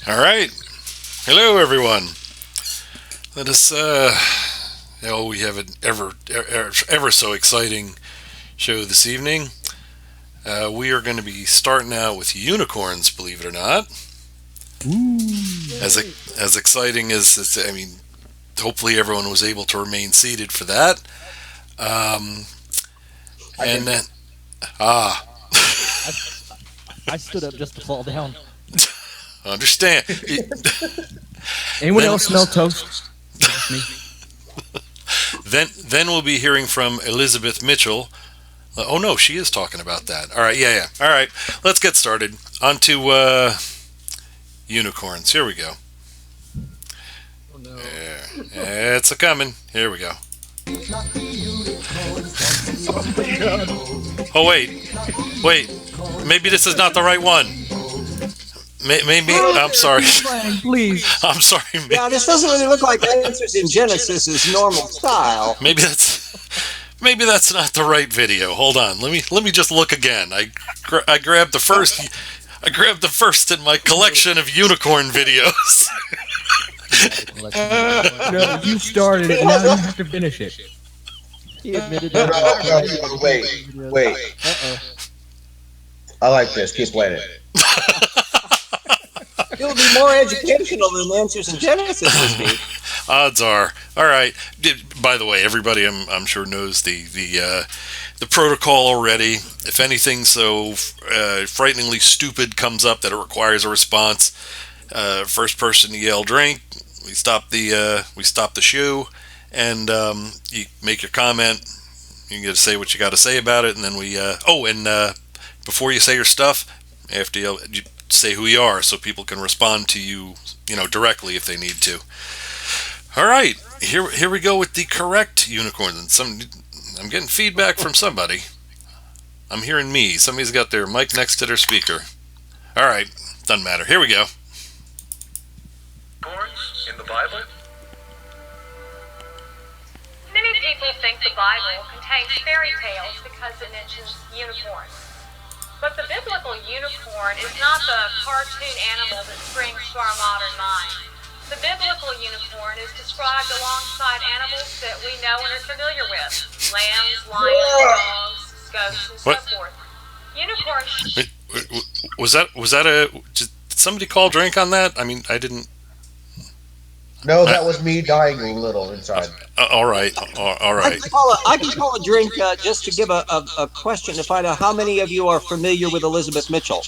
All right. Hello, everyone. Let us. We have an ever so exciting show this evening. We are going to be starting out with unicorns, believe it or not. As exciting as I mean, hopefully everyone was able to remain seated for that. And then, ah, I stood up just to fall down. understand. Anyone Then- else smell toast? Just me. Then we'll be hearing from Elizabeth Mitchell. Oh no, she is talking about that. All right, yeah. All right, let's get started. On to unicorns. Here we go. Oh no. Yeah, it's a coming. Here we go. Oh wait. Maybe this is not the right one. Maybe I'm sorry. Please. I'm sorry. Yeah, this doesn't really look like Answers in Genesis' normal style. Maybe that's not the right video. Hold on. Let me just look again. I grabbed the first. I grabbed the first in my collection of unicorn videos. No, you started it. Now you have to finish it. He admitted that. No, wait. Uh-oh. I like this. Keep playing it. It would be more educational than Answers in Genesis would be. Odds are. All right. By the way, everybody I'm sure knows the protocol already. If anything so frighteningly stupid comes up that it requires a response, first person to yell drink, we stop the shoe, and you make your comment. You get to say what you got to say about it, and then we. Before you say your stuff, after you say who you are, so people can respond to you, directly if they need to. All right, here we go with the correct unicorn. And I'm getting feedback from somebody. I'm hearing me. Somebody's got their mic next to their speaker. All right, doesn't matter. Here we go. Unicorns in the Bible? Many people think the Bible contains fairy tales because it mentions unicorns. But the biblical unicorn is not the cartoon animal that springs to our modern mind. The biblical unicorn is described alongside animals that we know and are familiar with. Lambs, lions, dogs, goats, and What? so forth. Unicorns... Was that did somebody call drink on that? I mean, I didn't. No, that was me dying a little inside. All right. I can call a drink just to give a question to find out how many of you are familiar with Elizabeth Mitchell.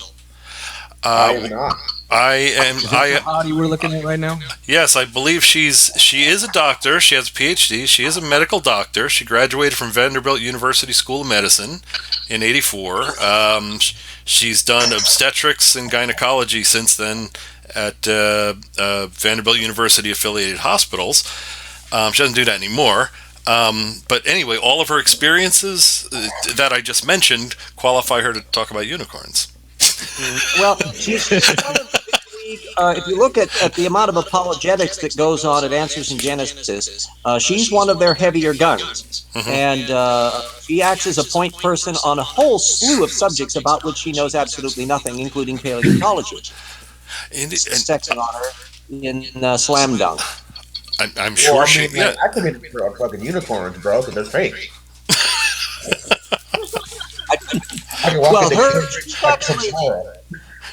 I am not. I am. The body we're looking at right now. Yes, I believe she is a doctor. She has a PhD. She is a medical doctor. She graduated from Vanderbilt University School of Medicine in '84. She's done obstetrics and gynecology since then at Vanderbilt University affiliated hospitals. She doesn't do that anymore. But anyway, all of her experiences that I just mentioned qualify her to talk about unicorns. Well, she's if you look at the amount of apologetics that goes on at Answers in Genesis, she's one of their heavier guns. And she acts as a point person on a whole slew of subjects about which she knows absolutely nothing, including paleontology. Sex and honor in Slam Dunk. I'm sure she. Yeah. I could be for fucking unicorns, bro, because they're fake. I can walk Well, into her- church like some horror.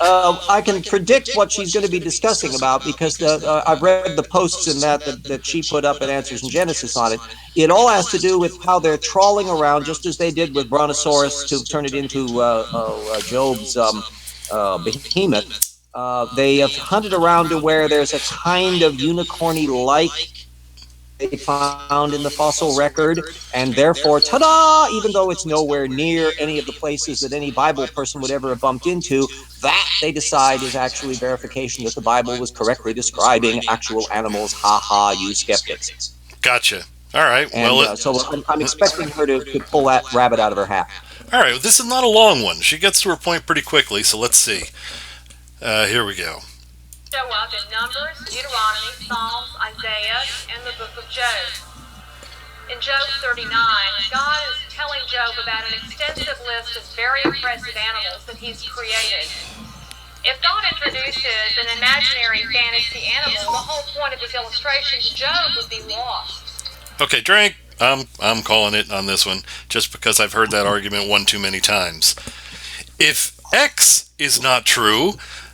I can predict what she's going to be discussing about because I've read the posts in that she put up at Answers in Genesis on it. It all has to do with how they're trawling around, just as they did with Brontosaurus to turn it into Job's behemoth. They have hunted around to where there's a kind of unicorny-like they found in the fossil record, and therefore, ta-da! Even though it's nowhere near any of the places that any Bible person would ever have bumped into, that they decide is actually verification that the Bible was correctly describing actual animals. Ha ha, you skeptics! Gotcha. All right. And Well, so I'm expecting her to pull that rabbit out of her hat. all right. This is not a long one. She gets to her point pretty quickly. So let's see. Here we go. show up in Numbers, Deuteronomy, Psalms, Isaiah, and the book of Job. In Job 39, God is telling Job about an extensive list of very impressive animals that he's created. If God introduces an imaginary fantasy animal, the whole point of his illustration to Job would be lost. Okay, drink. I'm calling it on this one just because I've heard that argument one too many times. If X is not true,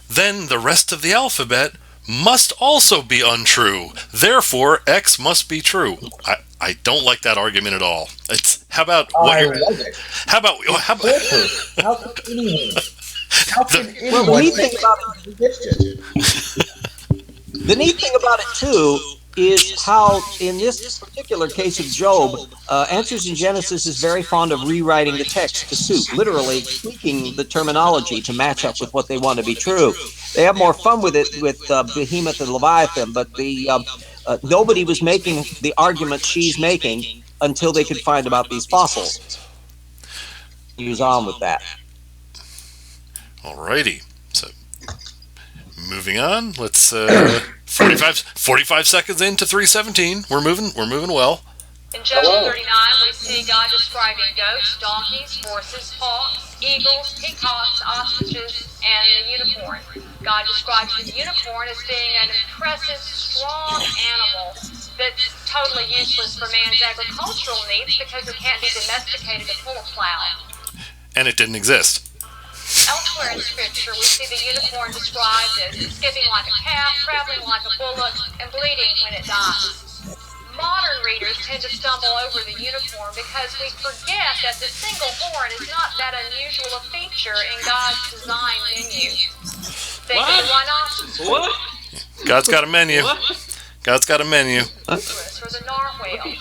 then the rest of the alphabet must also be untrue. Therefore, X must be true. I don't like that argument at all. It's how about what I you're, love it. how about How can anyone? How can anyone? Well, the neat thing about it, it. the neat thing about it too is how, in this particular case of Job, Answers in Genesis is very fond of rewriting the text to suit, literally tweaking the terminology to match up with what they want to be true. They have more fun with it with Behemoth and Leviathan, but nobody was making the argument she's making until they could find about these fossils. Use on with that. Alrighty. So, moving on. Let's 45 seconds into 317. We're moving well. In Job 39, we see God describing goats, donkeys, horses, hawks, eagles, peacocks, ostriches, and the unicorn. God describes the unicorn as being an impressive, strong animal that's totally useless for man's agricultural needs because it can't be domesticated to pull a plow. And it didn't exist. Elsewhere in Scripture, we see the unicorn described as skipping like a calf, traveling like a bullock, and bleeding when it dies. Modern readers tend to stumble over the unicorn because we forget that the single horn is not that unusual a feature in God's design menu. Thinking, why not? What? God's got a menu. God's got a menu. Or the narwhal.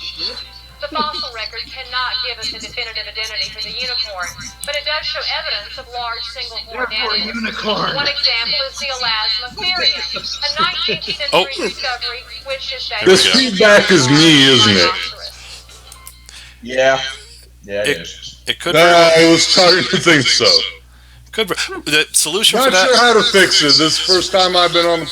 The fossil record cannot give us a definitive identity for the unicorn, but it does show evidence of large single-horned animals. Unicorn. One example is the elasmotherium, a 19th century discovery which is dated This feedback is me, isn't it? Yeah. Yeah, it is. It could. I was starting to think so. Could the solution Not for that? sure how to fix it. This is the first time I've been on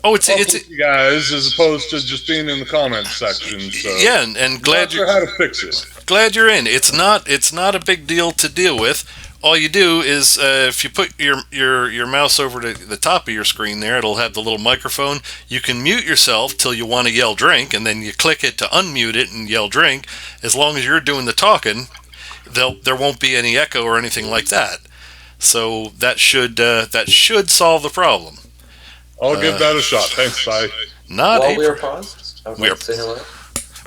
Oh, it's with you guys, as opposed to just being in the comments section. So yeah, and glad not sure how to fix it. glad you're in. It's not a big deal to deal with. All you do is if you put your mouse over to the top of your screen there, it'll have the little microphone. You can mute yourself till you want to yell drink, and then you click it to unmute it and yell drink. As long as you're doing the talking, there won't be any echo or anything like that. So that should solve the problem. I'll give that a shot. Thanks, Si. Not While a we are paused, I would we like are- to say hello.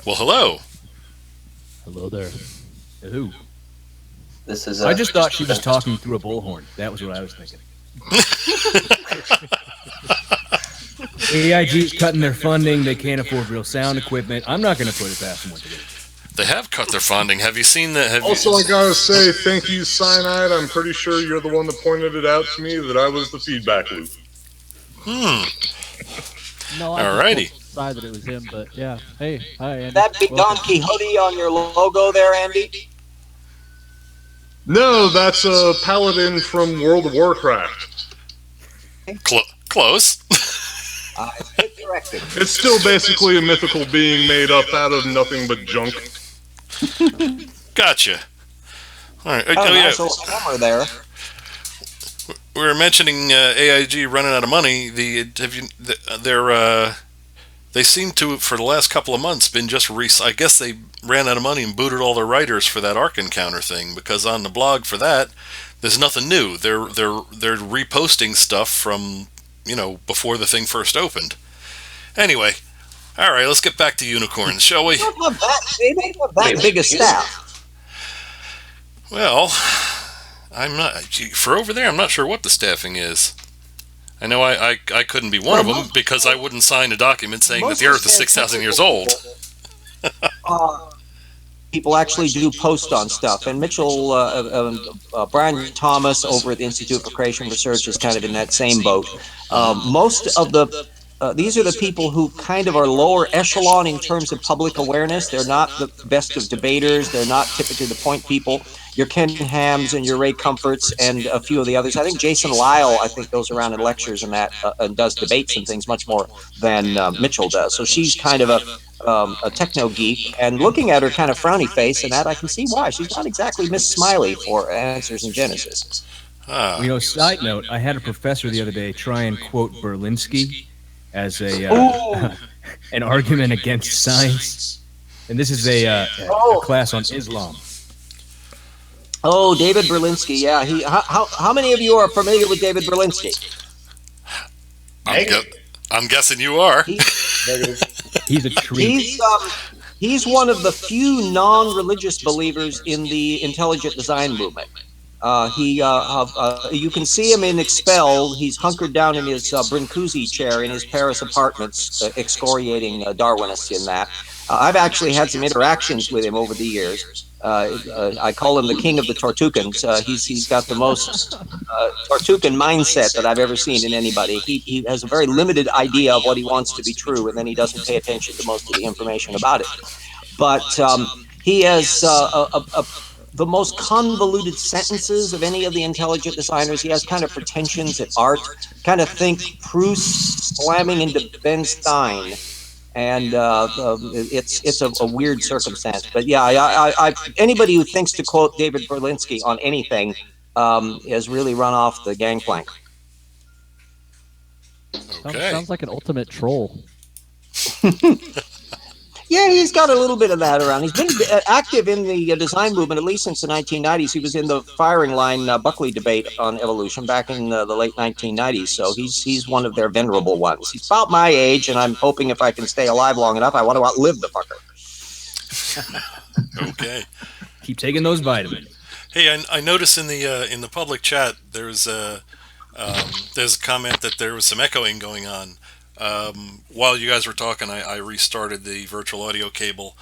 well, hello. Hello there. Who? This is. I just thought she was talking through a bullhorn. That was what I was thinking. AIG's cutting their funding. They can't afford real sound equipment. I'm not going to put it past them what to do. They have cut their funding. Have you seen that? Also, I gotta say, thank you, Cyanide. I'm pretty sure you're the one that pointed it out to me that I was the feedback loop. No, I Alrighty. just decided that it was him, but yeah. Hey, hi, Andy. That big Don Welcome. Quixote on your logo there, Andy? No, that's a paladin from World of Warcraft. Close. I stand corrected. It's still basically a mythical being made up out of nothing but junk. Gotcha. All right. Oh, yeah. nice little hammer there. We were mentioning AIG running out of money. They seem to, for the last couple of months, been just I guess they ran out of money and booted all their writers for that Ark Encounter thing, because on the blog for that, there's nothing new. They're reposting stuff from before the thing first opened. Anyway, all right, let's get back to unicorns, shall we? They don't have that big a staff. Well, I'm not for over there. I'm not sure what the staffing is. I know I couldn't be one of them because I wouldn't sign a document saying that the Earth is 6,000 years old. People actually do post on stuff, and Mitchell, Brian Thomas over at the Institute for Creation Research is kind of in that same boat. Most of these are the people who kind of are lower echelon in terms of public awareness. They're not the best of debaters. They're not typically the point people. Your Ken Hams and your Ray Comforts and a few of the others. I think Jason Lyle, goes around and lectures and and does debates and things much more than Mitchell does. So she's kind of a techno geek, and looking at her kind of frowny face and that, I can see why. She's not exactly Miss Smiley for Answers in Genesis. Ah. You know, side note, I had a professor the other day try and quote Berlinski as a an argument against science, and this is a class on Islam. Oh, David Berlinski. Yeah, how many of you are familiar with David Berlinski? I'm guessing you are. He's a treat. He's one of the few non-religious believers in the intelligent design movement. You can see him in Expelled. He's hunkered down in his Brancusi chair in his Paris apartments, excoriating Darwinists in that. I've actually had some interactions with him over the years. I call him the king of the Tortukans. He's got the most Tortukan mindset that I've ever seen in anybody. He has a very limited idea of what he wants to be true, and then he doesn't pay attention to most of the information about it. But he has the most convoluted sentences of any of the intelligent designers. He has kind of pretensions at art, kind of think Proust slamming into Ben Stein. And it's a weird circumstance. But yeah, anybody who thinks to quote David Berlinski on anything has really run off the gangplank. Okay. Sounds like an ultimate troll. Yeah, he's got a little bit of that around. He's been active in the design movement at least since the 1990s. He was in the firing line Buckley debate on evolution back in the late 1990s. So he's one of their venerable ones. He's about my age, and I'm hoping if I can stay alive long enough, I want to outlive the fucker. Okay. Keep taking those vitamins. Hey, I noticed in the public chat there's a comment that there was some echoing going on. While you guys were talking, I restarted the virtual audio cable.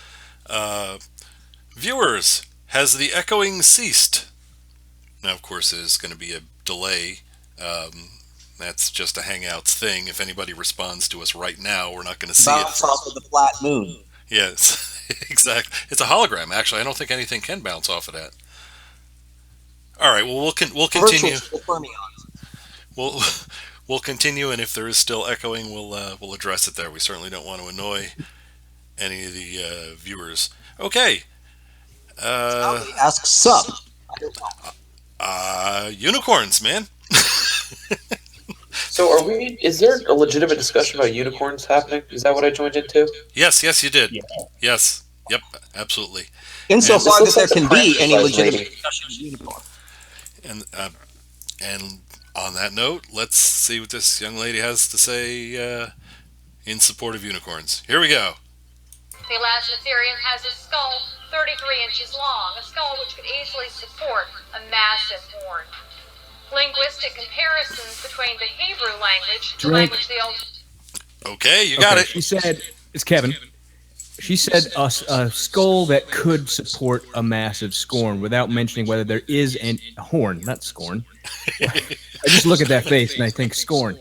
Viewers, has the echoing ceased? Now, of course, there's going to be a delay. That's just a Hangouts thing. If anybody responds to us right now, we're not going to see Bounce off of the flat moon. Yes, exactly. It's a hologram, actually. I don't think anything can bounce off of that. All right, well, we'll continue. We'll continue, and if there is still echoing, we'll address it there. We certainly don't want to annoy any of the viewers. Okay. Ask sub. Unicorns, man. So is there a legitimate discussion about unicorns happening? Is that what I joined into? Yes, you did. Yeah. Yes. Yep, absolutely. Insofar that there can be any legitimate discussion of unicorn. And on that note, let's see what this young lady has to say in support of unicorns. Here we go. The Elasmotherium has a skull 33 inches long, a skull which could easily support a massive horn. Linguistic comparisons between the Hebrew language, the language the old... Okay, you got it. She said, it's Kevin. She said a skull that could support a massive scorn without mentioning whether there is a horn, not scorn. I just look at that face and I think scorn.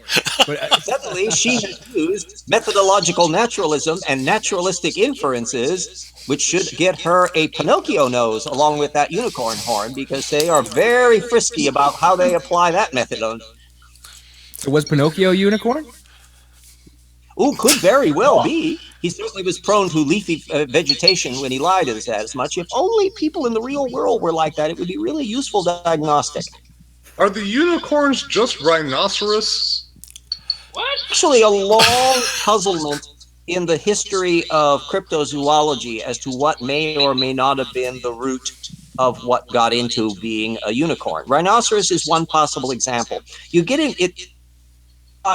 But Definitely, she has used methodological naturalism and naturalistic inferences, which should get her a Pinocchio nose along with that unicorn horn, because they are very frisky about how they apply that method on. So was Pinocchio a unicorn? Ooh, could very well be. He certainly was prone to leafy vegetation when he lied as much. If only people in the real world were like that, it would be really useful diagnostic. Are the unicorns just rhinoceros? What? Actually, a long puzzlement in the history of cryptozoology as to what may or may not have been the root of what got into being a unicorn. Rhinoceros is one possible example. You get in it.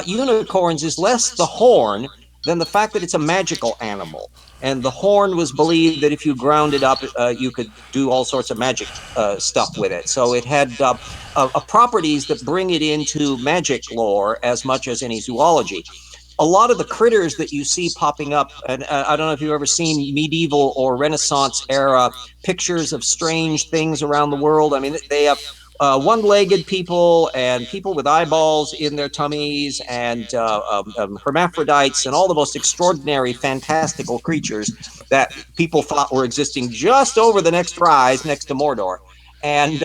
Unicorns is less the horn than the fact that it's a magical animal. And the horn was believed that if you ground it up, you could do all sorts of magic stuff with it. So it had properties that bring it into magic lore as much as any zoology. A lot of the critters that you see popping up, and I don't know if you've ever seen medieval or Renaissance era pictures of strange things around the world. I mean, they have one-legged people and people with eyeballs in their tummies and hermaphrodites and all the most extraordinary, fantastical creatures that people thought were existing just over the next rise next to Mordor. And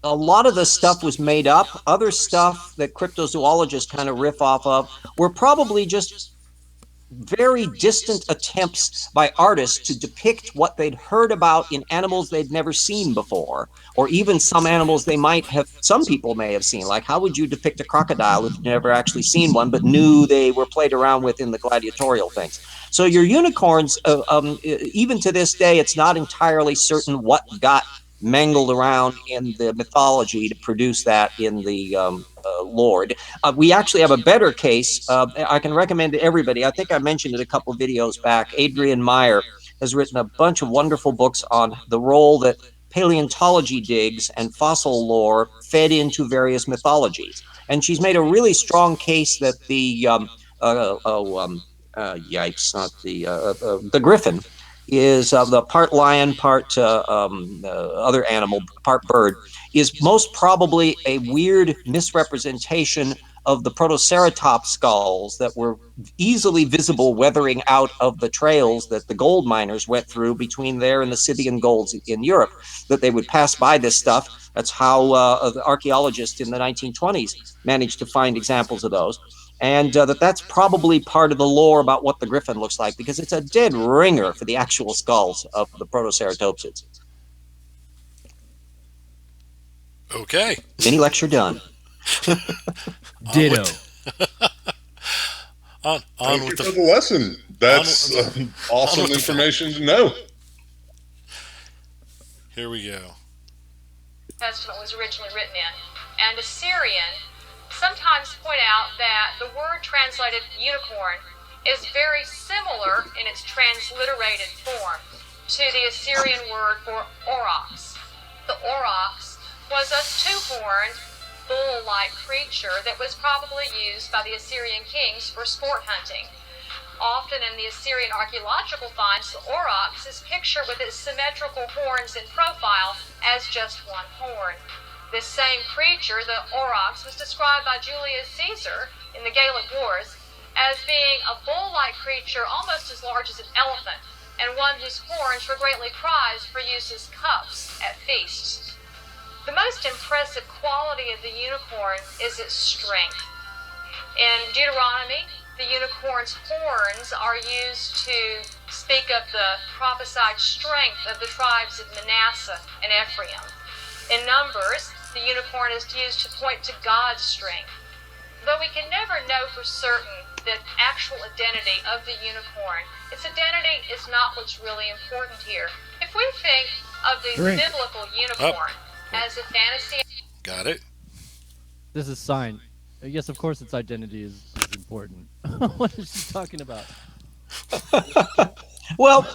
a lot of the stuff was made up. Other stuff that cryptozoologists kind of riff off of were probably just very distant attempts by artists to depict what they'd heard about in animals they'd never seen before, or even some animals some people may have seen. Like, how would you depict a crocodile if you'd never actually seen one, but knew they were played around with in the gladiatorial things? So your unicorns, even to this day, it's not entirely certain what got mangled around in the mythology to produce that in the lore. We actually have a better case. I can recommend to everybody. I think I mentioned it a couple of videos back. Adrienne Meyer has written a bunch of wonderful books on the role that paleontology digs and fossil lore fed into various mythologies. And she's made a really strong case that the the griffin is the part lion, part other animal, part bird, is most probably a weird misrepresentation of the Protoceratops skulls that were easily visible weathering out of the trails that the gold miners went through between there and the Scythian golds in Europe, that they would pass by this stuff. That's how the archaeologists in the 1920s managed to find examples of those. And that's probably part of the lore about what the griffin looks like, because it's a dead ringer for the actual skulls of the Protoceratopsids. Okay. Mini lecture done. Ditto. Thank you for the lesson. That's awesome information to know. Here we go. Testament was originally written in, and Assyrian sometimes point out that the word translated unicorn is very similar in its transliterated form to the Assyrian word for aurochs. The aurochs was a two-horned, bull-like creature that was probably used by the Assyrian kings for sport hunting. Often in the Assyrian archaeological finds, the aurochs is pictured with its symmetrical horns in profile as just one horn. This same creature, the aurochs, was described by Julius Caesar in the Gallic Wars as being a bull-like creature almost as large as an elephant, and one whose horns were greatly prized for use as cups at feasts. The most impressive quality of the unicorn is its strength. In Deuteronomy, the unicorn's horns are used to speak of the prophesied strength of the tribes of Manasseh and Ephraim. In Numbers, the unicorn is used to point to God's strength. Though we can never know for certain the actual identity of the unicorn, its identity is not what's really important here. If we think of the biblical unicorn as a fantasy... Got it. This is sign. Yes, of course its identity is important. What is she talking about? Well,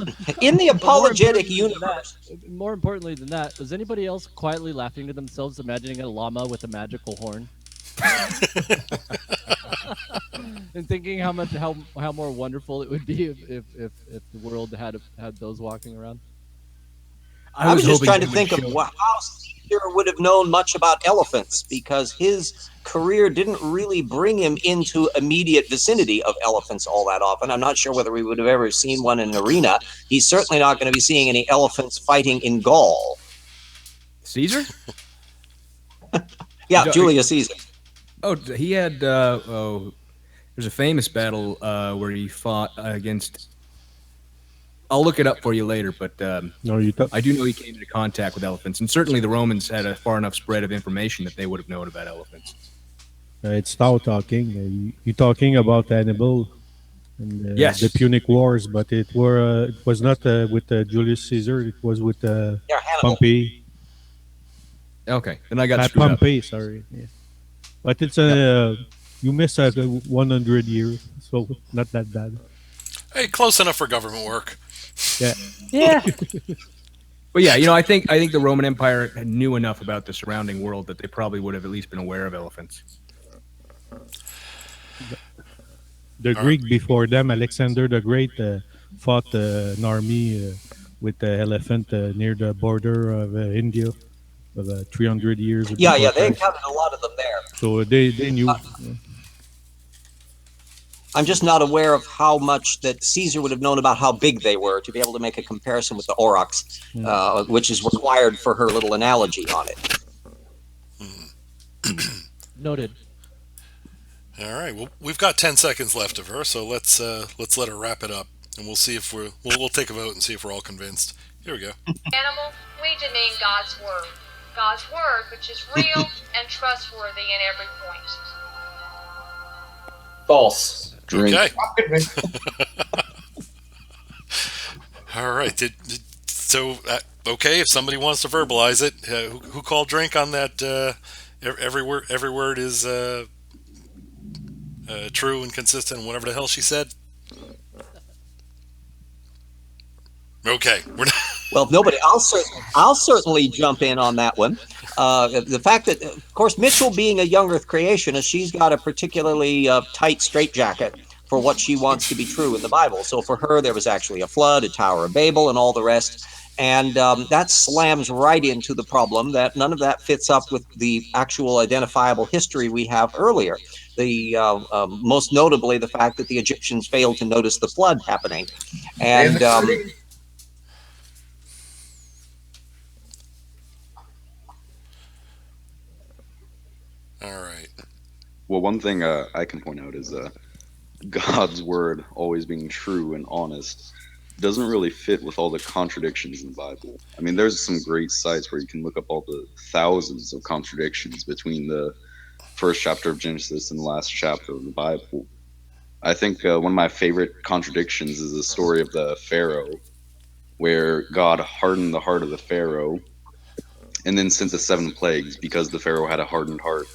in the apologetic universe... More importantly than that, was anybody else quietly laughing to themselves, imagining a llama with a magical horn? And thinking how more wonderful it would be if the world had those walking around? I was just trying to think of how Caesar would have known much about elephants, because his career didn't really bring him into immediate vicinity of elephants all that often. I'm not sure whether we would have ever seen one in an arena. He's certainly not going to be seeing any elephants fighting in Gaul. Caesar? Yeah, Julius Caesar. Oh, he had. There's a famous battle where he fought against. I'll look it up for you later, but I do know he came into contact with elephants, and certainly the Romans had a far enough spread of information that they would have known about elephants. It's Tao talking. You're talking about Hannibal and yes, the Punic Wars, but it was not with Julius Caesar. It was with Pompey. Okay, then I got screwed Pompey. up. Sorry, yeah. But it's you missed 100 years, so not that bad. Hey, close enough for government work. Yeah. Yeah. But yeah, I think the Roman Empire knew enough about the surrounding world that they probably would have at least been aware of elephants. The Greek before them, Alexander the Great, fought an army with the elephant near the border of India, of 300 years. Yeah, they encountered a lot of them there. So they knew. I'm just not aware of how much that Caesar would have known about how big they were to be able to make a comparison with the aurochs, which is required for her little analogy on it. Noted. All right. Well, we've got 10 seconds left of her, so let's let her wrap it up, and we'll see if we'll take a vote and see if we're all convinced. Here we go. Animal, we demean God's word. God's word, which is real and trustworthy in every point. False. Drink. Okay. All right. Okay, if somebody wants to verbalize it, who called drink on that? Every word is true and consistent, whatever the hell she said. Okay, we're not. Well, nobody. I'll certainly jump in on that one. The fact that, of course, Mitchell being a young Earth creationist, she's got a particularly tight straitjacket for what she wants to be true in the Bible. So for her, there was actually a flood, a Tower of Babel, and all the rest. And that slams right into the problem that none of that fits up with the actual identifiable history we have earlier. The most notably the fact that the Egyptians failed to notice the flood happening, and All right. Well, one thing I can point out is God's word always being true and honest doesn't really fit with all the contradictions in the Bible. I mean, there's some great sites where you can look up all the thousands of contradictions between the first chapter of Genesis and the last chapter of the Bible. I think one of my favorite contradictions is the story of the Pharaoh, where God hardened the heart of the Pharaoh and then sent the 7 plagues because the Pharaoh had a hardened heart.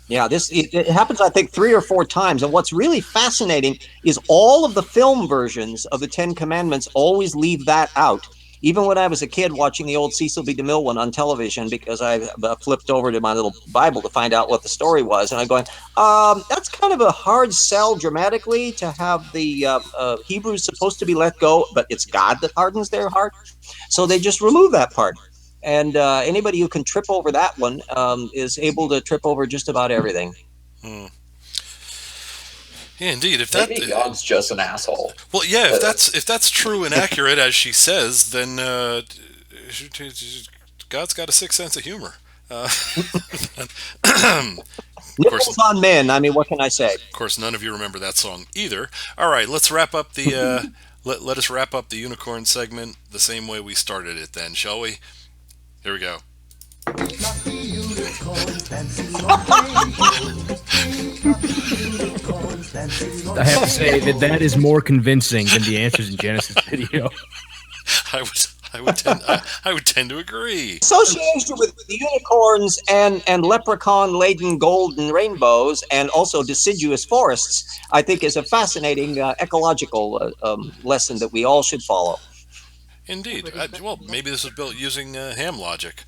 Yeah, it happens, I think, 3 or 4 times. And what's really fascinating is all of the film versions of the 10 Commandments always leave that out. Even when I was a kid watching the old Cecil B. DeMille one on television, because I flipped over to my little Bible to find out what the story was, and I'm going, that's kind of a hard sell dramatically to have the Hebrews supposed to be let go, but it's God that hardens their heart. So they just remove that part. And anybody who can trip over that one is able to trip over just about everything. Yeah, indeed. If Maybe God's just an asshole. Well, yeah. If that's true and accurate as she says, then God's got a sixth sense of humor. Nipples on men. I mean, what can I say? Of course, none of you remember that song either. All right, let's wrap up the let us wrap up the unicorn segment the same way we started it. Then, shall we? Here we go. I have to say that is more convincing than the answers in Genesis video. I would tend to agree. Association with the unicorns and leprechaun-laden golden rainbows, and also deciduous forests, I think is a fascinating ecological lesson that we all should follow. Indeed. Well, maybe this was built using ham logic.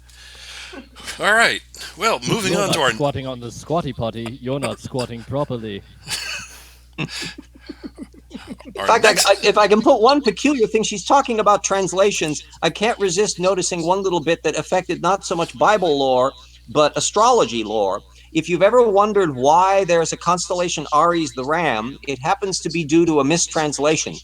All right. Well, moving on to our squatting on the squatty potty. You're not squatting properly. In fact, if I can put one peculiar thing, she's talking about translations. I can't resist noticing one little bit that affected not so much Bible lore, but astrology lore. If you've ever wondered why there's a constellation Aries the Ram, it happens to be due to a mistranslation.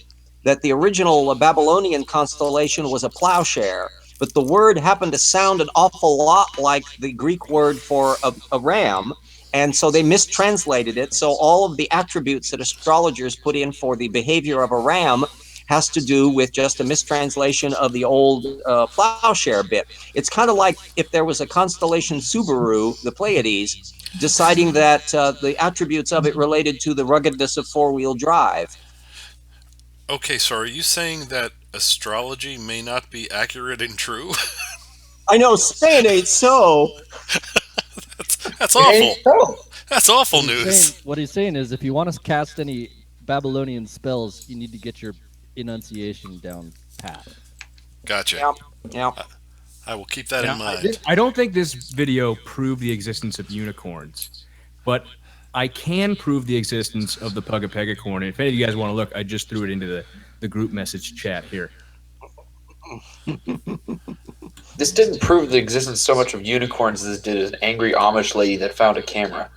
That the original Babylonian constellation was a plowshare, but the word happened to sound an awful lot like the Greek word for a ram, and so they mistranslated it. So all of the attributes that astrologers put in for the behavior of a ram has to do with just a mistranslation of the old plowshare bit. It's kind of like if there was a constellation Subaru, the Pleiades, deciding that the attributes of it related to the ruggedness of four-wheel drive. Okay, so are you saying that astrology may not be accurate and true? I know, saying ain't so. That's awful. That's awful news. What he's saying is, if you want to cast any Babylonian spells, you need to get your enunciation down pat. Gotcha. Yep. I will keep that in mind. I don't think this video proved the existence of unicorns, but I can prove the existence of the Pugapegacorn. If any of you guys want to look, I just threw it into the group message chat here. This didn't prove the existence so much of unicorns as it did an angry Amish lady that found a camera.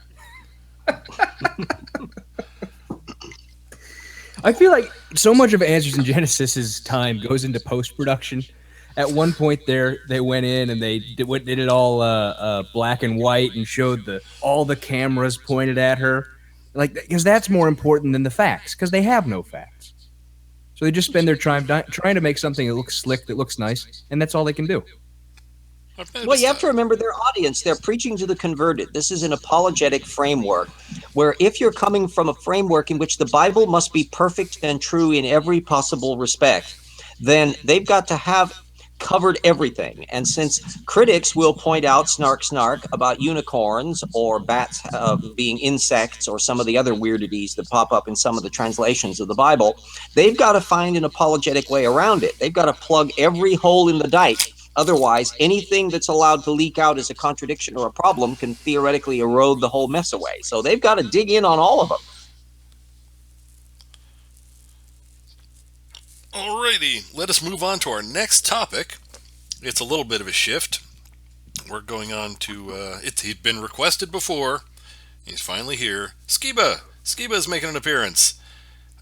I feel like so much of Answers in Genesis' time goes into post-production, at one point there they went in and they did it all black and white and showed all the cameras pointed at her, like, because that's more important than the facts, because they have no facts. So they just spend their time trying to make something that looks slick, that looks nice, and that's all they can do. Well, you have to remember their audience. They're preaching to the converted. This is an apologetic framework where if you're coming from a framework in which the Bible must be perfect and true in every possible respect, then they've got to have covered everything. And since critics will point out snark about unicorns or bats being insects or some of the other weirdities that pop up in some of the translations of the Bible, they've got to find an apologetic way around it. They've got to plug every hole in the dike. Otherwise, anything that's allowed to leak out as a contradiction or a problem can theoretically erode the whole mess away. So they've got to dig in on all of them. Alrighty, let us move on to our next topic. It's a little bit of a shift. We're going on to, he'd been requested before. He's finally here. Skiba is making an appearance.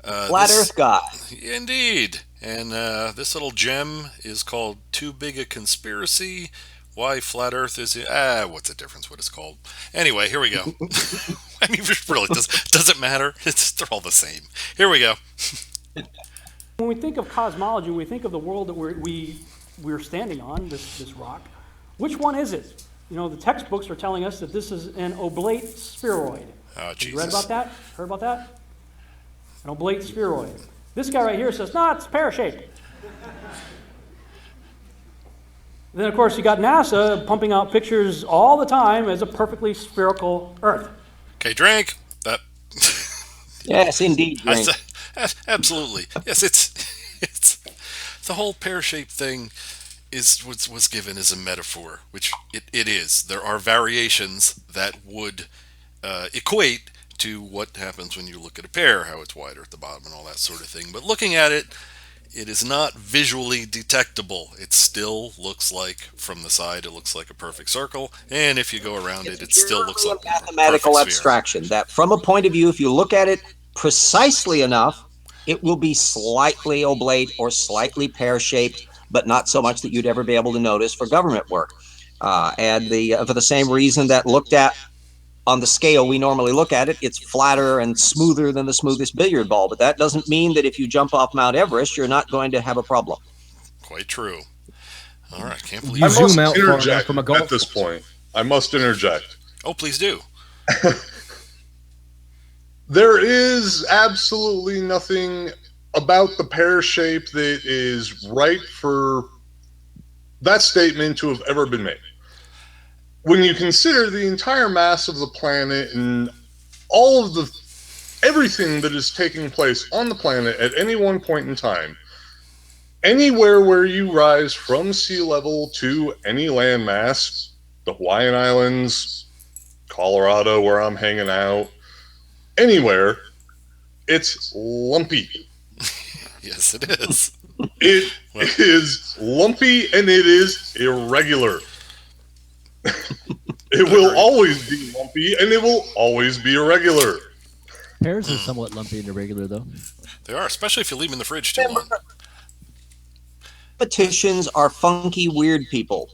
Flat Earth guy. Indeed. And this little gem is called Too Big a Conspiracy. Why Flat Earth is... what's the difference what it's called? Anyway, here we go. I mean, really, does it matter? They're all the same. Here we go. When we think of cosmology, we think of the world that we're standing on, this rock. Which one is it? You know, the textbooks are telling us that this is an oblate spheroid. Oh, Jesus. You read about that? Heard about that? An oblate spheroid. This guy right here says, no, it's pear-shaped. Then, of course, you got NASA pumping out pictures all the time as a perfectly spherical Earth. Okay, drink. That. Yes, indeed, drink. Absolutely. Yes, it's the whole pear-shaped thing was given as a metaphor, which it is. There are variations that would equate to what happens when you look at a pear, how it's wider at the bottom and all that sort of thing. But looking at it, it is not visually detectable. It still looks like, from the side, it looks like a perfect circle. And if you go around it still looks like a mathematical abstraction. That from a point of view, if you look at it precisely enough, it will be slightly oblate or slightly pear-shaped, but not so much that you'd ever be able to notice for government work. And for the same reason that looked at on the scale we normally look at it, it's flatter and smoother than the smoothest billiard ball. But that doesn't mean that if you jump off Mount Everest, you're not going to have a problem. Quite true. All right, can't believe I must interject at this point. I must interject. Oh, please do. There is absolutely nothing about the pear shape that is right for that statement to have ever been made. When you consider the entire mass of the planet and all of everything that is taking place on the planet at any one point in time, anywhere where you rise from sea level to any landmass, the Hawaiian Islands, Colorado, where I'm hanging out, anywhere, it's lumpy. Yes, it is. It is lumpy and it is irregular. It will always be lumpy and it will always be irregular. Pears are somewhat lumpy and irregular, though. They are, especially if you leave them in the fridge too long. Mathematicians are funky, weird people.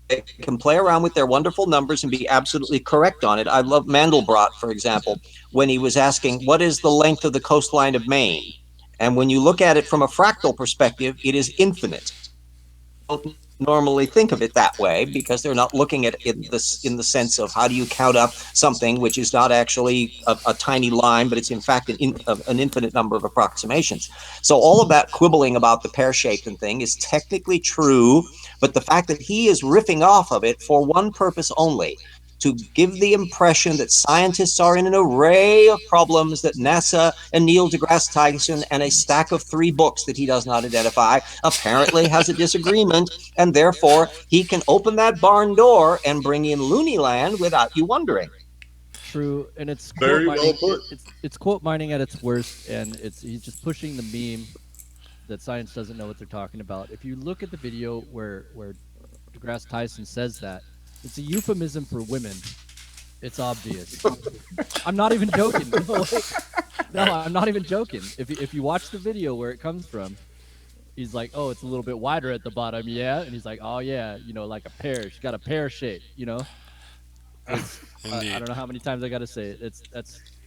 They can play around with their wonderful numbers and be absolutely correct on it. I love Mandelbrot, for example, when he was asking, what is the length of the coastline of Maine? And when you look at it from a fractal perspective, it is infinite. Don't normally think of it that way because they're not looking at it in the sense of how do you count up something which is not actually a tiny line, but it's in fact an infinite number of approximations. So all of that quibbling about the pear-shaped thing is technically true, but the fact that he is riffing off of it for one purpose only, to give the impression that scientists are in an array of problems that NASA and Neil deGrasse Tyson and a stack of 3 books that he does not identify apparently has a disagreement, and therefore he can open that barn door and bring in Looneyland without you wondering. True, and it's very quote mining, well put. It's quote mining at its worst, and he's just pushing the meme that science doesn't know what they're talking about. If you look at the video where deGrasse Tyson says that, it's a euphemism for women. It's obvious. I'm not even joking. No, I'm not even joking. If you watch the video where it comes from, he's like, oh, it's a little bit wider at the bottom, yeah. And he's like, oh yeah, like a pear. She's got a pear shape, I don't know how many times I got to say it.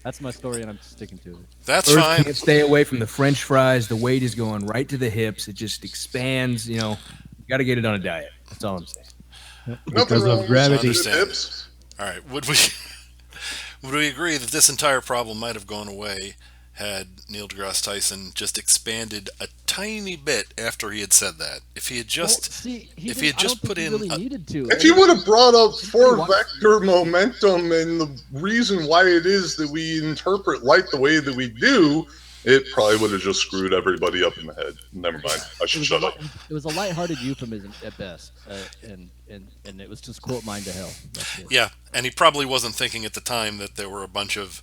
That's my story, and I'm sticking to it. That's Earth fine. can't stay away from the French fries. The weight is going right to the hips. It just expands. You got to get it on a diet. That's all I'm saying. Because of gravity. Hips. All right. Would we agree that this entire problem might have gone away had Neil deGrasse Tyson just expanded a tiny bit after he had said that? If he had just, put in, really needed to. If he would have brought up four-vector momentum and the reason why it is that we interpret light the way that we do, it probably would have just screwed everybody up in the head. Never mind. I should shut up. It was a lighthearted euphemism at best, and it was just quote mine to hell. Yeah, and he probably wasn't thinking at the time that there were a bunch of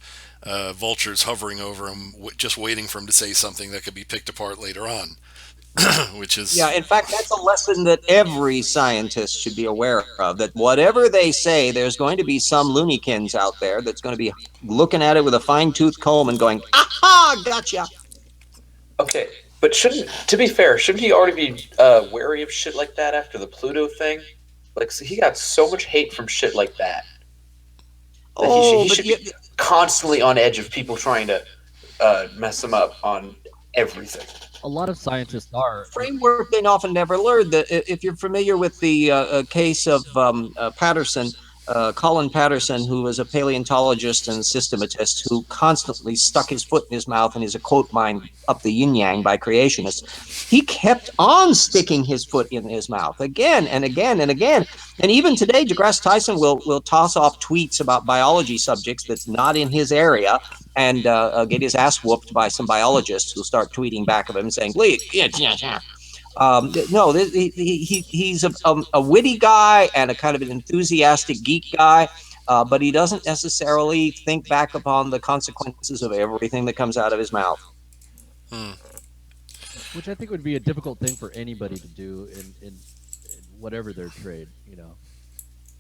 vultures hovering over him, just waiting for him to say something that could be picked apart later on. Which is in fact, that's a lesson that every scientist should be aware of, that whatever they say, there's going to be some loonykins out there that's going to be looking at it with a fine-tooth comb and going, aha, gotcha. Okay, but shouldn't he already be wary of shit like that after the Pluto thing? Like, so he got so much hate from shit like that. He should be constantly on edge of people trying to mess him up on everything. A lot of scientists are. Framework they often never learned. That if you're familiar with the case of Patterson, Colin Patterson, who was a paleontologist and systematist who constantly stuck his foot in his mouth and is a quote mine up the yin yang by creationists, he kept on sticking his foot in his mouth again and again and again. And even today, deGrasse Tyson will toss off tweets about biology subjects that's not in his area and get his ass whooped by some biologists who start tweeting back at him saying, please, no, he's a witty guy and a kind of an enthusiastic geek guy, but he doesn't necessarily think back upon the consequences of everything that comes out of his mouth. Which I think would be a difficult thing for anybody to do in whatever their trade,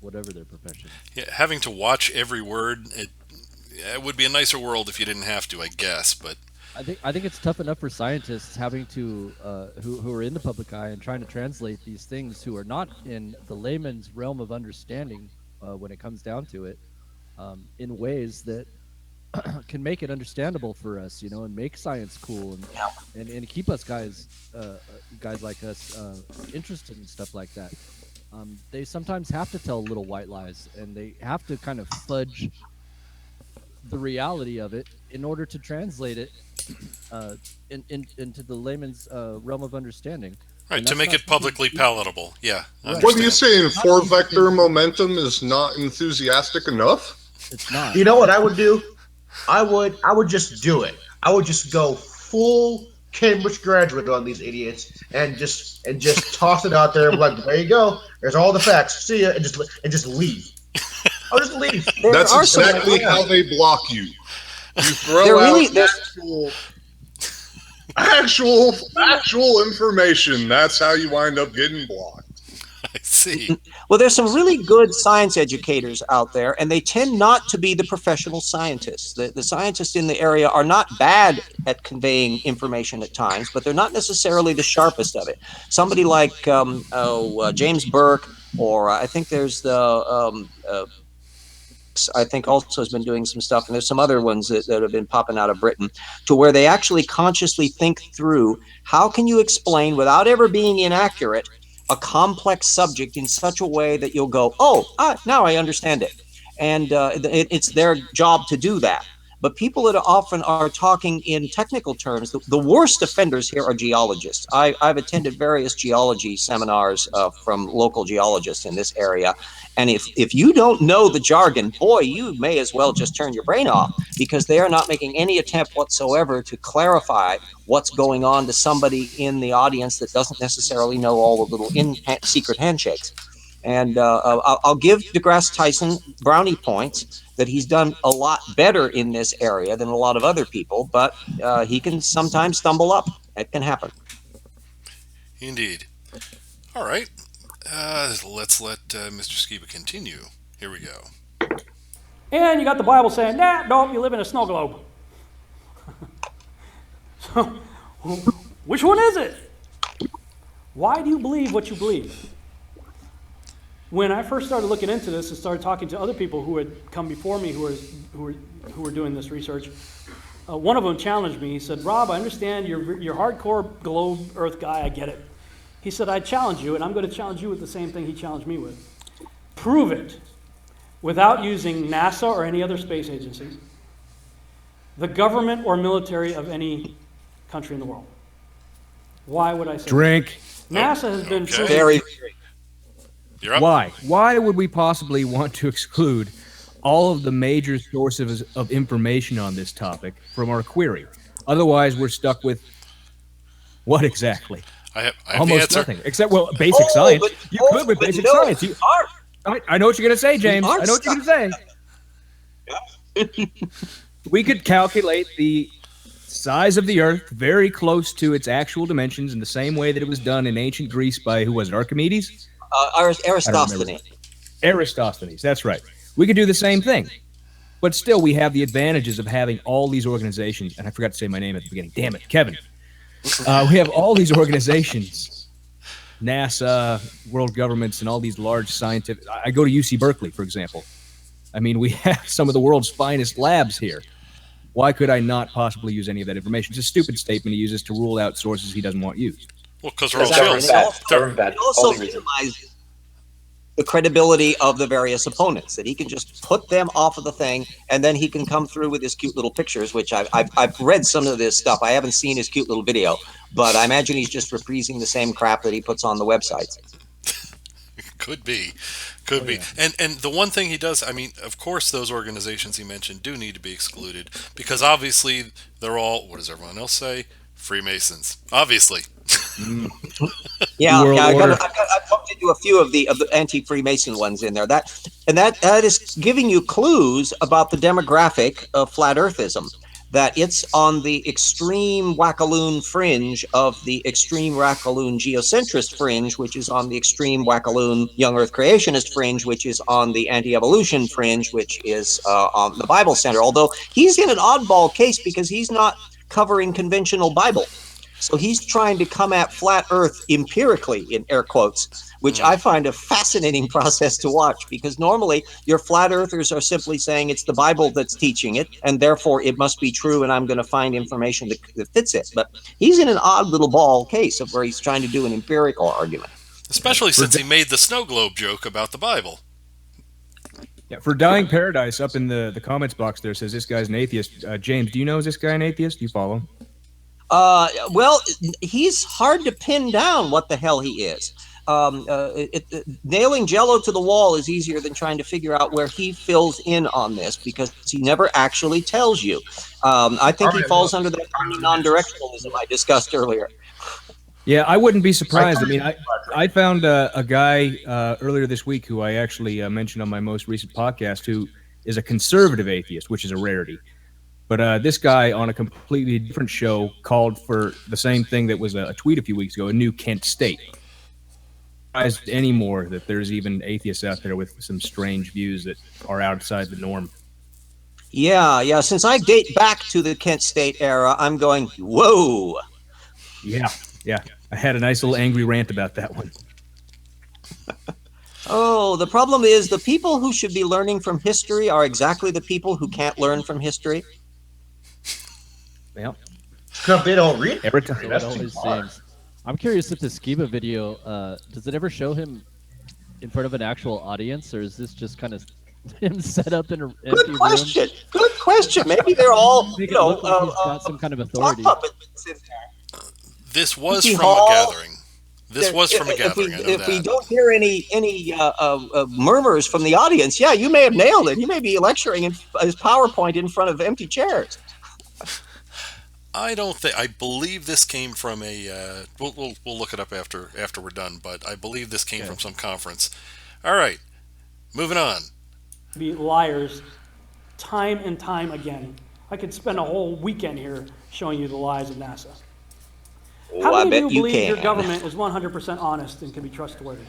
whatever their profession. Yeah, having to watch every word, it would be a nicer world if you didn't have to, I guess, but I think it's tough enough for scientists having to who are in the public eye and trying to translate these things who are not in the layman's realm of understanding when it comes down to it, in ways that can make it understandable for us, and make science cool and keep us guys like us interested in stuff like that. They sometimes have to tell little white lies, and they have to kind of fudge the reality of it in order to translate it into the layman's realm of understanding. Right, to make it publicly palatable. Yeah. Right. What are you saying? Four-vector momentum is not enthusiastic enough? It's not. You know what I would do? I would just do it. I would just go full Cambridge graduate on these idiots and just toss it out there like, there you go. There's all the facts. See ya, and just leave. I'll just leave. That's exactly how they block you. You throw out actual information. That's how you wind up getting blocked. I see. Well, there's some really good science educators out there, and they tend not to be the professional scientists. The scientists in the area are not bad at conveying information at times, but they're not necessarily the sharpest of it. Somebody like James Burke, or I think there's I think also has been doing some stuff, and there's some other ones that have been popping out of Britain, to where they actually consciously think through how can you explain, without ever being inaccurate, a complex subject in such a way that you'll go, now I understand it. And it's their job to do that. But people that often are talking in technical terms, the worst offenders here are geologists. I've attended various geology seminars from local geologists in this area. And if you don't know the jargon, boy, you may as well just turn your brain off, because they are not making any attempt whatsoever to clarify what's going on to somebody in the audience that doesn't necessarily know all the little secret handshakes. And I'll give deGrasse Tyson brownie points that he's done a lot better in this area than a lot of other people, but he can sometimes stumble up. It can happen. Indeed. All right. Let's let Mr. Skiba continue. Here we go. And you got the Bible saying, no, you live in a snow globe. So, which one is it? Why do you believe what you believe? When I first started looking into this and started talking to other people who had come before me who were doing this research, one of them challenged me. He said, Rob, I understand you're hardcore globe Earth guy. I get it. He said, I challenge you, and I'm going to challenge you with the same thing he challenged me with. Prove it without using NASA or any other space agency, the government or military of any country in the world. Why would I say Drink. that? NASA has been proven. Very. You're up. Why? Why would we possibly want to exclude all of the major sources of information on this topic from our query? Otherwise, we're stuck with what exactly? I have the Almost answer. nothing, except, well, basic science. You could with basic no, science. I know what you're going to say, James. I know what you're going to say. We could calculate the size of the Earth very close to its actual dimensions in the same way that it was done in ancient Greece by, who was it, Archimedes? Aristophanes. Eratosthenes, that's right. We could do the same thing. But still, we have the advantages of having all these organizations, and I forgot to say my name at the beginning. Damn it, Kevin. We have all these organizations, NASA, world governments, and all these large scientific... I go to UC Berkeley, for example. I mean, we have some of the world's finest labs here. Why could I not possibly use any of that information? It's a stupid statement he uses to rule out sources he doesn't want used. Well, because we're all chills. It also minimizes the credibility of the various opponents, that he can just put them off of the thing, and then he can come through with his cute little pictures, which I've read some of this stuff. I haven't seen his cute little video, but I imagine he's just reprising the same crap that he puts on the websites. Could be. And the one thing he does, I mean, of course those organizations he mentioned do need to be excluded, because obviously they're all, what does everyone else say? Freemasons. Obviously. Yeah, I've looked into a few of the anti-Freemason ones in there. That is giving you clues about the demographic of flat earthism. That it's on the extreme wackaloon fringe of the extreme wackaloon geocentrist fringe, which is on the extreme wackaloon young earth creationist fringe, which is on the anti-evolution fringe, which is on the Bible Center. Although he's in an oddball case because he's not covering conventional Bible. So he's trying to come at flat earth empirically, in air quotes, which I find a fascinating process to watch, because normally your flat earthers are simply saying it's the Bible that's teaching it, and therefore it must be true, and I'm going to find information that fits it. But he's in an odd little ball case of where he's trying to do an empirical argument. Especially since he made the snow globe joke about the Bible. Yeah, for Dying Paradise, up in the comments box there, says this guy's an atheist. James, do you know, is this guy an atheist? Do you follow him? Well, he's hard to pin down what the hell he is. Nailing Jello to the wall is easier than trying to figure out where he fills in on this, because he never actually tells you. I think he falls under that non-directionalism I discussed earlier. Yeah, I wouldn't be surprised. I mean, I found a guy earlier this week who I actually mentioned on my most recent podcast, who is a conservative atheist, which is a rarity. But this guy on a completely different show called for the same thing that was a tweet a few weeks ago, a new Kent state. Surprised anymore that there's even atheists out there with some strange views that are outside the norm. Yeah. Since I date back to the Kent State era, I'm going, whoa. Yeah. I had a nice little angry rant about that one. Oh, the problem is the people who should be learning from history are exactly the people who can't learn from history. Well, Because they don't read every time. It always seems. I'm curious if the Schema video, does it ever show him in front of an actual audience, or is this just kind of him set up in an empty room? Good question. Maybe they're all, Make it look like he's got some kind of authority. puppets in there. This was from a gathering. I know if that. we don't hear any murmurs from the audience, yeah, you may have nailed it. He may be lecturing in his PowerPoint in front of empty chairs. I don't think. I believe this came from a. We'll look it up after we're done. But I believe this came from some conference. All right, moving on. Be liars, time and time again. I could spend a whole weekend here showing you the lies of NASA. How I many bet of you you believe can. your government is 100% honest and can be trustworthy?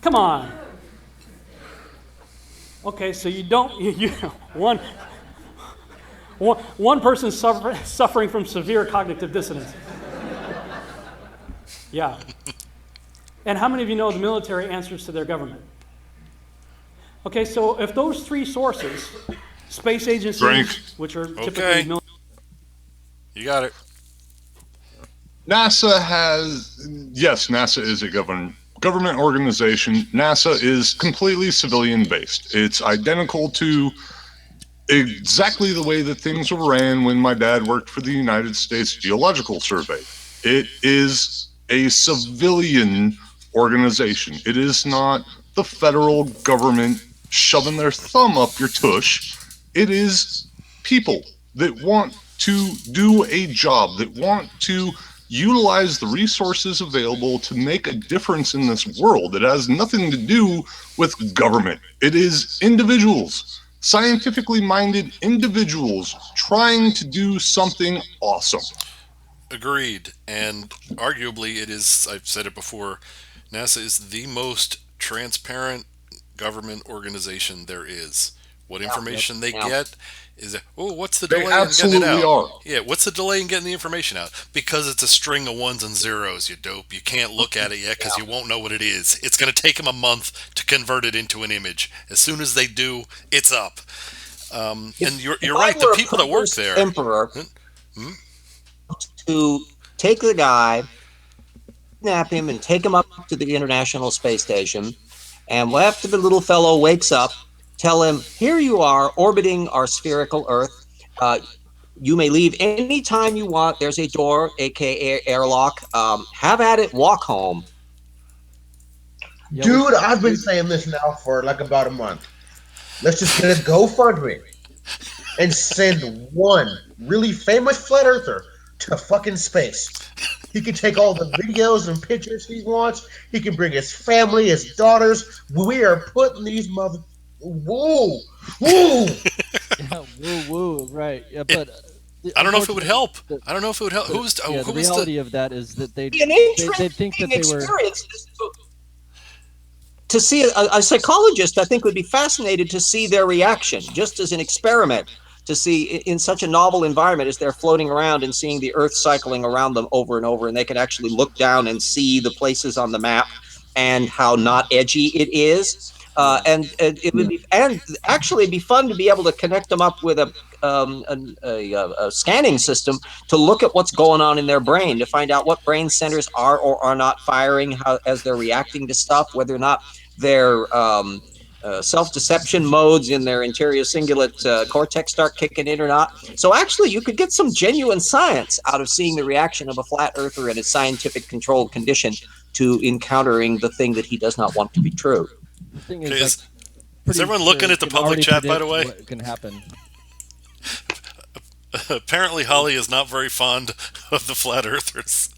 Come on. Okay, so you don't. One person suffering from severe cognitive dissonance. Yeah. And how many of you know the military answers to their government? Okay, so if those three sources, space agencies, Drink. which are Okay. typically military. You got it. NASA NASA is a government organization. NASA is completely civilian based. It's identical to exactly the way that things were ran when my dad worked for the United States Geological Survey. It is a civilian organization. It is not the federal government shoving their thumb up your tush. It is people that want to do a job, that want to utilize the resources available to make a difference in this world. It has nothing to do with government. It is individuals, scientifically minded individuals trying to do something awesome. Agreed. And arguably, it is, I've said it before, NASA is the most transparent government organization there is. What information they get is, what's the They delay in getting it absolutely out? are. Yeah, what's the delay in getting the information out? Because it's a string of ones and zeros, you dope. You can't look at it yet because you won't know what it is. It's going to take them a month to convert it into an image. As soon as they do, it's up. And you're right, the people that work there. Emperor, to take the guy, kidnap him, and take him up to the International Space Station, and after the little fellow wakes up, tell him, here you are orbiting our spherical Earth. You may leave anytime you want. There's a door, aka airlock. Have at it, walk home. Yeah, Dude, I've been saying this now for like about a month. Let's just get a GoFundMe and send one really famous flat earther to fucking space. He can take all the videos and pictures he wants. He can bring his family, his daughters. We are putting these mother. Woo! Woo! Yeah, woo, right. Yeah, but I don't know if it would help. I don't know if it would help. The reality of that is that they An think that they were. experience to see a psychologist, I think, would be fascinated to see their reaction, just as an experiment, to see in such a novel environment as they're floating around and seeing the Earth cycling around them over and over, and they can actually look down and see the places on the map and how not edgy it is. And it would be, and actually it'd be fun to be able to connect them up with a scanning system to look at what's going on in their brain, to find out what brain centers are or are not firing, how as they're reacting to stuff, whether or not their self-deception modes in their anterior cingulate cortex start kicking in or not. So actually, you could get some genuine science out of seeing the reaction of a flat earther in a scientific controlled condition to encountering the thing that he does not want to be true. The thing Is pretty everyone looking at the can public already chat, by the way? predict what can happen. Apparently, Holly is not very fond of the flat earthers.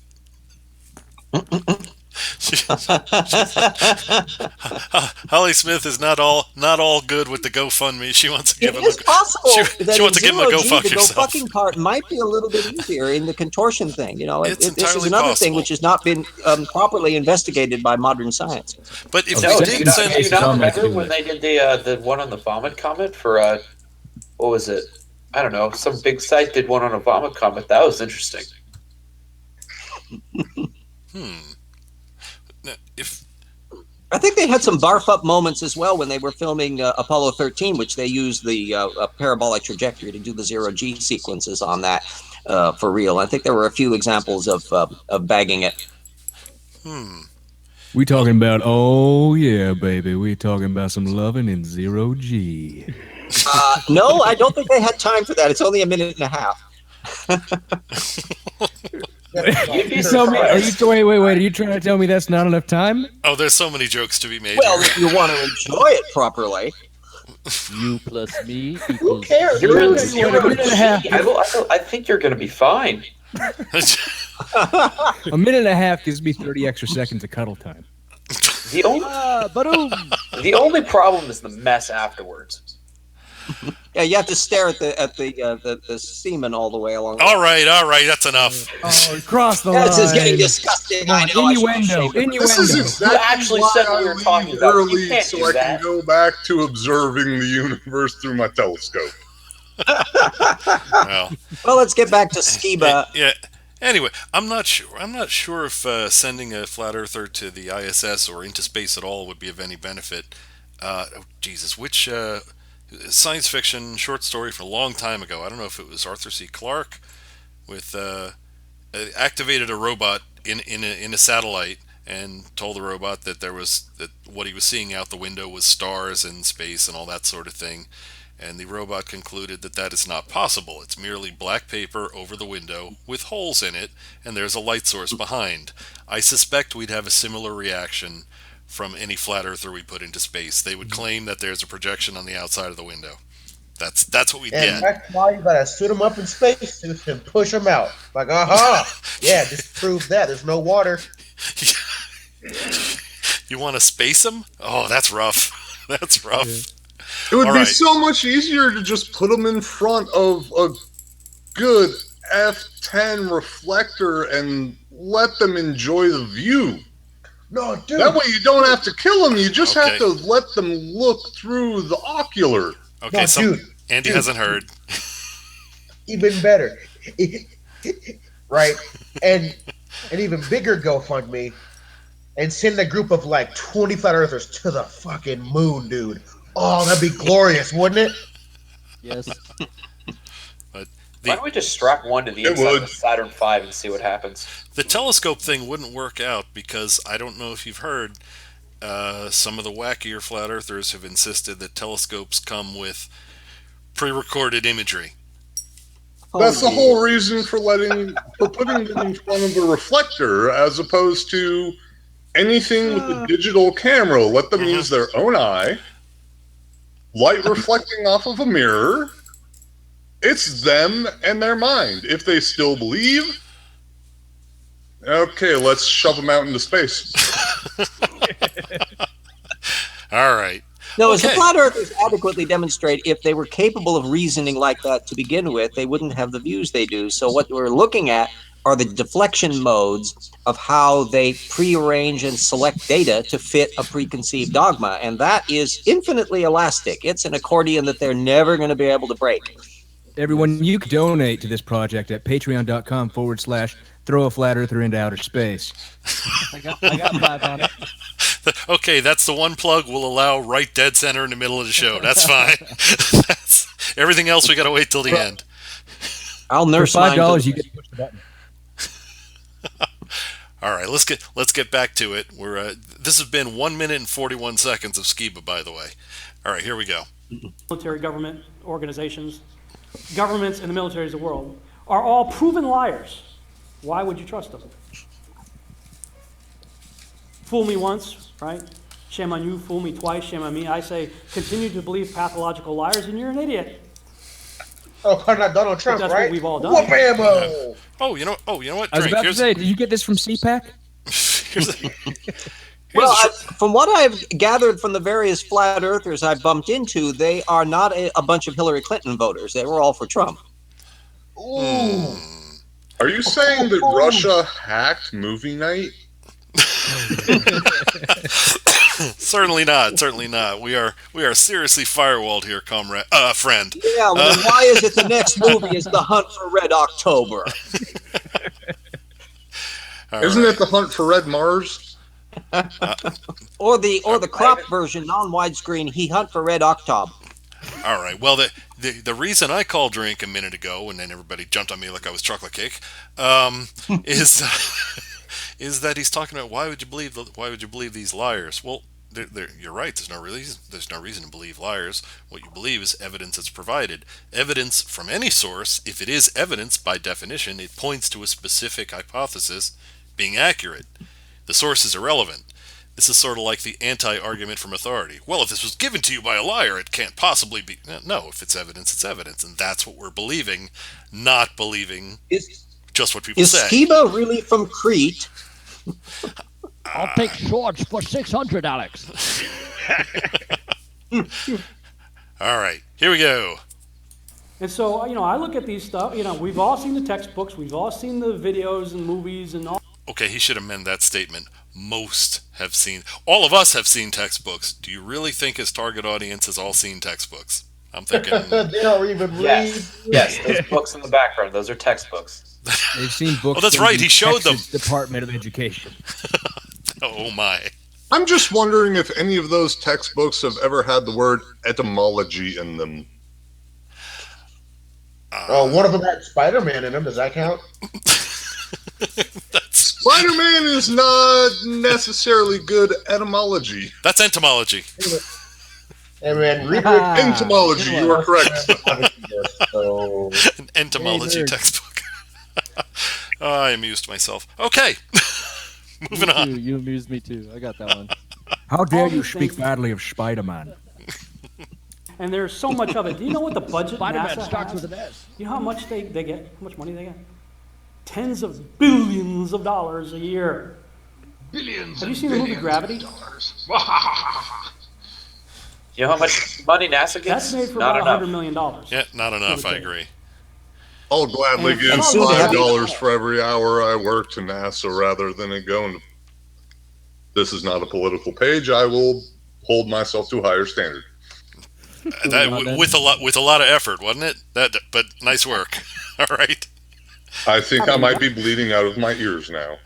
Holly Smith is not all good with the GoFundMe. She wants to give him. It is possible that she wants to give him a go fuck the yourself. go fucking part might be a little bit easier in the contortion thing. You know, It's this is entirely another thing possible. which has not been properly investigated by modern science. But if No, they do you did not, send, do you not Comic remember to when it. they did the one on the vomit comet for what was it? I don't know. Some big site did one on a vomit comet. That was interesting. if I think they had some barf up moments as well when they were filming Apollo 13, which they used the parabolic trajectory to do the zero G sequences on that for real. I think there were a few examples of bagging it. We talking about, oh yeah, baby. We talking about some loving in zero G. No, I don't think they had time for that. It's only a minute and a half. You'd be So, are you surprised. wait? Are you trying to tell me that's not enough time? there's so many jokes to be made. Well, here. if you want to enjoy it properly. You plus me Who equals. cares? You're in Wait, zero wait, G. wait. I think you're going to be fine. A minute and a half gives me 30 extra seconds of cuddle time. The only the only problem is the mess afterwards. Yeah, you have to stare at the semen all the way along. all right, that's enough. Oh, cross the This is getting line. disgusting. Come I on, know. I should innuendo, shave it. This is innuendo. exactly actually why said what I we were leave talking about. You early can't so do I that. can go back to observing the universe through my telescope. Well, Well, let's get back to Skiba. yeah. Anyway, I'm not sure. I'm not sure if sending a flat earther to the ISS or into space at all would be of any benefit. Oh, Jesus, which science fiction short story from a long time ago? I don't know if it was Arthur C. Clarke with activated a robot in a satellite and told the robot that that what he was seeing out the window was stars and space and all that sort of thing. And the robot concluded that that is not possible. It's merely black paper over the window with holes in it, and there's a light source behind. I suspect we'd have a similar reaction from any flat earther we put into space. They would claim that there's a projection on the outside of the window. That's what we And get. that's why you gotta suit them up in spacesuits and push them out. Like, yeah, just prove that. There's no water. You want to space them? Oh, that's rough. That's rough. Yeah. It would All be right. so much easier to just put them in front of a good F10 reflector and let them enjoy the view. No, dude. That way you don't have to kill them. You just Okay. have to let them look through the ocular. Okay, No, so dude, Andy dude. hasn't heard. Even better. Right? And an even bigger GoFundMe and send a group of like 20 flat earthers to the fucking moon, dude. Oh, that'd be glorious, wouldn't it? Yes. But Why don't we just strap one to the It inside would. of the Saturn V and see what happens? the telescope thing wouldn't work out because I don't know if you've heard. Some of the wackier flat earthers have insisted that telescopes come with pre-recorded imagery. That's the whole reason for putting them in front of a reflector as opposed to anything with a digital camera. Let them use their own eye. Light reflecting off of a mirror. It's them and their mind. If they still believe, okay, let's shove them out into space. All right. No, as the Okay. flat earthers adequately demonstrate, if they were capable of reasoning like that to begin with, they wouldn't have the views they do. So what we're looking at are the deflection modes of how they prearrange and select data to fit a preconceived dogma. And that is infinitely elastic. It's an accordion that they're never going to be able to break. Everyone, you can donate to this project at patreon.com/throw a flat earther into outer space. I got 5 on it. Okay, that's the one plug we'll allow right dead center in the middle of the show. That's fine. That's, everything else we got to wait till the end. I'll For nurse mine. $5, you get to push the button. All right, let's get back to it. This has been 1 minute and 41 seconds of Skiba, by the way. All right, here we go. Military government organizations, governments and the militaries of the world are all proven liars. Why would you trust them? Fool me once, right? Shame on you. Fool me twice. Shame on me. I say, continue to believe pathological liars, and you're an idiot. Oh, not Donald Trump, that's right? what we've all done. Whoop-ammo! Oh, you know what? I was Drink. about to say, did you get this from CPAC? Well, from what I've gathered from the various flat earthers I've bumped into, they are not a bunch of Hillary Clinton voters. They were all for Trump. Ooh. Are you saying that Russia hacked movie night? Certainly not. Certainly not. We are seriously firewalled here, comrade, friend. Yeah, well, then why is it the next movie is The Hunt for Red October? All Isn't right. it the hunt for Red Mars? Or the crop version, non-widescreen, He Hunt for Red October. All right. Well, the reason I called Drink a minute ago, and then everybody jumped on me like I was chocolate cake, is is that he's talking about why would you believe these liars? Well, you're right. There's no reason to believe liars. What you believe is evidence that's provided. Evidence from any source, if it is evidence by definition, it points to a specific hypothesis being accurate. The source is irrelevant. This is sort of like the anti-argument from authority. Well, if this was given to you by a liar, it can't possibly be. No, if it's evidence, and that's what we're believing, not believing just what people Is say. Skiba really from Crete? I'll take shorts for 600, Alex. All right, here we go. And so, I look at these stuff, we've all seen the textbooks, we've all seen the videos and movies and all. Okay, he should amend that statement. All of us have seen textbooks. Do you really think his target audience has all seen textbooks? I'm thinking. They don't even read. Yes, those books in the background, those are textbooks. They've seen books. Oh, that's from right, the he showed them. Texas Department of Education. Oh my. I'm just wondering if any of those textbooks have ever had the word etymology in them. Oh, one of them had Spider-Man in them. Does that count? Spider-Man is not necessarily good etymology. That's entomology. Hey man, read Entomology, you are correct. So, An entomology Hey, nerd. textbook. I amused myself. Okay. Moving on. You amused me too. I got that one. How dare All you these speak things- badly of Spider-Man? And there's so much of it. Do you know what the budget Spider-Man NASA starts has? with an S. You know how much they get? How much money they get? Tens of billions of dollars a year. Billions. Have you seen the movie Gravity? You know how much money NASA gets? That's made for Not about $100 enough. million. Yeah, not enough, I agree. I'll gladly And give soon to have- $5 for every hour I work to NASA rather than it going. This is not a political page. I will hold myself to a higher standard. With a lot of effort, wasn't it? But nice work. All right. I think I might be bleeding out of my ears now.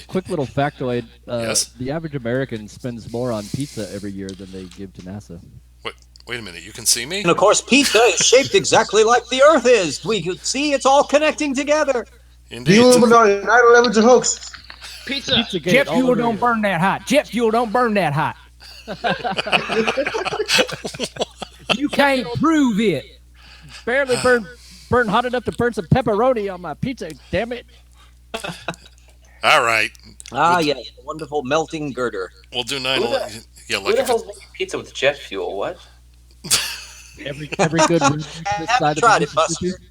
Quick little factoid. Yes. The average American spends more on pizza every year than they give to NASA. Wait a minute. You can see me? And of course, pizza is shaped exactly like the Earth is. We could see it's all connecting together. the Indeed. Illuminati, 9/11's a hoax. Pizza. Pizzagate Jet all fuel over don't here. burn that hot. Jet fuel don't burn that hot. You can't prove it. Barely burn hot enough to burn some pepperoni on my pizza. Damn it! All right. Ah, yes, the wonderful melting girder. We'll do Who 9/11. Yeah, Who like the if hell's making pizza with jet fuel? What? Every good room this Haven't side of the tried it, Mississippi. Buster.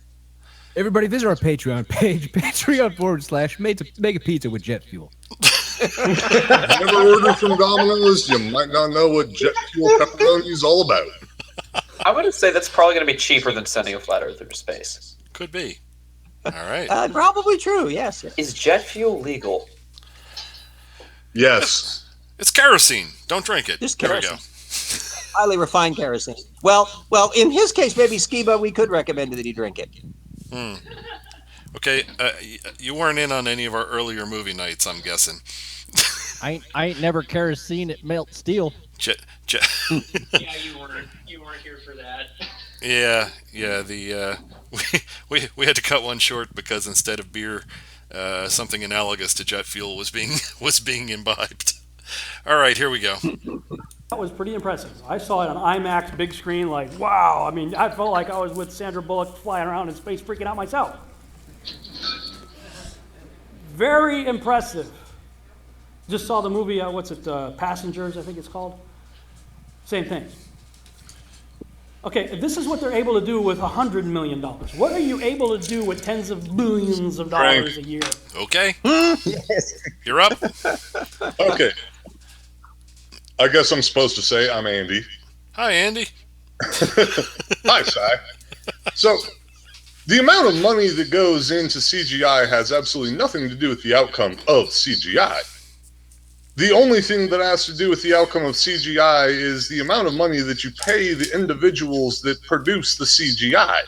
Everybody, visit our Patreon page, Patreon.com/make a pizza with jet fuel. Never ordered from Domino's. You might not know what jet fuel pepperoni is all about. I'm going to say that's probably going to be cheaper than sending a flat earther to space. could be. All right. Probably true, yes. Is jet fuel legal? Yes. It's kerosene. Don't drink it. Just There we go. kerosene. Highly refined kerosene. Well, in his case, maybe Skiba, we could recommend that he drink it. Okay. You weren't in on any of our earlier movie nights, I'm guessing. I ain't never kerosene it melt steel. Jet. Yeah, you weren't here for that. Yeah. The we had to cut one short because instead of beer, something analogous to jet fuel was being imbibed. All right, here we go. That was pretty impressive. I saw it on IMAX, big screen, like, wow. I mean, I felt like I was with Sandra Bullock flying around in space, freaking out myself. Very impressive. Just saw the movie, Passengers, I think it's called. Same thing. Okay, this is what they're able to do with $100 million. What are you able to do with tens of billions of dollars a year? Okay. You're up. Okay. I guess I'm supposed to say I'm Andy. Hi, Andy. Hi, Cy. So, the amount of money that goes into CGI has absolutely nothing to do with the outcome of CGI. The only thing that has to do with the outcome of CGI is the amount of money that you pay the individuals that produce the CGI.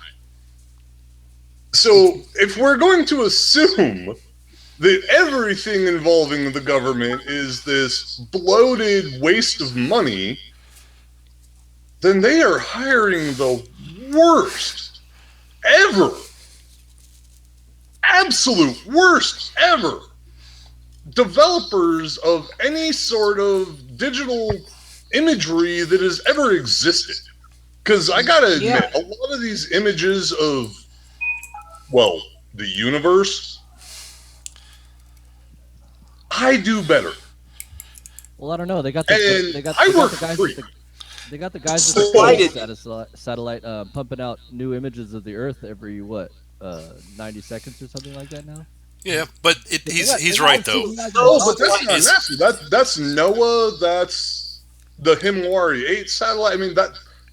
So, if we're going to assume that everything involving the government is this bloated waste of money, then they are hiring the worst ever, absolute worst ever developers of any sort of digital imagery that has ever existed. Because I gotta admit, a lot of these images of, well, the universe, I do better. Well, I don't know. They got And the I work the guys free. they got the guys with the satellite pumping out new images of the Earth every 90 seconds or something like that now. Yeah, but he's right though. No, but that's not NASA. That's NOAA. That's the Himawari 8 satellite. I mean,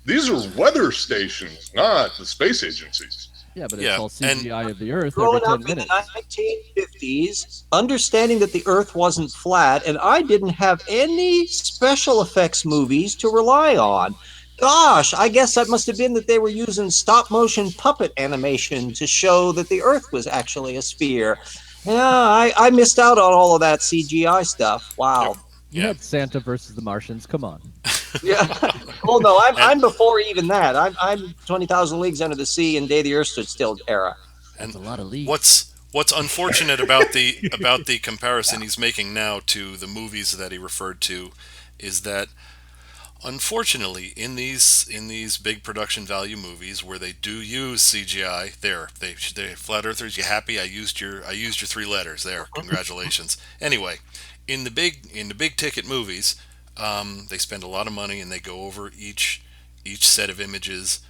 these are weather stations, not the space agencies. Yeah, but it's all CGI of the Earth every Growing 10 up in minutes. the 1950s, understanding that the Earth wasn't flat, and I didn't have any special effects movies to rely on. Gosh, I guess that must have been that they were using stop motion puppet animation to show that the Earth was actually a sphere. Yeah, I missed out on all of that CGI stuff. Wow. You Yeah. had Santa versus the Martians. Come on. Yeah. Oh no, And- I'm before even that. I'm 20,000 Leagues Under the Sea and Day the Earth Stood Still era. That's a lot of leagues. What's unfortunate about the comparison he's making now to the movies that he referred to is that unfortunately in these big production value movies where they do use CGI, they flat earthers, you happy? I used your 3 letters there. Congratulations. Anyway, in the big ticket movies, they spend a lot of money and they go over each set of images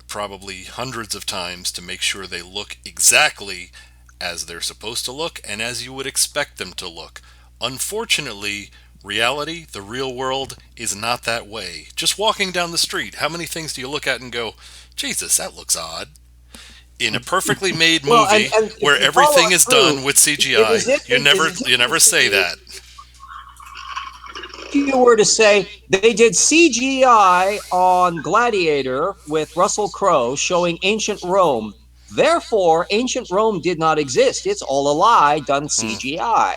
probably hundreds of times to make sure they look exactly as they're supposed to look and as you would expect them to look. Unfortunately, reality, the real world, is not that way. Just walking down the street, how many things do you look at and go, Jesus, that looks odd? In a perfectly made movie Well, and where if you everything follow is through, done with it CGI, is if- you it never is if- you never say that. If you were to say they did CGI on Gladiator with Russell Crowe showing ancient Rome, therefore ancient Rome did not exist. It's all a lie done CGI.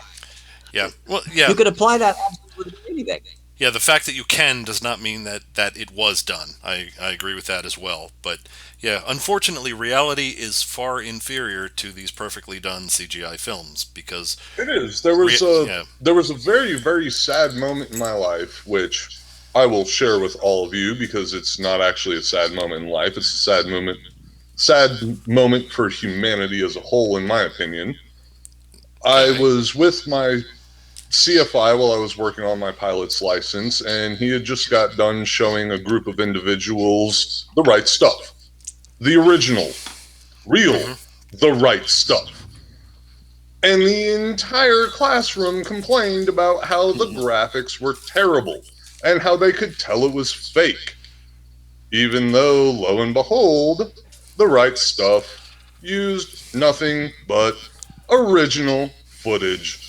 Yeah. Well, yeah. You could apply that absolutely to anything. Yeah, the fact that you can does not mean that it was done. I agree with that as well. But yeah, unfortunately, reality is far inferior to these perfectly done CGI films because It is. There was a very, very sad moment in my life, which I will share with all of you because it's not actually a sad moment in life. It's a sad moment for humanity as a whole, in my opinion. I was with my CFI while I was working on my pilot's license, and he had just got done showing a group of individuals the right stuff. The original, real, the right stuff. And the entire classroom complained about how the graphics were terrible and how they could tell it was fake. Even though, lo and behold, the right stuff used nothing but original footage.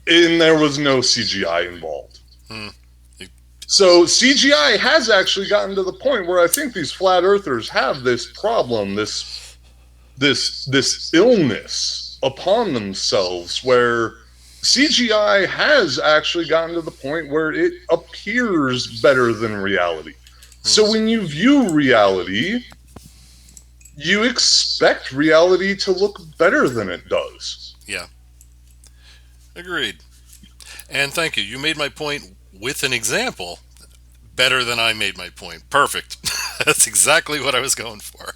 And there was no CGI involved. So CGI has actually gotten to the point where I think these flat earthers have this problem, this illness upon themselves, where CGI has actually gotten to the point where it appears better than reality. So when you view reality, you expect reality to look better than it does. Yeah. Agreed. And thank you. You made my point with an example better than I made my point. Perfect. That's exactly what I was going for.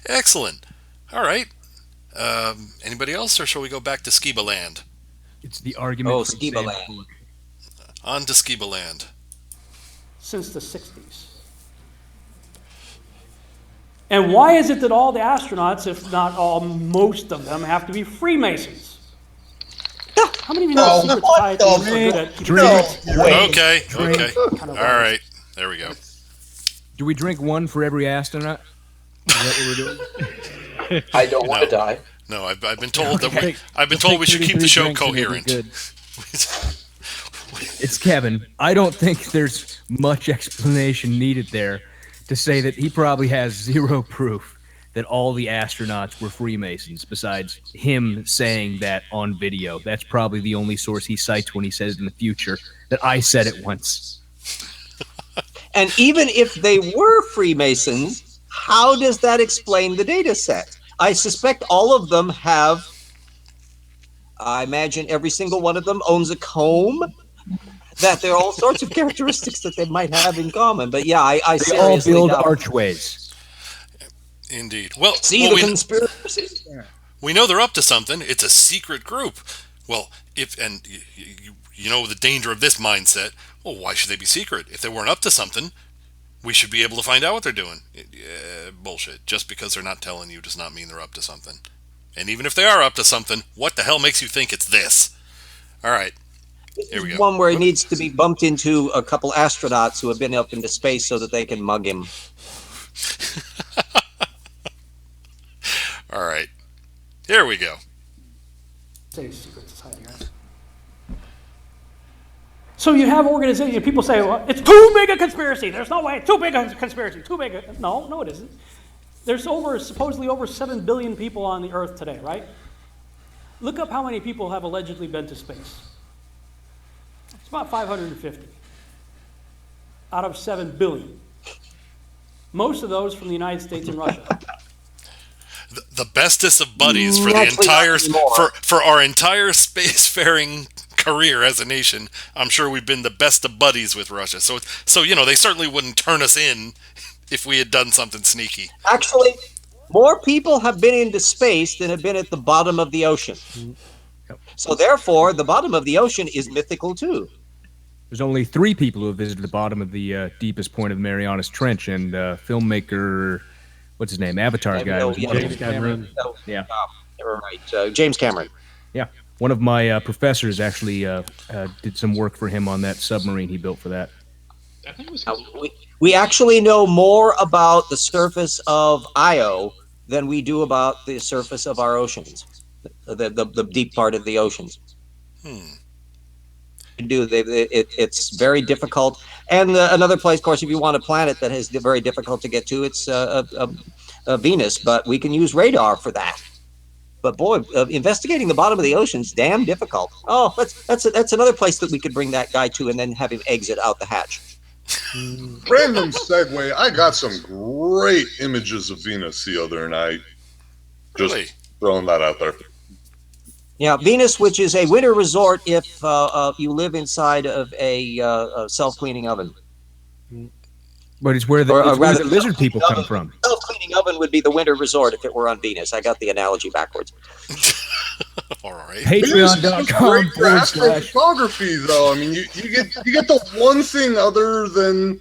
Excellent. All right. Anybody else, or shall we go back to Skiba Land? It's the argument. Oh, from Skiba Sam Land. Bullock. On to Skiba Land. Since the 60s. And why is it that all the astronauts, if not all, most of them, have to be Freemasons? How many of you know secret societies are good at keeping Okay. kind of All right. There we go. Do we drink one for every astronaut? Is that what we're doing? I don't want to die. No, I've been told we should keep the show coherent. It's Kevin. I don't think there's much explanation needed there to say that he probably has zero proof that all the astronauts were Freemasons, besides him saying that on video. That's probably the only source he cites when he says in the future that I said it once. And even if they were Freemasons, how does that explain the data set? I suspect all of them have, I imagine every single one of them owns a comb, that there are all sorts of characteristics that they might have in common. But yeah, I They all seriously build doubt. archways. Indeed. Well, See the conspiracy. we know they're up to something. It's a secret group. Well, you know the danger of this mindset. Well, why should they be secret? If they weren't up to something, we should be able to find out what they're doing. Bullshit. Just because they're not telling you does not mean they're up to something. And even if they are up to something, what the hell makes you think it's this? All right. Here we go. One where he needs to be bumped into a couple astronauts who have been up into space so that they can mug him. All right. Here we go. Say secret society, right? So So you have organizations, people say, well, it's too big a conspiracy. There's no way, too big a conspiracy, too big a... No, it isn't. There's supposedly over 7 billion people on the earth today, right? Look up how many people have allegedly been to space. It's about 550 out of 7 billion. Most of those from the United States and Russia. The bestest of buddies for the entire for our entire spacefaring career as a nation. I'm sure we've been the best of buddies with Russia. So they certainly wouldn't turn us in if we had done something sneaky. Actually, more people have been into space than have been at the bottom of the ocean. So therefore, the bottom of the ocean is mythical too. There's only 3 people who have visited the bottom of the deepest point of Marianas Trench, and filmmaker, what's his name, Avatar guy. James Cameron. Yeah. Right, James Cameron. Yeah. One of my professors actually did some work for him on that submarine he built for that. I think it was We actually know more about the surface of Io than we do about the surface of our oceans, the deep part of the oceans. It's very difficult. And another place, of course, if you want a planet that is very difficult to get to, it's Venus. But we can use radar for that. But boy, investigating the bottom of the ocean's damn difficult. Oh, that's another place that we could bring that guy to and then have him exit out the hatch. Random segue. I got some great images of Venus the other night. Just Really? throwing that out there. Yeah, Venus, which is a winter resort if you live inside of a self-cleaning oven. But it's where the lizard people come from. Self-cleaning oven would be the winter resort if it were on Venus. I got the analogy backwards. All right. Patreon.com for astrophotography, though. I mean, you get the one thing other than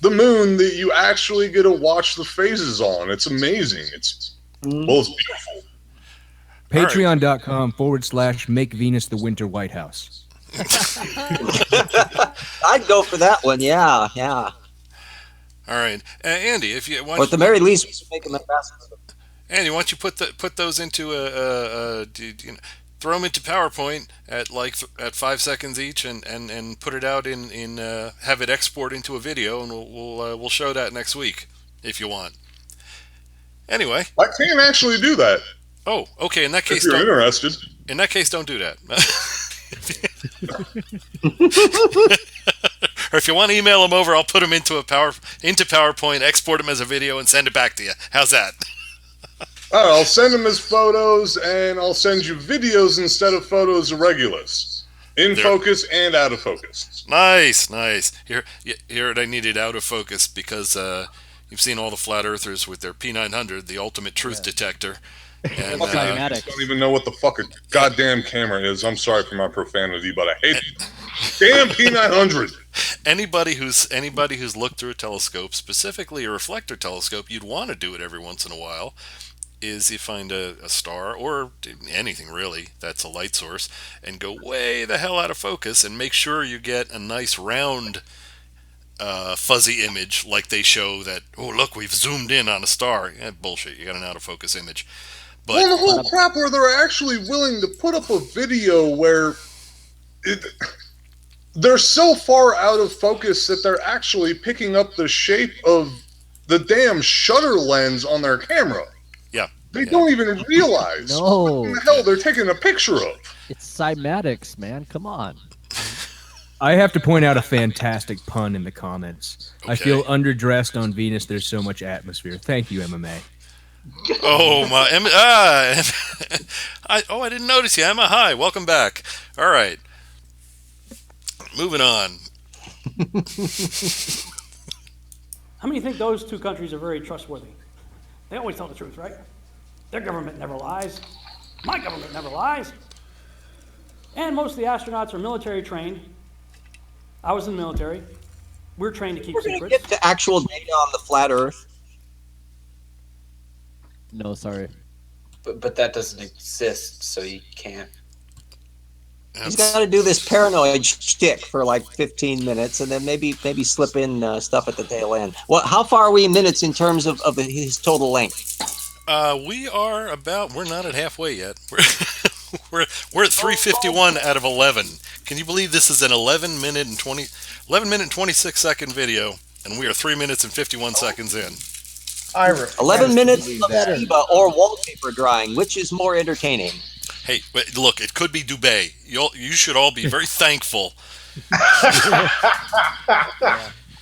the moon that you actually get to watch the phases on. It's amazing. It's beautiful. Patreon.com/make Venus the winter White House. I'd go for that one. Yeah. All right, Andy, if you want, Or at the very least, we should make them ambassadors. Andy, why don't you put those into throw them into PowerPoint at 5 seconds each, and put it out in have it export into a video, and we'll show that next week if you want. Anyway, I can actually do that. Oh, okay. In that case, if you're interested. In that case, don't do that. Or if you want to email them over, I'll put them into PowerPoint, export them as a video, and send it back to you. How's that? I'll send them as photos, and I'll send you videos instead of photos of Regulus. In focus and out of focus. Nice. Here, I needed out of focus because you've seen all the flat earthers with their P900, the ultimate truth detector. And, I don't even know what the fuck a goddamn camera is. I'm sorry for my profanity, but I hate it. Damn P900. Anybody who's looked through a telescope, specifically a reflector telescope, you'd want to do it every once in a while, is you find a star, or anything really, that's a light source, and go way the hell out of focus, and make sure you get a nice round fuzzy image, like they show that, oh look, we've zoomed in on a star. Yeah, bullshit, you got an out of focus image. But, well, the whole crap where they're actually willing to put up a video where they're so far out of focus that they're actually picking up the shape of the damn shutter lens on their camera. Yeah. They don't even realize what the hell they're taking a picture of. It's cymatics, man. Come on. I have to point out a fantastic pun in the comments. Okay. I feel underdressed on Venus. There's so much atmosphere. Thank you, MMA. Oh my! I didn't notice you, Emma. Hi, welcome back. All right, moving on. How many think those two countries are very trustworthy? They always tell the truth, right? Their government never lies. My government never lies. And most of the astronauts are military trained. I was in the military. We're trained to keep secrets. We're going to get to actual data on the flat Earth. No, sorry. But that doesn't exist, so you can't. He's got to do this paranoid shtick for like 15 minutes, and then maybe slip in stuff at the tail end. Well, how far are we in minutes in terms of his total length? We're not at halfway yet. we're at 3:51 out of 11. Can you believe this is an 11 minute and 26 second video, and we are 3 minutes and 51 seconds in. 11 minutes of Shiba or wallpaper drying. Which is more entertaining? Hey, look, it could be Dubai. You should all be very thankful.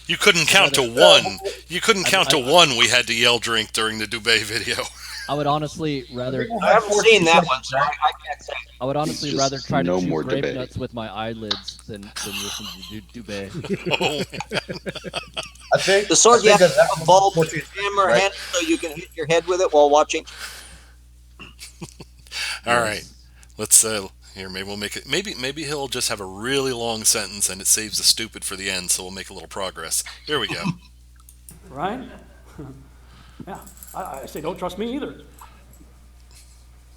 You couldn't count to one. You couldn't count to one. We had to yell drink during the Dubai video. I would honestly rather. I haven't seen that one, so I can't say. I would honestly rather try no to more chew grape debate. nuts with my eyelids than listen to Dubé. I think The sword you have to have a bulb what with your hammer hand so you can hit your head with it while watching. All right, let's here. Maybe we'll make it. Maybe he'll just have a really long sentence, and it saves the stupid for the end, so we'll make a little progress. Here we go. Right? Yeah. I say don't trust me either.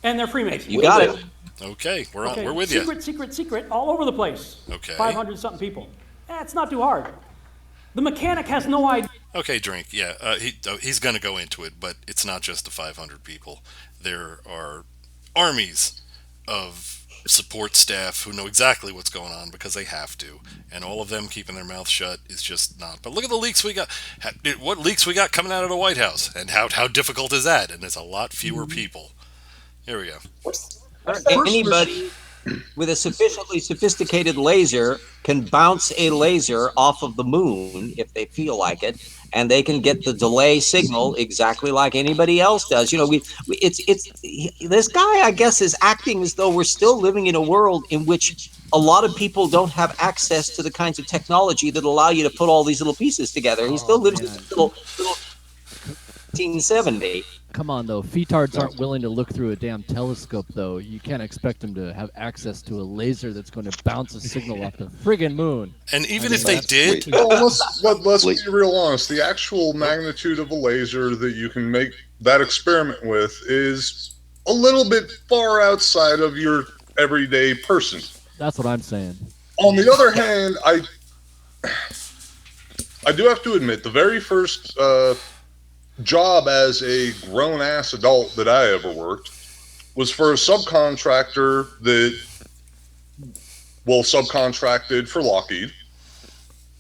And they're Freemasons. You got it. Okay, we're Okay, with you. Secret, all over the place. Okay. 500 something people. It's not too hard. The mechanic has no idea. Okay, drink. Yeah, he's going to go into it, but it's not just the 500 people. There are armies of support staff who know exactly what's going on because they have to, and all of them keeping their mouth shut is just not. But look at the leaks we got. What leaks we got coming out of the White House, and how difficult is that? And it's a lot fewer people. Here we go. Anybody with a sufficiently sophisticated laser can bounce a laser off of the moon if they feel like it, and they can get the delay signal exactly like anybody else does. You know, this guy, I guess, is acting as though we're still living in a world in which a lot of people don't have access to the kinds of technology that allow you to put all these little pieces together. He still lives in little 1970. Come on, though. Fetards aren't willing to look through a damn telescope, though. You can't expect them to have access to a laser that's going to bounce a signal off the friggin' moon. And even if they did... Well, let's be real honest. The actual magnitude of a laser that you can make that experiment with is a little bit far outside of your everyday person. That's what I'm saying. On the other hand, I do have to admit, the very first job as a grown-ass adult that I ever worked was for a subcontractor that, subcontracted for Lockheed.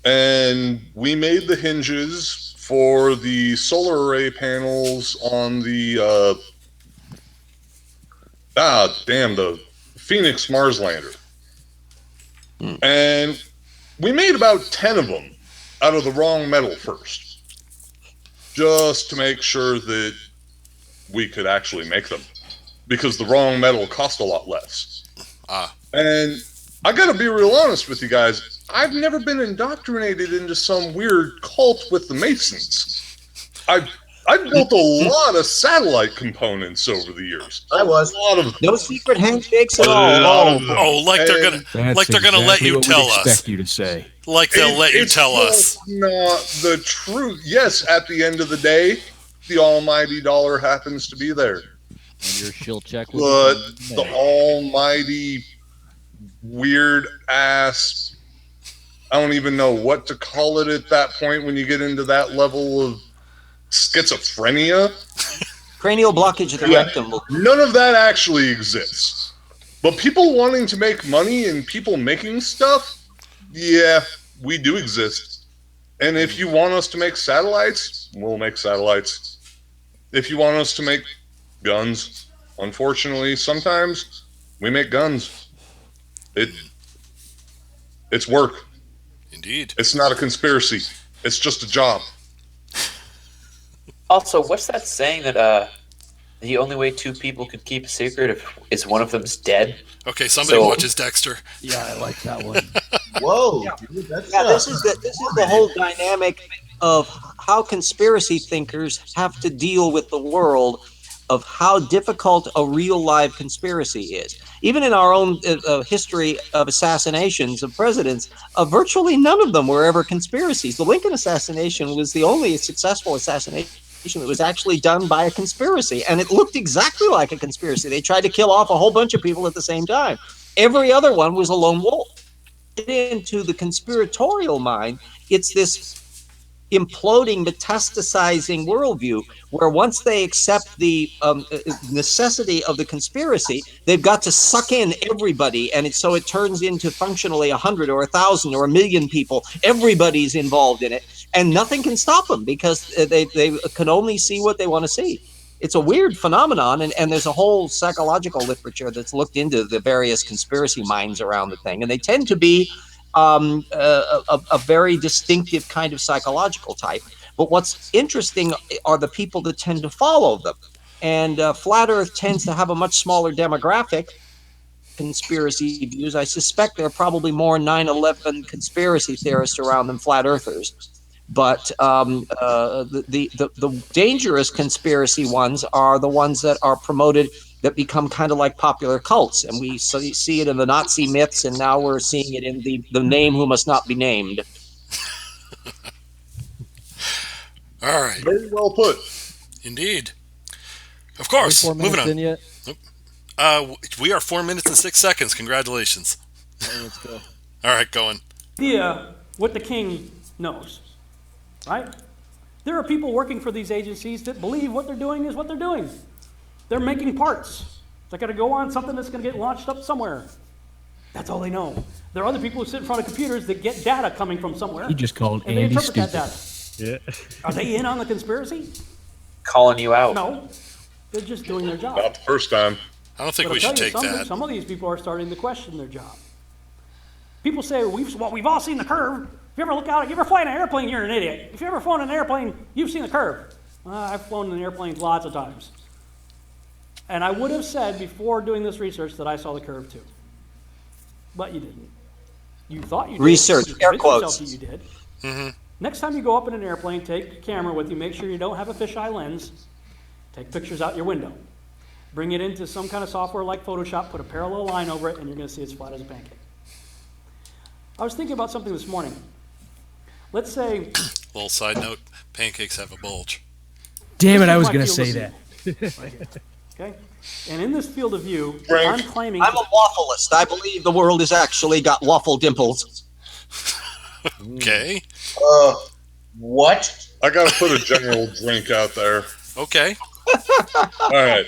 And we made the hinges for the solar array panels on the, the Phoenix Mars lander. And we made about 10 of them out of the wrong metal first, just to make sure that we could actually make them, because the wrong metal cost a lot less. And I gotta be real honest with you guys, I've never been indoctrinated into some weird cult with the Masons. I've built a lot of satellite components over the years. I was. A lot of No secret handshakes at all. Like they're gonna let you tell us. Expect you to say. Like they'll let you tell us. Not the truth. Yes, at the end of the day, the almighty dollar happens to be there. And your shield check. But the almighty weird ass, I don't even know what to call it at that point when you get into that level of schizophrenia. Cranial blockage of the rectum. None of that actually exists. But people wanting to make money and people making stuff, yeah, we do exist. And if you want us to make satellites, we'll make satellites. If you want us to make guns, unfortunately, sometimes we make guns. It's work. Indeed. It's not a conspiracy. It's just a job. Also, what's that saying that the only way two people could keep a secret is one of them's dead? Okay, somebody watches Dexter. Yeah, I like that one. Whoa. Yeah, this is the whole dynamic of how conspiracy thinkers have to deal with the world, of how difficult a real live conspiracy is. Even in our own history of assassinations of presidents, virtually none of them were ever conspiracies. The Lincoln assassination was the only successful assassination that was actually done by a conspiracy, and it looked exactly like a conspiracy. They tried to kill off a whole bunch of people at the same time. Every other one was a lone wolf. Into the conspiratorial mind, it's this imploding, metastasizing worldview, where once they accept the necessity of the conspiracy, they've got to suck in everybody, and so it turns into functionally 100 or 1,000 or 1,000,000 people. Everybody's involved in it, and nothing can stop them because they can only see what they want to see. It's a weird phenomenon, and there's a whole psychological literature that's looked into the various conspiracy minds around the thing, and they tend to be a very distinctive kind of psychological type. But what's interesting are the people that tend to follow them. And Flat Earth tends to have a much smaller demographic. Conspiracy views, I suspect there are probably more 9/11 conspiracy theorists around than flat earthers. But the dangerous conspiracy ones are the ones that are promoted, that become kind of like popular cults. And we see it in the Nazi myths, and now we're seeing it in the name who must not be named. All right. Very well put. Indeed. Of course. 4 Moving minutes on. in yet? We are 4 minutes and 6 seconds. Congratulations. Let's go. All right, going. Idea what the king knows, right? There are people working for these agencies that believe what they're doing is what they're doing. They're making parts. They got to go on something that's going to get launched up somewhere. That's all they know. There are other people who sit in front of computers that get data coming from somewhere. He just called and they Andy interpret stupid. that data. Yeah. Are they in on the conspiracy? Calling you out. No. They're just doing their job. Not the first time. I don't think But we I'll should tell you, take that. some of these people are starting to question their job. People say, we've all seen the curve. If you ever look out, if you ever fly in an airplane, you're an idiot. If you ever flown in an airplane, you've seen the curve. I've flown in airplanes lots of times. And I would have said before doing this research that I saw the curve too. But you didn't. You thought you did. Research, You air convinced quotes. yourself that you did. Mm-hmm. Next time you go up in an airplane, take a camera with you. Make sure you don't have a fisheye lens. Take pictures out your window. Bring it into some kind of software like Photoshop, put a parallel line over it, and you're going to see it's flat as a pancake. I was thinking about something this morning. Let's say... Little side note, pancakes have a bulge. Damn it, This I is was my going to field say of that. view. Right here. Okay? And in this field of view, Frank. I'm claiming... I'm a waffleist. I believe the world has actually got waffle dimples. Okay. What? I gotta put a general drink out there. Okay. All right.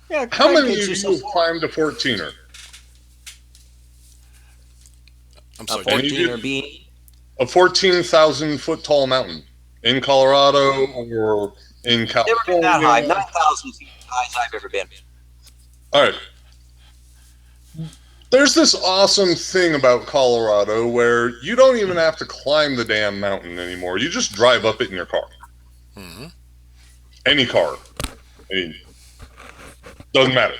Yeah, How many of pancakes are you so have climbed a 14er? I'm a sorry. 14er bean. A 14,000 foot tall mountain in Colorado or in Never California? been that high. 9,000 feet high as I've ever been. All right. There's this awesome thing about Colorado where you don't even have to climb the damn mountain anymore. You just drive up it in your car. Mm-hmm. Any car. Doesn't matter.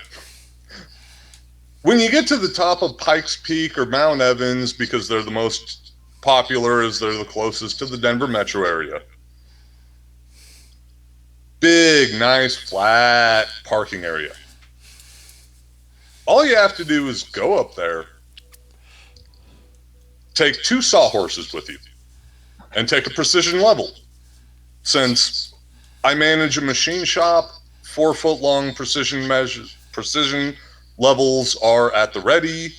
When you get to the top of Pikes Peak or Mount Evans, because they're the most popular as they're the closest to the Denver metro area, big, nice, flat parking area. All you have to do is go up there, take 2 sawhorses with you, and take a precision level. Since I manage a machine shop, 4-foot long precision levels are at the ready.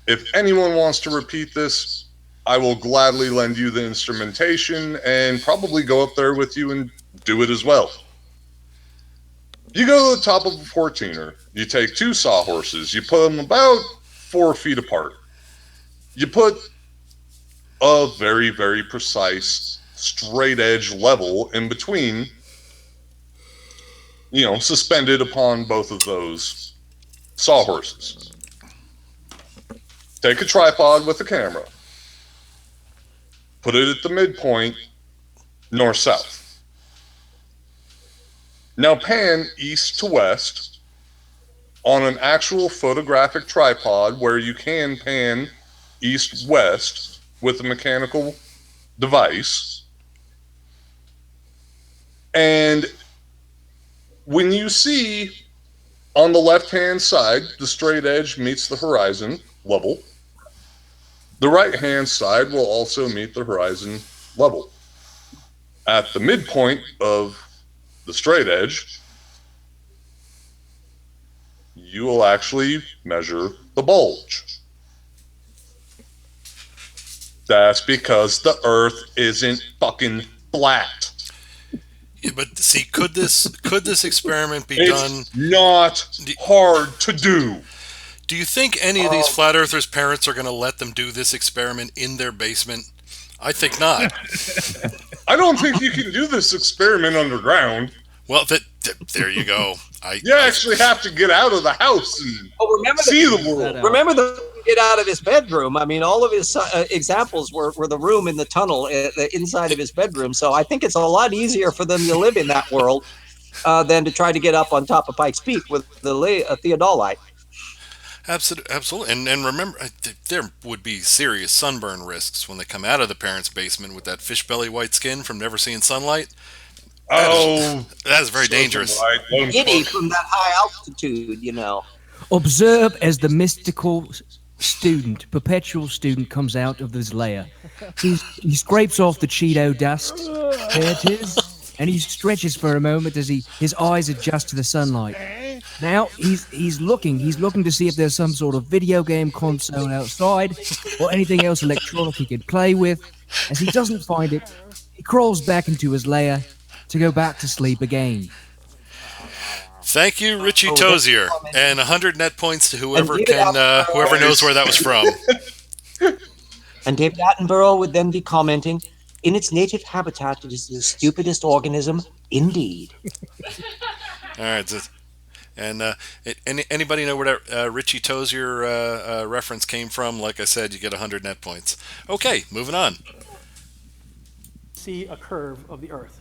If anyone wants to repeat this, I will gladly lend you the instrumentation and probably go up there with you and do it as well. You go to the top of a 14er, you take 2 sawhorses, you put them about 4 feet apart. You put a very, very precise straight edge level in between, suspended upon both of those sawhorses. Take a tripod with a camera, put it at the midpoint, north-south. Now pan east to west on an actual photographic tripod where you can pan east-west with a mechanical device. And when you see on the left-hand side, the straight edge meets the horizon level, the right-hand side will also meet the horizon level. At the midpoint of the straight edge, you will actually measure the bulge. That's because the Earth isn't fucking flat. Yeah, but see, could this experiment be done? It's not hard to do. Do you think any of these flat earthers' parents are going to let them do this experiment in their basement? I think not. I don't think you can do this experiment underground. Well, there you go. You actually have to get out of the house and see the world. Remember the get out of his bedroom. I mean, all of his examples were the room in the tunnel, the inside of his bedroom. So I think it's a lot easier for them to live in that world than to try to get up on top of Pikes Peak with the theodolite. Absolutely. And remember, there would be serious sunburn risks when they come out of the parents' basement with that fish belly white skin from never seeing sunlight. That is very dangerous. Giddy from that high altitude, Observe as the mystical student, perpetual student, comes out of his lair. He scrapes off the Cheeto dust. There it is. And he stretches for a moment as his eyes adjust to the sunlight. Now he's looking to see if there's some sort of video game console outside or anything else electronic he could play with. As he doesn't find it, he crawls back into his lair to go back to sleep again. Thank you, Richie Tozier, and 100 net points to whoever knows where that was from. And David Attenborough would then be commenting, "In its native habitat, it is the stupidest organism, indeed." All right, and anybody know where that Richie Tozier reference came from? Like I said, you get 100 net points. Okay, moving on. See a curve of the Earth,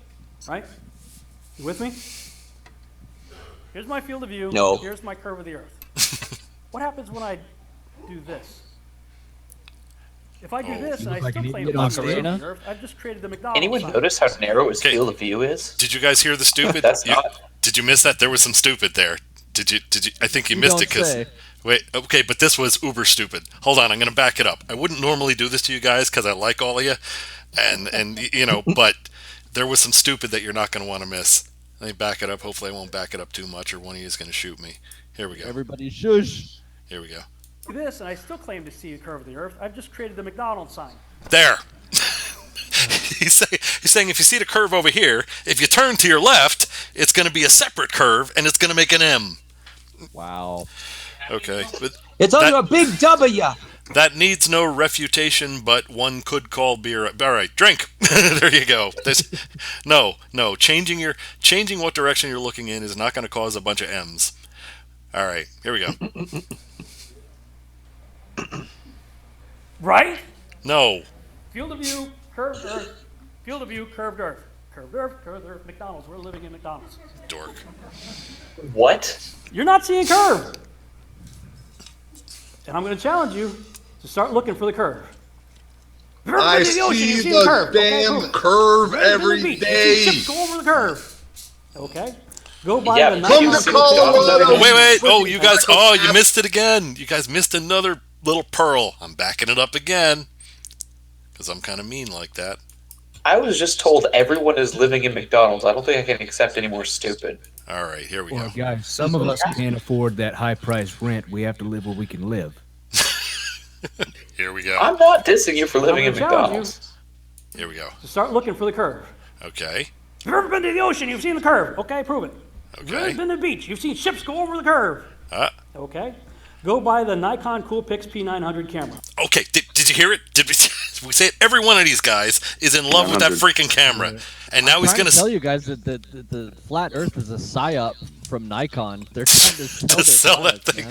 right? You with me? Here's my field of view. No. Here's my curve of the Earth. What happens when I do this? If I do this, and I still claim to be the curve of the Earth, I've just created the McDonald's. Anyone sign. notice how narrow his field of view is? Did you guys hear the stupid? Did you miss that? There was some stupid there. Did you? I think you missed it because. Wait, okay, but this was uber stupid. Hold on, I'm going to back it up. I wouldn't normally do this to you guys because I like all of you, and but there was some stupid that you're not going to want to miss. Let me back it up. Hopefully I won't back it up too much or one of you is going to shoot me. Here we go. Everybody shush. Here we go. This, and I still claim to see the curve of the Earth. I've just created the McDonald's sign. There. He's saying if you see the curve over here, if you turn to your left, it's going to be a separate curve and it's going to make an M. Wow. Okay. But it's under a big W. That needs no refutation, but one could call beer. All right, drink. There you go. No. Changing what direction you're looking in is not going to cause a bunch of M's. All right, here we go. Right? No. Field of view, curved Earth. Field of view, curved Earth. Curved Earth, McDonald's. We're living in McDonald's. Dork. What? You're not seeing curve. And I'm going to challenge you to start looking for the curve. I see the damn curve every day. Go over the curve. Okay? Go by Yeah, the come to Colorado. Wait. Oh, you guys. Oh, you missed it again. You guys missed another little pearl. I'm backing it up again because I'm kind of mean like that. I was just told everyone is living in McDonald's. I don't think I can accept any more stupid. All right, here we Well, go. guys, some of us can't afford that high-priced rent. We have to live where we can live. Here we go. I'm not dissing you for living in I'm gonna challenge McDonald's. Here we go. To start looking for the curve. Okay. If you've ever been to the ocean, you've seen the curve. Okay, prove it. If you've Okay. ever been to the beach, you've seen ships go over the curve. Okay? Go buy the Nikon Coolpix P900 camera. Okay. Did you hear it? Did we say it? Every one of these guys is in love with that freaking camera, and now he's I'm going trying to tell you guys that the flat Earth is a psyop from Nikon. They're trying to sell that thing.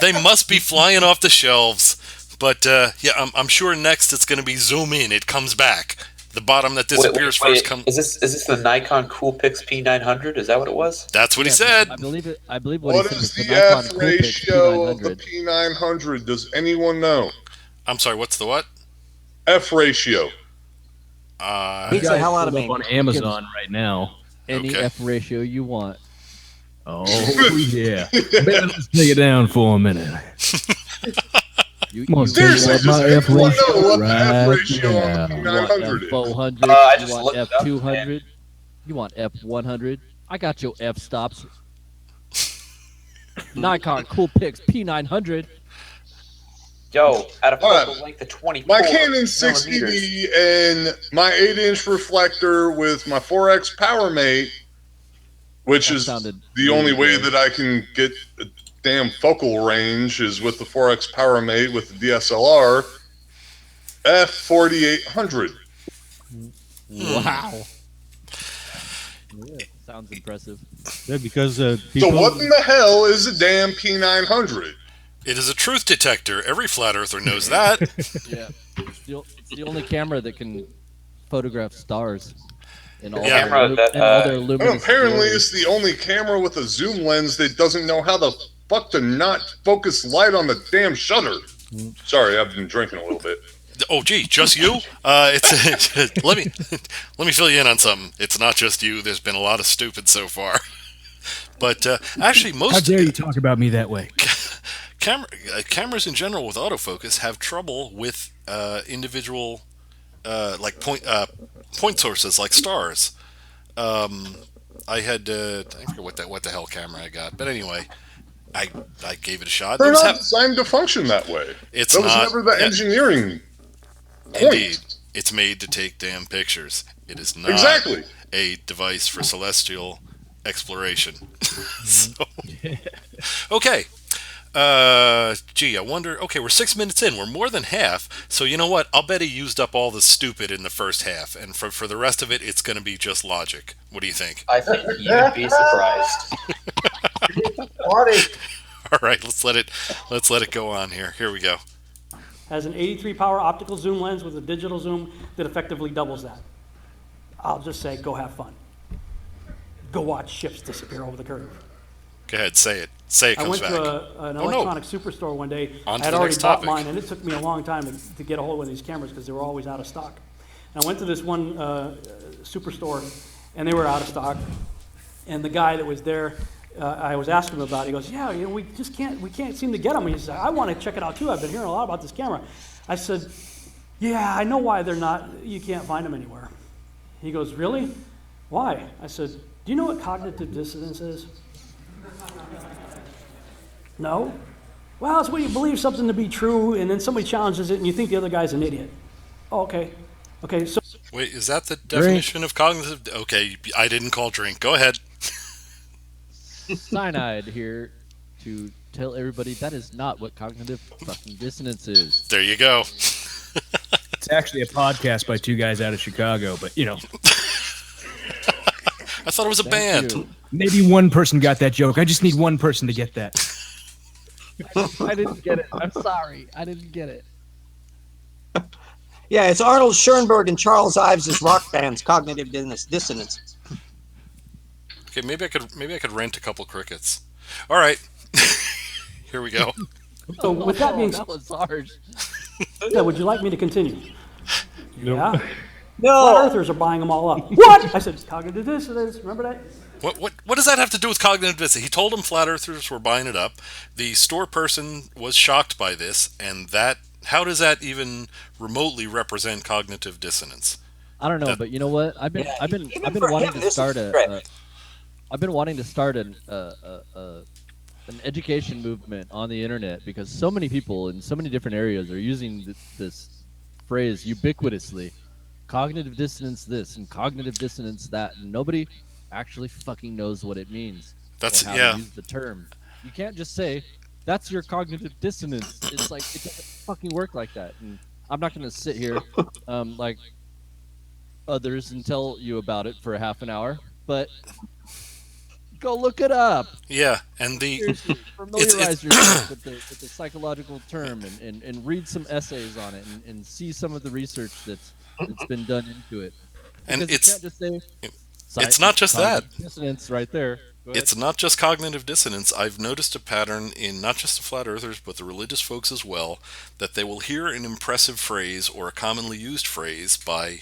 They must be flying off the shelves. But yeah, I'm sure next it's going to be zoom in. It comes back. The bottom that disappears first comes. Is this the Nikon Coolpix P900? Is that what it was? That's what he said. I believe it. I believe What he is said the was F the Nikon Coolpix ratio of the P900. P900? Does anyone know? I'm sorry. What's the what? F ratio. Beats the hell out of Pulled me. up on Amazon right now. Any Okay. F ratio you want. Oh yeah. Let's take it down for a minute. Come on, Seriously, tell you does what my anyone F know what the ratio F ratio right on the now. You want P900 is? F400? I You just want looked it up, F200? You want F100? I got your F stops. Nikon Coolpix P900. Yo, at a Alright. focal length of 24 My Canon millimeters. 60D and my 8-inch reflector with my 4X power mate, which That is sounded the only really way good. that I can get a damn focal range is with the 4X power mate with the DSLR f/4800. Wow. Yeah, sounds impressive. Yeah, because So people. what in the hell is a damn P900? It is a truth detector. Every flat earther knows that. Yeah. It's the only camera that can photograph stars in all, Yeah. their, Camera that, in all their Well, luminous apparently glory. it's the only camera with a zoom lens that doesn't know how the fuck to not focus light on the damn shutter. Sorry, I've been drinking a little bit. Oh, gee, just you? Let me fill you in on something. It's not just you. There's been a lot of stupid so far. But actually, How most dare you talk about me that way? cameras in general with autofocus have trouble with individual like point sources like stars. I had I forget what the hell camera I got, but anyway, I gave it a shot. They're Those not have- designed to function that way. It's That was not- never the yeah. engineering point. Indeed, it's made to take damn pictures. It is not Exactly. a device for celestial exploration. So, okay. Gee, I wonder. Okay, we're 6 minutes in. We're more than half. So you know what? I'll bet he used up all the stupid in the first half, and for the rest of it, it's going to be just logic. What do you think? I think you'd be surprised. Party. All right, let's let it go on here. Here we go. Has an 83 power optical zoom lens with a digital zoom that effectively doubles that. I'll just say, go have fun. Go watch ships disappear over the curve. Go ahead, say it. Say it I comes went back. to an Oh, no. electronic superstore one day. On to I had the already next bought topic. mine, and it took me a long time to get a hold of these cameras because they were always out of stock. And I went to this one superstore, and they were out of stock. And the guy that was there, I was asking him about it. He goes, "Yeah, you know, we can't seem to get them." He said, "I want to check it out too. I've been hearing a lot about this camera." I said, "Yeah, I know why you can't find them anywhere." He goes, "Really? Why?" I said, "Do you know what cognitive dissonance is?" No? Well, it's when you believe something to be true and then somebody challenges it and you think the other guy's an idiot. Oh, okay. Okay, so Wait, is that the definition of cognitive? Okay, I didn't call drink. Go ahead. Cyanide here to tell everybody that is not what cognitive fucking dissonance is. There you go. It's actually a podcast by two guys out of Chicago, but you know, I thought it was a Thank band. you. maybe one person got that joke. I just need one person to get that. I didn't get it. I'm sorry. I didn't get it. Yeah, it's Arnold Schoenberg and Charles Ives' rock band's cognitive dissonance. Okay, maybe I could rent a couple crickets. All right, here we go. So with that being that was harsh. said, would you like me to continue? Yeah. Flat No, earthers are buying them all up. What? I said, cognitive dissonance. Remember that? What does that have to do with cognitive dissonance? He told him flat earthers were buying it up. The store person was shocked by this, and how does that even remotely represent cognitive dissonance? I don't know, That- but you know what? I've been even for wanting him, to this start is I've been wanting to start an education movement on the internet because so many people in so many different areas are using this phrase ubiquitously. Cognitive dissonance this and cognitive dissonance that, and nobody actually fucking knows what it means. That's- or how yeah. to use the term. You can't just say that's your cognitive dissonance. It's like it doesn't fucking work like that. And I'm not gonna sit here like others and tell you about it for a half an hour, but go look it up. Yeah, and the Seriously, familiarize yourself with the psychological term and read some essays on it and see some of the research that's been done into it. And Because it's- you can't just say it's not just that. cognitive dissonance right there. Go ahead. It's not just cognitive dissonance. I've noticed a pattern in not just the flat earthers, but the religious folks as well, that they will hear an impressive phrase or a commonly used phrase by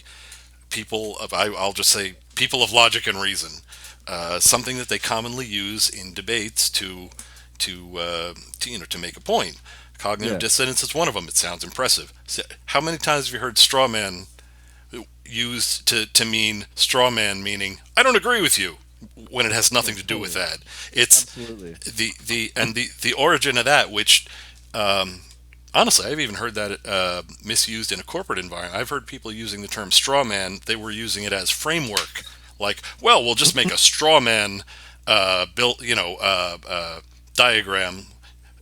people of, I'll just say, people of logic and reason. Something that they commonly use in debates to make a point. Cognitive Yeah. dissonance is one of them. It sounds impressive. So how many times have you heard straw man used to mean straw man, meaning I don't agree with you, when it has nothing to do with that? It's Absolutely. the origin of that, which honestly, I've even heard that misused in a corporate environment. I've heard people using the term straw man. They were using it as framework, like, well, we'll just make a straw man diagram,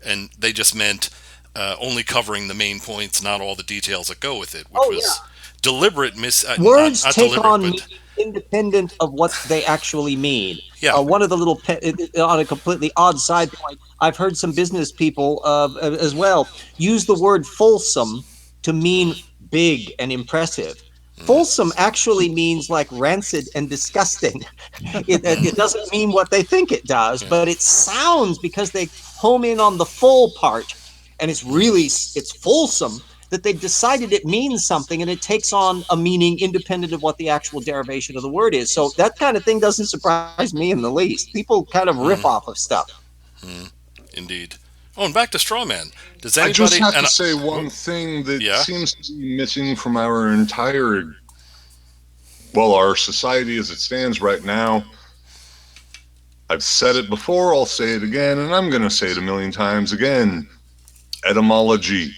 and they just meant only covering the main points, not all the details that go with it, which was deliberate Words not take deliberate, on but meaning independent of what they actually mean. yeah. One of the little on a completely odd side point, I've heard some business people as well use the word fulsome to mean big and impressive. Fulsome actually means like rancid and disgusting. It doesn't mean what they think it does, but it sounds, because they home in on the full part, and it's fulsome, that they've decided it means something, and it takes on a meaning independent of what the actual derivation of the word is. So that kind of thing doesn't surprise me in the least. People kind of riff off of stuff. Indeed. Oh, and back to straw man. Does I anybody? just have and to say one thing that Yeah? seems to be missing from our entire, well, our society as it stands right now. I've said it before, I'll say it again, and I'm going to say it a million times again. Etymology.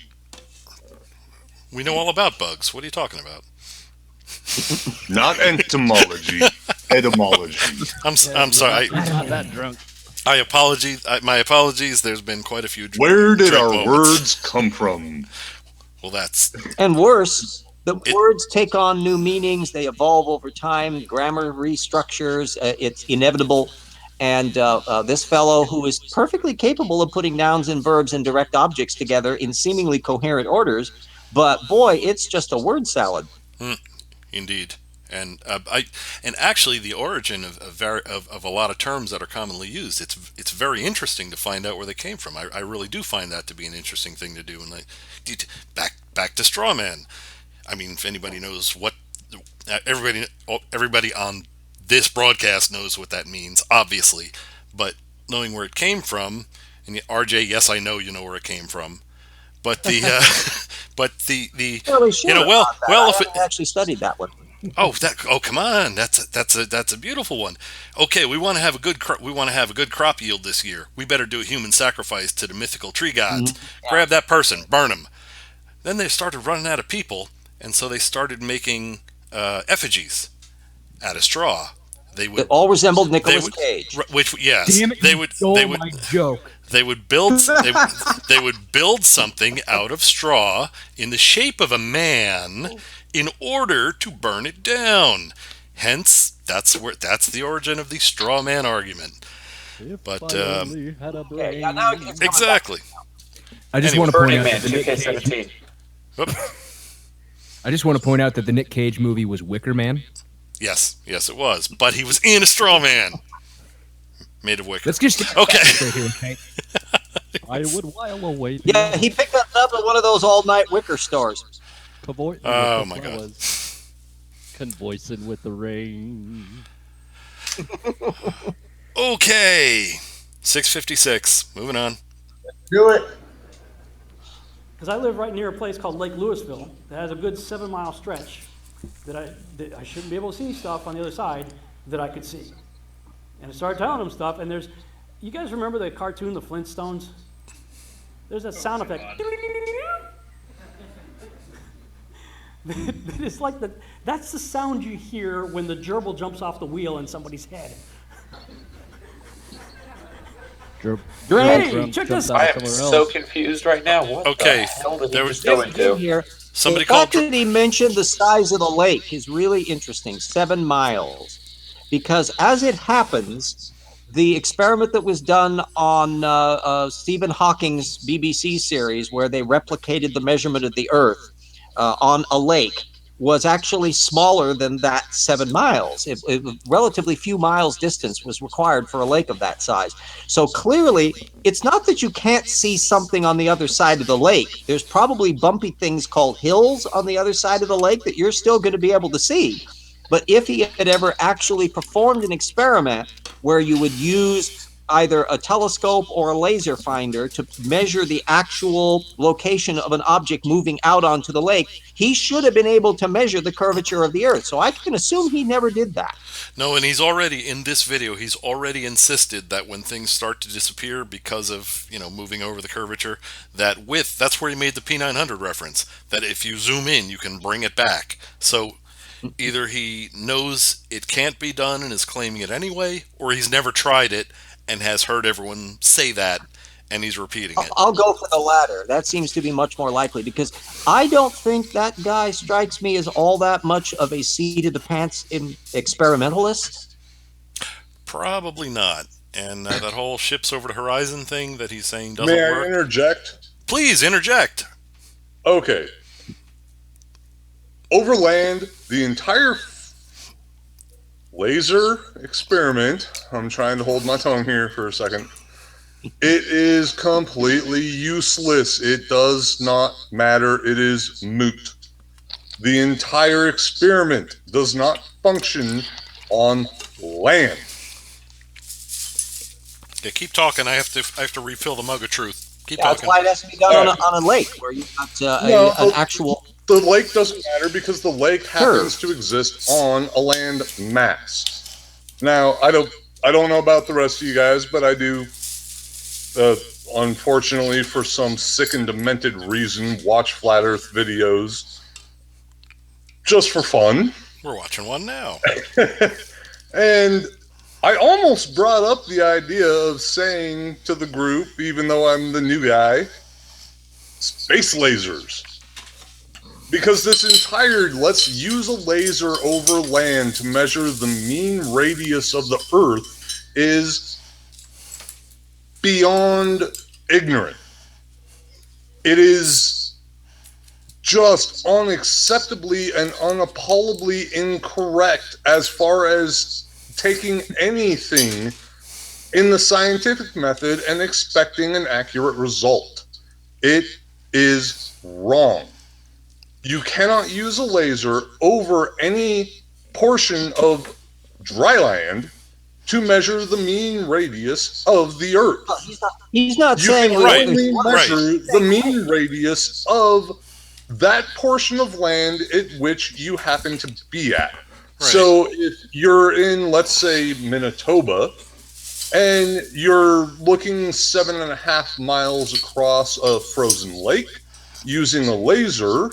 We know all about bugs. What are you talking about? Not entomology, etymology. I'm sorry. I'm not that drunk. My apologies. There's been quite a few. Where did drink our moments. words come from? Well, that's And worse, the words take on new meanings. They evolve over time. Grammar restructures. It's inevitable. And this fellow, who is perfectly capable of putting nouns and verbs and direct objects together in seemingly coherent orders, but boy, it's just a word salad. indeed. And actually the origin of a lot of terms that are commonly used. It's very interesting to find out where they came from. I really do find that to be an interesting thing to do. And back to straw man. I mean, if anybody knows what everybody on this broadcast knows what that means, obviously, but knowing where it came from, and RJ, yes, I know you know where it came from, but the Really sure well, about that. well, I if it, haven't actually studied that one. oh come on, that's a beautiful one. Okay, we want to have a good crop yield this year. We better do a human sacrifice to the mythical tree gods. Grab that person, burn him. Then they started running out of people, and so they started making effigies out of straw. It all resembled Nicolas Cage. Which yes, Damn it! they would my joke. they would build something out of straw in the shape of a man in order to burn it down. Hence, that's the origin of the straw man argument. But Now it gets exactly. I just Anyway, want to point Burning out Man that the Nick Cage, 2K17. Whoop. I just want to point out that the Nick Cage movie was Wicker Man. Yes, it was. But he was in a straw man made of wicker. Let's just get Okay. right here, okay? I would while away. the Yeah, he picked that up at one of those all-night wicker stores. Convoy- Oh, with the my God. flowers. Convoicing with the rain. Okay. 6:56. Moving on. Do it. Because I live right near a place called Lake Louisville that has a good 7-mile stretch that I shouldn't be able to see stuff on the other side that I could see. And I started telling them stuff, and you guys remember the cartoon, The Flintstones? There's that sound effect. It's like that's the sound you hear when the gerbil jumps off the wheel in somebody's head. Hey, check this I out. am so confused right now. What Okay, the hell did there he was- just go into? Here, Somebody the fact called. that he mentioned the size of the lake is really interesting, 7 miles. Because as it happens, the experiment that was done on Stephen Hawking's BBC series, where they replicated the measurement of the Earth on a lake, was actually smaller than that 7 miles. Relatively few miles distance was required for a lake of that size. So clearly, it's not that you can't see something on the other side of the lake. There's probably bumpy things called hills on the other side of the lake that you're still going to be able to see. But if he had ever actually performed an experiment where you would use either a telescope or a laser finder to measure the actual location of an object moving out onto the lake, he should have been able to measure the curvature of the Earth. So I can assume he never did that. No, and he's already in this video. He's already insisted that when things start to disappear because of moving over the curvature, that's where he made the P900 reference. That if you zoom in, you can bring it back. So either he knows it can't be done and is claiming it anyway, or he's never tried it and has heard everyone say that and he's repeating it. I'll go for the latter. That seems to be much more likely, because I don't think that guy strikes me as all that much of a seat of the pants experimentalist. Probably not. And that whole ships over the horizon thing that he's saying doesn't May I work. interject? Please interject. Okay. Over land, the entire laser experiment, I'm trying to hold my tongue here for a second, it is completely useless. It does not matter. It is moot. The entire experiment does not function on land. Yeah, keep talking. I have to refill the mug of truth. Keep That's talking. why it has to be done on a lake where you've got an actual... The lake doesn't matter because the lake happens to exist on a land mass. Now, I don't know about the rest of you guys, but I do, unfortunately, for some sick and demented reason, watch Flat Earth videos just for fun. We're watching one now. And I almost brought up the idea of saying to the group, even though I'm the new guy, space lasers. Because this entire let's use a laser over land to measure the mean radius of the Earth is beyond ignorant. It is just unacceptably and unappallably incorrect as far as taking anything in the scientific method and expecting an accurate result. It is wrong. You cannot use a laser over any portion of dry land to measure the mean radius of the Earth. He's not You saying... can only measure the mean radius of that portion of land at which you happen to be at. Right. So if you're in, let's say, Manitoba, and you're looking 7.5 miles across a frozen lake using a laser,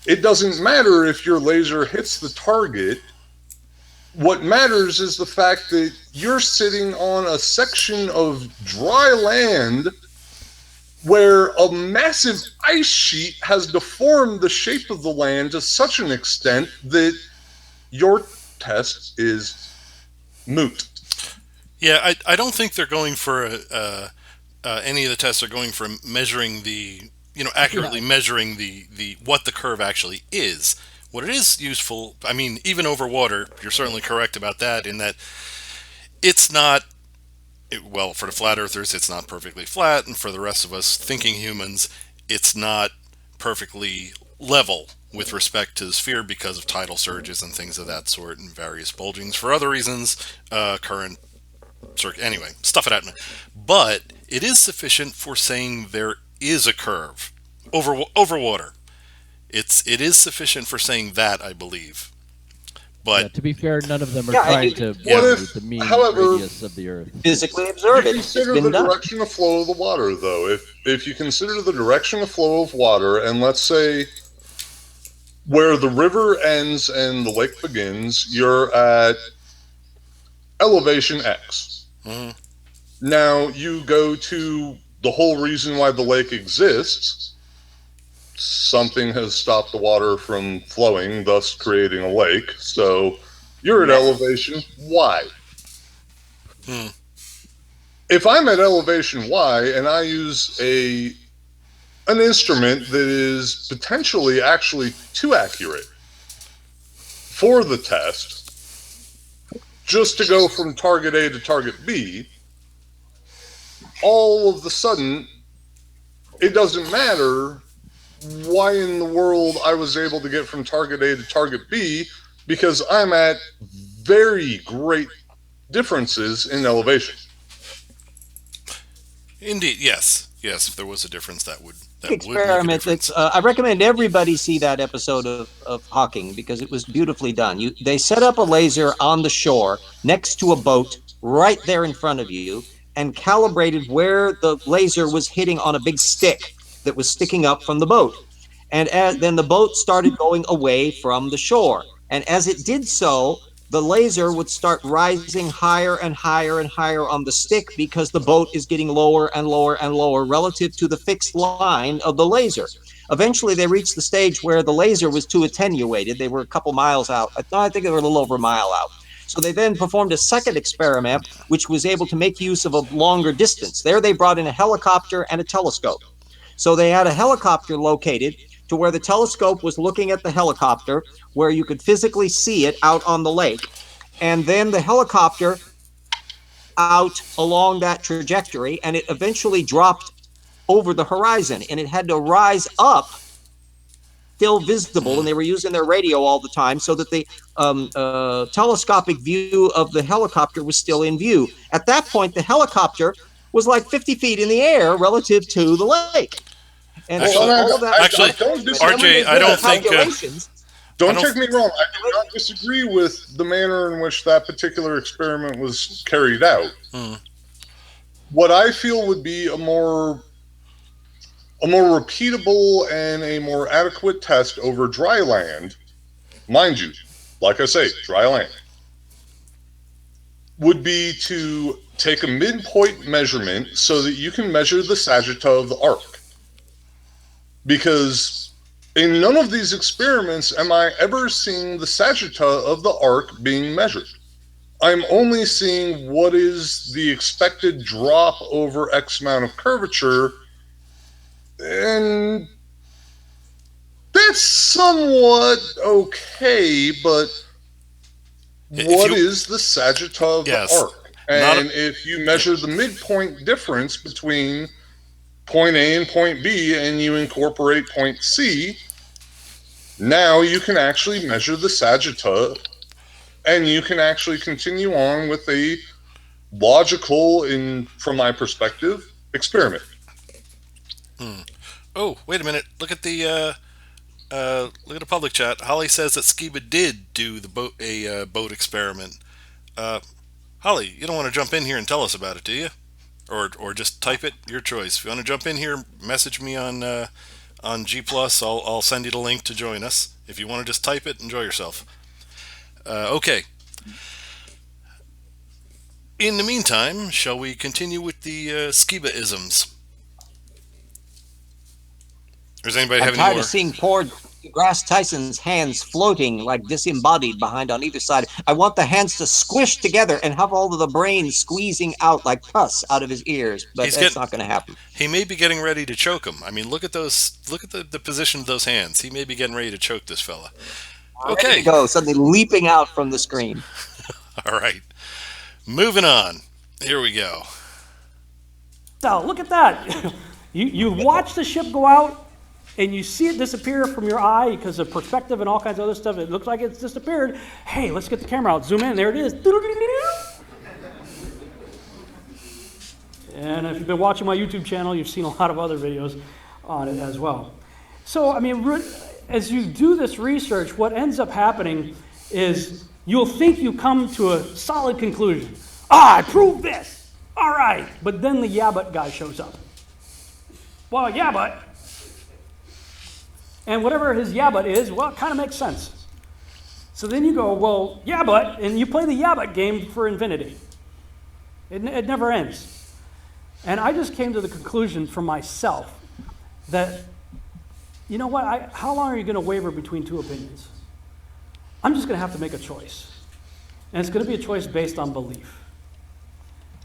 it doesn't matter if your laser hits the target. What matters is the fact that you're sitting on a section of dry land where a massive ice sheet has deformed the shape of the land to such an extent that your test is moot. Yeah, I don't think they're going for any of the tests are going for measuring accurately measuring the what the curve actually is. What it is useful, I mean, even over water, you're certainly correct about that, in that it's not, well, for the flat earthers, it's not perfectly flat, and for the rest of us thinking humans, it's not perfectly level with respect to the sphere because of tidal surges and things of that sort and various bulgings. For other reasons, current, anyway, stuff it out. But it is sufficient for saying there is a curve over water. It is sufficient for saying that, I believe. But to be fair, none of them are trying to measure the mean radius of the Earth. Physically observe it. Consider the direction of flow of the water, though. If you consider the direction of flow of water, and let's say where the river ends and the lake begins, you're at elevation X. Mm-hmm. Now you go to the whole reason why the lake exists. Something has stopped the water from flowing, thus creating a lake. So you're at elevation Y. If I'm at elevation Y and I use an instrument that is potentially actually too accurate for the test, just to go from target A to target B, all of a sudden, it doesn't matter why in the world I was able to get from target A to target B, because I'm at very great differences in elevation. Indeed, yes. Yes, if there was a difference, that would make a Experiment difference. that's I recommend everybody see that episode of Hawking because it was beautifully done. They set up a laser on the shore next to a boat right there in front of you and calibrated where the laser was hitting on a big stick that was sticking up from the boat. And then the boat started going away from the shore. And as it did so, the laser would start rising higher and higher and higher on the stick because the boat is getting lower and lower and lower relative to the fixed line of the laser. Eventually, they reached the stage where the laser was too attenuated. They were a couple miles out. No, I think they were a little over a mile out. So they then performed a second experiment, which was able to make use of a longer distance. There they brought in a helicopter and a telescope. So they had a helicopter located to where the telescope was looking at the helicopter, where you could physically see it out on the lake. And then the helicopter out along that trajectory, and it eventually dropped over the horizon, and it had to rise up, still visible, and they were using their radio all the time so that the telescopic view of the helicopter was still in view. At that point, the helicopter was like 50 feet in the air relative to the lake. And Actually, so all of that RJ, I don't think. Don't take me wrong. I do not disagree with the manner in which that particular experiment was carried out. What I feel would be a more repeatable and a more adequate test over dry land, mind you, like I say, dry land, would be to take a midpoint measurement so that you can measure the sagitta of the arc. Because in none of these experiments am I ever seeing the sagitta of the arc being measured. I'm only seeing what is the expected drop over X amount of curvature, and that's somewhat okay, but what is the sagitta of the arc? And if you measure the midpoint difference between point A and point B, and you incorporate point C, now you can actually measure the sagitta, and you can actually continue on with a logical, from my perspective, experiment. Oh, wait a minute! Look at the public chat. Holly says that Skiba did do the boat experiment. Holly, you don't want to jump in here and tell us about it, do you? Or just type it, your choice. If you want to jump in here, message me on G+. I'll send you the link to join us. If you want to just type it, enjoy yourself. Okay. In the meantime, shall we continue with the Skiba-isms? Does anybody have any more? I'm tired of seeing poor DeGrasse Tyson's hands floating like disembodied behind on either side. I want the hands to squish together and have all of the brain squeezing out like pus out of his ears, but that's not going to happen. He may be getting ready to choke him. I mean, look at those. Look at the position of those hands. He may be getting ready to choke this fella. Okay. There you go, suddenly leaping out from the screen. All right. Moving on. Here we go. So look at that. You watch the ship go out, and you see it disappear from your eye because of perspective and all kinds of other stuff. It looks like it's disappeared. Hey, let's get the camera out. Zoom in. There it is. And if you've been watching my YouTube channel, you've seen a lot of other videos on it as well. So, I mean, as you do this research, what ends up happening is you'll think you come to a solid conclusion. I proved this. All right. But then the yeah, but guy shows up. Well, yeah, but. And whatever his yeah, but is, well, it kind of makes sense. So then you go, well, yeah, but, and you play the yeah, but game for infinity. It never ends. And I just came to the conclusion for myself that, you know what, how long are you going to waver between two opinions? I'm just going to have to make a choice. And it's going to be a choice based on belief.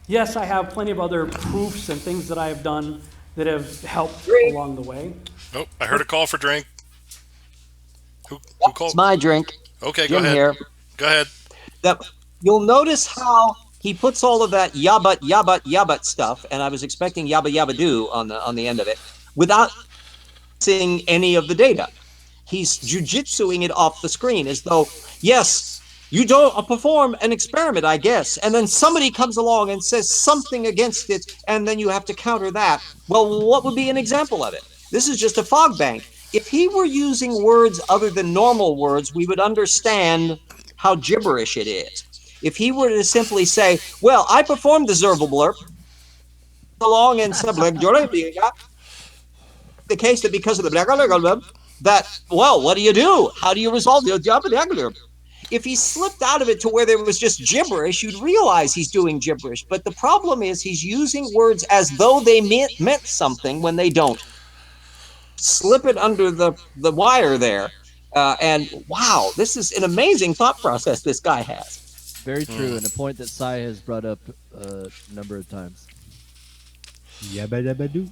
Yes, I have plenty of other proofs and things that I have done that have helped along the way. Oh, I heard a call for drink. Who called? It's my drink. Okay, Jim go ahead. Here. Go ahead. You'll notice how he puts all of that yabut stuff, and I was expecting yabba yabba do on the end of it, without seeing any of the data. He's jujitsuing it off the screen as though, yes, You don't perform an experiment, I guess, and then somebody comes along and says something against it, and then you have to counter that. Well, what would be an example of it? This is just a fog bank. If he were using words other than normal words, we would understand how gibberish it is. If he were to simply say, well, I performed the Zervalblurp along and said, the case that because of the that, well, what do? How do you resolve the if he slipped out of it to where there was just gibberish, you'd realize he's doing gibberish. But the problem is he's using words as though they meant something when they don't. Slip it under the wire there. And wow, this is an amazing thought process this guy has. Very true, and a point that Sai has brought up a number of times. Yabba dabba doo.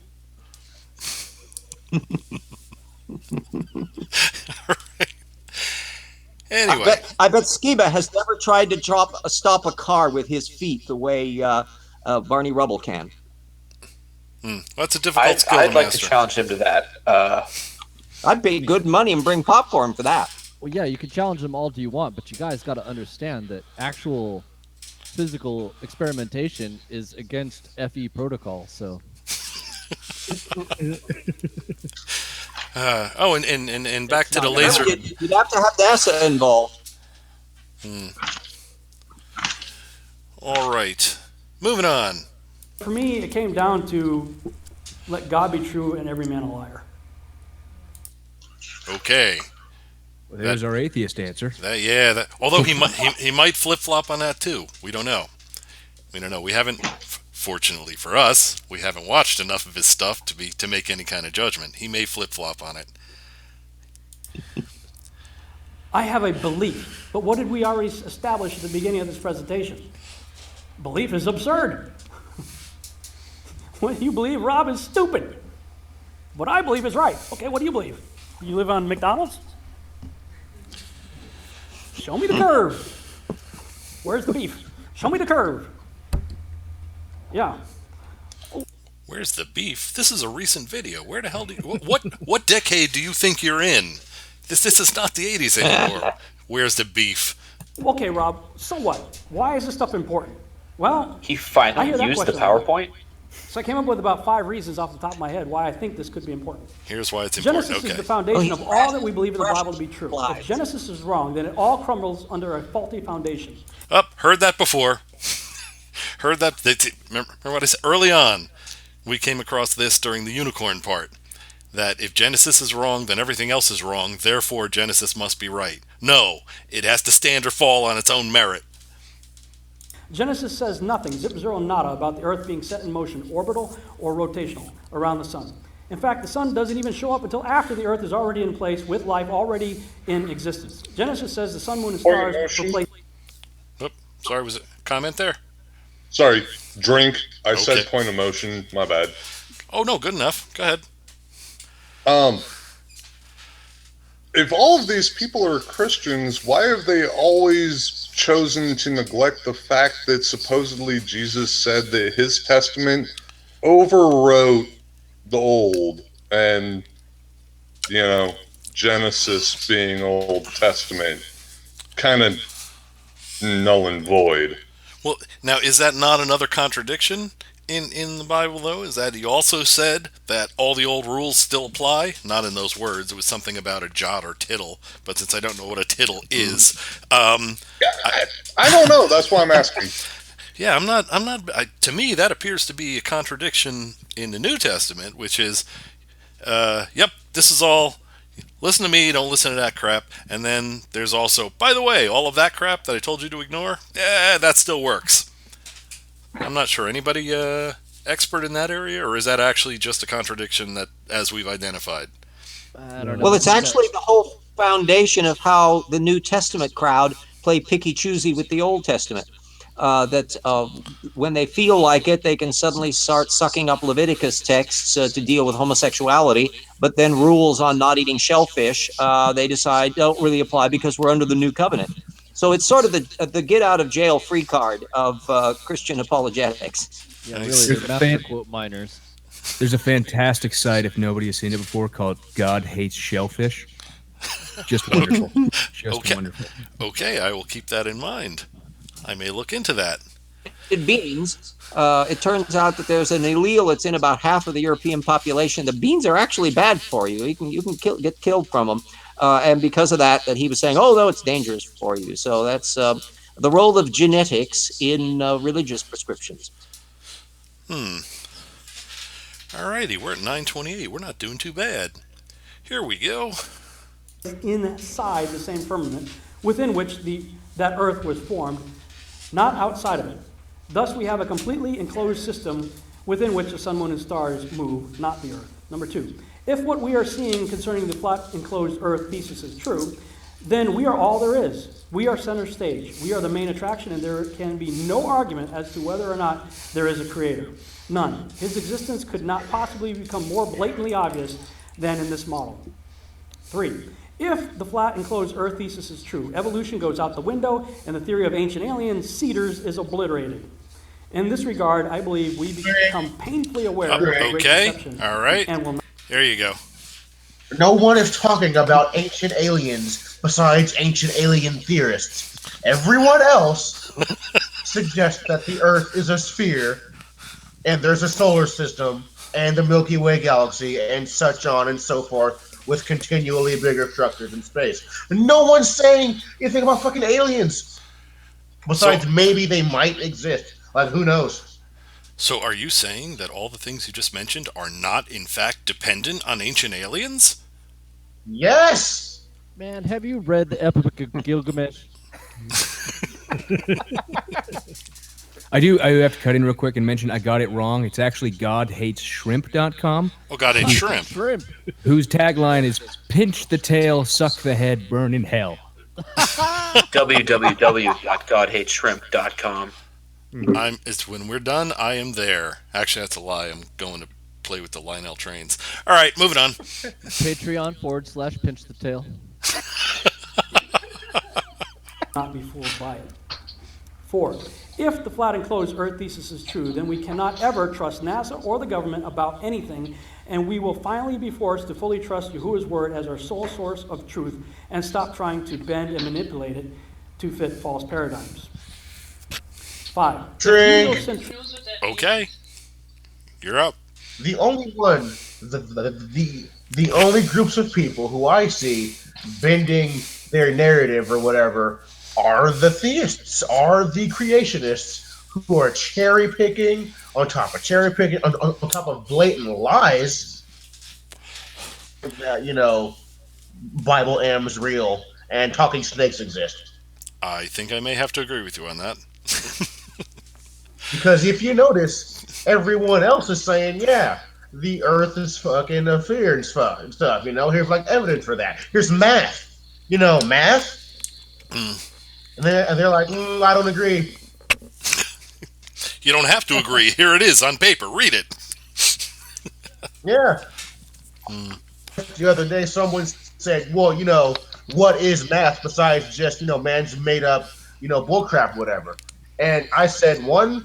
Anyway, I bet Skiba has never tried to stop a car with his feet the way Barney Rubble can. That's a difficult skill I'd to like master. to challenge him to that. I'd pay good money and bring popcorn for that. Well, yeah, you can challenge them all do you want, but you guys got to understand that actual physical experimentation is against FE protocol. So. And back to the laser. You'd have to have NASA involved. All right, moving on. For me, it came down to let God be true and every man a liar. Okay. Well, there's our atheist answer. Although he might flip flop on that too. We don't know. We haven't. Fortunately for us, we haven't watched enough of his stuff to make any kind of judgment. He may flip flop on it. I have a belief, but what did we already establish at the beginning of this presentation? Belief is absurd. What you believe, Rob, is stupid. What I believe is right. Okay, what do you believe? You live on McDonald's? Show me the curve. Where's the beef? Show me the curve. Yeah. Where's the beef? This is a recent video. Where the hell do you... What decade do you think you're in? This is not the 80s anymore. Where's the beef? Okay, Rob, so what? Why is this stuff important? Well, he finally used the PowerPoint. So I came up with about 5 reasons off the top of my head why I think this could be important. Here's why it's important. Genesis is the foundation of all that we believe in the Bible to be true. If Genesis is wrong, then it all crumbles under a faulty foundation. Heard that before. Heard that. Remember what I said early on? We came across this during the unicorn part. That if Genesis is wrong, then everything else is wrong. Therefore, Genesis must be right. No, it has to stand or fall on its own merit. Genesis says nothing, zip, zero, nada, about the Earth being set in motion, orbital or rotational, around the sun. In fact, the sun doesn't even show up until after the Earth is already in place with life already in existence. Genesis says the sun, moon, and stars replace... Sorry, was it a comment there? Sorry, drink. I said point of motion. My bad. Oh, no, good enough. Go ahead. If all of these people are Christians, why have they always chosen to neglect the fact that supposedly Jesus said that his testament overwrote the old, and, Genesis being Old Testament kind of null and void? Well, now, is that not another contradiction in the Bible, though? Is that he also said that all the old rules still apply? Not in those words. It was something about a jot or tittle. But since I don't know what a tittle is, I don't know. That's why I'm asking. Yeah, I'm not. To me, that appears to be a contradiction in the New Testament, which is, this is all. Listen to me, don't listen to that crap. And then there's also, by the way, all of that crap that I told you to ignore, that still works. I'm not sure. Anybody expert in that area, or is that actually just a contradiction that, as we've identified? I don't know. Well, it's actually the whole foundation of how the New Testament crowd play picky-choosy with the Old Testament. When they feel like it, they can suddenly start sucking up Leviticus texts to deal with homosexuality, but then rules on not eating shellfish, they decide don't really apply because we're under the new covenant. So it's sort of the get-out-of-jail free card of Christian apologetics. Yeah, really, the master quote miners. There's a fantastic site, if nobody has seen it before, called God Hates Shellfish. Just wonderful. Just Okay. wonderful. Okay, I will keep that in mind. I may look into that. Beans, it turns out that there's an allele that's in about half of the European population. The beans are actually bad for you. You can get killed from them, and because of that, he was saying, "Oh no, it's dangerous for you." So that's the role of genetics in religious prescriptions. Alrighty, we're at 9:28. We're not doing too bad. Here we go. Inside the same firmament within which that Earth was formed, not outside of it. Thus, we have a completely enclosed system within which the sun, moon, and stars move, not the Earth. Number two, if what we are seeing concerning the flat enclosed Earth thesis is true, then we are all there is. We are center stage. We are the main attraction, and there can be no argument as to whether or not there is a creator. None. His existence could not possibly become more blatantly obvious than in this model. 3. If the flat enclosed Earth thesis is true, evolution goes out the window, and the theory of ancient aliens, cedars, is obliterated. In this regard, I believe we become painfully aware of the great Okay, deception. all right. And will There you go. No one is talking about ancient aliens besides ancient alien theorists. Everyone else suggests that the Earth is a sphere, and there's a solar system, and the Milky Way galaxy, and such on and so forth, with continually bigger structures in space. No one's saying anything about fucking aliens. Besides, maybe they might exist. Like, who knows? So are you saying that all the things you just mentioned are not, in fact, dependent on ancient aliens? Yes! Man, have you read the Epic of Gilgamesh? I have to cut in real quick and mention I got it wrong. It's actually godhatesshrimp.com. Oh, God, it's shrimp. Shrimp. Whose tagline is "Pinch the tail, suck the head, burn in hell." www.godhateshrimp.com. It's when we're done, I am there. Actually, that's a lie. I'm going to play with the Lionel trains. All right, moving on. Patreon/pinch the tail. not be fooled by it. 4. If the flat enclosed Earth thesis is true, then we cannot ever trust NASA or the government about anything, and we will finally be forced to fully trust Yahuwah's word as our sole source of truth and stop trying to bend and manipulate it to fit false paradigms. 5. Drink. Okay. You're up. The only one, the only groups of people who I see bending their narrative or whatever are the theists, are the creationists who are cherry picking on top of cherry picking on top of blatant lies that, you know, Bible M's real and talking snakes exist. I think I may have to agree with you on that. Because if you notice, everyone else is saying, yeah, the Earth is fucking a fear and stuff. You know, here's like evidence for that. Here's math. You know, math. And they're like, I don't agree. You don't have to agree. Here it is on paper. Read it. Yeah. The other day, someone said, well, you know, what is math besides just, you know, man's made up, you know, bullcrap, whatever. And I said one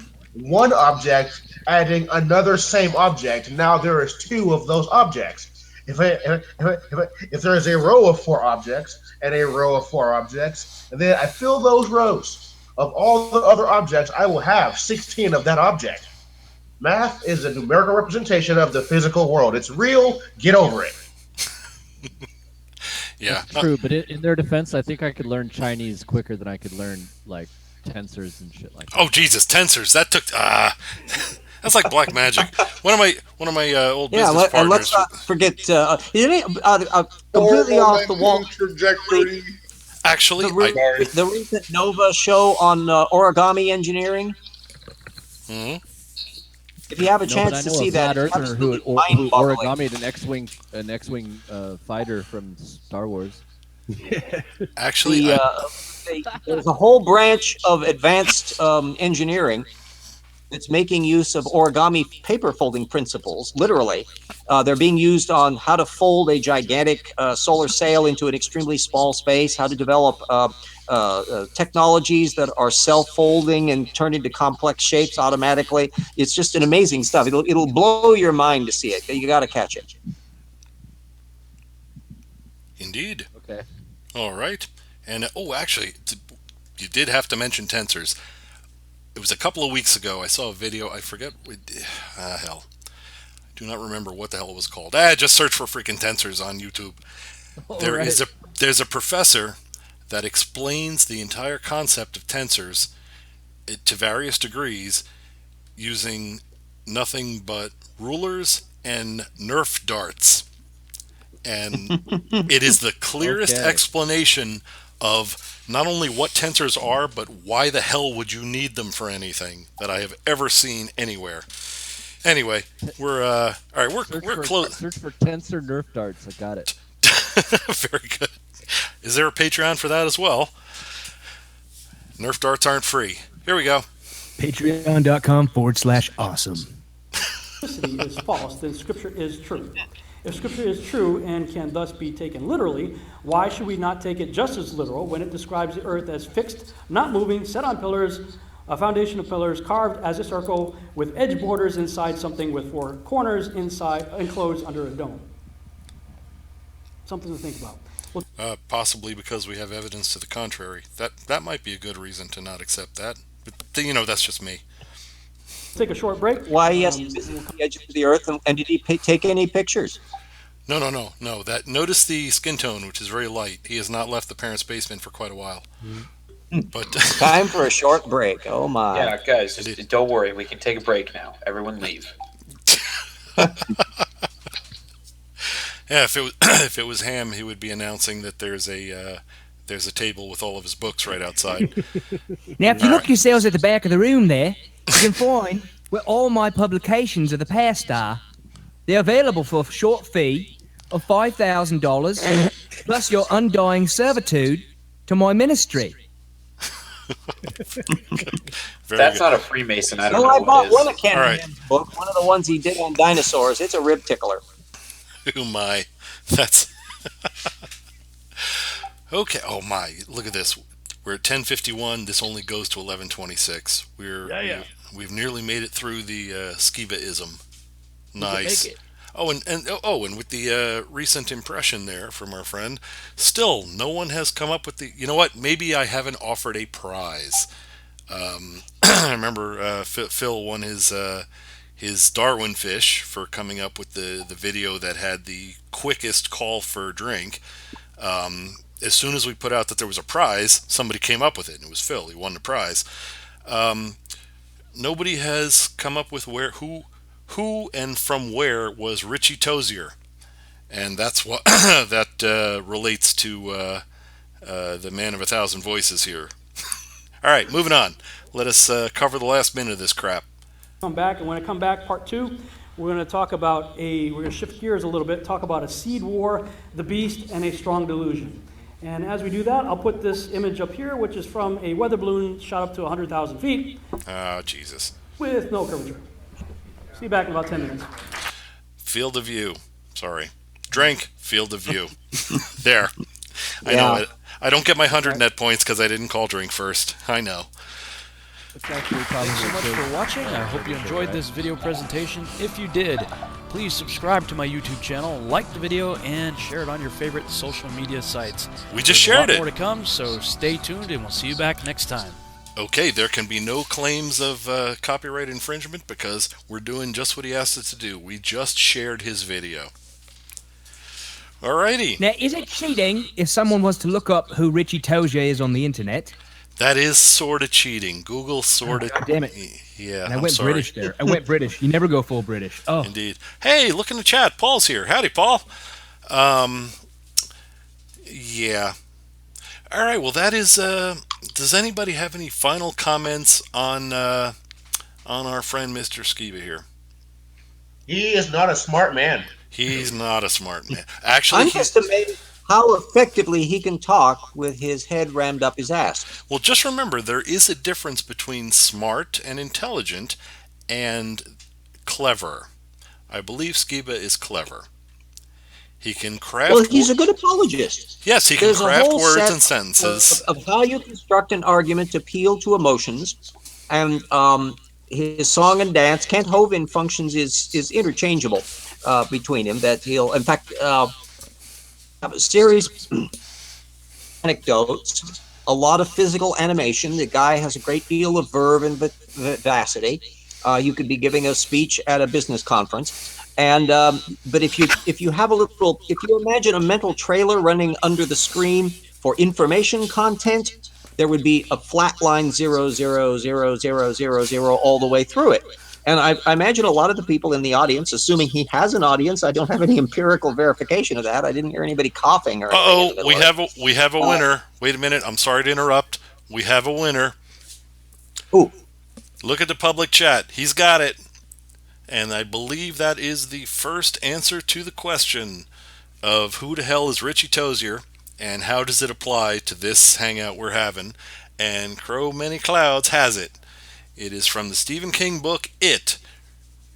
object adding another same object. Now there is 2 of those objects. If there is a row of 4 objects and a row of 4 objects, and then I fill those rows of all the other objects, I will have 16 of that object. Math is a numerical representation of the physical world. It's real. Get over it. Yeah. That's true, but in their defense, I think I could learn Chinese quicker than I could learn, like, tensors and shit like that. Oh, Jesus, tensors. That took... that's like black magic. One of my old business partners... let's not forget... completely off the wall... Trajectory. Actually, the recent Nova show on origami engineering. Mm-hmm. If you have a chance to see that, Earther who origamied an X-wing fighter from Star Wars. Actually, there's a whole branch of advanced engineering that's making use of origami paper folding principles. Literally, they're being used on how to fold a gigantic solar sail into an extremely small space, how to develop technologies that are self-folding and turn into complex shapes automatically. It's just an amazing stuff. It'll blow your mind to see it. You got to catch it. Indeed. Okay. All right. And actually, you did have to mention tensors. It was a couple of weeks ago. I saw a video. I forget. Hell, I do not remember what the hell it was called. Just search for freaking tensors on YouTube. There's a professor that explains the entire concept of tensors to various degrees using nothing but rulers and Nerf darts. And it is the clearest explanation of not only what tensors are, but why the hell would you need them for anything that I have ever seen anywhere. Anyway, we're all right. We're close. Search for tensor Nerf darts. I got it. Very good. Is there a Patreon for that as well? Nerf darts aren't free. Here we go. Patreon.com/awesome. Is false, then Scripture is true. If Scripture is true and can thus be taken literally, why should we not take it just as literal when it describes the earth as fixed, not moving, set on pillars, a foundation of pillars, carved as a circle, with edge borders inside something with four corners inside, enclosed under a dome? Something to think about. Possibly because we have evidence to the contrary. That might be a good reason to not accept that. But that's just me. Take a short break. Why he has to visit the edge of the earth, and did he take any pictures? No. Notice the skin tone, which is very light. He has not left the parents' basement for quite a while. But time for a short break. Oh my! Yeah, guys, don't worry. We can take a break now. Everyone leave. Yeah, if it was Ham, he would be announcing that there's a table with all of his books right outside. Now, if you look yourselves at the back of the room there, you can find where all my publications of the past are. They're available for a short fee of $5,000 plus your undying servitude to my ministry. That's not a Freemason. I don't know. I bought one of Ken Right. Ham's book, one of the ones he did on dinosaurs. It's a rib tickler. Oh my, that's okay. Oh my, look at this. We're at 10:51. This only goes to 11:26. We've nearly made it through the Skiba-ism. Nice. And with the recent impression there from our friend, still no one has come up with the. You know what? Maybe I haven't offered a prize. I remember Phil won his Darwin fish for coming up with the video that had the quickest call for drink. As soon as we put out that there was a prize, somebody came up with it, and it was Phil. He won the prize. Nobody has come up with who and from where was Richie Tozier, and that's what that relates to the man of 1,000 voices here. All right, moving on. Let us cover the last minute of this crap. Come back, and when I come back, part 2, we're going to talk about we're going to shift gears a little bit, talk about a seed war, the beast, and a strong delusion. And as we do that, I'll put this image up here, which is from a weather balloon shot up to 100,000 feet. Oh, Jesus. With no curvature. See you back in about 10 minutes. Field of view. Sorry. Drink. Field of view. There. I know it. I don't get my 100 net points because I didn't call drink first. I know. Thanks so much for watching. I hope you enjoyed this video presentation. If you did, please subscribe to my YouTube channel, like the video, and share it on your favorite social media sites. We just shared it. More to come, so stay tuned, and we'll see you back next time. Okay, there can be no claims of copyright infringement because we're doing just what he asked us to do. We just shared his video. Alrighty. Now, is it cheating if someone was to look up who Richie Tozier is on the internet? That is sort of cheating. Google sort of. Damn it. Yeah, and I went British there. I went British. You never go full British. Oh. Indeed. Hey, look in the chat. Paul's here. Howdy, Paul. Yeah. All right. Well, that is. Does anybody have any final comments on our friend Mr. Skiba here? He is not a smart man. He's not a smart man. Actually, I'm just amazed how effectively he can talk with his head rammed up his ass. Well, just remember, there is a difference between smart and intelligent and clever. I believe Skiba is clever. He can craft... Well, he's a good apologist. Yes, he can craft words and sentences. Of how you construct an argument to appeal to emotions. And his song and dance, Kent Hovind functions is interchangeable between him. That he'll... In fact... a series anecdotes, a lot of physical animation. The guy has a great deal of verve and vivacity. You could be giving a speech at a business conference. And but if you have a little, if you imagine a mental trailer running under the screen for information content, there would be a flat line 0, 0, 0, 0, 0, 0 all the way through it. And I imagine a lot of the people in the audience, assuming he has an audience, I don't have any empirical verification of that. I didn't hear anybody coughing or anything. We have a winner. Wait a minute. I'm sorry to interrupt. We have a winner. Ooh. Look at the public chat. He's got it. And I believe that is the first answer to the question of who the hell is Richie Tozier and how does it apply to this hangout we're having. And Crow Many Clouds has it. It is from the Stephen King book, It.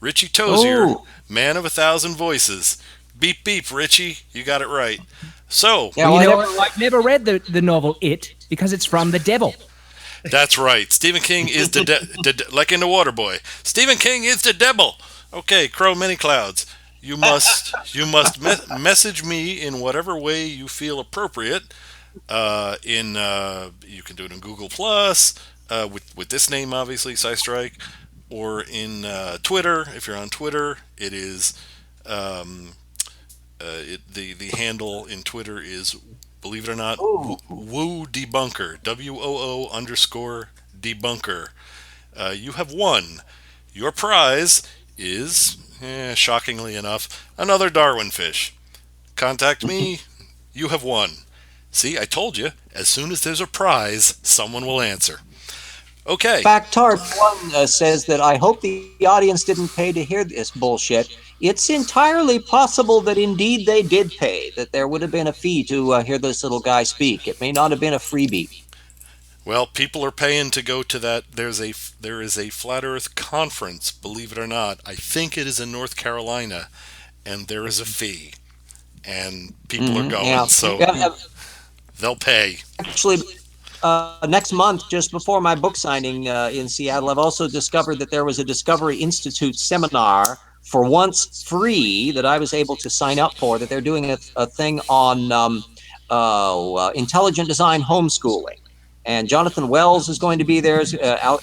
Richie Tozier, Man of a Thousand Voices. Beep, beep, Richie. You got it right. So, yeah, well, I've never read the novel It because it's from the devil. That's right. Stephen King is like in The Waterboy. Stephen King is the devil. Okay, Crow Many Clouds. You must message me in whatever way you feel appropriate. You can do it in Google Plus with this name, obviously, SciStrike, or in Twitter. If you're on Twitter, it is the handle in Twitter is, believe it or not, Woo Debunker. WOO_debunker. You have won. Your prize is, shockingly enough, another Darwin fish. Contact me. You have won. See, I told you. As soon as there's a prize, someone will answer. Okay. Backtard one says that I hope the audience didn't pay to hear this bullshit. It's entirely possible that indeed they did pay, that there would have been a fee to hear this little guy speak. It may not have been a freebie. Well, people are paying to go to that. There is a Flat Earth conference, believe it or not. I think it is in North Carolina, and there is a fee. And people are going, so they'll pay. Actually, next month, just before my book signing in Seattle, I've also discovered that there was a Discovery Institute seminar, for once free, that I was able to sign up for, that they're doing a thing on intelligent design homeschooling. And Jonathan Wells is going to be there,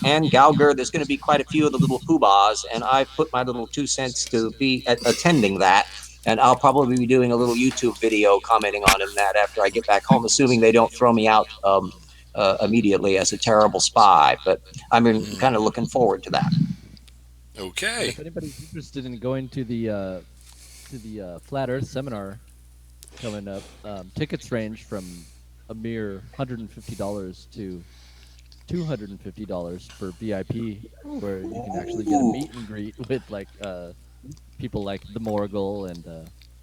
Ann Gauger. There's going to be quite a few of the little poobahs, and I've put my little 2 cents to be attending that. And I'll probably be doing a little YouTube video commenting on that after I get back home, assuming they don't throw me out immediately as a terrible spy. But I'm kind of looking forward to that. Okay. If anybody's interested in going to the Flat Earth seminar coming up, tickets range from a mere $150 to $250 for VIP, where you can actually get a meet and greet with people like the Morgul and.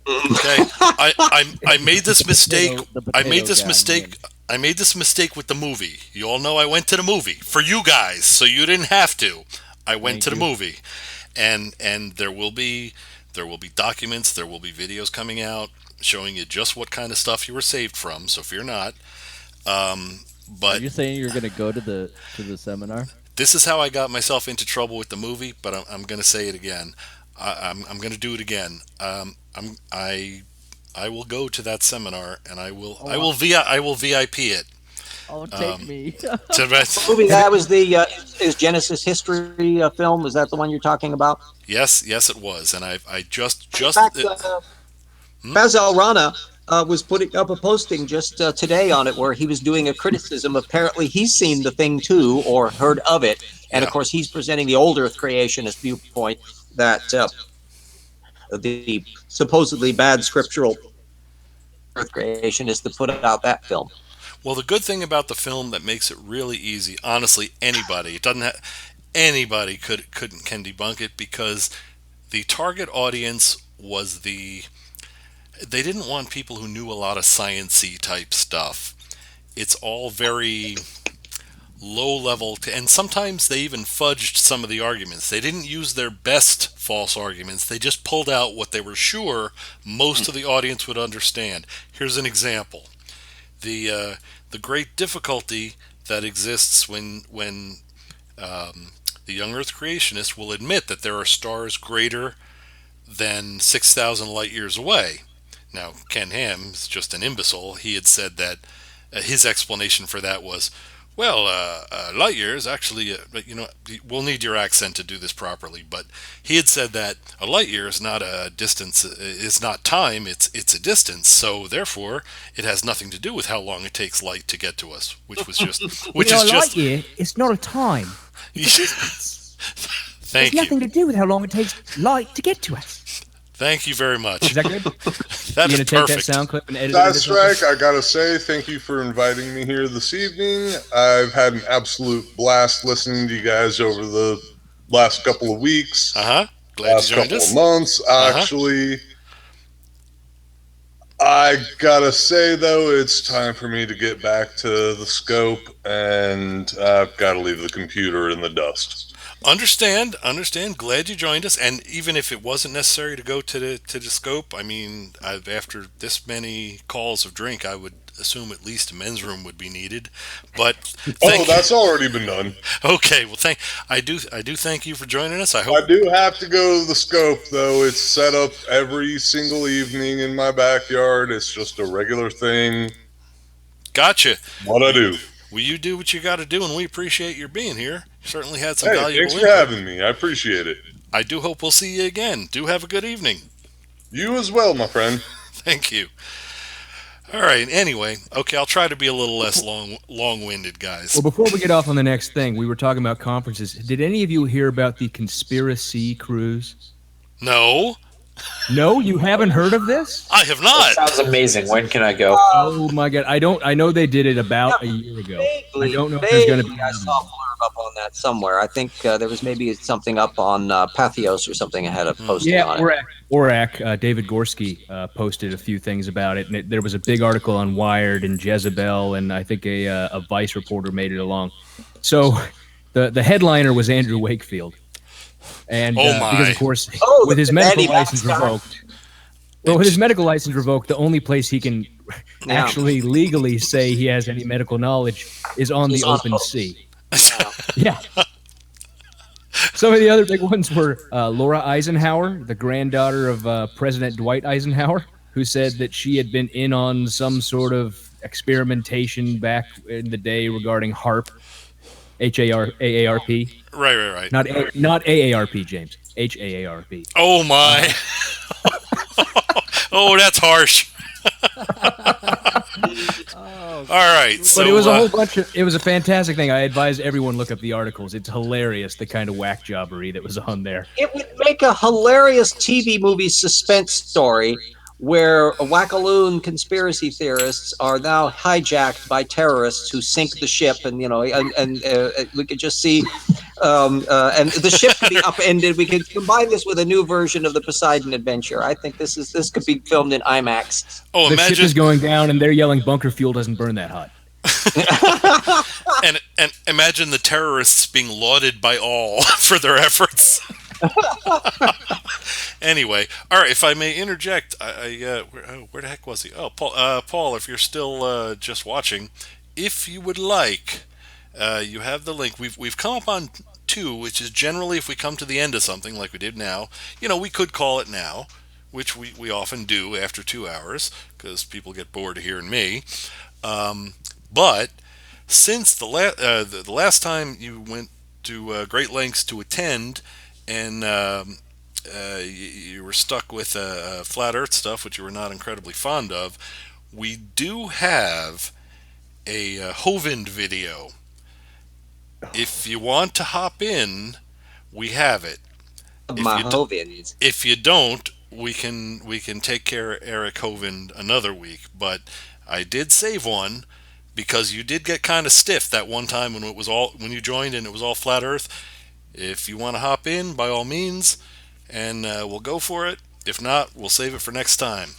Okay, I made this mistake. I made this mistake with the movie. You all know I went to the movie for you guys, so you didn't have to. I went to the movie, and there will be documents, there will be videos coming out showing you just what kind of stuff you were saved from. So fear not. But are you saying you're going to go to the seminar? This is how I got myself into trouble with the movie, but I'm going to say it again. I'm going to do it again. I will go to that seminar, and I will VIP it. Oh, take me. Movie, that was the is Genesis history film. Is that the one you're talking about? Yes, it was, and I just. In fact, Fazal Rana was putting up a posting just today on it where he was doing a criticism. Apparently, he's seen the thing too, or heard of it, and of course, he's presenting the old Earth creationist viewpoint that the supposedly bad scriptural Earth creationists that put out that film. Well, the good thing about the film that makes it really easy, honestly, anybody can debunk it, because the target audience was they didn't want people who knew a lot of science-y type stuff. It's all very low level, and sometimes they even fudged some of the arguments. They didn't use their best false arguments. They just pulled out what they were sure most of the audience would understand. Here's an example. The great difficulty that exists when the young Earth creationists will admit that there are stars greater than 6,000 light years away. Now, Ken Ham is just an imbecile. He had said that his explanation for that was, well, light years actually, but we'll need your accent to do this properly. But he had said that a light year is not a distance, it's not time, it's a distance. So therefore, it has nothing to do with how long it takes light to get to us, which was just, which is just. Light year, it's not a time. Thank It's nothing to do with how long it takes light to get to us. Thank you very much. Is that good? That you is gonna take perfect. that sound clip and edit That's it? right. I gotta say, thank you for inviting me here this evening. I've had an absolute blast listening to you guys over the last couple of weeks. Glad last you joined couple us. of months. Actually, I gotta say though, it's time for me to get back to the scope, and I've got to leave the computer in the dust. Understand. Glad you joined us. And even if it wasn't necessary to go to the scope, I mean, after this many calls of drink, I would assume at least a men's room would be needed. But that's already been done. Okay, well, I do thank you for joining us. I hope I do have to go to the scope though. It's set up every single evening in my backyard. It's just a regular thing. Gotcha. What I do. Well, you do what you got to do, and we appreciate your being here. You certainly had some valuable thanks input. for having me. I appreciate it. I do hope we'll see you again. Do have a good evening. You as well, my friend. Thank you. All right. Anyway, okay, I'll try to be a little less long-winded, guys. Well, before we get off on the next thing, we were talking about conferences. Did any of you hear about the conspiracy cruise? No. No, you haven't heard of this? I have not. That sounds amazing. When can I go? Oh my god, I don't. I know they did it about a year ago. I don't know if there's going to be. I saw a blurb up on that somewhere. I think there was maybe something up on Pathos or something ahead of posting on it. Orac, David Gorski posted a few things about it, and there was a big article on Wired and Jezebel, and I think a Vice reporter made it along. So the headliner was Andrew Wakefield. And because, of course, with his medical license revoked, with his medical license revoked, the only place he can actually legally say he has any medical knowledge is on the open sea. Yeah. Some of the other big ones were Laura Eisenhower, the granddaughter of President Dwight Eisenhower, who said that she had been in on some sort of experimentation back in the day regarding HAARP. HAARP. Right. Not AARP, James. HAARP. Oh my. Oh, that's harsh. All right. So but it was a whole bunch of. It was a fantastic thing. I advise everyone look up the articles. It's hilarious, the kind of whack jobbery that was on there. It would make a hilarious TV movie suspense story where wackaloon conspiracy theorists are now hijacked by terrorists who sink the ship, and we could just see, and the ship could be upended. We could combine this with a new version of the Poseidon Adventure. I think this could be filmed in IMAX. Oh, the ship is going down, and they're yelling, "Bunker fuel doesn't burn that hot." and imagine the terrorists being lauded by all for their efforts. Anyway, all right. If I may interject, where the heck was he? Oh, Paul, if you're still just watching, if you would like, you have the link. We've come up on 2, which is generally if we come to the end of something like we did now. We could call it now, which we often do after 2 hours because people get bored of hearing me. But since the last time you went to great lengths to attend, and you were stuck with flat Earth stuff, which you were not incredibly fond of, we do have a Hovind video. If you want to hop in, we have it. If you don't, we can take care of Eric Hovind another week. But I did save one because you did get kind of stiff that one time when you joined and it was all flat Earth. If you want to hop in, by all means, and we'll go for it. If not, we'll save it for next time.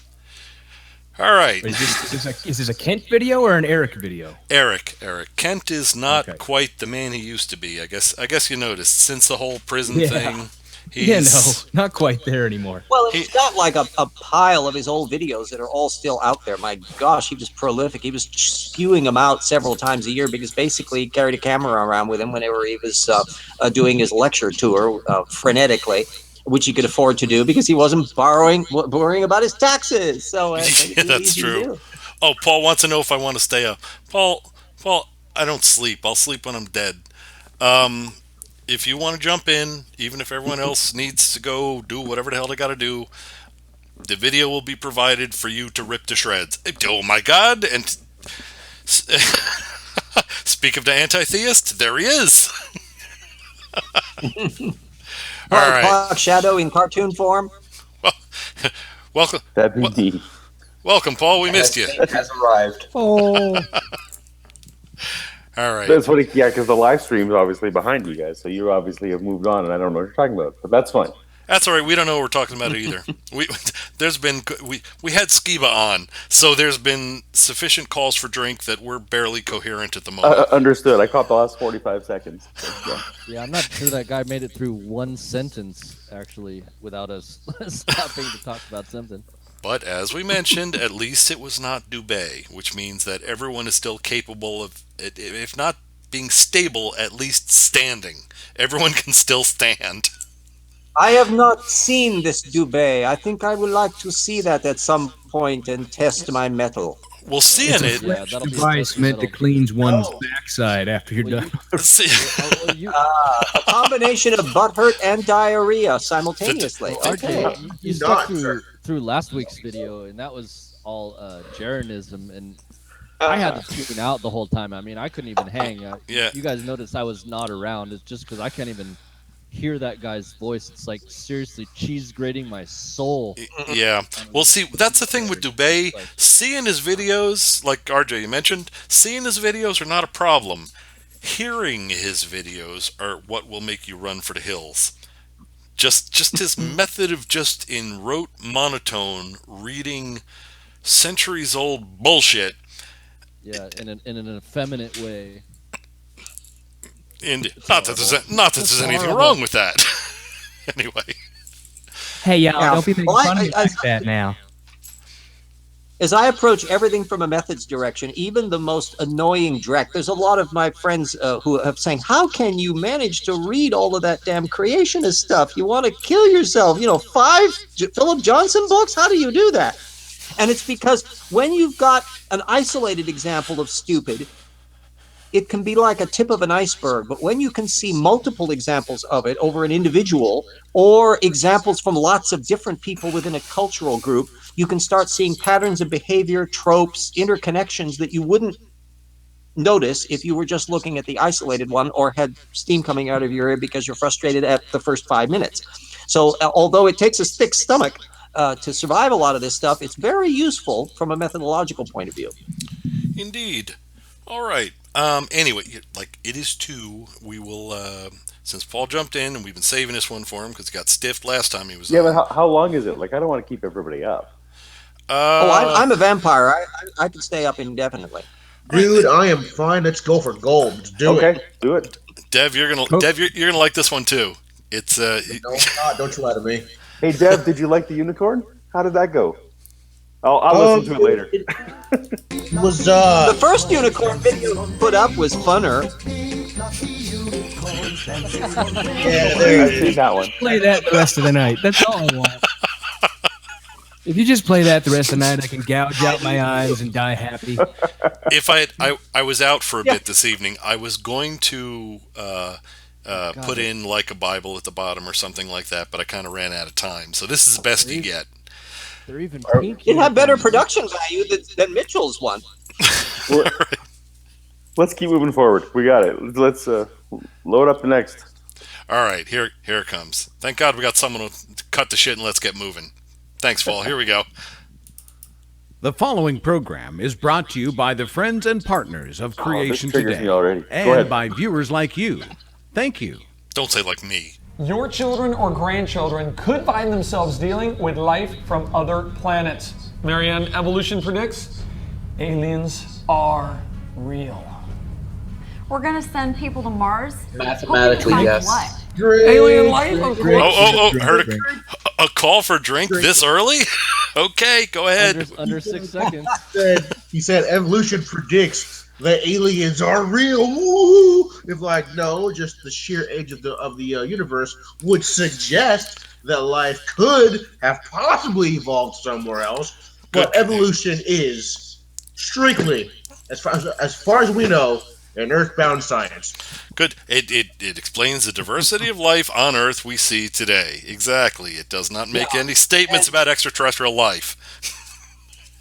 All right. Is this a Kent video or an Eric video? Eric. Kent is not quite the man he used to be. I guess you noticed since the whole prison thing. Not quite there anymore. Well, he's got like a pile of his old videos that are all still out there. My gosh, he was prolific. He was spewing them out several times a year because basically he carried a camera around with him whenever he was doing his lecture tour frenetically, which he could afford to do because he wasn't worrying about his taxes. So yeah, that's true. Oh, Paul wants to know if I want to stay up. Paul, I don't sleep. I'll sleep when I'm dead. If you want to jump in, even if everyone else needs to go do whatever the hell they got to do, the video will be provided for you to rip to shreds. Oh my God! And speak of the anti-theist, there he is. All right. Shadow in cartoon form. Well, welcome. That'd be neat. Welcome, Paul. We missed you. Has arrived. Oh, All right. That's funny, yeah, because the live stream is obviously behind you guys, so you obviously have moved on, and I don't know what you're talking about, but that's fine. That's all right. We don't know what we're talking about either. we had Skiba on, so there's been sufficient calls for drink that we're barely coherent at the moment. Understood. I caught the last 45 seconds. yeah, I'm not sure that guy made it through one sentence, actually, without us stopping to talk about something. But as we mentioned, at least it was not Dubé, which means that everyone is still capable of, if not being stable, at least standing. Everyone can still stand. I have not seen this Dubé. I think I would like to see that at some point and test my metal. Well, seeing it, device meant to cleanse one's backside after you're done. A combination of butthurt and diarrhea simultaneously. Okay. You stuck through last week's video, and that was all Jeranism, and I had to tune out the whole time. I mean, I couldn't even hang. Yeah. You guys noticed I was not around. It's just because I can't even hear that guy's voice. It's like seriously cheese grating my soul. Yeah. Well, see, that's the thing with Dubé. Seeing his videos, like RJ you mentioned, seeing his videos are not a problem. Hearing his videos are what will make you run for the hills. Just his method of just in rote monotone reading centuries-old bullshit. Yeah, in an effeminate way. Not that there's anything wrong with that. Anyway. Hey, y'all, don't be making fun of me like that now. As I approach everything from a methods direction, even the most annoying dreck, there's a lot of my friends who have saying, how can you manage to read all of that damn creationist stuff? You want to kill yourself. 5 Philip Johnson books? How do you do that? And it's because when you've got an isolated example of stupid, it can be like a tip of an iceberg. But when you can see multiple examples of it over an individual or examples from lots of different people within a cultural group, you can start seeing patterns of behavior, tropes, interconnections that you wouldn't notice if you were just looking at the isolated one or had steam coming out of your ear because you're frustrated at the first 5 minutes. So although it takes a thick stomach to survive a lot of this stuff, it's very useful from a methodological point of view. Indeed. All right. Anyway, like it is 2. We will, since Paul jumped in and we've been saving this one for him because he got stiffed last time he was on. Yeah, but how long is it? Like, I don't want to keep everybody up. I'm a vampire. I can stay up indefinitely. Dude, I am fine. Let's go for gold. Let's do it. Okay, do it. Dev, you're gonna like this one too. It's No, don't you lie to me. Hey, Dev, did you like the unicorn? How did that go? I'll listen to it later. It was the first unicorn video you put up was funner. Yeah, there I've seen that one. Play that the rest of the night. That's all I want. If you just play that the rest of the night, I can gouge out my eyes and die happy. If I was out for a bit this evening, I was going to put in like a Bible at the bottom or something like that, but I kind of ran out of time. So this is the best you get. They're even pink. It had better production value than Mitchell's one. Let's keep moving forward. We got it. Let's load up the next. All right, here it comes. Thank God we got someone to cut the shit and let's get moving. Thanks, Paul. Here we go. The following program is brought to you by the friends and partners of Creation this triggers Today me already. Go and ahead. by viewers like you. Thank you. Don't say like me. Your children or grandchildren could find themselves dealing with life from other planets. Marianne, evolution predicts aliens are real. We're gonna send people to Mars. Mathematically, Hoping to yes. find what? Alien life, of course. Heard a call for drink this early? Okay, go ahead. Under 6 seconds. He said evolution predicts that aliens are real. Woo! If no, just the sheer age of the universe would suggest that life could have possibly evolved somewhere else. But evolution is strictly, as far as we know, in earthbound science. Good. It explains the diversity of life on Earth we see today. Exactly. It does not make any statements about extraterrestrial life.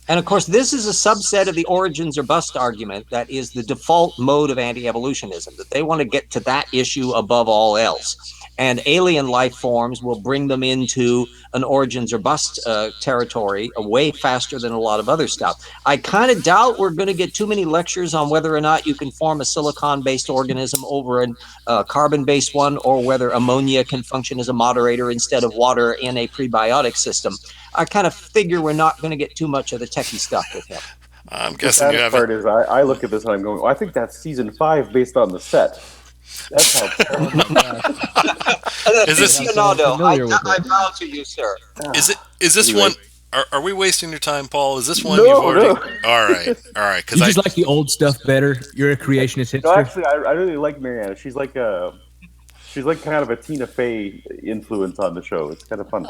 And of course, this is a subset of the origins or bust argument that is the default mode of anti-evolutionism, that they want to get to that issue above all else. And alien life forms will bring them into an origins or bust territory way faster than a lot of other stuff. I kind of doubt we're going to get too many lectures on whether or not you can form a silicon-based organism over a carbon-based one, or whether ammonia can function as a moderator instead of water in a prebiotic system. I kind of figure we're not going to get too much of the techie stuff with him. I'm The guessing you saddest have part is I look at this and I'm going, I think that's season 5 based on the set. That's how terrible. Is this Leonardo? I bow to you, sir. Is this Anyway. one? Are we wasting your time, Paul? Is this one No, you've already? no. All right. You Because just like the old stuff better. You're a creationist hipster. No, actually, I really like Mariana. She's like kind of a Tina Fey influence on the show. It's kind of fun.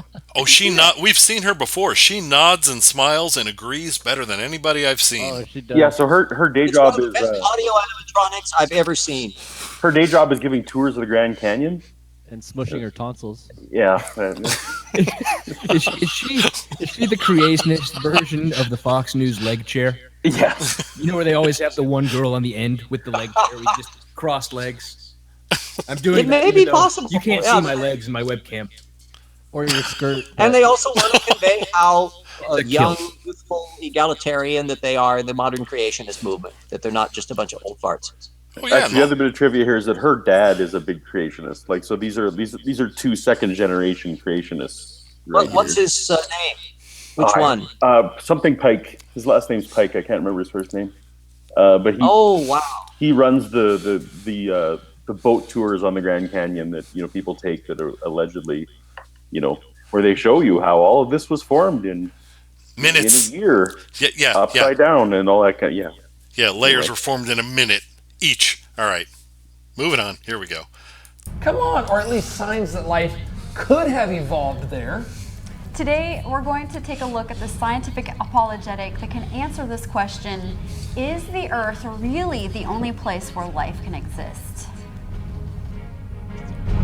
We've seen her before. She nods and smiles and agrees better than anybody I've seen. Oh, she does. Yeah, so her day It's job one of the is best audio animatronics I've ever seen. her day job is giving tours of the Grand Canyon. And smushing her tonsils. Yeah. Is she the creationist version of the Fox News leg chair? Yeah. You know where they always have the one girl on the end with the leg chair, we just crossed legs. I'm doing It may be possible. You can't Yeah. see my legs in my webcam. Or your skirt. And they also want to convey how a young, kill. youthful, egalitarian that they are in the modern creationist movement, that they're not just a bunch of old farts. Actually, the other bit of trivia here is that her dad is a big creationist. Like, so these are 2 second-generation creationists. Right What's here. his name? Which one? Something Pike. His last name's Pike. I can't remember his first name. But he. Oh wow. He runs the boat tours on the Grand Canyon that people take that are allegedly, where they show you how all of this was formed in Minutes. in a year. Yeah. Upside down and all that kind. Yeah. Yeah. Layers were formed in a minute each. All right. Moving on. Here we go. Come on, or at least signs that life could have evolved there. Today, we're going to take a look at the scientific apologetic that can answer this question: is the Earth really the only place where life can exist?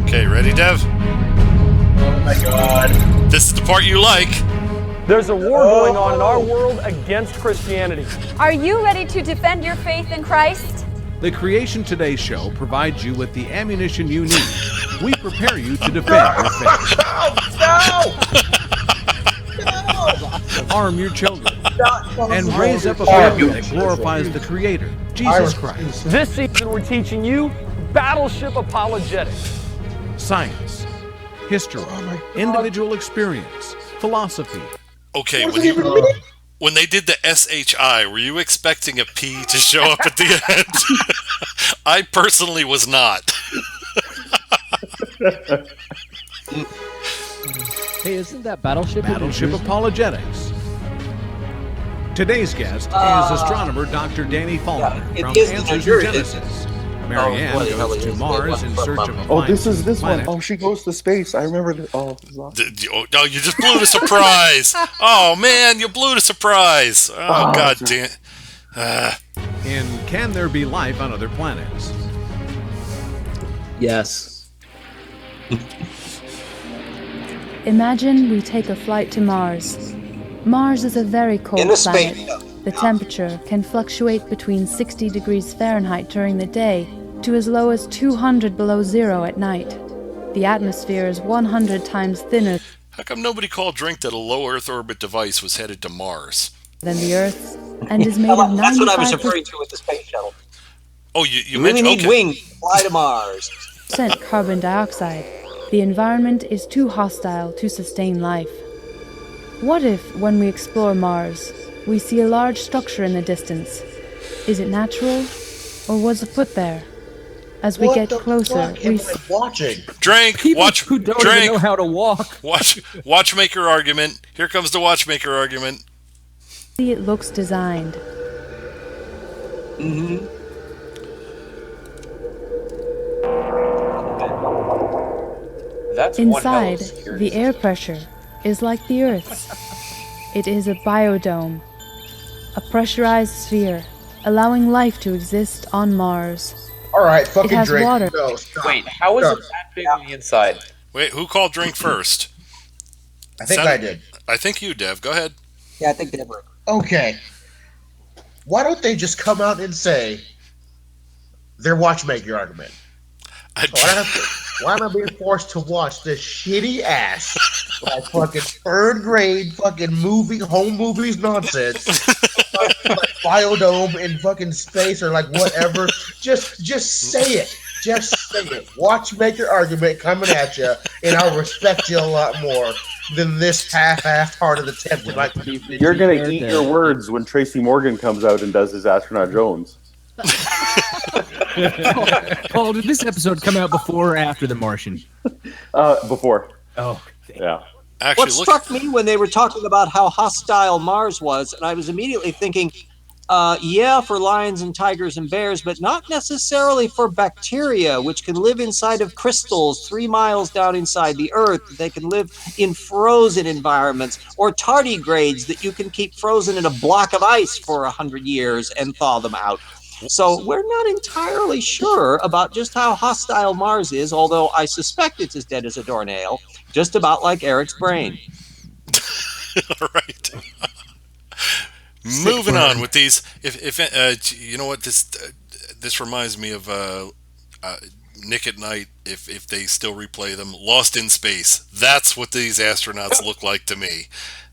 Okay, ready, Dev? Oh my god. This is the part you like. There's a war going on in our world against Christianity. Are you ready to defend your faith in Christ? The Creation Today show provides you with the ammunition you need. We prepare you to defend your faith. Arm your children and raise up a family that glorifies the Creator, Jesus Christ. This season, we're teaching you battleship apologetics. Science, history, individual experience, philosophy. Okay, when they did the SHI, were you expecting a P to show up at the end? I personally was not. Hey, isn't that Battleship? Battleship Apologetics. Today's guest is astronomer Dr. Danny Faulkner from Answers to Genesis. Marianne goes to Mars in search of a Oh, this is this planet. one. Oh, she goes to space. I remember this. Oh, this is awesome. Oh, you just blew the surprise. Oh, man, you blew the surprise. Oh, God damn. In Can There Be Life on Other Planets? Yes. Imagine we take a flight to Mars. Mars is a very cold In the planet. space. The temperature can fluctuate between 60 degrees Fahrenheit during the day to as low as 200 below zero at night. The atmosphere is 100 times thinner How come nobody called drink that a low Earth orbit device was headed to Mars? than the Earth's and is made of 95%. That's what I was referring to with the space shuttle. Oh, you really mentioned... need wings to fly to Mars. Carbon dioxide. The environment is too hostile to sustain life. What if, when we explore Mars, we see a large structure in the distance? Is it natural, or was it put there? As we get closer, we see watching. Drink. People who don't even know how to walk. Watchmaker argument. Here comes the watchmaker argument. it looks designed. Mm-hmm. That's Inside, the air pressure is like the Earth's. It is a biodome, A pressurized sphere, allowing life to exist on Mars. All right, fucking It has drink. water. No, stop. Wait, how is Stop. it that big on the inside? Wait, who called drink first? I think I did. I think you, Dev. Go ahead. Yeah, I think they were. Okay. Why don't they just come out and say their watchmaker argument? Why am I being forced to watch this shitty ass like fucking third grade fucking home movies nonsense, like Biodome in fucking space or like whatever? Just say it. Just say it. Watchmaker argument coming at you, and I'll respect you a lot more than this half-hearted attempt to like to be. You're gonna eat your words when Tracy Morgan comes out and does his Astronaut Jones. Paul, did this episode come out before or after The Martian? Before. Oh, yeah. Actually, what struck me when they were talking about how hostile Mars was, and I was immediately thinking, yeah, for lions and tigers and bears, but not necessarily for bacteria, which can live inside of crystals 3 miles down inside the Earth. They can live in frozen environments, or tardigrades that you can keep frozen in a block of ice for 100 years and thaw them out. So we're not entirely sure about just how hostile Mars is, although I suspect it's as dead as a doornail, just about like Eric's brain. All right. Moving on with these. If you know what, this reminds me of Nick at Night. If they still replay them, Lost in Space. That's what these astronauts look like to me.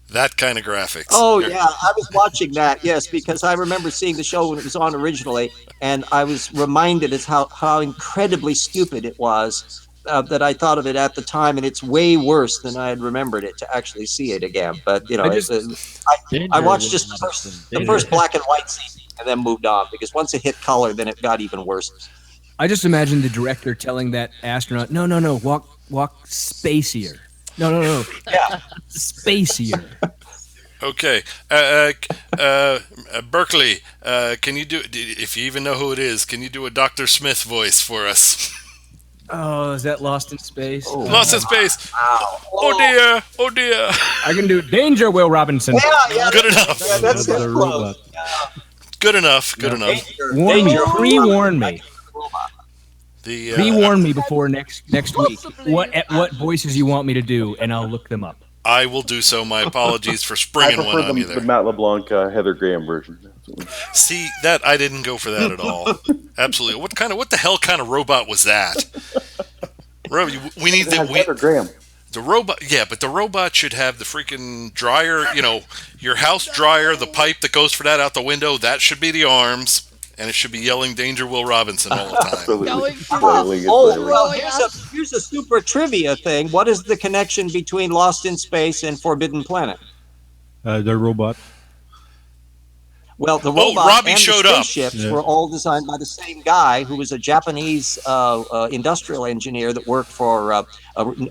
That kind of graphics. Oh, yeah, I was watching that, yes, because I remember seeing the show when it was on originally, and I was reminded as how incredibly stupid it was that I thought of it at the time, and it's way worse than I had remembered it to actually see it again. But, you know, I watched just the first black and white scene and then moved on, because once it hit color, then it got even worse. I just imagined the director telling that astronaut, no, walk spacier. No. Yeah. Spacier. Okay. Berkeley, can you do, if you even know who it is, can you do a Dr. Smith voice for us? Oh, is that Lost in Space? Oh. Lost in Space. Oh dear. I can do Danger, Will Robinson. Yeah. Good enough. That's close. Good enough. Pre-warn me. Pre-warn me before next week. What voices you want me to do, and I'll look them up. I will do so. My apologies for springing one on you there. The Matt LeBlanc, Heather Graham version. See, that I didn't go for that at all. Absolutely. What the hell kind of robot was that? We need the Heather Graham. The robot, yeah, but the robot should have the freaking dryer. You know, your house dryer, the pipe that goes for that out the window. That should be the arms. And it should be yelling "Danger, Will Robinson" all the time. Well, here's a super trivia thing. What is the connection between Lost in Space and Forbidden Planet? The robot. Well, the robot Robbie and showed the up. spaceships were all designed by the same guy, who was a Japanese industrial engineer that worked for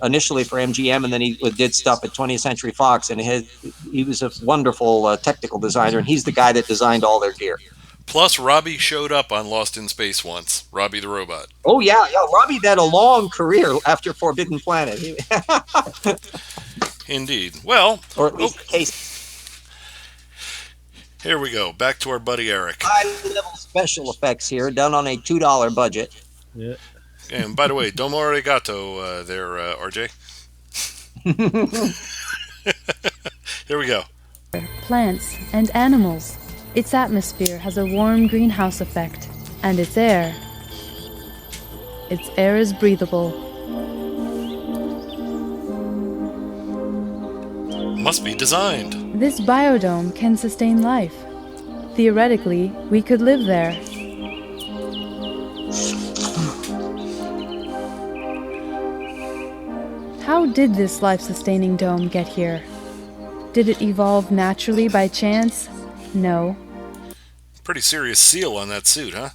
initially for MGM, and then he did stuff at 20th Century Fox. And he was a wonderful technical designer, and he's the guy that designed all their gear. Plus, Robbie showed up on Lost in Space once. Robbie the robot. Oh, yeah. Robbie had a long career after Forbidden Planet. Indeed. Well, or at least case. Here we go. Back to our buddy Eric. High-level special effects here, done on a $2 budget. Yeah. And by the way, domo arigato there, RJ. Here we go. Plants and animals. Its atmosphere has a warm greenhouse effect, and its air is breathable. Must be designed. This biodome can sustain life. Theoretically, we could live there. How did this life-sustaining dome get here? Did it evolve naturally by chance? No. Pretty serious seal on that suit, huh?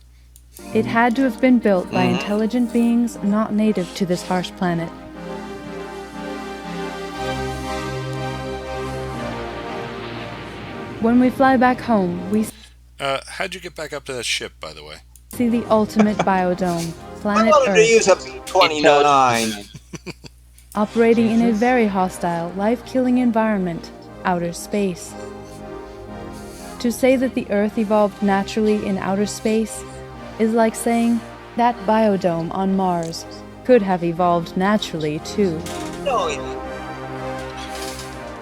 It had to have been built by intelligent beings not native to this harsh planet. When we fly back home, we how'd you get back up to that ship, by the way? see the ultimate biodome, planet I wanted to use a Earth, B-29. operating in a very hostile, life-killing environment, outer space. To say that the Earth evolved naturally in outer space is like saying that biodome on Mars could have evolved naturally too. No,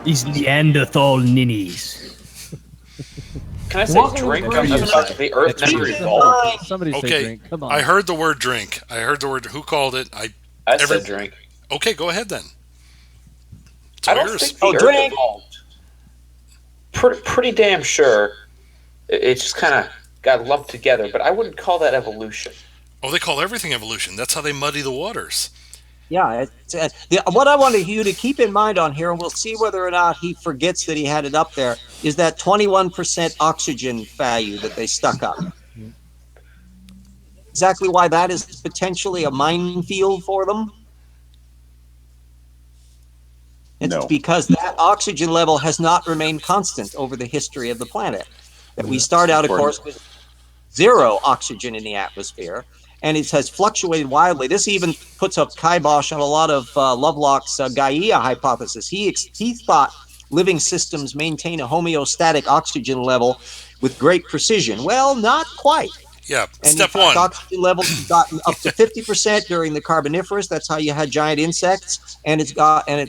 These Neanderthal ninnies. Can I say drink? The Earth never evolved. Somebody say Okay, drink. Come on. I heard the word drink. I heard the word. Who called it? I said drink. Okay, go ahead then. I don't think the Earth evolved. Pretty damn sure. It just kind of got lumped together, but I wouldn't call that evolution. Oh, they call everything evolution. That's how they muddy the waters. Yeah, what I wanted you to keep in mind on here, and we'll see whether or not he forgets that he had it up there, is that 21% oxygen value that they stuck up. Exactly why that is potentially a minefield for them. It's because that oxygen level has not remained constant over the history of the planet. That we start out, of course, with 0 oxygen in the atmosphere, and it has fluctuated wildly. This even puts a kibosh on a lot of Lovelock's Gaia hypothesis. He thought living systems maintain a homeostatic oxygen level with great precision. Well, not quite. Yeah, and step one. Oxygen levels gotten up to 50% during the Carboniferous. That's how you had giant insects. And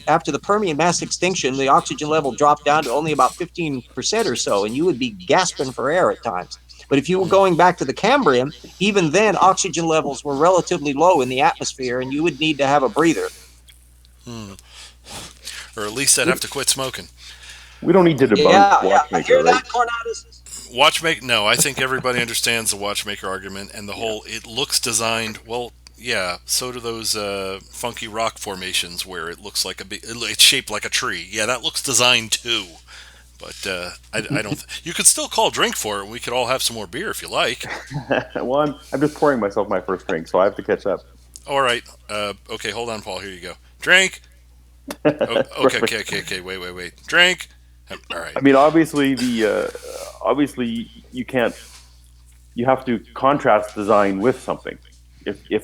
after the Permian mass extinction, the oxygen level dropped down to only about 15% or so, and you would be gasping for air at times. But if you were going back to the Cambrian, even then oxygen levels were relatively low in the atmosphere, and you would need to have a breather. Or at least I'd have to quit smoking. We don't need to debunk Watchmaker, hear that, right? Conatus? Watchmaker? No, I think everybody understands the Watchmaker argument and the whole. It looks designed well. Yeah, so do those funky rock formations where it looks like it's shaped like a tree. Yeah, that looks designed too. But I don't. You could still call drink for it. We could all have some more beer if you like. Well, I'm just pouring myself my first drink, so I have to catch up. All right. Okay, hold on, Paul. Here you go. Drink. Okay. Wait. Drink. All right. I mean, obviously you can't. You have to contrast design with something. If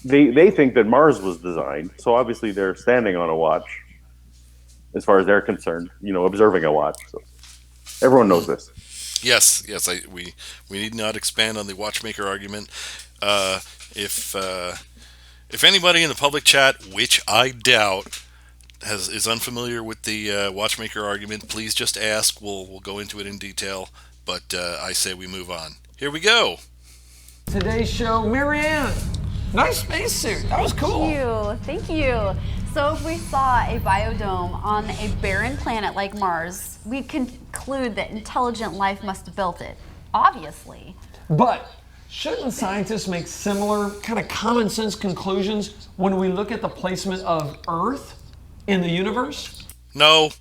they think that Mars was designed, so obviously they're standing on a watch. As far as they're concerned, observing a watch. So everyone knows this. Yes. We need not expand on the Watchmaker argument. If anybody in the public chat, which I doubt, is unfamiliar with the Watchmaker argument, please just ask. We'll go into it in detail. But I say we move on. Here we go. Today's show, Marianne. Nice spacesuit. That was cool. Thank you. So if we saw a biodome on a barren planet like Mars, we'd conclude that intelligent life must have built it, obviously. But shouldn't scientists make similar kind of common sense conclusions when we look at the placement of Earth in the universe? No.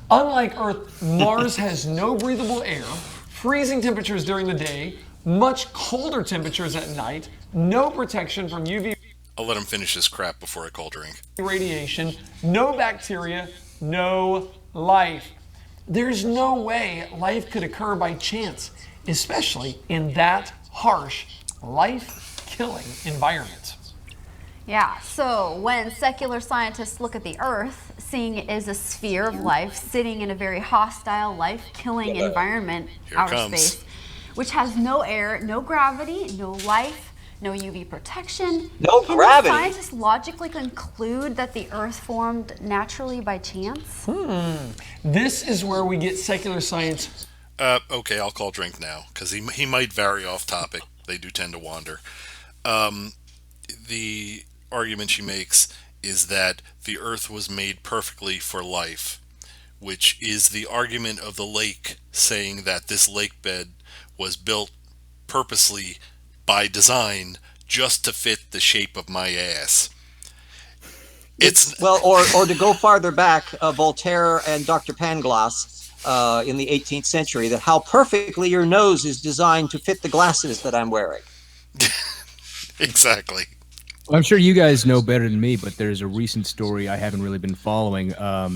Unlike Earth, Mars has no breathable air, freezing temperatures during the day, much colder temperatures at night, no protection from UV I'll let him finish his crap before I call drink. radiation, no bacteria, no life. There's no way life could occur by chance, especially in that harsh, life-killing environment. Yeah, so when secular scientists look at the Earth, seeing it as a sphere of life sitting in a very hostile, life-killing environment, outer space, which has no air, no gravity, no life, no UV protection. No gravity. Can scientists logically conclude that the Earth formed naturally by chance? This is where we get secular science. Okay, I'll call drink now, because he might vary off topic. They do tend to wander. The argument she makes is that the Earth was made perfectly for life, which is the argument of the lake saying that this lake bed was built purposely by design just to fit the shape of my ass. Or to go farther back, Voltaire and Dr. Pangloss in the 18th century, that how perfectly your nose is designed to fit the glasses that I'm wearing. Exactly. I'm sure you guys know better than me, but there's a recent story I haven't really been following. A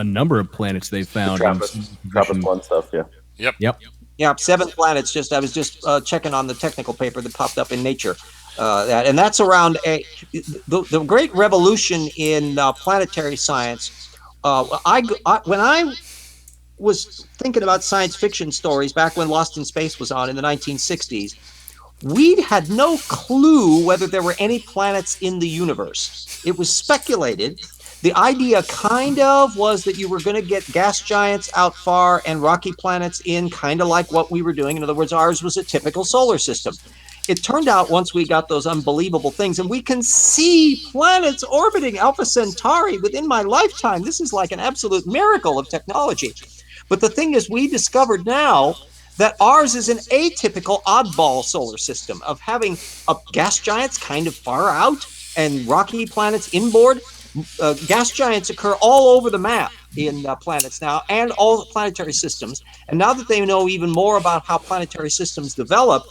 number of planets they found. TRAPPIST-1 stuff, yeah. Yep. Yeah, 7 planets. I was just checking on the technical paper that popped up in Nature. And that's around the great revolution in planetary science. When was thinking about science fiction stories back when Lost in Space was on in the 1960s, we had no clue whether there were any planets in the universe. It was speculated. The idea kind of was that you were going to get gas giants out far and rocky planets in, kind of like what we were doing. In other words, ours was a typical solar system. It turned out once we got those unbelievable things, and we can see planets orbiting Alpha Centauri within my lifetime. This is like an absolute miracle of technology. But the thing is, we discovered now that ours is an atypical oddball solar system of having gas giants kind of far out and rocky planets inboard. Gas giants occur all over the map in planets now and all the planetary systems. And now that they know even more about how planetary systems develop,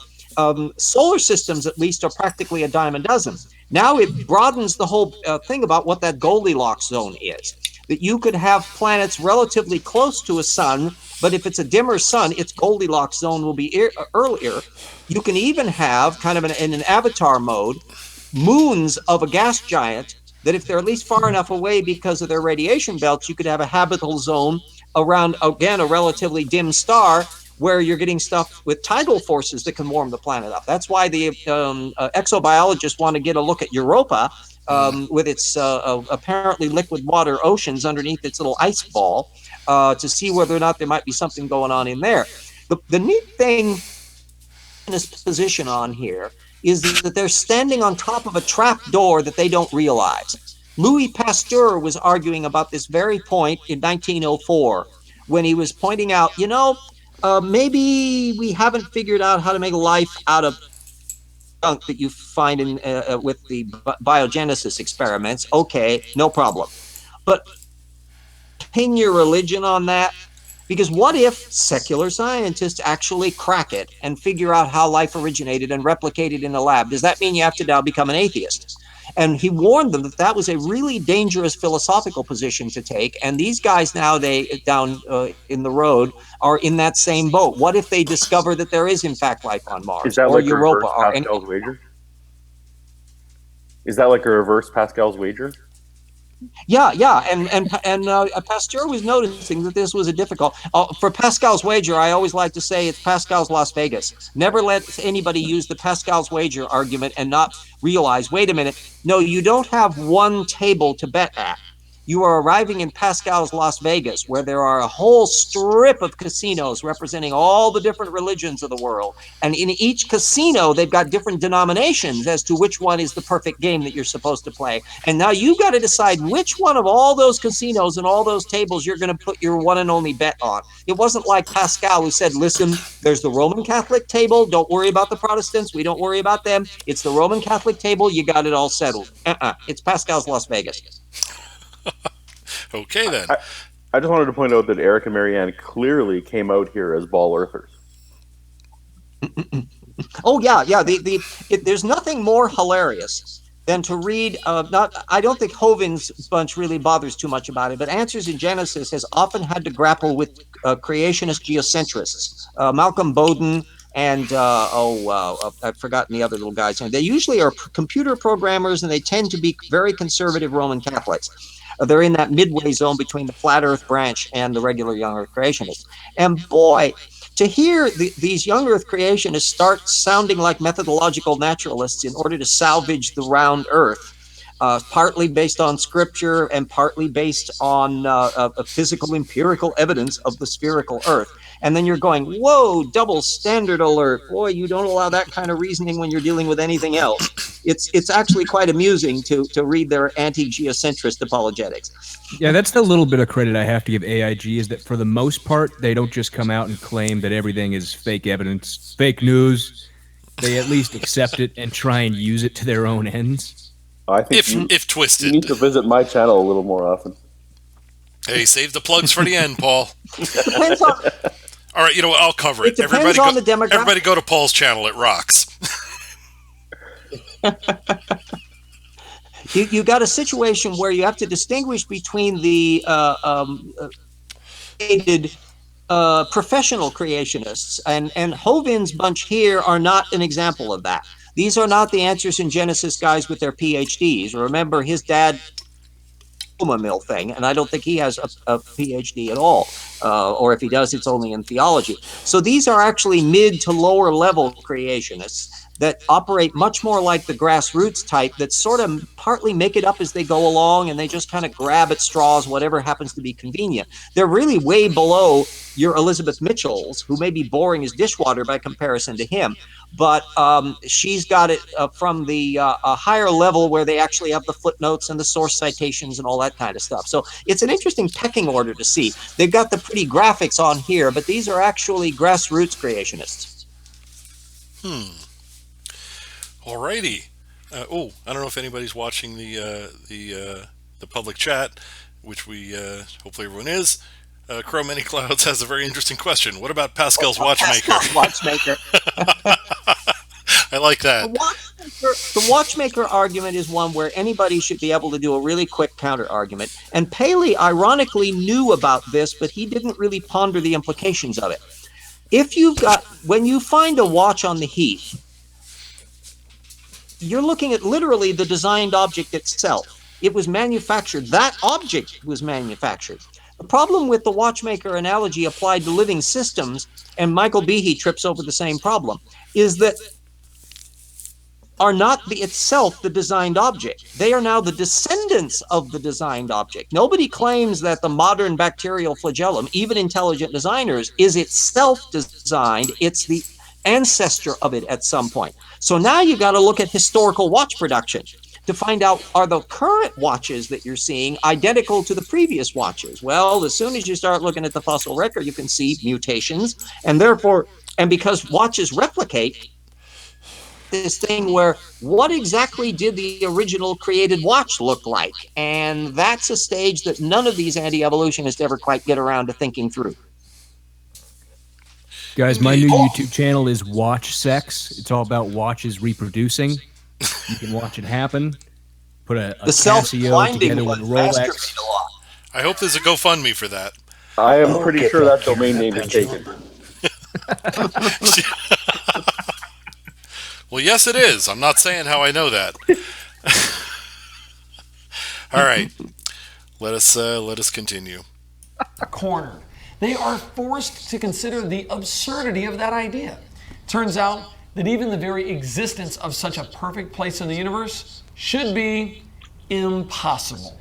solar systems at least are practically a dime a dozen. Now it broadens the whole thing about what that Goldilocks zone is. That you could have planets relatively close to a sun, but if it's a dimmer sun, its Goldilocks zone will be earlier. You can even have, kind of in an avatar mode, moons of a gas giant that if they're at least far enough away because of their radiation belts, you could have a habitable zone around, again, a relatively dim star where you're getting stuff with tidal forces that can warm the planet up. That's why the exobiologists want to get a look at Europa with its apparently liquid water oceans underneath its little ice ball to see whether or not there might be something going on in there. The neat thing in this position on here is that they're standing on top of a trap door that they don't realize. Louis Pasteur was arguing about this very point in 1904 when he was pointing out, maybe we haven't figured out how to make life out of junk that you find in with the biogenesis experiments. Okay, no problem. But pin your religion on that, because what if secular scientists actually crack it and figure out how life originated and replicated in a lab? Does that mean you have to now become an atheist? And he warned them that that was a really dangerous philosophical position to take. And these guys now, down in the road, are in that same boat. What if they discover that there is in fact life on Mars Is that or like Europa? a reverse Pascal's wager? Is that like a reverse Pascal's wager? Yeah, and Pasteur was noticing that this was a difficult. For Pascal's wager, I always like to say it's Pascal's Las Vegas. Never let anybody use the Pascal's wager argument and not realize, wait a minute, no, you don't have one table to bet at. You are arriving in Pascal's Las Vegas, where there are a whole strip of casinos representing all the different religions of the world. And in each casino, they've got different denominations as to which one is the perfect game that you're supposed to play. And now you've got to decide which one of all those casinos and all those tables you're going to put your one and only bet on. It wasn't like Pascal who said, listen, there's the Roman Catholic table. Don't worry about the Protestants. We don't worry about them. It's the Roman Catholic table. You got it all settled. It's Pascal's Las Vegas. Okay, then. I just wanted to point out that Eric and Marianne clearly came out here as ball earthers. Oh yeah. There's nothing more hilarious than to read. I don't think Hovine's bunch really bothers too much about it, but Answers in Genesis has often had to grapple with creationist geocentrists, Malcolm Bowden and I've forgotten the other little guys. They usually are computer programmers, and they tend to be very conservative Roman Catholics. They're in that midway zone between the flat earth branch and the regular young earth creationists. And boy, to hear these young earth creationists start sounding like methodological naturalists in order to salvage the round earth, partly based on scripture and partly based on a physical empirical evidence of the spherical earth. And then you're going, whoa, double standard alert. Boy, you don't allow that kind of reasoning when you're dealing with anything else. It's actually quite amusing to read their anti-geocentrist apologetics. Yeah, that's the little bit of credit I have to give AIG, is that for the most part, they don't just come out and claim that everything is fake evidence, fake news. They at least accept it and try and use it to their own ends. I think if twisted. You need to visit my channel a little more often. Hey, save the plugs for the end, Paul. Depends on... All right, I'll cover it. It depends on the demographic. Everybody go to Paul's channel. It rocks. You got a situation where you have to distinguish between the professional creationists, and Hovine's bunch here are not an example of that. These are not the Answers in Genesis guys with their PhDs. Remember, his dad mill thing, and I don't think he has a PhD at all, or if he does, it's only in theology. So these are actually mid to lower level creationists that operate much more like the grassroots type that sort of partly make it up as they go along, and they just kind of grab at straws, whatever happens to be convenient. They're really way below your Elizabeth Mitchells, who may be boring as dishwater by comparison to him, but she's got it from the a higher level where they actually have the footnotes and the source citations and all that kind of stuff. So it's an interesting pecking order to see. They've got the pretty graphics on here, but these are actually grassroots creationists. Alrighty. I don't know if anybody's watching the public chat, which we hopefully everyone is. Crow Many Clouds has a very interesting question. What about Pascal's watchmaker? Pascal's watchmaker. I like that. The watchmaker argument is one where anybody should be able to do a really quick counter argument. And Paley ironically knew about this, but he didn't really ponder the implications of it. When you find a watch on the heath, you're looking at literally the designed object itself. It was manufactured. That object was manufactured. The problem with the watchmaker analogy applied to living systems, and Michael Behe trips over the same problem, is that are not itself the designed object. They are now the descendants of the designed object. Nobody claims that the modern bacterial flagellum, even intelligent designers, is itself designed. It's the ancestor of it at some point. So now you got to look at historical watch production to find out, are the current watches that you're seeing identical to the previous watches? Well, as soon as you start looking at the fossil record, you can see mutations, and therefore, and because watches replicate, this thing where what exactly did the original created watch look like? And that's a stage that none of these anti-evolutionists ever quite get around to thinking through. Guys, my new YouTube channel is Watch Sex. It's all about watches reproducing. You can watch it happen. Put a Casio together with Rolex. I hope there's a GoFundMe for that. I am pretty sure that domain name is taken. Well, yes, it is. I'm not saying how I know that. All right, let us continue. Cornered. They are forced to consider the absurdity of that idea. Turns out that even the very existence of such a perfect place in the universe should be impossible.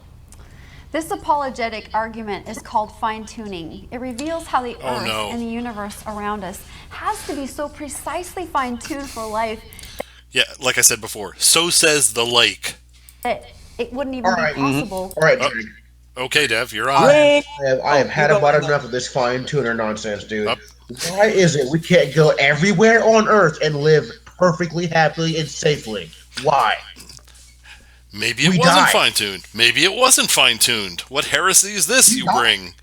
This apologetic argument is called fine-tuning. It reveals how the Earth and the universe around us has to be so precisely fine-tuned for life. Yeah, like I said before, so says the lake. That it wouldn't even be possible. All right, Greg. Okay, Dev, you're on. I have had about enough of this fine-tuner nonsense, dude. Why is it we can't go everywhere on Earth and live perfectly, happily, and safely? Why? Maybe it wasn't fine-tuned. Maybe it wasn't fine-tuned. What heresy is this you bring?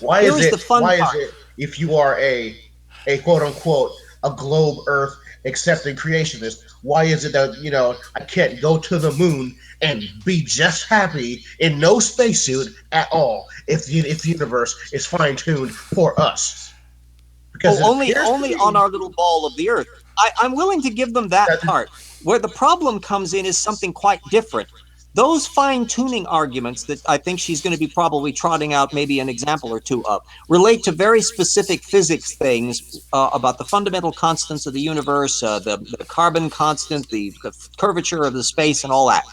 Why is it if you are a quote-unquote a globe Earth accepting creationist, why is it that I can't go to the moon and be just happy in no spacesuit at all if the universe is fine-tuned for us? Because only on our little ball of the Earth. I'm willing to give them that part. Where the problem comes in is something quite different. Those fine-tuning arguments that I think she's going to be probably trotting out maybe an example or two of relate to very specific physics things about the fundamental constants of the universe, the carbon constant, the curvature of the space, and all that.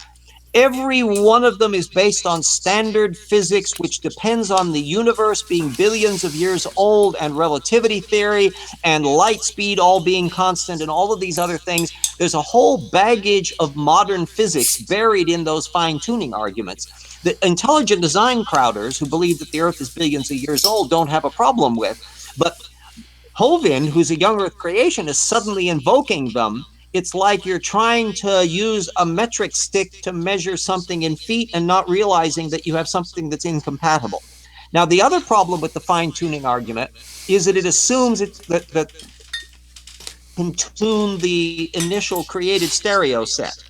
Every one of them is based on standard physics, which depends on the universe being billions of years old, and relativity theory, and light speed all being constant, and all of these other things. There's a whole baggage of modern physics buried in those fine-tuning arguments. The intelligent design crowders who believe that the Earth is billions of years old don't have a problem with. But Hovin, who's a young Earth creationist, is suddenly invoking them. It's like you're trying to use a metric stick to measure something in feet and not realizing that you have something that's incompatible. Now, the other problem with the fine-tuning argument is that it assumes that can tune the initial created stereo set.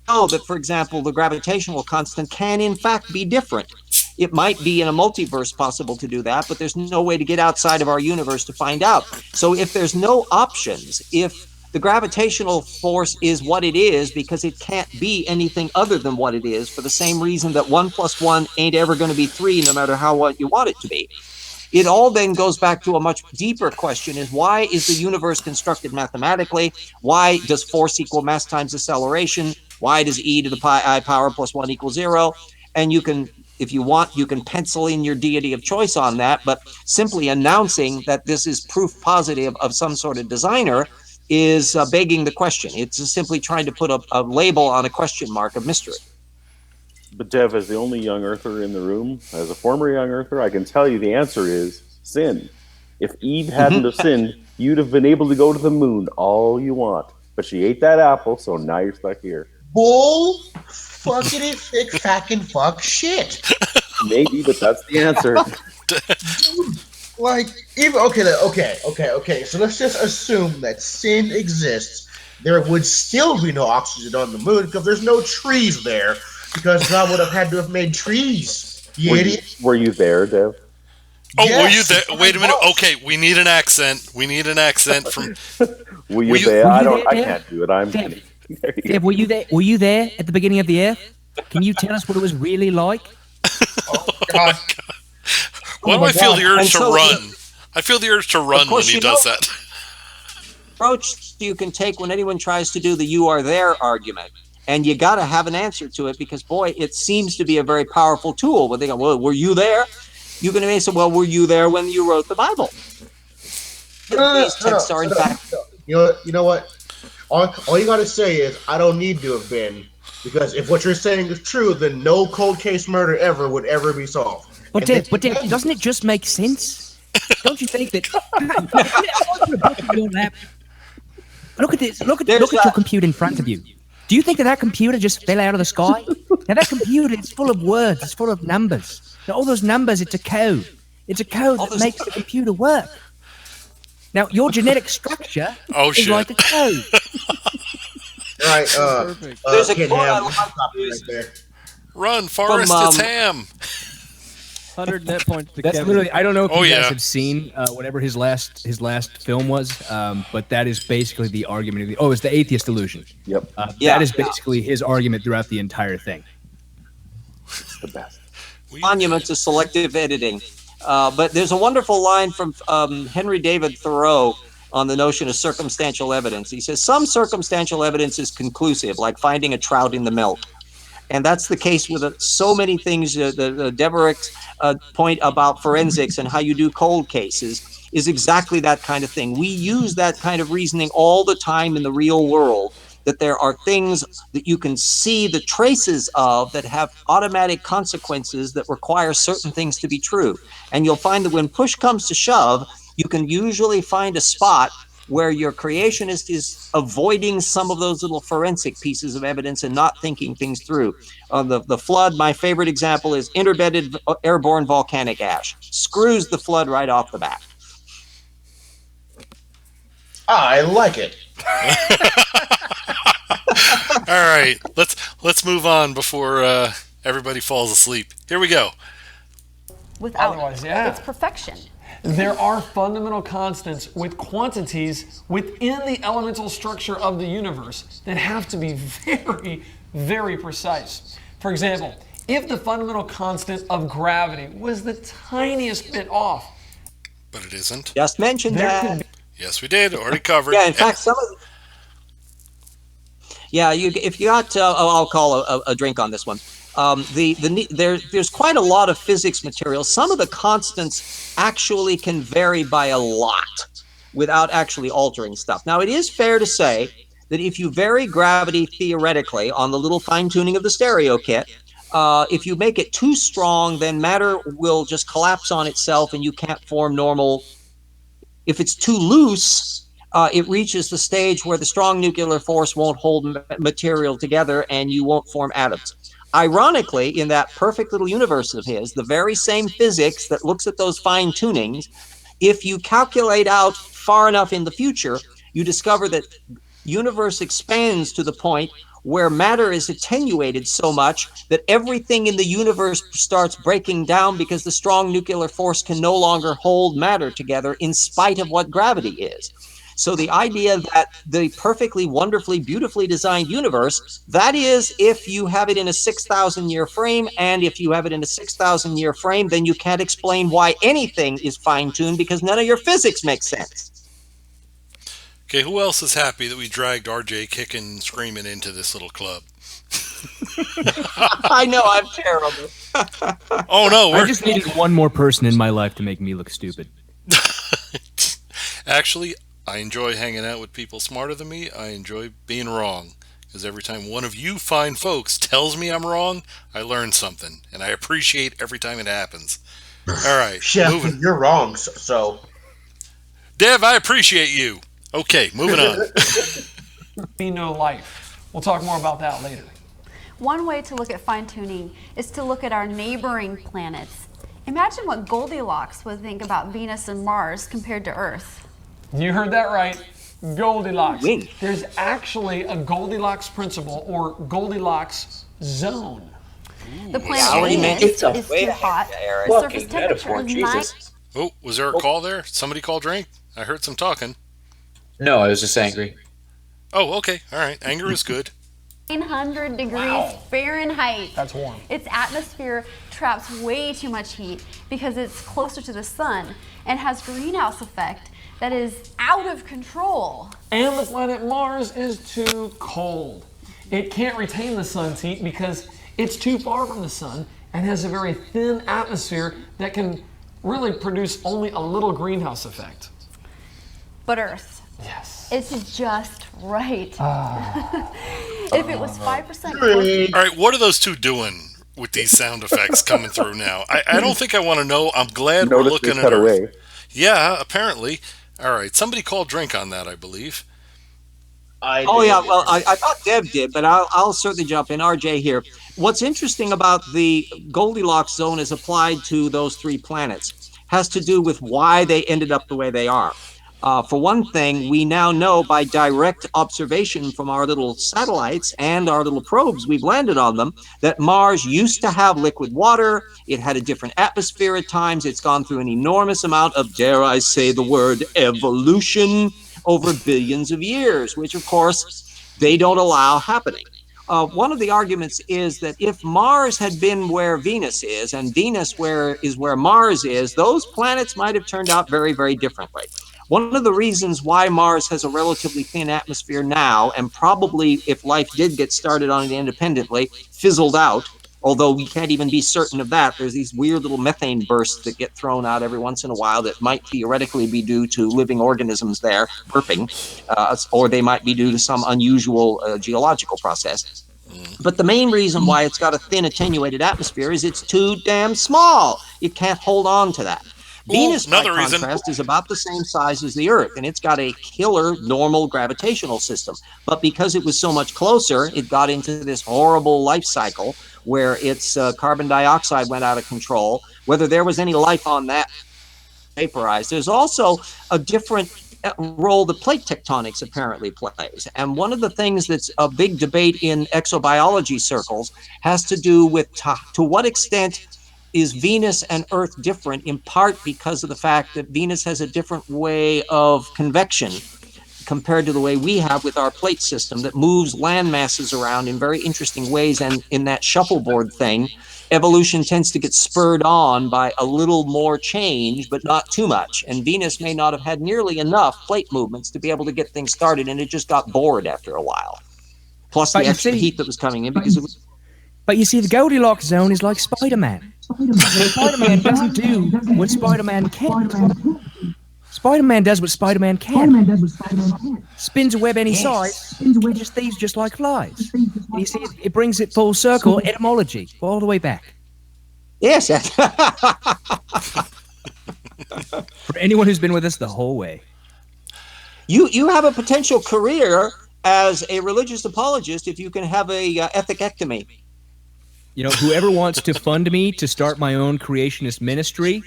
So that, for example, the gravitational constant can in fact be different. It might be in a multiverse possible to do that, but there's no way to get outside of our universe to find out. So if there's no options, if The gravitational force is what it is because it can't be anything other than what it is, for the same reason that 1 + 1 ain't ever going to be 3, no matter what you want it to be. It all then goes back to a much deeper question: is why is the universe constructed mathematically? Why does force equal mass times acceleration? Why does e to the pi I power plus 1 = 0? And you can, if you want, you can pencil in your deity of choice on that, but simply announcing that this is proof positive of some sort of designer is begging the question. It's simply trying to put a label on a question mark of mystery. But Dev, as the only young earther in the room, as a former young earther, I can tell you the answer is sin. If Eve hadn't have sinned, you'd have been able to go to the moon all you want. But she ate that apple, so now you're stuck here. Bull fucking fucking fuck shit. Maybe, but that's the answer. Dude, like, even okay. So let's just assume that sin exists. There would still be no oxygen on the moon because there's no trees there. Because God would have had to have made trees. You idiot. Were you there, Dev? Oh, yes, were you there? Wait a minute. Okay, we need an accent. We need an accent from. Were you there? I can't do it. I'm Dev, Dev, were you there? Were you there at the beginning of the Earth? Can you tell us what it was really like? Oh God! Why do I feel the urge to run? I feel the urge to run when he does that. Approach you can take when anyone tries to do the "you are there" argument. And you got to have an answer to it because, boy, it seems to be a very powerful tool. When they go, well, were you there? You can say, well, were you there when you wrote the Bible? These texts are, in fact... You know what? All you got to say is, I don't need to have been. Because if what you're saying is true, then no cold case murder ever would ever be solved. But Dave, doesn't it just make sense? Don't you think that... Look at this. Look at your computer in front of you. Do you think that computer just fell out of the sky? Now, that computer is full of words. It's full of numbers. Now, all those numbers, it's a code. It's a code that makes the computer work. Now, your genetic structure is like a code. Right. There's a quote right there. Run, Forrest, it's Ham. 100 net points to That's Kevin. literally, I don't know if you guys have seen whatever his last film was, but that is basically the argument. It's the atheist illusion. Yep. That is basically his argument throughout the entire thing. The best. Monument to selective editing. But there's a wonderful line from Henry David Thoreau on the notion of circumstantial evidence. He says, some circumstantial evidence is conclusive, like finding a trout in the milk. And that's the case with so many things. The Deverick's point about forensics and how you do cold cases is exactly that kind of thing. We use that kind of reasoning all the time in the real world, that there are things that you can see the traces of that have automatic consequences that require certain things to be true. And you'll find that when push comes to shove, you can usually find a spot where your creationist is avoiding some of those little forensic pieces of evidence and not thinking things through. The flood, my favorite example is interbedded airborne volcanic ash. Screws the flood right off the bat. I like it. All right, let's move on before everybody falls asleep. Here we go. Without its perfection. There are fundamental constants with quantities within the elemental structure of the universe that have to be very, very precise. For example, if the fundamental constant of gravity was the tiniest bit off. But it isn't. Just mentioned that. Yes, we did. Already covered. Yeah, in fact, some of if you got, I'll call a drink on this one. There's quite a lot of physics material. Some of the constants actually can vary by a lot without actually altering stuff. Now, it is fair to say that if you vary gravity theoretically on the little fine-tuning of the stereo kit, if you make it too strong, then matter will just collapse on itself and you can't form normal. If it's too loose, it reaches the stage where the strong nuclear force won't hold material together and you won't form atoms. Ironically, in that perfect little universe of his, the very same physics that looks at those fine tunings, if you calculate out far enough in the future, you discover that universe expands to the point where matter is attenuated so much that everything in the universe starts breaking down because the strong nuclear force can no longer hold matter together in spite of what gravity is. So the idea that the perfectly, wonderfully, beautifully designed universe, that is if you have it in a 6,000-year frame, and if you have it in a 6,000-year frame, then you can't explain why anything is fine-tuned because none of your physics makes sense. Okay, who else is happy that we dragged RJ kicking and screaming into this little club? I know, I'm terrible. Oh no, I just needed one more person in my life to make me look stupid. Actually, I enjoy hanging out with people smarter than me. I enjoy being wrong. Because every time one of you fine folks tells me I'm wrong, I learn something. And I appreciate every time it happens. All right, Chef, moving. you're wrong, so. Dev, I appreciate you. Okay, moving on. Be no life. We'll talk more about that later. One way to look at fine-tuning is to look at our neighboring planets. Imagine what Goldilocks would think about Venus and Mars compared to Earth. You heard that right. Goldilocks. Wink. There's actually a Goldilocks principle or Goldilocks zone. The planet Venus is too hot. The surface temperature is 9. Oh, was there a call there? Somebody call drink? I heard some talking. No, I was just angry. Oh, okay. All right. Anger is good. 900 degrees Fahrenheit. That's warm. Its atmosphere traps way too much heat because it's closer to the sun and has greenhouse effect that is out of control. And the planet Mars is too cold. It can't retain the sun's heat because it's too far from the sun and has a very thin atmosphere that can really produce only a little greenhouse effect. But Earth, yes, it's just right. If it was 5% All right, what are those two doing with these sound effects coming through now? I don't think I want to know. I'm glad we're looking at Earth. Yeah, apparently. All right, somebody called drink on that, I believe. I thought Deb did, but I'll certainly jump in. RJ here. What's interesting about the Goldilocks zone as applied to those three planets has to do with why they ended up the way they are. For one thing, we now know by direct observation from our little satellites and our little probes we've landed on them that Mars used to have liquid water. It had a different atmosphere at times. It's gone through an enormous amount of, dare I say the word, evolution over billions of years, which of course they don't allow happening. One of the arguments is that if Mars had been where Venus is and Venus is where Mars is, those planets might have turned out very, very differently. One of the reasons why Mars has a relatively thin atmosphere now, and probably if life did get started on it independently, fizzled out, although we can't even be certain of that. There's these weird little methane bursts that get thrown out every once in a while that might theoretically be due to living organisms there burping, or they might be due to some unusual geological process. But the main reason why it's got a thin, attenuated atmosphere is it's too damn small. It can't hold on to that. Venus, by contrast, is about the same size as the Earth, and it's got a killer normal gravitational system. But because it was so much closer, it got into this horrible life cycle where its carbon dioxide went out of control. Whether there was any life on that, vaporized. There's also a different role that plate tectonics apparently plays. And one of the things that's a big debate in exobiology circles has to do with to what extent is Venus and Earth different, in part because of the fact that Venus has a different way of convection compared to the way we have with our plate system that moves land masses around in very interesting ways. And in that shuffleboard thing, evolution tends to get spurred on by a little more change, but not too much. And Venus may not have had nearly enough plate movements to be able to get things started, and it just got bored after a while. Plus the extra heat that was coming in because it was... But you see, the Goldilocks zone is like Spider-Man. Spider-Man doesn't do what Spider-Man can't. Spider-Man does what Spider-Man can. Spins a web any size, catches thieves just like flies. And you see, it brings it full circle, etymology, all the way back. Yes. For anyone who's been with us the whole way. You have a potential career as a religious apologist if you can have a ethicectomy. You know, whoever wants to fund me to start my own creationist ministry,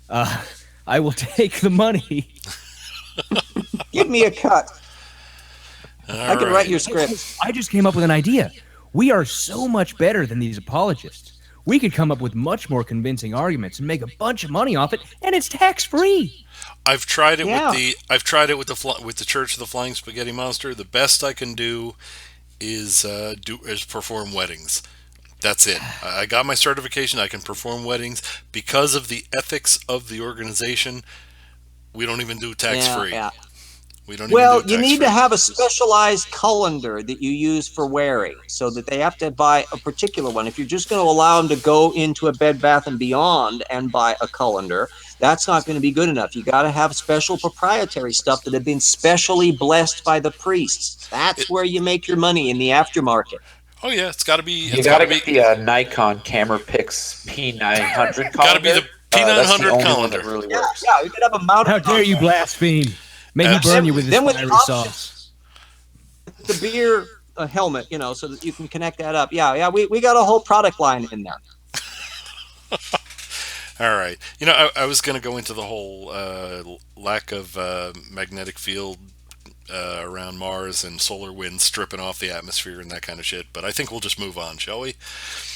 I will take the money. Give me a cut. I can write your script. I just came up with an idea. We are so much better than these apologists. we could come up with much more convincing arguments and make a bunch of money off it, and it's tax-free. I've tried it with the Church of the Flying Spaghetti Monster. The best I can do is perform weddings. That's it. I got my certification. I can perform weddings because of the ethics of the organization. We don't even do tax-free. Yeah. We don't. Well, you need to have a specialized colander that you use for wearing, so that they have to buy a particular one. If you're just going to allow them to go into a Bed Bath & Beyond and buy a colander, that's not going to be good enough. You got to have special proprietary stuff that have been specially blessed by the priests. That's where you make your money in the aftermarket. Oh yeah, it's got to be. You got to get the Nikon Camera Pix P900 colander. Got to be the P900 colander. That really works. Yeah, you could have a mount. How dare you blaspheme? May he burn you with his fiery sauce. The beer helmet, so that you can connect that up. Yeah, we got a whole product line in there. All right. I was going to go into the whole lack of magnetic field around Mars and solar winds stripping off the atmosphere and that kind of shit, but I think we'll just move on, shall we?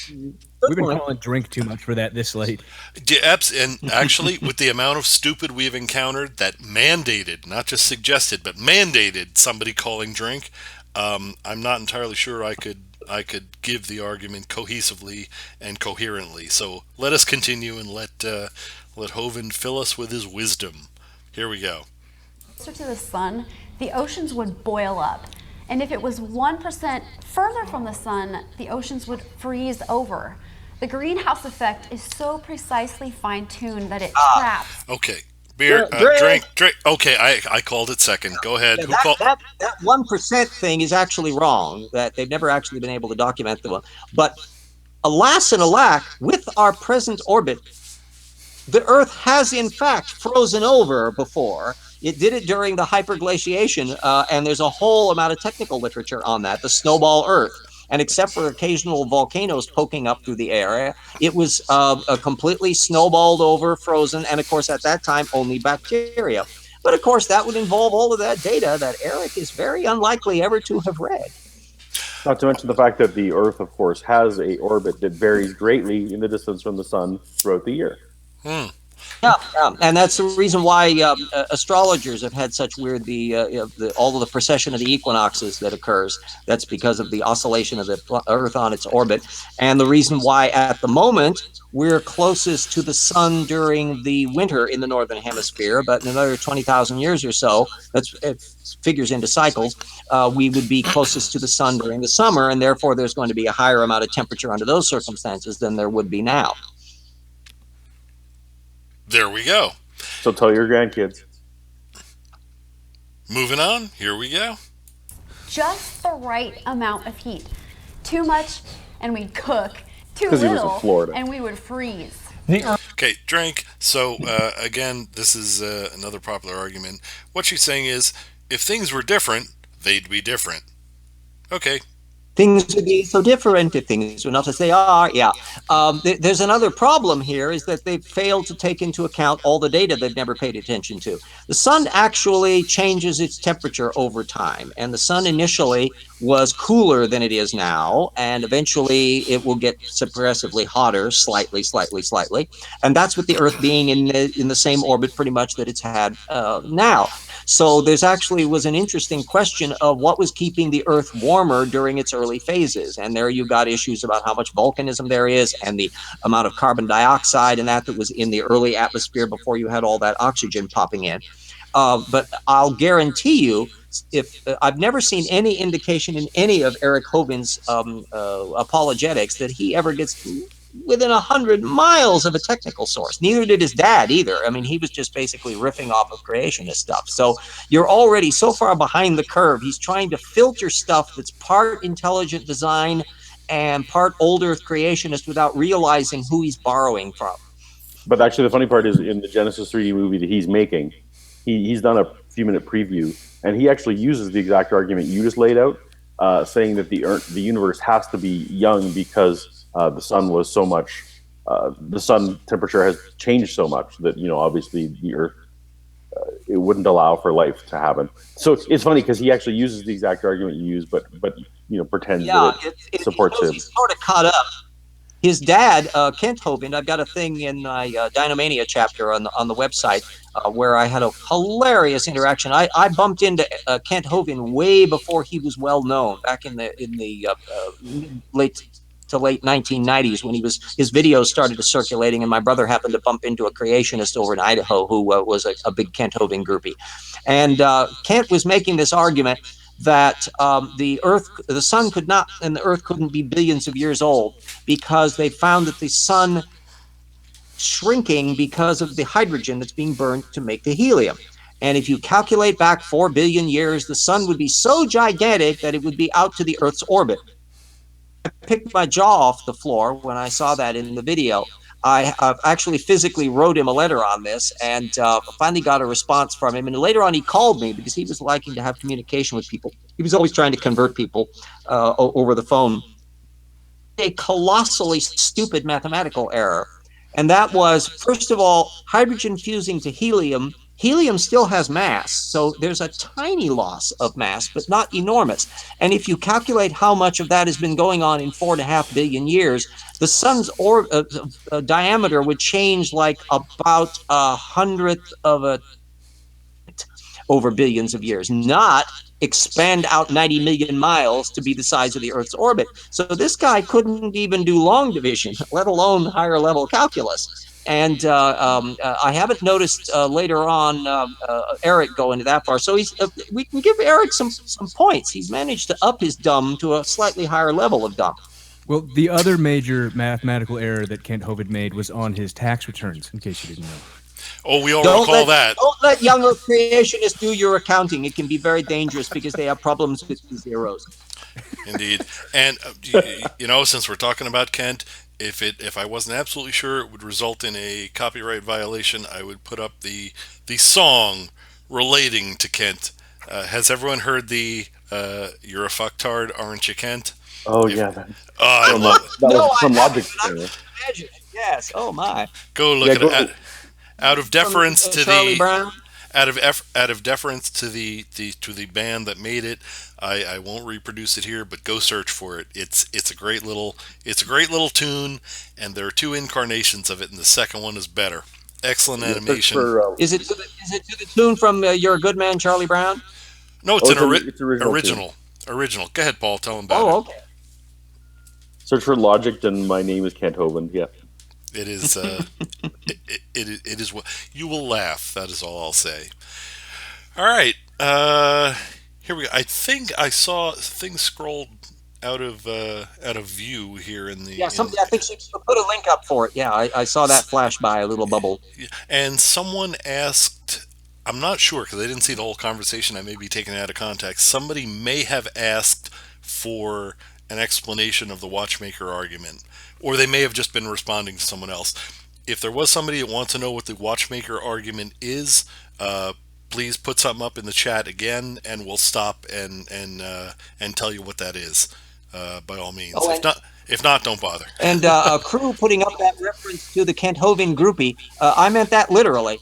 We've been calling drink too much for that this late. And actually, with the amount of stupid we've encountered that mandated, not just suggested, but mandated somebody calling drink, I'm not entirely sure I could give the argument cohesively and coherently. So let us continue and let Hovind fill us with his wisdom. Here we go. Closer to the sun, the oceans would boil up. And if it was 1% further from the sun, the oceans would freeze over. The greenhouse effect is so precisely fine-tuned that it traps. Okay. Beer, drink. Okay, I called it second. Go ahead. Yeah, that 1% thing is actually wrong. That they've never actually been able to document the one. But alas and alack, with our present orbit, the Earth has in fact frozen over before. It did it during the hyperglaciation, and there's a whole amount of technical literature on that, the snowball Earth. And except for occasional volcanoes poking up through the area, it was a completely snowballed over, frozen, and of course at that time only bacteria. But of course that would involve all of that data that Eric is very unlikely ever to have read. Not to mention the fact that the Earth, of course, has a orbit that varies greatly in the distance from the sun throughout the year. Yeah, and that's the reason why astrologers have had such weird all of the precession of the equinoxes that occurs. That's because of the oscillation of the Earth on its orbit, and the reason why at the moment we're closest to the sun during the winter in the northern hemisphere, but in another 20,000 years or so, it figures into cycles, we would be closest to the sun during the summer, and therefore there's going to be a higher amount of temperature under those circumstances than there would be now. There we go. So tell your grandkids. Moving on. Here we go. Just the right amount of heat. Too much, and we'd cook. Too 'Cause he was in little, Florida. and we would freeze. Okay, drink. So, again, this is another popular argument. What she's saying is, if things were different, they'd be different. Okay. Things would be so different if things were not as they are. Yeah. There's another problem here is that they've failed to take into account all the data they've never paid attention to. The sun actually changes its temperature over time, and the sun initially was cooler than it is now, and eventually it will get progressively hotter, slightly, and that's with the Earth being in the same orbit pretty much that it's had now. So there's actually was an interesting question of what was keeping the Earth warmer during its early phases. And there you've got issues about how much volcanism there is and the amount of carbon dioxide and that was in the early atmosphere before you had all that oxygen popping in. But I'll guarantee you, if I've never seen any indication in any of Eric Hovind's apologetics that he ever gets within 100 miles of a technical source. Neither did his dad either. I mean, he was just basically riffing off of creationist stuff. So you're already so far behind the curve. He's trying to filter stuff that's part intelligent design and part old earth creationist without realizing who he's borrowing from. But actually, the funny part is in the Genesis 3D movie that he's making, he's done a few-minute preview, and he actually uses the exact argument you just laid out, saying that the universe has to be young because the sun was so much, the sun temperature has changed so much that, obviously the Earth, it wouldn't allow for life to happen. So it's funny because he actually uses the exact argument you use, but pretends that it supports him. He's sort of caught up. his dad, Kent Hovind, I've got a thing in my Dynamania chapter on the website where I had a hilarious interaction. I bumped into Kent Hovind way before he was well known, back in the late to late 1990s, when his videos started circulating, and my brother happened to bump into a creationist over in Idaho who was a big Kent Hovind groupie. And Kent was making this argument that the sun could not, and the earth couldn't be billions of years old, because they found that the sun shrinking because of the hydrogen that's being burned to make the helium. And if you calculate back 4 billion years, the sun would be so gigantic that it would be out to the Earth's orbit. I picked my jaw off the floor when I saw that in the video. I actually physically wrote him a letter on this, and finally got a response from him. And later on, he called me because he was liking to have communication with people. He was always trying to convert people over the phone. A colossally stupid mathematical error. And that was, first of all, hydrogen fusing to helium. Helium still has mass, so there's a tiny loss of mass, but not enormous. And if you calculate how much of that has been going on in 4.5 billion years, the sun's diameter would change like about 100th of a over billions of years, not expand out 90 million miles to be the size of the Earth's orbit. So this guy couldn't even do long division, let alone higher level calculus. And I haven't noticed later on Eric go into that far. So we can give Eric some points. He's managed to up his dumb to a slightly higher level of dumb. Well, the other major mathematical error that Kent Hovind made was on his tax returns, in case you didn't know. Oh, we all recall that. Don't let younger creationists do your accounting. It can be very dangerous because they have problems with the zeros. Indeed. And, since we're talking about Kent, if I wasn't absolutely sure it would result in a copyright violation, I would put up the song relating to Kent. Has everyone heard the "You're a fucktard, aren't you, Kent"? Oh, yeah. That was from Logic. Yes. Oh, my. Go look at it. Out of deference to Charlie Brown. Out of deference to the band that made it, I won't reproduce it here, but go search for it. It's a great little tune, and there are 2 incarnations of it, and the second one is better. Excellent animation. Is it to the tune from "You're a Good Man, Charlie Brown"? No, it's it's original. Original. Go ahead, Paul. Tell them about it. Oh, okay. Search for Logic, and my name is Kent Hovind. Yeah. It is. It is. You will laugh. That is all I'll say. All right. Here we go. I think I saw things scrolled out of view here in the. Yeah, I think she put a link up for it. Yeah, I saw that flash by, a little bubble. And someone asked. I'm not sure because I didn't see the whole conversation. I may be taking it out of context. Somebody may have asked for an explanation of the watchmaker argument, or they may have just been responding to someone else. If there was somebody that wants to know what the watchmaker argument is, please put something up in the chat again, and we'll stop and tell you what that is. By all means, if not, don't bother. And a crew putting up that reference to the Kent Hovind groupie. I meant that literally.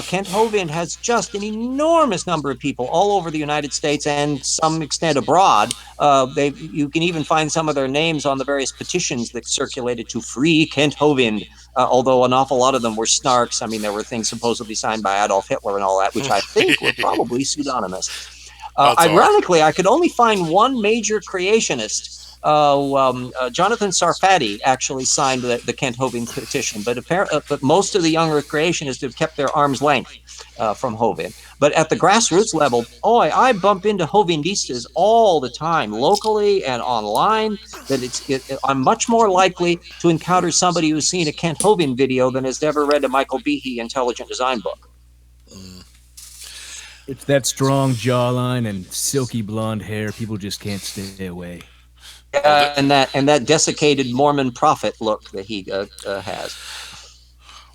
Kent Hovind has just an enormous number of people all over the United States and some extent abroad. You can even find some of their names on the various petitions that circulated to free Kent Hovind, although an awful lot of them were snarks. I mean, there were things supposedly signed by Adolf Hitler and all that, which I think were probably pseudonymous. Ironically, I could only find one major creationist. Jonathan Sarfati actually signed the Kent Hovind petition, but most of the younger creationists have kept their arm's length from Hovind. But at the grassroots level, I bump into Hovindistas all the time, locally and online. I'm much more likely to encounter somebody who's seen a Kent Hovind video than has ever read a Michael Behe intelligent design book. It's that strong jawline and silky blonde hair. People just can't stay away. And that desiccated Mormon prophet look that he has.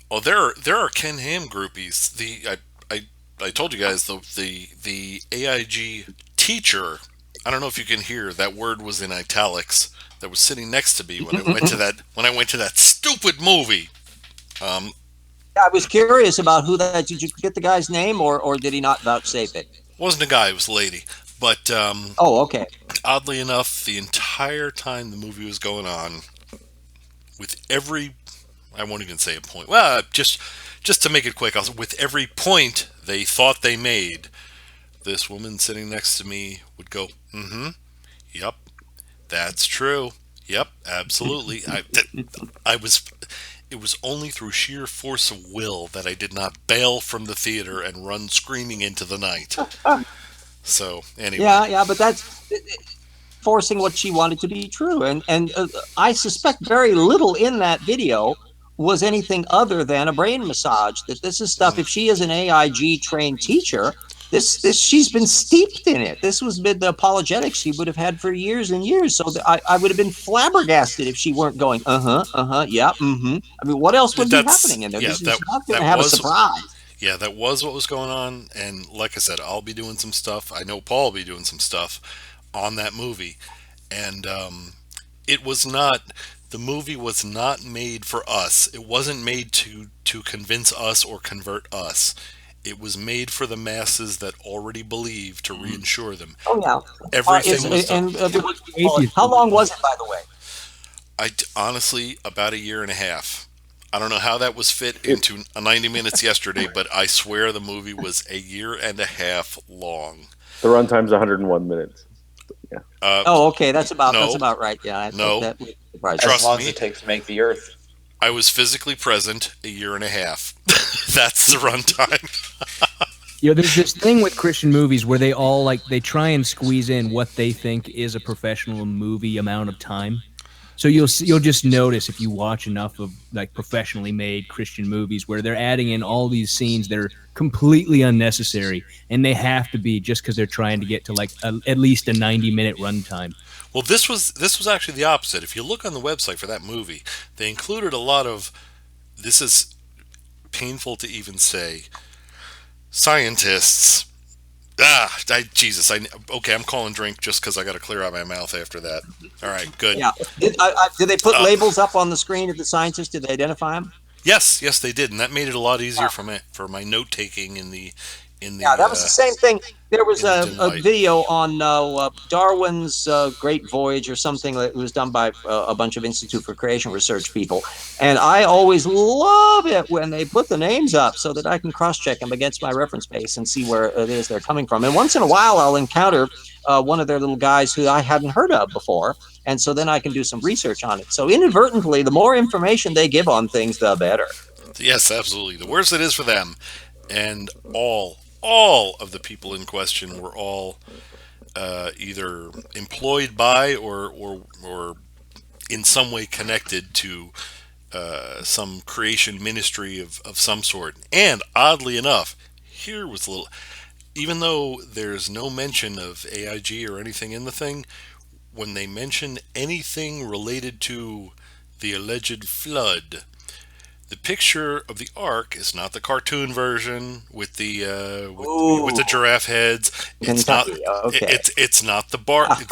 Oh, there are Ken Ham groupies. I told you guys the AIG teacher. I don't know if you can hear that word was in italics. That was sitting next to me when I went to that stupid movie. I was curious about who that. Did you get the guy's name, or did he not vouchsafe it? Wasn't a guy. It was a lady. But okay. Oddly enough, the entire time the movie was going on, with every, I won't even say a point. Well, just to make it quick, with every point they thought they made, this woman sitting next to me would go, "Mm-hmm, yep, that's true. Yep, absolutely." I was. It was only through sheer force of will that I did not bail from the theater and run screaming into the night. So anyway, yeah, but that's forcing what she wanted to be true, and I suspect very little in that video was anything other than a brain massage. That this is stuff. If she is an AIG trained teacher, this she's been steeped in it. This was been the apologetics she would have had for years and years. So I would have been flabbergasted if she weren't going, yeah, mm-hmm. I mean, what else would be happening in there? Yeah, this is not going to have a surprise. Yeah, that was what was going on. And like I said, I'll be doing some stuff. I know Paul will be doing some stuff on that movie. And it was not, the movie was not made for us. It wasn't made to convince us or convert us. It was made for the masses that already believe, to reassure them. Oh, yeah. Everything was done. How long was it, by the way? Honestly, about a year and a half. I don't know how that was fit into 90 minutes yesterday, but I swear the movie was a year and a half long. The runtime's 101 minutes. Yeah. Okay, that's about right. Yeah. Trust as long me, as it takes to make the Earth. I was physically present a year and a half. That's the runtime. There's this thing with Christian movies where they all they try and squeeze in what they think is a professional movie amount of time. So you'll just notice if you watch enough of professionally made Christian movies where they're adding in all these scenes that are completely unnecessary, and they have to be just because they're trying to get to at least a 90-minute runtime. Well, this was actually the opposite. If you look on the website for that movie, they included a lot of, this is painful to even say, scientists. Jesus. Okay, I'm calling drink just because I got to clear out my mouth after that. All right, good. Yeah. Did they put labels up on the screen of the scientists? Did they identify them? Yes, they did, and that made it a lot easier for my note taking in the. Yeah, that was the same thing. There was a video on Darwin's Great Voyage or something that was done by a bunch of Institute for Creation Research people. And I always love it when they put the names up so that I can cross-check them against my reference base and see where it is they're coming from. And once in a while, I'll encounter one of their little guys who I hadn't heard of before. And so then I can do some research on it. So inadvertently, the more information they give on things, the better. Yes, absolutely. The worse it is for them. And all of the people in question were all either employed by or in some way connected to some creation ministry of some sort. And oddly enough, here was a little, even though there's no mention of AIG or anything in the thing, when they mention anything related to the alleged flood, the picture of the ark is not the cartoon version with the with the giraffe heads. It's not. Okay. It's not the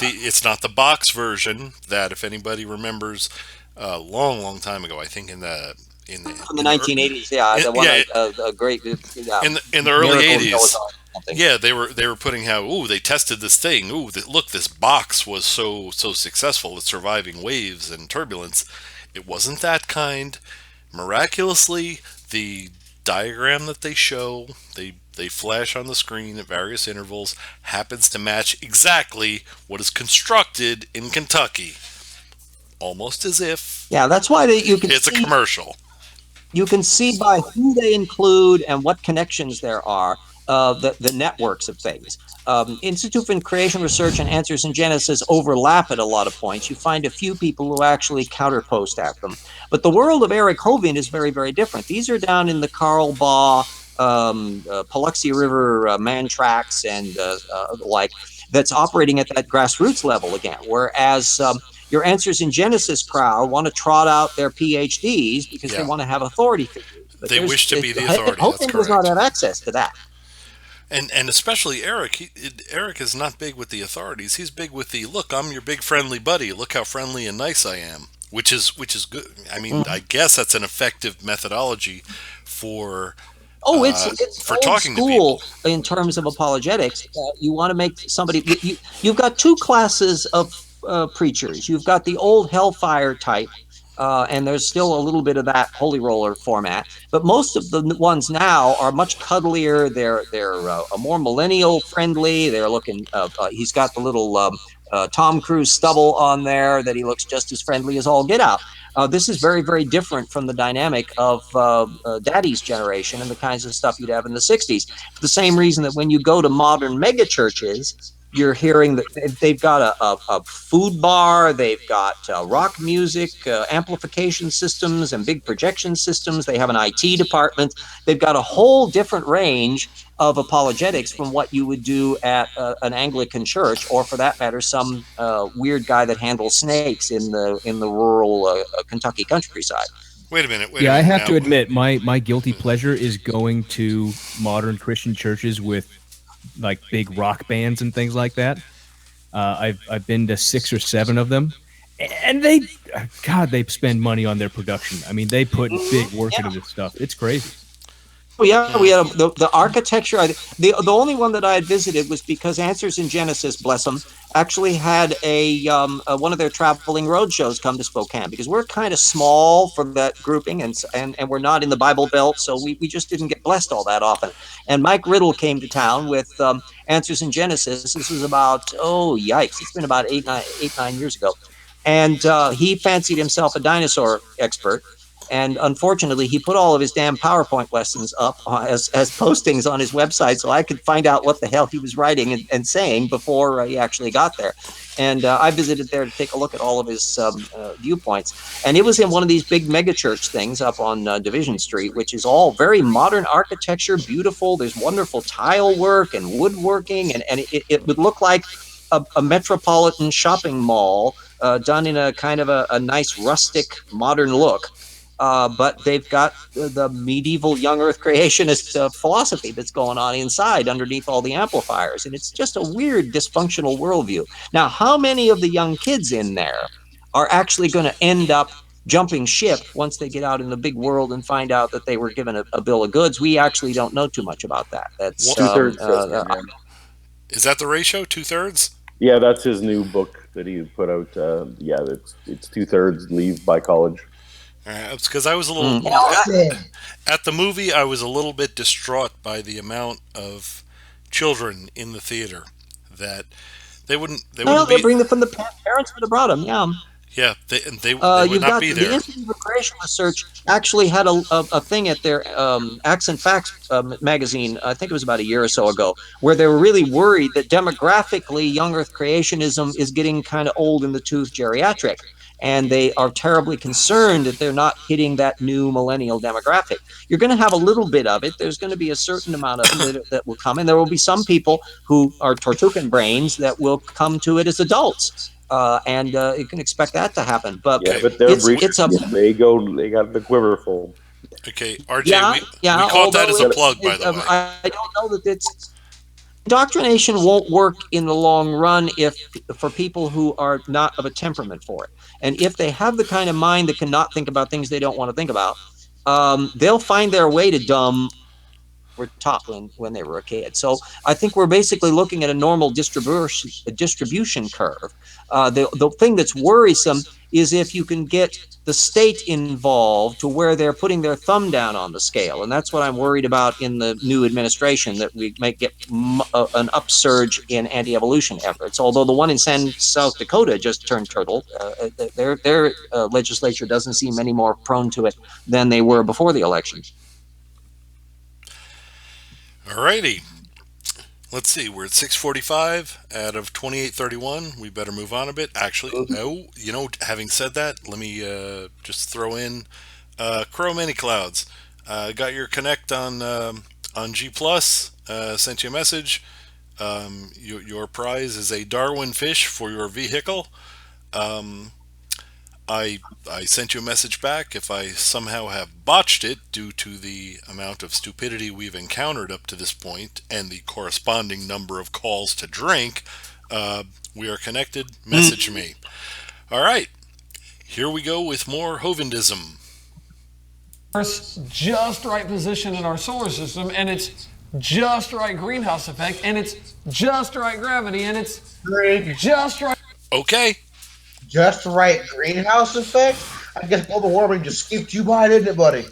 it's not the box version that, if anybody remembers, long time ago, I think in the 1980s. A great. In the early 80s. Yeah, they were putting how they tested this thing. Look, this box was so successful at surviving waves and turbulence. It wasn't that kind. Miraculously, the diagram that they show, they flash on the screen at various intervals, happens to match exactly what is constructed in Kentucky. Almost as if that's why you can it's a commercial. You can see by who they include and what connections there are, the networks of things. Institute for Creation Research and Answers in Genesis overlap at a lot of points. You find a few people who actually counterpost at them. But the world of Eric Hovind is very, very different. These are down in the Karl Baugh, Paluxy River man tracks and that's operating at that grassroots level again. Whereas your Answers in Genesis crowd want to trot out their PhDs because they want to have authority figures. But they wish to be the authority. Hovind does not have access to that. And especially Eric. Eric is not big with the authorities. He's big with the, look, I'm your big friendly buddy. Look how friendly and nice I am, which is good. I mean, I guess that's an effective methodology for it's for old talking school to people in terms of apologetics. You want to make somebody. You've got two classes of preachers. You've got the old hellfire type, And there's still a little bit of that holy roller format, but most of the ones now are much cuddlier. They're more millennial friendly. They're looking. He's got the little Tom Cruise stubble on there that he looks just as friendly as all get out. This is very, very different from the dynamic of Daddy's generation and the kinds of stuff you'd have in the 60s. For the same reason that when you go to modern mega churches, you're hearing that they've got a food bar, they've got rock music, amplification systems, and big projection systems. They have an IT department. They've got a whole different range of apologetics from what you would do at an Anglican church, or for that matter, some weird guy that handles snakes in the rural Kentucky countryside. Wait a minute. I have to admit, my guilty pleasure is going to modern Christian churches with like big rock bands and things like that. I've been to 6 or 7 of them, and they spend money on their production. I mean, they put big work into this stuff. It's crazy. Oh yeah, we had the architecture. The only one that I had visited was because Answers in Genesis, bless them, actually had a one of their traveling road shows come to Spokane, because we're kind of small for that grouping, and we're not in the Bible Belt, so we just didn't get blessed all that often. And Mike Riddle came to town with Answers in Genesis. This was about yikes, it's been about 8-9 years ago, and he fancied himself a dinosaur expert. And unfortunately, he put all of his damn PowerPoint lessons up as postings on his website, so I could find out what the hell he was writing and saying before he actually got there. And I visited there to take a look at all of his viewpoints. And it was in one of these big megachurch things up on Division Street, which is all very modern architecture, beautiful. There's wonderful tile work and woodworking, and it would look like a metropolitan shopping mall done in a kind of a nice rustic modern look. But they've got the medieval young earth creationist philosophy that's going on inside underneath all the amplifiers. And it's just a weird dysfunctional worldview. Now, how many of the young kids in there are actually going to end up jumping ship once they get out in the big world and find out that they were given a bill of goods? We actually don't know too much about that. That's 2/3. Is that the ratio? 2/3? Yeah, that's his new book that he put out. It's 2/3 leave by college. It's because I was a little at the movie. I was a little bit distraught by the amount of children in the theater that they wouldn't. They bring them from the parents would have brought them. Yeah, they would not be there. The Institute for Creation Research actually had a thing at their Accent Facts magazine, I think it was about a year or so ago, where they were really worried that demographically young earth creationism is getting kind of old in the tooth geriatric. And they are terribly concerned that they're not hitting that new millennial demographic. You're going to have a little bit of it. There's going to be a certain amount of it that will come. And there will be some people who are Tortugan brains that will come to it as adults. And you can expect that to happen. But they're they got the quiver full. Okay, RJ, we caught that as a plug, by the way. I don't know that it's... Indoctrination won't work in the long run for people who are not of a temperament for it. And if they have the kind of mind that cannot think about things they don't want to think about, they'll find their way to dumb were taught when they were a kid. So I think we're basically looking at a normal distribution curve. The thing that's worrisome is if you can get the state involved to where they're putting their thumb down on the scale. And that's what I'm worried about in the new administration, that we might get an upsurge in anti-evolution efforts. Although the one in South Dakota just turned turtle. Their legislature doesn't seem any more prone to it than they were before the election. Alrighty. Let's see, we're at 6:45 out of 28:31. We better move on a bit. Actually, no, having said that, let me just throw in Crow Mini Clouds. Got your connect on G+, sent you a message. Your prize is a Darwin fish for your vehicle. I sent you a message back. If I somehow have botched it due to the amount of stupidity we've encountered up to this point and the corresponding number of calls to drink, we are connected. Message me. All right. Here we go with more Hovindism. Just right position in our solar system, and it's just right greenhouse effect, and it's just right gravity, and it's just right... Okay. Just right greenhouse effect? I guess global warming just skipped you by, didn't it, buddy?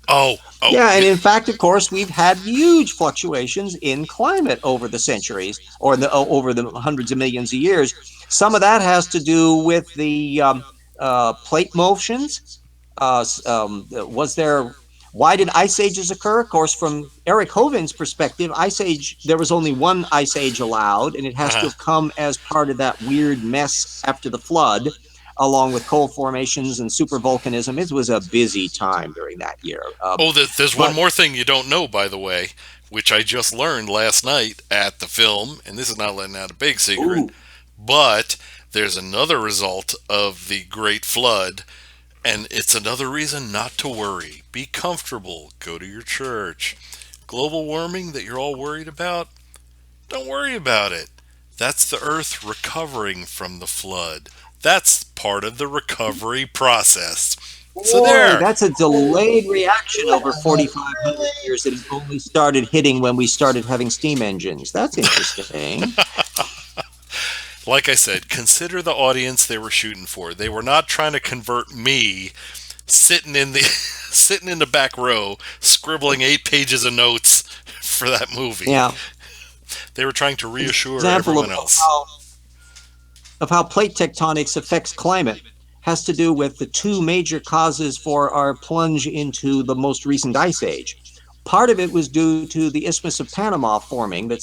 Oh. Yeah, and in fact, of course, we've had huge fluctuations in climate over the centuries, or over the hundreds of millions of years. Some of that has to do with the plate motions. Why did ice ages occur? Of course, from Eric Hovind's perspective, there was only one ice age allowed, and it has to have come as part of that weird mess after the flood, along with cold formations and supervolcanism. It was a busy time during that year. There's one more thing you don't know, by the way, which I just learned last night at the film, and this is not letting out a big secret, but there's another result of the Great Flood, and it's another reason not to worry. Be comfortable. Go to your church. Global warming that you're all worried about, don't worry about it. That's the Earth recovering from the flood. That's part of the recovery process. So there. That's a delayed reaction over 4,500 years that only started hitting when we started having steam engines. That's interesting. Like I said, consider the audience they were shooting for. They were not trying to convert me sitting in the back row scribbling 8 pages of notes for that movie. Yeah. They were trying to reassure everyone else. Of how plate tectonics affects climate has to do with the 2 major causes for our plunge into the most recent ice age. Part of it was due to the Isthmus of Panama forming that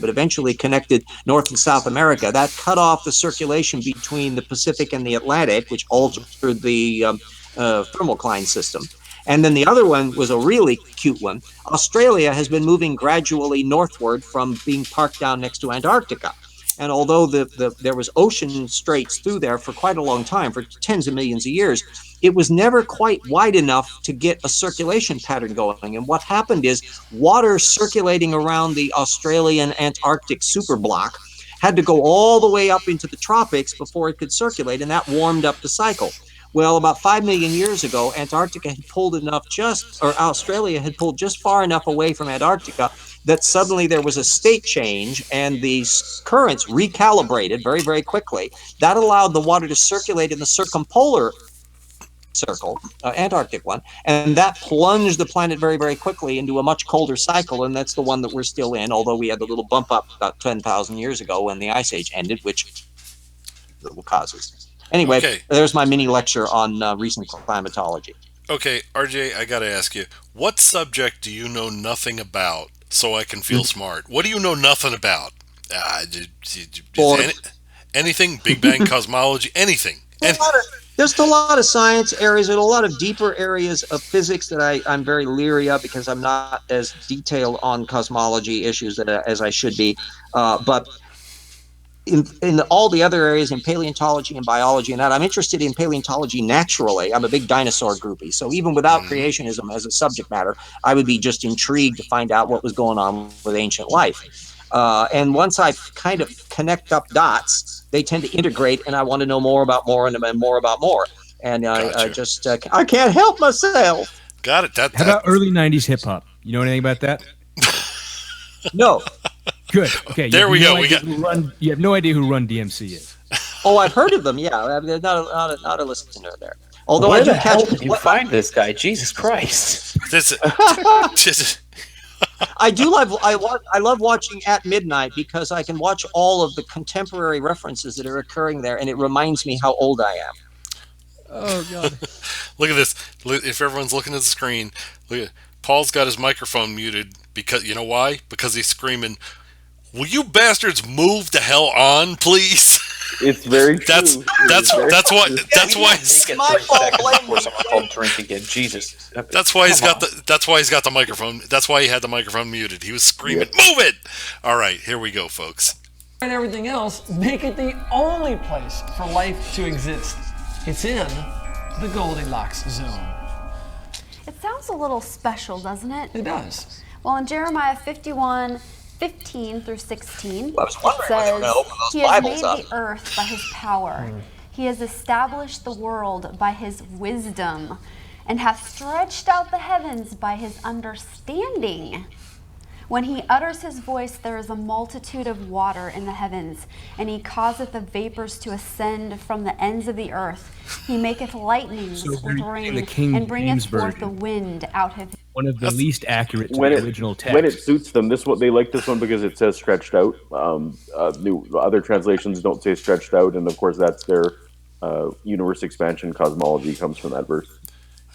eventually connected North and South America. That cut off the circulation between the Pacific and the Atlantic, which altered the thermocline system. And then the other one was a really cute one. Australia has been moving gradually northward from being parked down next to Antarctica. And although there was ocean straits through there for quite a long time, for tens of millions of years, it was never quite wide enough to get a circulation pattern going. And what happened is water circulating around the Australian Antarctic superblock had to go all the way up into the tropics before it could circulate, and that warmed up the cycle. Well, about 5 million years ago, Australia had pulled just far enough away from Antarctica that suddenly there was a state change and the currents recalibrated very, very quickly. That allowed the water to circulate in the circumpolar circle, Antarctic one, and that plunged the planet very, very quickly into a much colder cycle, and that's the one that we're still in, although we had a little bump up about 10,000 years ago when the ice age ended, which little causes. Anyway, There's my mini lecture on recent climatology. Okay, RJ, I got to ask you, what subject do you know nothing about so I can feel smart? What do you know nothing about? Anything? Big Bang, cosmology, anything? There's a lot of science areas and a lot of deeper areas of physics that I'm very leery of because I'm not as detailed on cosmology issues as I should be. But in all the other areas, in paleontology and biology and that, I'm interested in paleontology naturally. I'm a big dinosaur groupie. So even without creationism as a subject matter, I would be just intrigued to find out what was going on with ancient life. And once I kind of connect up dots, they tend to integrate, and I want to know more about more and more about more. And I can't help myself. Got it. How about early 90s hip hop? You know anything about that? No. Good. Okay. There we go. You have no idea who Run DMC is. Oh, I've heard of them. Yeah, they're not a listener there. Although where the hell did you find this guy? Jesus Christ! I love watching At Midnight because I can watch all of the contemporary references that are occurring there, and it reminds me how old I am. Oh God! Look at this. If everyone's looking at the screen, look at Paul's got his microphone muted because you know why? Because he's screaming, "Will you bastards move the hell on, please?" It's very true. That's why. It's my fault. Before someone called drink again. Jesus. That's why he's got the microphone. That's why he had the microphone muted. He was screaming, "Move it!" All right, here we go, folks. And everything else make it the only place for life to exist. It's in the Goldilocks zone. It sounds a little special, doesn't it? It does. Well, in Jeremiah 51:15 through 16, it says, He has made the earth by His power. He has established the world by His wisdom, and hath stretched out the heavens by His understanding. When he utters his voice, there is a multitude of water in the heavens, and he causeth the vapors to ascend from the ends of the earth. He maketh lightnings with rain, and bringeth forth the wind out of one of the least accurate to when the original text. When it suits them, they like this one because it says stretched out. Other translations don't say stretched out, and of course that's their universe expansion cosmology comes from that verse.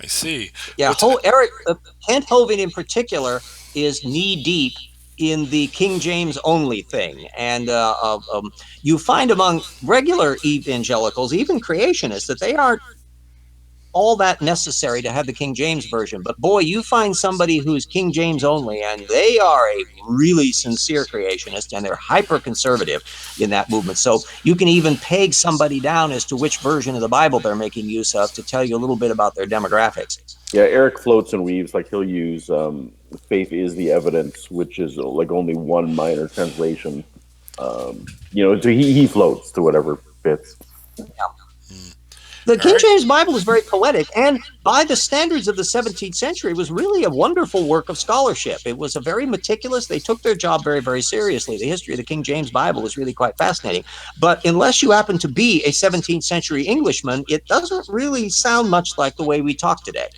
I see. Yeah, Kent Hovind in particular is knee deep in the King James only thing, and you find among regular evangelicals, even creationists, that they aren't all that necessary to have the King James version. But boy, you find somebody who's King James only, and they are a really sincere creationist, and they're hyper conservative in that movement. So you can even peg somebody down as to which version of the Bible they're making use of to tell you a little bit about their demographics. Yeah, Eric floats and weaves. Like he'll use "faith is the evidence," which is like only one minor translation. So he floats to whatever fits. Yeah. The King James Bible is very poetic, and by the standards of the 17th century, was really a wonderful work of scholarship. It was a very meticulous, they took their job very, very seriously. The history of the King James Bible is really quite fascinating. But unless you happen to be a 17th century Englishman, it doesn't really sound much like the way we talk today.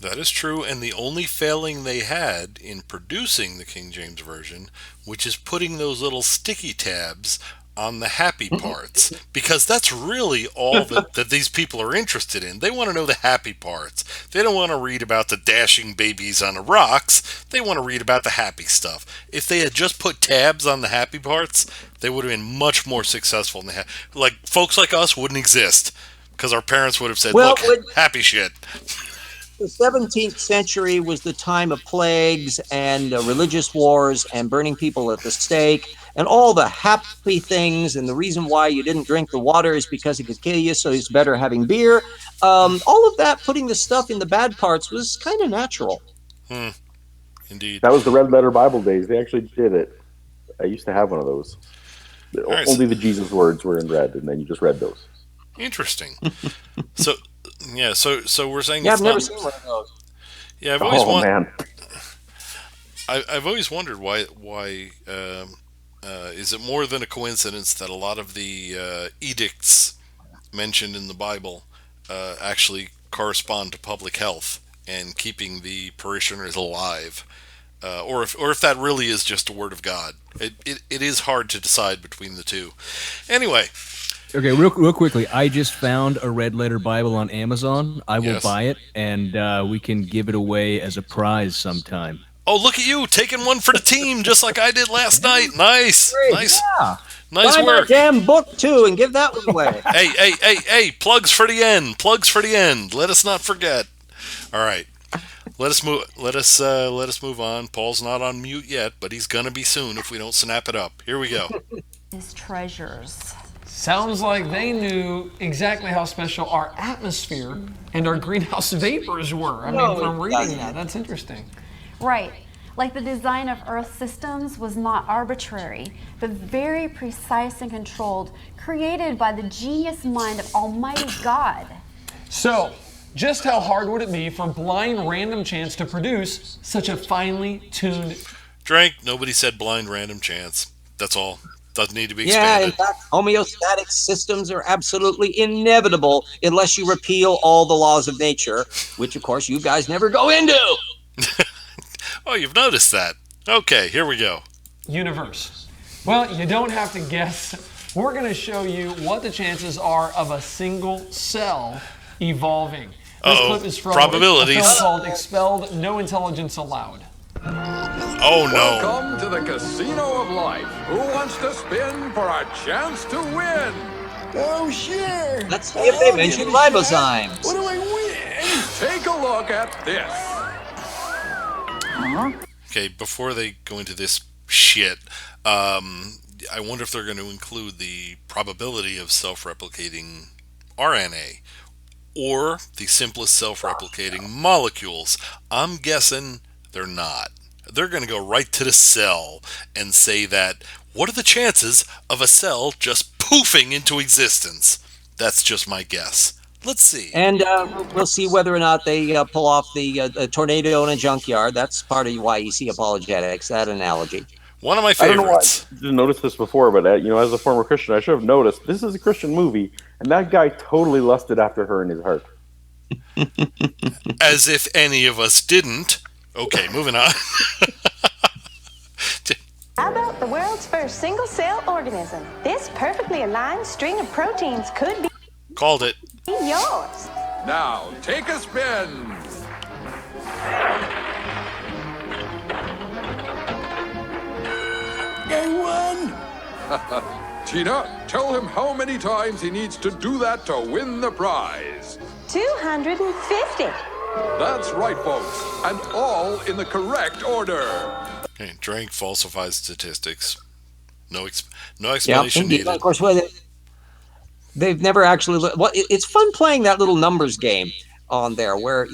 That is true, and the only failing they had in producing the King James Version, which is putting those little sticky tabs on the happy parts, because that's really all that these people are interested in. They want to know the happy parts. They don't want to read about the dashing babies on the rocks. They want to read about the happy stuff. If they had just put tabs on the happy parts, they would have been much more successful. Like folks like us wouldn't exist, because our parents would have said, "Look, happy shit." The 17th century was the time of plagues and religious wars and burning people at the stake and all the happy things. And the reason why you didn't drink the water is because it could kill you, so it's better having beer. All of that, putting the stuff in the bad parts, was kind of natural. Indeed. That was the Red Letter Bible days. They actually did it. I used to have one of those. Only the Jesus words were in red, and then you just read those. Interesting. So we're saying I've never seen one of those. Yeah, I've always I've always wondered why is it more than a coincidence that a lot of the edicts mentioned in the Bible actually correspond to public health and keeping the parishioners alive, or if that really is just a word of God. It is hard to decide between the two. Anyway. Okay, real quickly, I just found a Red Letter Bible on Amazon. I will buy it, and we can give it away as a prize sometime. Oh, look at you, taking one for the team, just like I did last night. Nice. Great, nice. Yeah. Nice Buy work. my damn book, too, and give that one away. Hey, plugs for the end. Plugs for the end. Let us not forget. All right. Let us move on. Paul's not on mute yet, but he's going to be soon if we don't snap it up. Here we go. His treasures. Sounds like they knew exactly how special our atmosphere and our greenhouse vapors were. I mean, from reading that, that's interesting. Right. Like the design of Earth systems was not arbitrary, but very precise and controlled, created by the genius mind of Almighty God. So, just how hard would it be for blind random chance to produce such a finely tuned... Drink. Nobody said blind random chance. That's all. Doesn't need to be Yeah, expanded. in fact, homeostatic systems are absolutely inevitable unless you repeal all the laws of nature, which, of course, you guys never go into. Oh, you've noticed that. Okay, here we go. Universe. Well, you don't have to guess. We're going to show you what the chances are of a single cell evolving. This clip is from probabilities. a film called Expelled, No Intelligence Allowed. Oh, no. Welcome to the Casino of Life. Who wants to spin for a chance to win? Oh, sure. Let's see if they mention ribozymes. What do I win? Take a look at this. Okay, before they go into this shit, I wonder if they're going to include the probability of self-replicating RNA or the simplest self-replicating molecules. I'm guessing they're not. They're going to go right to the cell and say that, what are the chances of a cell just poofing into existence? That's just my guess. Let's see. And we'll see whether or not they pull off the tornado in a junkyard. That's part of why you see apologetics, that analogy. One of my I don't know why I favorites. didn't notice this before, but as a former Christian, I should have noticed this is a Christian movie, and that guy totally lusted after her in his heart. As if any of us didn't. Okay, moving on. How about the world's first single-cell organism? This perfectly aligned string of proteins could be Called it. yours. Now, take a spin. I won! Tina, tell him how many times he needs to do that to win the prize. 250. That's right, folks. And all in the correct order. Okay, Drake falsifies statistics. No Yeah, explanation indeed. needed. Of course, they've never actually. It's fun playing that little numbers game on there, where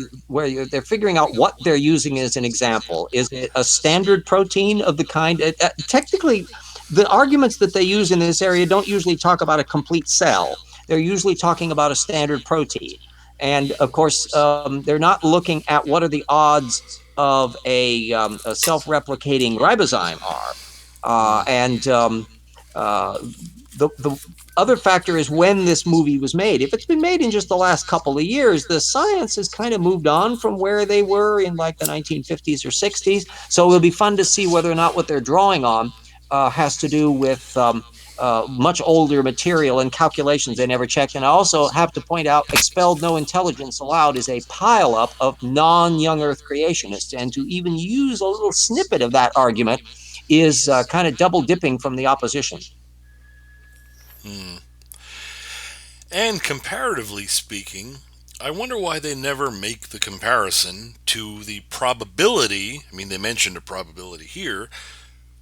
they're figuring out what they're using as an example. Is it a standard protein of the kind? Technically, the arguments that they use in this area don't usually talk about a complete cell. They're usually talking about a standard protein. And of course, they're not looking at what are the odds of a self-replicating ribozyme are. The other factor is when this movie was made. If it's been made in just the last couple of years, the science has kind of moved on from where they were in like the 1950s or 60s. So it'll be fun to see whether or not what they're drawing on has to do with much older material and calculations they never checked. And I also have to point out, expelled no intelligence allowed is a pileup of non-young Earth creationists. And to even use a little snippet of that argument is kind of double dipping from the opposition. And comparatively speaking, I wonder why they never make the comparison to the probability. I mean, they mentioned a probability here.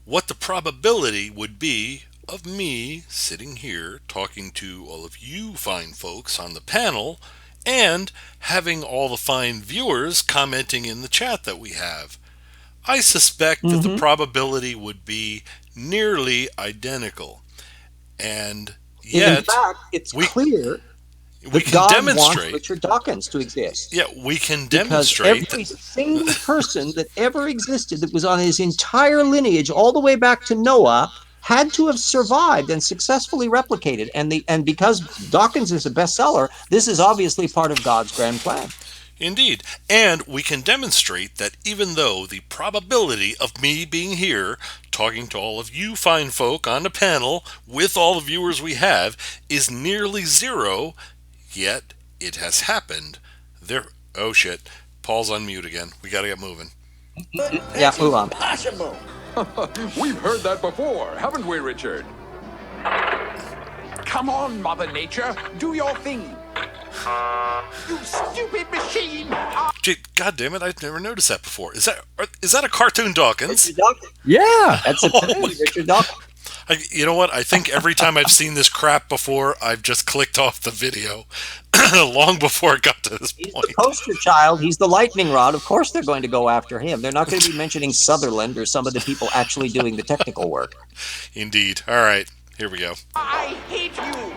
What the probability would be of me sitting here talking to all of you fine folks on the panel and having all the fine viewers commenting in the chat that we have. I suspect that the probability would be nearly identical. And yet, in fact, it's clear we that can God demonstrate. wants Richard Dawkins to exist. Yeah, we can Because demonstrate. every single person that ever existed that was on his entire lineage, all the way back to Noah, had to have survived and successfully replicated. And because Dawkins is a bestseller, this is obviously part of God's grand plan. Indeed. And we can demonstrate that even though the probability of me being here, talking to all of you fine folk on the panel with all the viewers we have, is nearly zero, yet it has happened. Oh shit. Paul's on mute again. We gotta get moving. Yeah, move on. Impossible. We've heard that before, haven't we, Richard? Come on, Mother Nature. Do your thing. You stupid machine! Gee, God damn it, I've never noticed that before. Is that a cartoon Dawkins? Richard Dawkins. Yeah. That's Richard Dawkins. You know what? I think every time I've seen this crap before, I've just clicked off the video long before it got to this point. He's the poster child. He's the lightning rod. Of course they're going to go after him. They're not going to be mentioning Sutherland or some of the people actually doing the technical work. Indeed. All right, here we go. I hate you!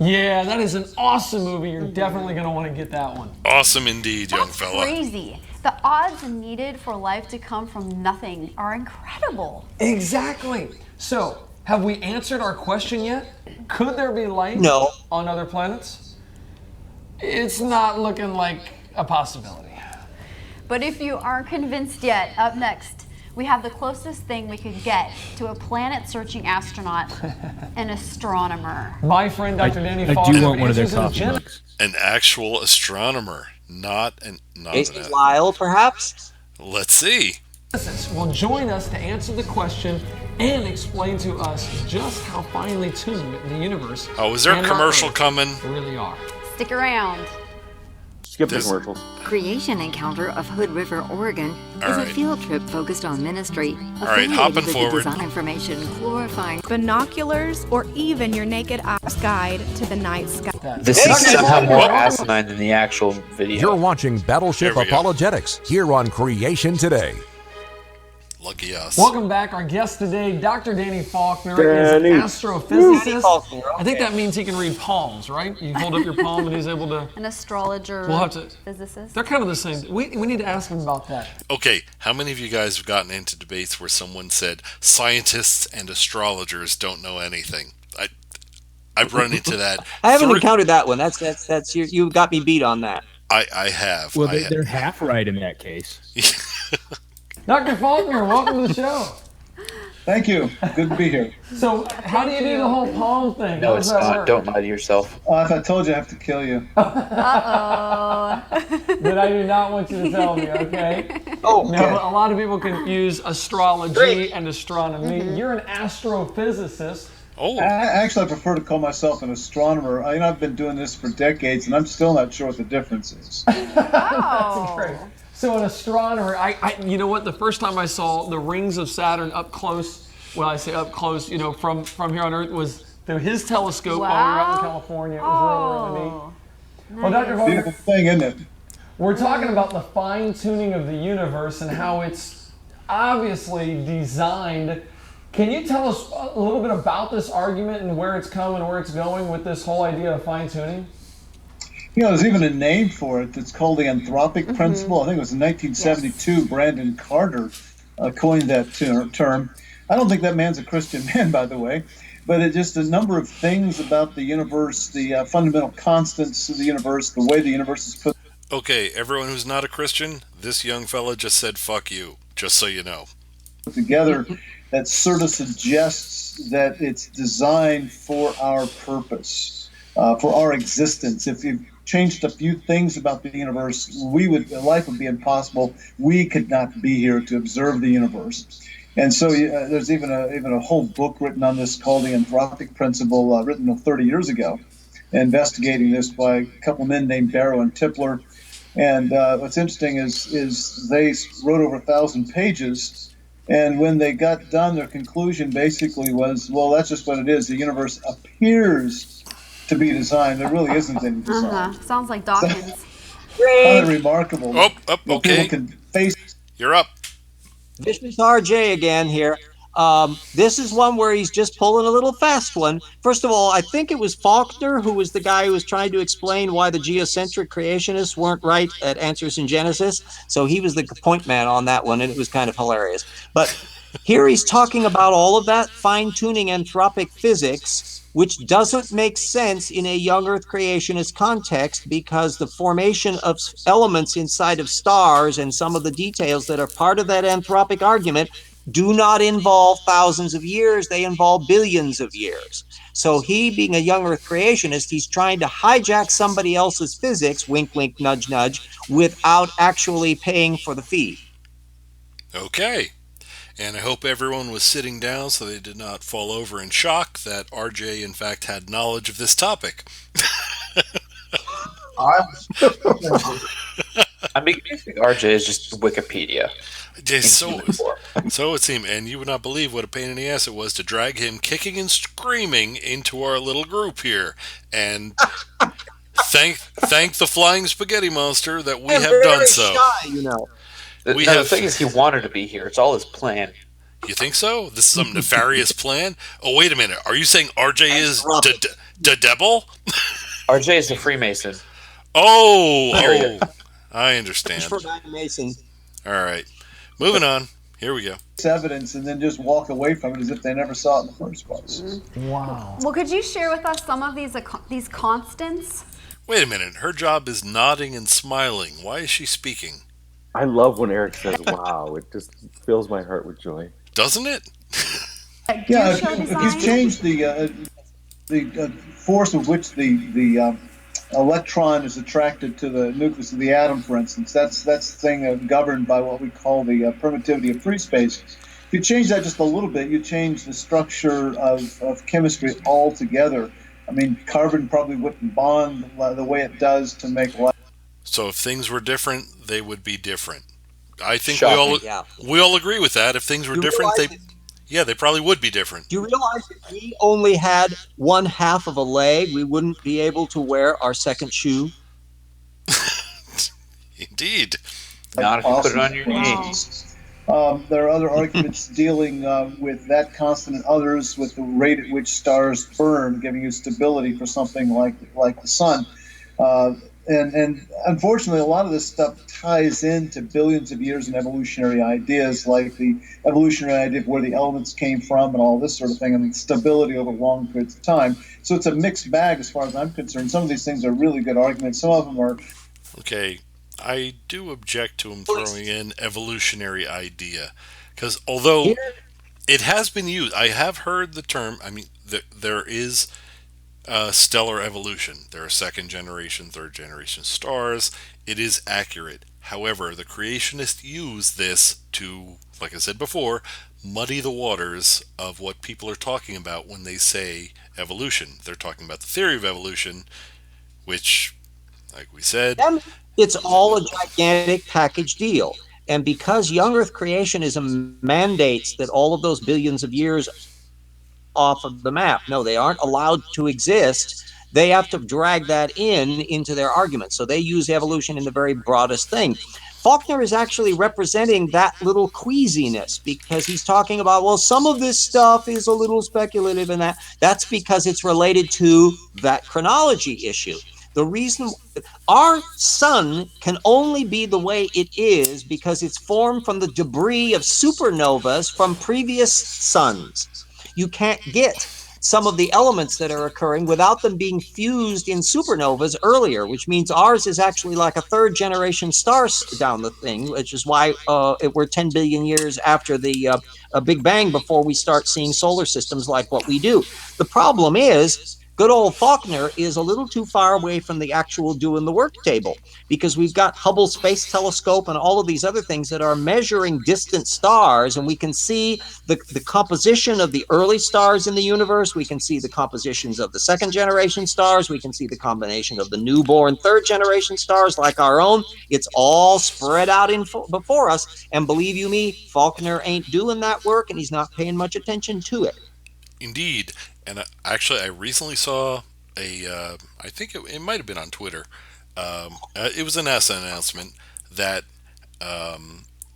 Yeah, that is an awesome movie. You're definitely going to want to get that one. Awesome indeed, young fella. Crazy. The odds needed for life to come from nothing are incredible. Exactly. So, have we answered our question yet? Could there be life on other planets? It's not looking like a possibility. But if you aren't convinced yet, up next, we have the closest thing we could get to a planet-searching astronaut, an astronomer. My friend Dr. Danny I Faulkner do want one of their answers in coffee Gen- mugs. An actual astronomer, not Casey Lyle, perhaps? Let's see. will join us to answer the question and explain to us just how finely tuned the universe Oh, is there a and our commercial Earth coming? really are. Stick around. Skip the commercials. Creation Encounter of Hood River, Oregon is a field trip focused on ministry. All right, hopping with forward. The design information glorifying binoculars, or even your naked eye's guide to the night sky. This is somehow more asinine than the actual video. You're watching Battleship Apologetics here on Creation Today. Lucky us. Welcome back. Our guest today, Dr. Danny Faulkner, is an astrophysicist. I think that means he can read palms, right? You hold up your palm and he's able to... An astrologer, physicist. They're kind of the same. We need to ask him about that. Okay, how many of you guys have gotten into debates where someone said scientists and astrologers don't know anything? I've run into that. I haven't encountered that one. That's you got me beat on that. I have. Well, they're half right in that case. Dr. Faulkner, welcome to the show. Thank you. Good to be here. So, how do you do the whole palm thing? No, it's not. Don't lie to yourself. If I told you, I have to kill you. Uh-oh. That I do not want you to tell me, okay? Oh, okay. Now, a lot of people confuse astrology and astronomy. You're an astrophysicist. Oh. I prefer to call myself an astronomer. I've been doing this for decades, and I'm still not sure what the difference is. That's great. So an astronomer, you know what? The first time I saw the rings of Saturn up close, when I say up close, from here on Earth, was through his telescope while we were out in California. It was really, really neat. Well, Dr. Faulkner, beautiful thing, isn't it? We're talking about the fine-tuning of the universe and how it's obviously designed. Can you tell us a little bit about this argument and where it's come and where it's going with this whole idea of fine-tuning? There's even a name for it. It's called the anthropic principle. I think it was in 1972, yes. Brandon Carter coined that term. I don't think that man's a Christian man, by the way, but it's just a number of things about the universe, the fundamental constants of the universe, the way the universe is put. Okay, everyone who's not a Christian, this young fella just said fuck you, just so you know. Together, that sort of suggests that it's designed for our purpose, for our existence. If you changed a few things about the universe, life would be impossible. We could not be here to observe the universe. And so there's even a whole book written on this called the Anthropic Principle, written 30 years ago, investigating this by a couple men named Barrow and Tipler. And what's interesting is they wrote over 1,000 pages, and when they got done, their conclusion basically was, well, that's just what it is. The universe appears to be designed. There really isn't any design. Sounds like Dawkins. Kind of remarkable. Okay. Can face. You're up. This is RJ again here. This is one where he's just pulling a little fast one. First of all, I think it was Faulkner who was the guy who was trying to explain why the geocentric creationists weren't right at Answers in Genesis. So he was the point man on that one, and it was kind of hilarious. But here he's talking about all of that fine-tuning anthropic physics, which doesn't make sense in a young Earth creationist context because the formation of elements inside of stars and some of the details that are part of that anthropic argument do not involve thousands of years, they involve billions of years. So he, being a young Earth creationist, he's trying to hijack somebody else's physics, wink, wink, nudge, nudge, without actually paying for the fee. Okay. And I hope everyone was sitting down so they did not fall over in shock that RJ, in fact, had knowledge of this topic. I mean, you think RJ is just Wikipedia. So it seemed, and you would not believe what a pain in the ass it was to drag him kicking and screaming into our little group here. And thank the flying spaghetti monster that we have done so. Shy, The thing is, he wanted to be here. It's all his plan. You think so? This is some nefarious plan? Oh, wait a minute. Are you saying RJ is the devil? RJ is a Freemason. Oh, I understand. For Mason. All right. Moving on. Here we go. Evidence and then just walk away from it as if they never saw it in the first place. Wow. Well, could you share with us some of these constants? Wait a minute. Her job is nodding and smiling. Why is she speaking? I love when Eric says wow. It just fills my heart with joy. Doesn't it? Yeah, if you change the force with which the electron is attracted to the nucleus of the atom, for instance, that's the thing governed by what we call the permittivity of free space. If you change that just a little bit, you change the structure of chemistry altogether. I mean, carbon probably wouldn't bond the way it does to make life. So if things were different, they would be different. I think Shocking, we all agree with that. If things were different, they probably would be different. Do you realize if we only had one half of a leg, we wouldn't be able to wear our second shoe? Indeed. Not if you put it on your knees. There are other arguments dealing with that constant and others with the rate at which stars burn, giving you stability for something like the sun. And unfortunately, a lot of this stuff ties into billions of years in evolutionary ideas, like the evolutionary idea of where the elements came from and all this sort of thing, and stability over long periods of time. So it's a mixed bag as far as I'm concerned. Some of these things are really good arguments. Some of them are... Okay, I do object to him throwing in evolutionary idea, because although it has been used, I have heard the term. I mean, there is stellar evolution. There are second generation, third generation stars. It is accurate. However, the creationists use this to, like I said before, muddy the waters of what people are talking about when they say evolution. They're talking about the theory of evolution, which, like we said, it's all a gigantic package deal. And because young Earth creationism mandates that all of those billions of years off of the map, no, they aren't allowed to exist. They have to drag that into their argument. So they use evolution in the very broadest thing. Faulkner is actually representing that little queasiness because he's talking about, well, some of this stuff is a little speculative, and that's because it's related to that chronology issue. The reason our sun can only be the way it is because it's formed from the debris of supernovas from previous suns. You can't get some of the elements that are occurring without them being fused in supernovas earlier, which means ours is actually like a third generation star down the thing, which is why we're 10 billion years after the Big Bang before we start seeing solar systems like what we do. The problem is, good old Faulkner is a little too far away from the actual doing the work table because we've got Hubble Space Telescope and all of these other things that are measuring distant stars, and we can see the composition of the early stars in the universe. We can see the compositions of the second generation stars. We can see the combination of the newborn third generation stars like our own. It's all spread out before us, and believe you me, Faulkner ain't doing that work, and he's not paying much attention to it. Indeed. And actually, I recently saw I think it might have been on Twitter. It was a NASA announcement that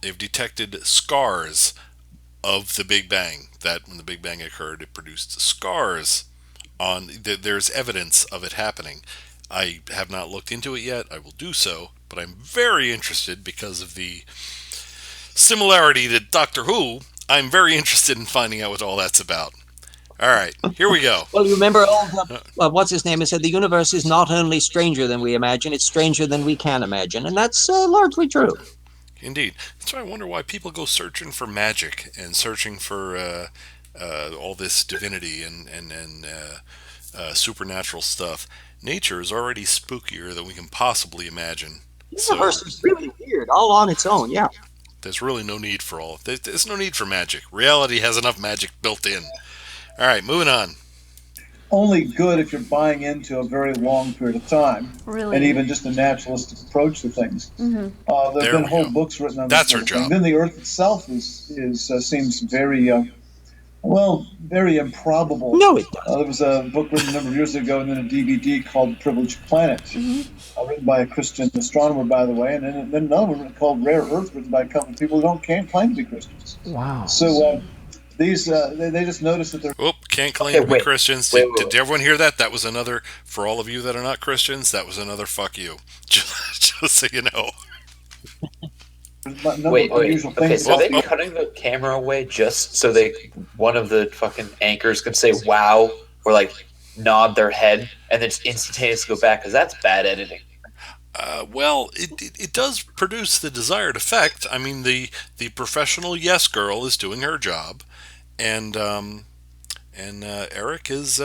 they've detected scars of the Big Bang. That when the Big Bang occurred, it produced scars there's evidence of it happening. I have not looked into it yet. I will do so, but I'm very interested because of the similarity to Doctor Who. I'm very interested in finding out what all that's about. All right, here we go. Well, you remember, what's his name? It said the universe is not only stranger than we imagine, it's stranger than we can imagine. And that's largely true. Indeed. That's why I wonder why people go searching for magic and searching for all this divinity and supernatural stuff. Nature is already spookier than we can possibly imagine. The universe is really weird, all on its own, yeah. There's really no need for there's no need for magic. Reality has enough magic built in. All right, moving on. Only good if you're buying into a very long period of time, really? And even just a naturalistic approach to things. Mm-hmm. There've been whole books written on that's this. Her job. And then the Earth itself seems very, very improbable. No, it doesn't. There was a book written a number of years ago, and then a DVD called "Privileged Planet," written by a Christian astronomer, by the way, and then another one called "Rare Earth," written by a couple of people who can't claim to be Christians. Wow. So. These they just noticed that they're can't claim to be Christians. Did everyone hear that? That was another, for all of you that are not Christians, that was another fuck you. Just so you know. Wait. Okay, so they're cutting the camera away just so one of the fucking anchors can say wow or like nod their head and then just instantaneously go back because that's bad editing. Well, it does produce the desired effect. I mean, the professional yes girl is doing her job. And Eric is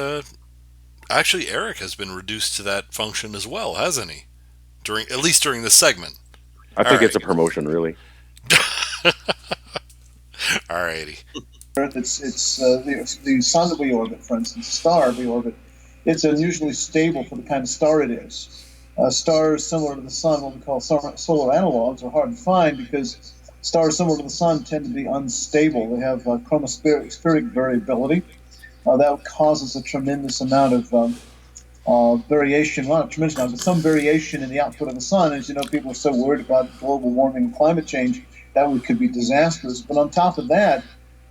actually Eric has been reduced to that function as well, hasn't he? At least during this segment. I think it's a promotion, really. Alrighty. Earth, it's the sun that we orbit, for instance, the star we orbit. It's unusually stable for the kind of star it is. Stars similar to the sun, what we call solar analogs, are hard to find because stars similar to the sun tend to be unstable. They have chromospheric variability. That causes a tremendous amount of variation, well, not a tremendous amount, but some variation in the output of the sun. As you know, people are so worried about global warming and climate change. could be disastrous. But on top of that,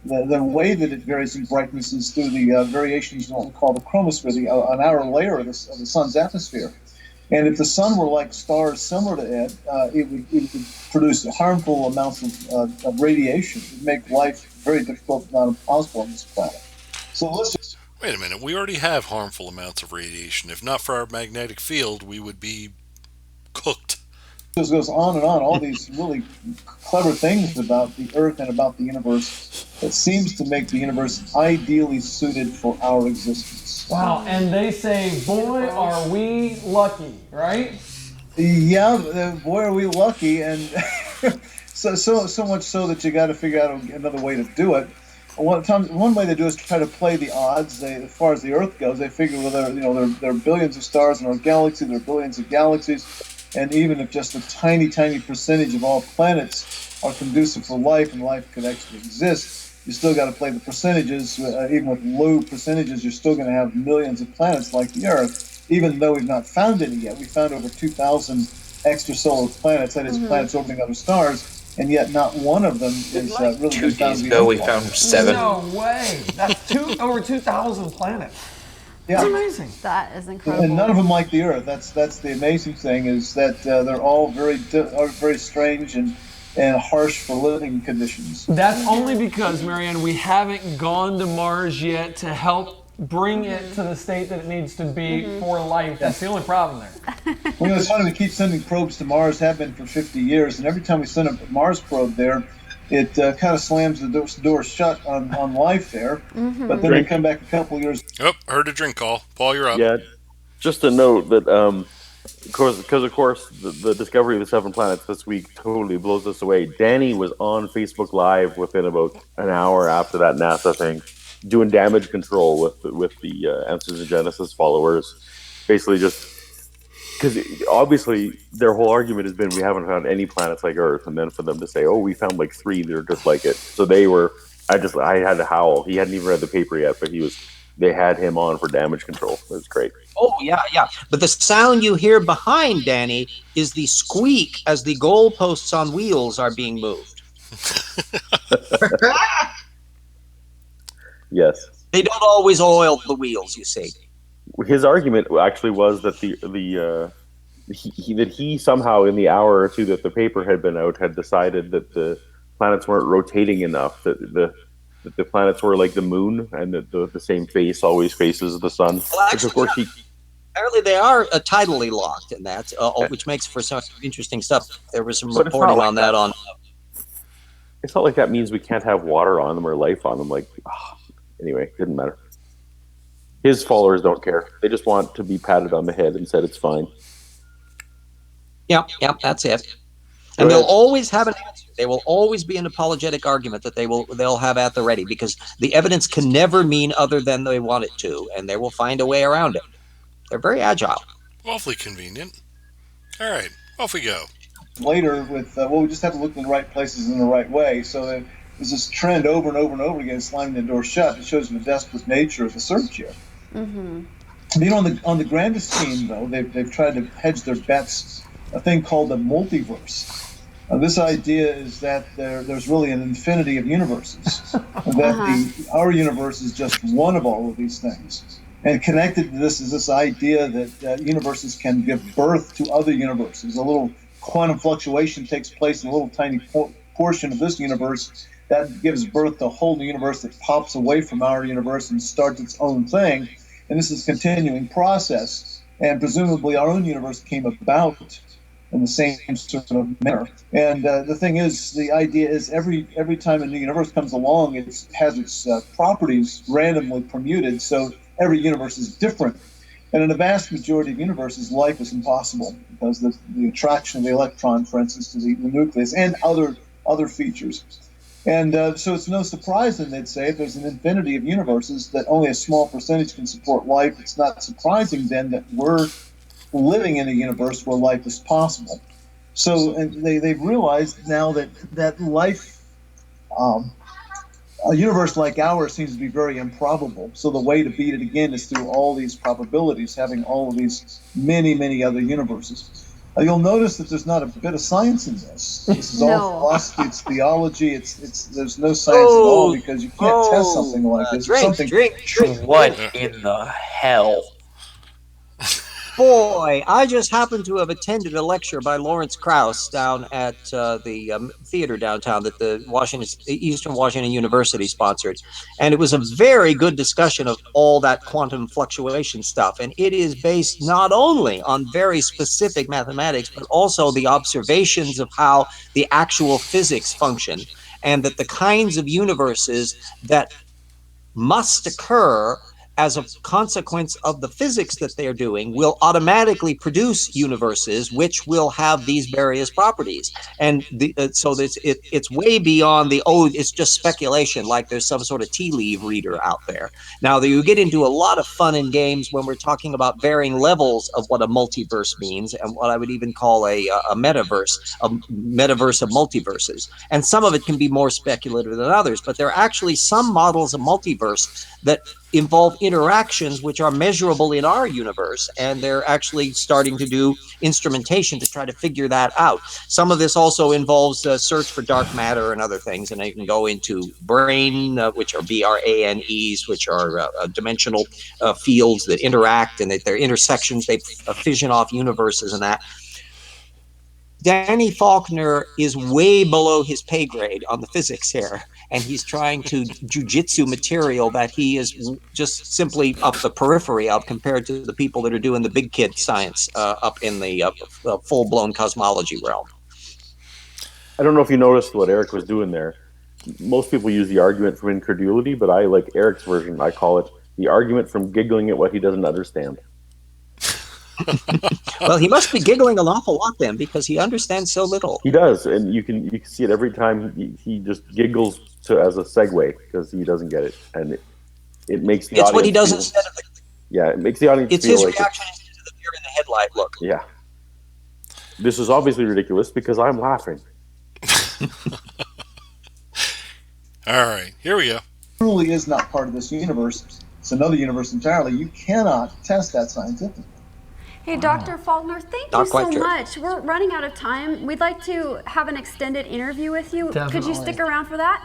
the way that it varies in brightness is through the variations in what we call the chromosphere, an outer layer of the sun's atmosphere. And if the sun were like stars similar to it, it would produce harmful amounts of radiation. It would make life very difficult, if not impossible, on this planet. So let's just... Wait a minute. We already have harmful amounts of radiation. If not for our magnetic field, we would be cooked. It just goes on and on. All these really clever things about the Earth and about the universe that seems to make the universe ideally suited for our existence. Wow, and they say, boy, are we lucky, right? Yeah, boy, are we lucky, and so much so that you got to figure out another way to do it. One way they do is try to play the odds. As far as the Earth goes, they figure there are billions of stars in our galaxy, there are billions of galaxies, and even if just a tiny, tiny percentage of all planets are conducive for life and life could actually exist, you still got to play the percentages. Even with low percentages, you're still going to have millions of planets like the Earth, even though we've not found any yet. We found over 2,000 extrasolar planets, that is, planets orbiting other stars, and yet not one of them is really 2 days ago, we found 7. No way. That's over 2,000 planets. Yeah. That's amazing. That is incredible. And none of them like the Earth. That's the amazing thing, is that they're all very strange and harsh for living conditions. That's only because, Marianne, we haven't gone to Mars yet to help bring it to the state that it needs to be for life. That's the only problem there. Well, it's funny, we keep sending probes to Mars, have been for 50 years, and every time we send a Mars probe there, it kind of slams the door shut on life there. But then we come back a couple years. Oh, heard a drink call. Paul, you're up. Yeah, just a note that, because of course, the discovery of the 7 planets this week totally blows us away. Danny was on Facebook Live within about an hour after that NASA thing, doing damage control with the Answers in Genesis followers. Basically just... Because obviously their whole argument has been we haven't found any planets like Earth, and then for them to say, "Oh, we found like 3 that are just like it." So they were. I had to howl. He hadn't even read the paper yet, but they had him on for damage control. It was great. Oh yeah. But the sound you hear behind Danny is the squeak as the goalposts on wheels are being moved. Yes. They don't always oil the wheels, you see. His argument actually was that he somehow in the hour or two that the paper had been out had decided that the planets weren't rotating enough, that the planets were like the moon and that the same face always faces the sun. Well, actually, of course apparently they are tidally locked in that, which makes for some interesting stuff. There was some reporting on that. It's not like that means we can't have water on them or life on them. Anyway, didn't matter. His followers don't care. They just want to be patted on the head and said it's fine. Yep, that's it. And they'll always have an answer. They will always be an apologetic argument that they'll have at the ready, because the evidence can never mean other than they want it to, and they will find a way around it. They're very agile. Awfully convenient. All right, off we go. Later with, we just have to look in the right places in the right way. So there's this trend over and over and over again, slamming the door shut. It shows the desperate nature of the search here. On the grandest scheme, though, they've tried to hedge their bets, a thing called the multiverse. This idea is that there's really an infinity of universes, that our universe is just one of all of these things. And connected to this is this idea that universes can give birth to other universes. A little quantum fluctuation takes place in a little tiny portion of this universe that gives birth to a whole new universe that pops away from our universe and starts its own thing. And this is a continuing process. And presumably our own universe came about in the same sort of manner. And the thing is, the idea is every time a new universe comes along, it has its properties randomly permuted, so every universe is different. And in a vast majority of universes, life is impossible because the attraction of the electron, for instance, to the nucleus and other features. And so it's no surprise then, they'd say, if there's an infinity of universes that only a small percentage can support life, it's not surprising then that we're living in a universe where life is possible. So they've realized now that life, a universe like ours seems to be very improbable. So the way to beat it again is through all these probabilities, having all of these many, many other universes. You'll notice that there's not a bit of science in this. This is all philosophy, it's theology, there's no science at all because you can't test something like this. Drink. What in the hell? Boy, I just happened to have attended a lecture by Lawrence Krauss down at the theater downtown that the Eastern Washington University sponsored. And it was a very good discussion of all that quantum fluctuation stuff. And it is based not only on very specific mathematics, but also the observations of how the actual physics function, and that the kinds of universes that must occur as a consequence of the physics that they're doing will automatically produce universes which will have these various properties. And so it's way beyond it's just speculation, like there's some sort of tea leaf reader out there. Now, you get into a lot of fun and games when we're talking about varying levels of what a multiverse means, and what I would even call a metaverse of multiverses. And some of it can be more speculative than others, but there are actually some models of multiverse that involve interactions which are measurable in our universe, and they're actually starting to do instrumentation to try to figure that out. Some of this also involves search for dark matter and other things, and you can go into brain, which are BRANEs, which are dimensional fields that interact, and that they're intersections, they fission off universes and that. Danny Faulkner is way below his pay grade on the physics here, and he's trying to jujitsu material that he is just simply up the periphery of compared to the people that are doing the big kid science up in the full-blown cosmology realm. I don't know if you noticed what Eric was doing there. Most people use the argument from incredulity, but I like Eric's version. I call it the argument from giggling at what he doesn't understand. Well, he must be giggling an awful lot then, because he understands so little. He does, and you can see it every time he just giggles as a segue because he doesn't get it, and it makes the audience. It's what he does instead of it makes the audience. It's his reaction instead of the deer in the headlight look. Yeah, this is obviously ridiculous because I'm laughing. All right, here we go. Truly is not part of this universe. It's another universe entirely. You cannot test that scientifically. Hey, Dr. Faulkner, thank you so much. We're running out of time. We'd like to have an extended interview with you. Definitely. Could you stick around for that?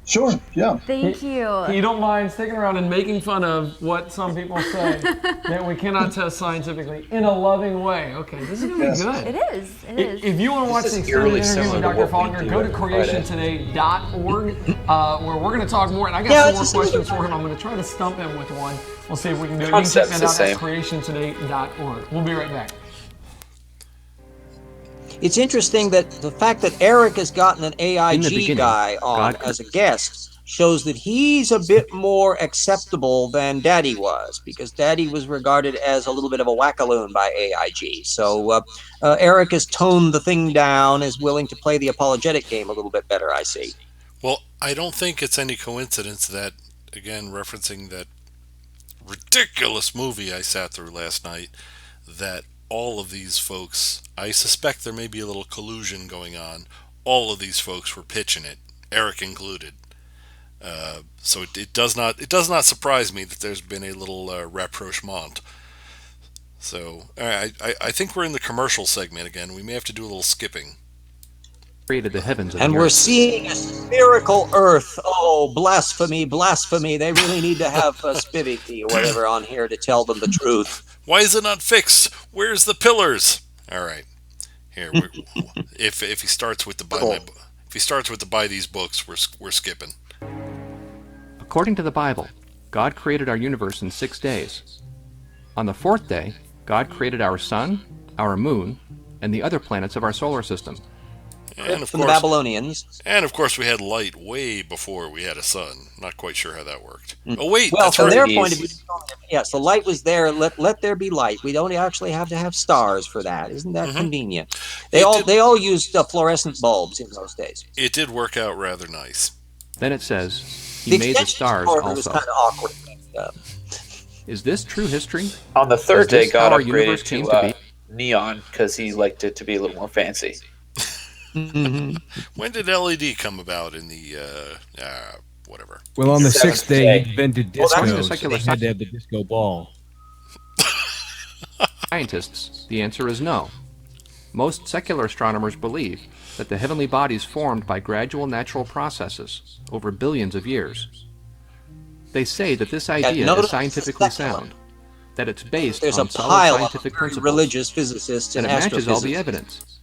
Sure, yeah. Thank you. You don't mind sticking around and making fun of what some people say that we cannot test scientifically in a loving way. Okay, this is going to be good. It is. It is. If you want to watch the extended interview with Dr. Faulkner, go to creationtoday.org where we're going to talk more. And I got some more questions for him. I'm going to try to stump him with one. We'll see if we can do it. You can check that out at creationtoday.org. We'll be right back. It's interesting that the fact that Eric has gotten an AIG guy on as a guest shows that he's a bit more acceptable than Daddy was, because Daddy was regarded as a little bit of a wackaloon by AIG. So Eric has toned the thing down, is willing to play the apologetic game a little bit better, I see. Well, I don't think it's any coincidence that, again, referencing that ridiculous movie I sat through last night, that all of these folks, I suspect there may be a little collusion going on. All of these folks were pitching it, Eric included. So it does not surprise me that there's been a little rapprochement. So I think we're in the commercial segment again. We may have to do a little skipping. Created the heavens and we're seeing a spherical Earth. Oh, blasphemy, blasphemy! They really need to have Spivky or whatever on here to tell them the truth. Why is it not fixed? Where's the pillars? All right, here. If he starts with the buy these books, we're skipping. According to the Bible, God created our universe in 6 days. On the fourth day, God created our sun, our moon, and the other planets of our solar system. And of course, the Babylonians. And of course, we had light way before we had a sun. Not quite sure how that worked. Oh wait, well, that's from right. their point of view, yes, the light was there. Let there be light. We don't actually have to have stars for that. Isn't that convenient? They all used fluorescent bulbs in those days. It did work out rather nice. Then it says He made the stars also. Was kind of awkward. Is this true history? On the third day, God upgraded to neon because he liked it to be a little more fancy. When did LED come about in the whatever? Well, on the sixth day, he invented disco. Well, so they had to have the disco ball. Scientists, the answer is no. Most secular astronomers believe that the heavenly bodies formed by gradual natural processes over billions of years. They say that this idea is scientifically sound, that it's based There's on a solid pile scientific of principles, religious physicists and and it matches all the astrophysicists. evidence.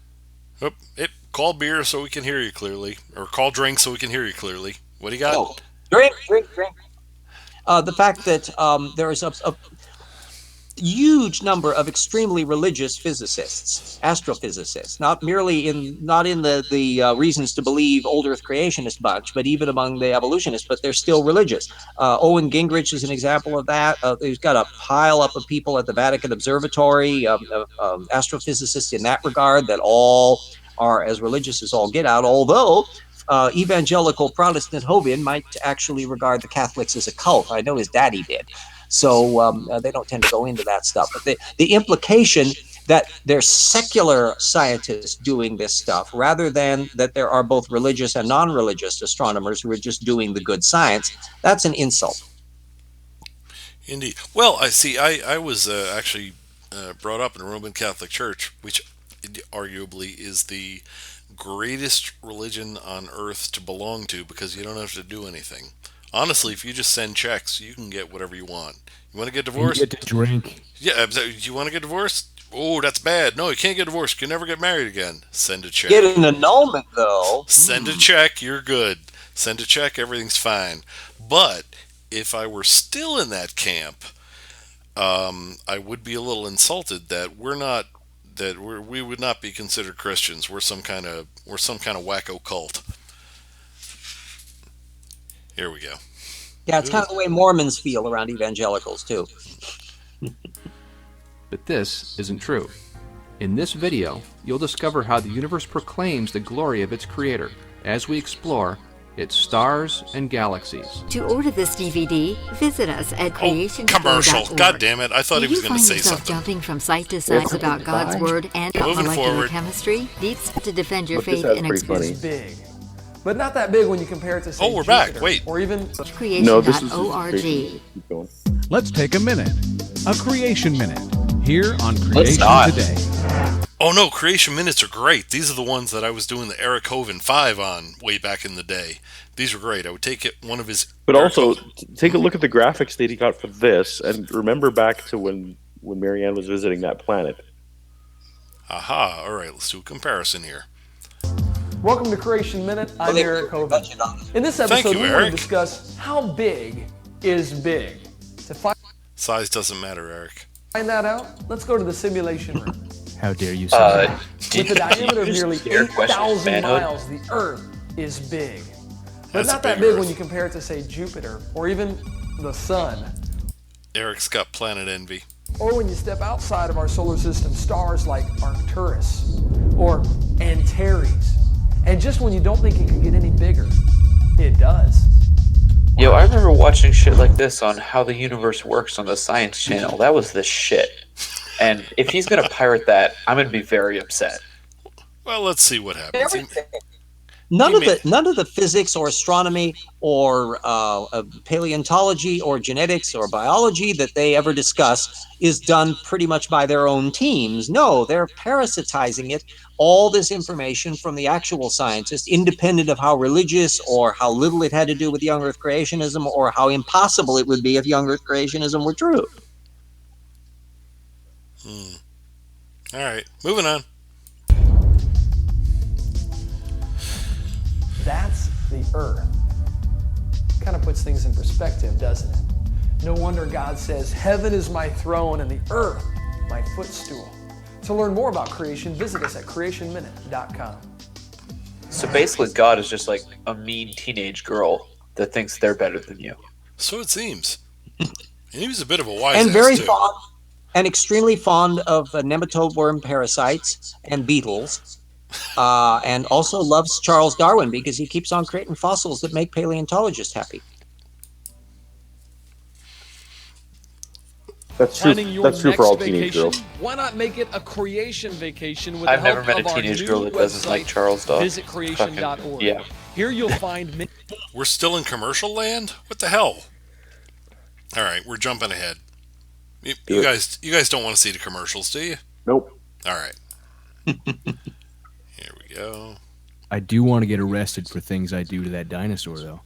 Call beer so we can hear you clearly, or call drink so we can hear you clearly. What do you got? Oh, drink. The fact that there is a huge number of extremely religious physicists, astrophysicists, not in the reasons to believe old Earth creationist bunch, but even among the evolutionists, but they're still religious. Owen Gingrich is an example of that. He's got a pile up of people at the Vatican Observatory, astrophysicists in that regard, that all are as religious as all get out, although evangelical Protestant Hovind might actually regard the Catholics as a cult. I know his daddy did. So they don't tend to go into that stuff. But the implication that there's secular scientists doing this stuff, rather than that there are both religious and non-religious astronomers who are just doing the good science, that's an insult. Indeed. Well, I was actually brought up in a Roman Catholic Church, which arguably is the greatest religion on earth to belong to, because you don't have to do anything. Honestly, if you just send checks, you can get whatever you want. You want to get divorced? You get to drink. Yeah, you want to get divorced? Oh, that's bad. No, you can't get divorced. You can never get married again. Send a check. Get an annulment, though. Send a check, you're good. Send a check, everything's fine. But if I were still in that camp, I would be a little insulted that we would not be considered Christians. We're some kind of wacko cult. Here we go. Yeah, it's kind of the way Mormons feel around evangelicals, too. But this isn't true. In this video, you'll discover how the universe proclaims the glory of its creator as we explore its stars and galaxies. To order this DVD, visit us at creation. Commercial. God damn it. I thought he was going to say something. Jumping from site to site about God's word and molecular chemistry, needs to defend your faith in It's big. But not that big when you compare it to, say, we're Jupiter, back. Wait. or even creation.org. Let's take a minute. A creation minute. Here on Creation Today. Oh no, creation minutes are great. These are the ones that I was doing the Eric Hovind 5 on way back in the day. These were great. I would take one of his... But also, take a look at the graphics that he got for this, and remember back to when Marianne was visiting that planet. Aha, alright, let's do a comparison here. Welcome to Creation Minute. I'm Eric Hovind. In this episode, we're going to discuss how big is big. To size doesn't matter, Eric. Find that out, let's go to the simulation room. How dare you say that? With a diameter of nearly 8,000 miles, the Earth is big. But not that big when you compare it to, say, Jupiter, or even the Sun. Eric's got planet envy. Or when you step outside of our solar system, stars like Arcturus or Antares. And just when you don't think it could get any bigger, it does. Yo, I remember watching shit like this on How the Universe Works on the Science Channel. That was the shit. And if he's going to pirate that, I'm going to be very upset. Well, let's see what happens. None of the physics or astronomy or paleontology or genetics or biology that they ever discuss is done pretty much by their own teams. No, they're parasitizing it, all this information from the actual scientists, independent of how religious or how little it had to do with young Earth creationism or how impossible it would be if young Earth creationism were true. All right, moving on. That's the Earth. Kind of puts things in perspective, doesn't it? No wonder God says, "Heaven is my throne and the earth my footstool." To learn more about creation, visit us at creationminute.com. So basically, God is just like a mean teenage girl that thinks they're better than you. So it seems. And he was a bit of a wise and ass very too. fond, and extremely fond of nematode worm parasites and beetles. And also loves Charles Darwin because he keeps on creating fossils that make paleontologists happy. That's true. That's true for all teenage girls. Why not make it a creation vacation with I've the help never met of a teenage our girl new that doesn't like website, Charles Darwin. Visit creation.org. Yeah. Here you'll find We're still in commercial land? What the hell? All right, we're jumping ahead. You guys don't want to see the commercials, do you? Nope. All right. Here we go. I do want to get arrested for things I do to that dinosaur, though.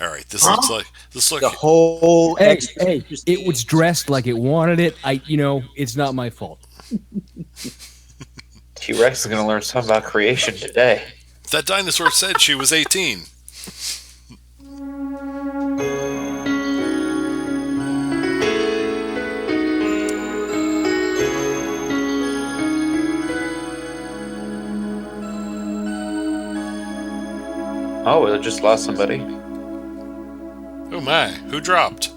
All right, this looks like the whole. Hey, it was dressed like it wanted it. It's not my fault. T-Rex is going to learn something about creation today. That dinosaur said she was 18. Oh, it just lost somebody. Oh my, who dropped?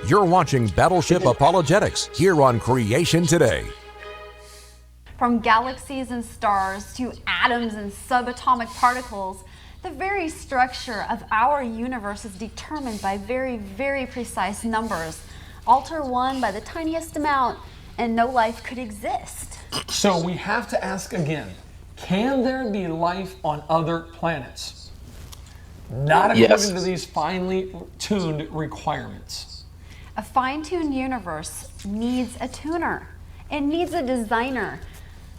You're watching Battleship Apologetics here on Creation Today. From galaxies and stars to atoms and subatomic particles, the very structure of our universe is determined by very, very precise numbers. Alter one by the tiniest amount, and no life could exist. So we have to ask again, can there be life on other planets? Not according to these finely tuned requirements. A fine-tuned universe needs a tuner. It needs a designer.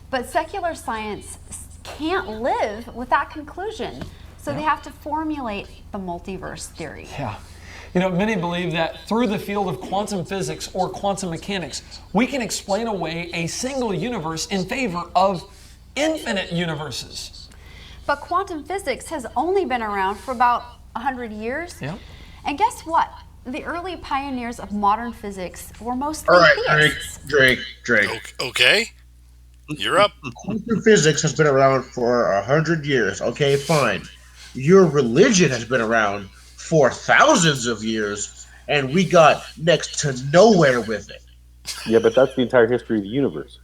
But secular science can't live with that conclusion. So they have to formulate the multiverse theory. Yeah. Many believe that through the field of quantum physics or quantum mechanics, we can explain away a single universe in favor of infinite universes. But quantum physics has only been around for about 100 years. Yeah. And guess what? The early pioneers of modern physics were mostly All right, theists. Drake. Okay. You're up. Quantum physics has been around for 100 years. Okay, fine. Your religion has been around for thousands of years, and we got next to nowhere with it. Yeah, but that's the entire history of the universe.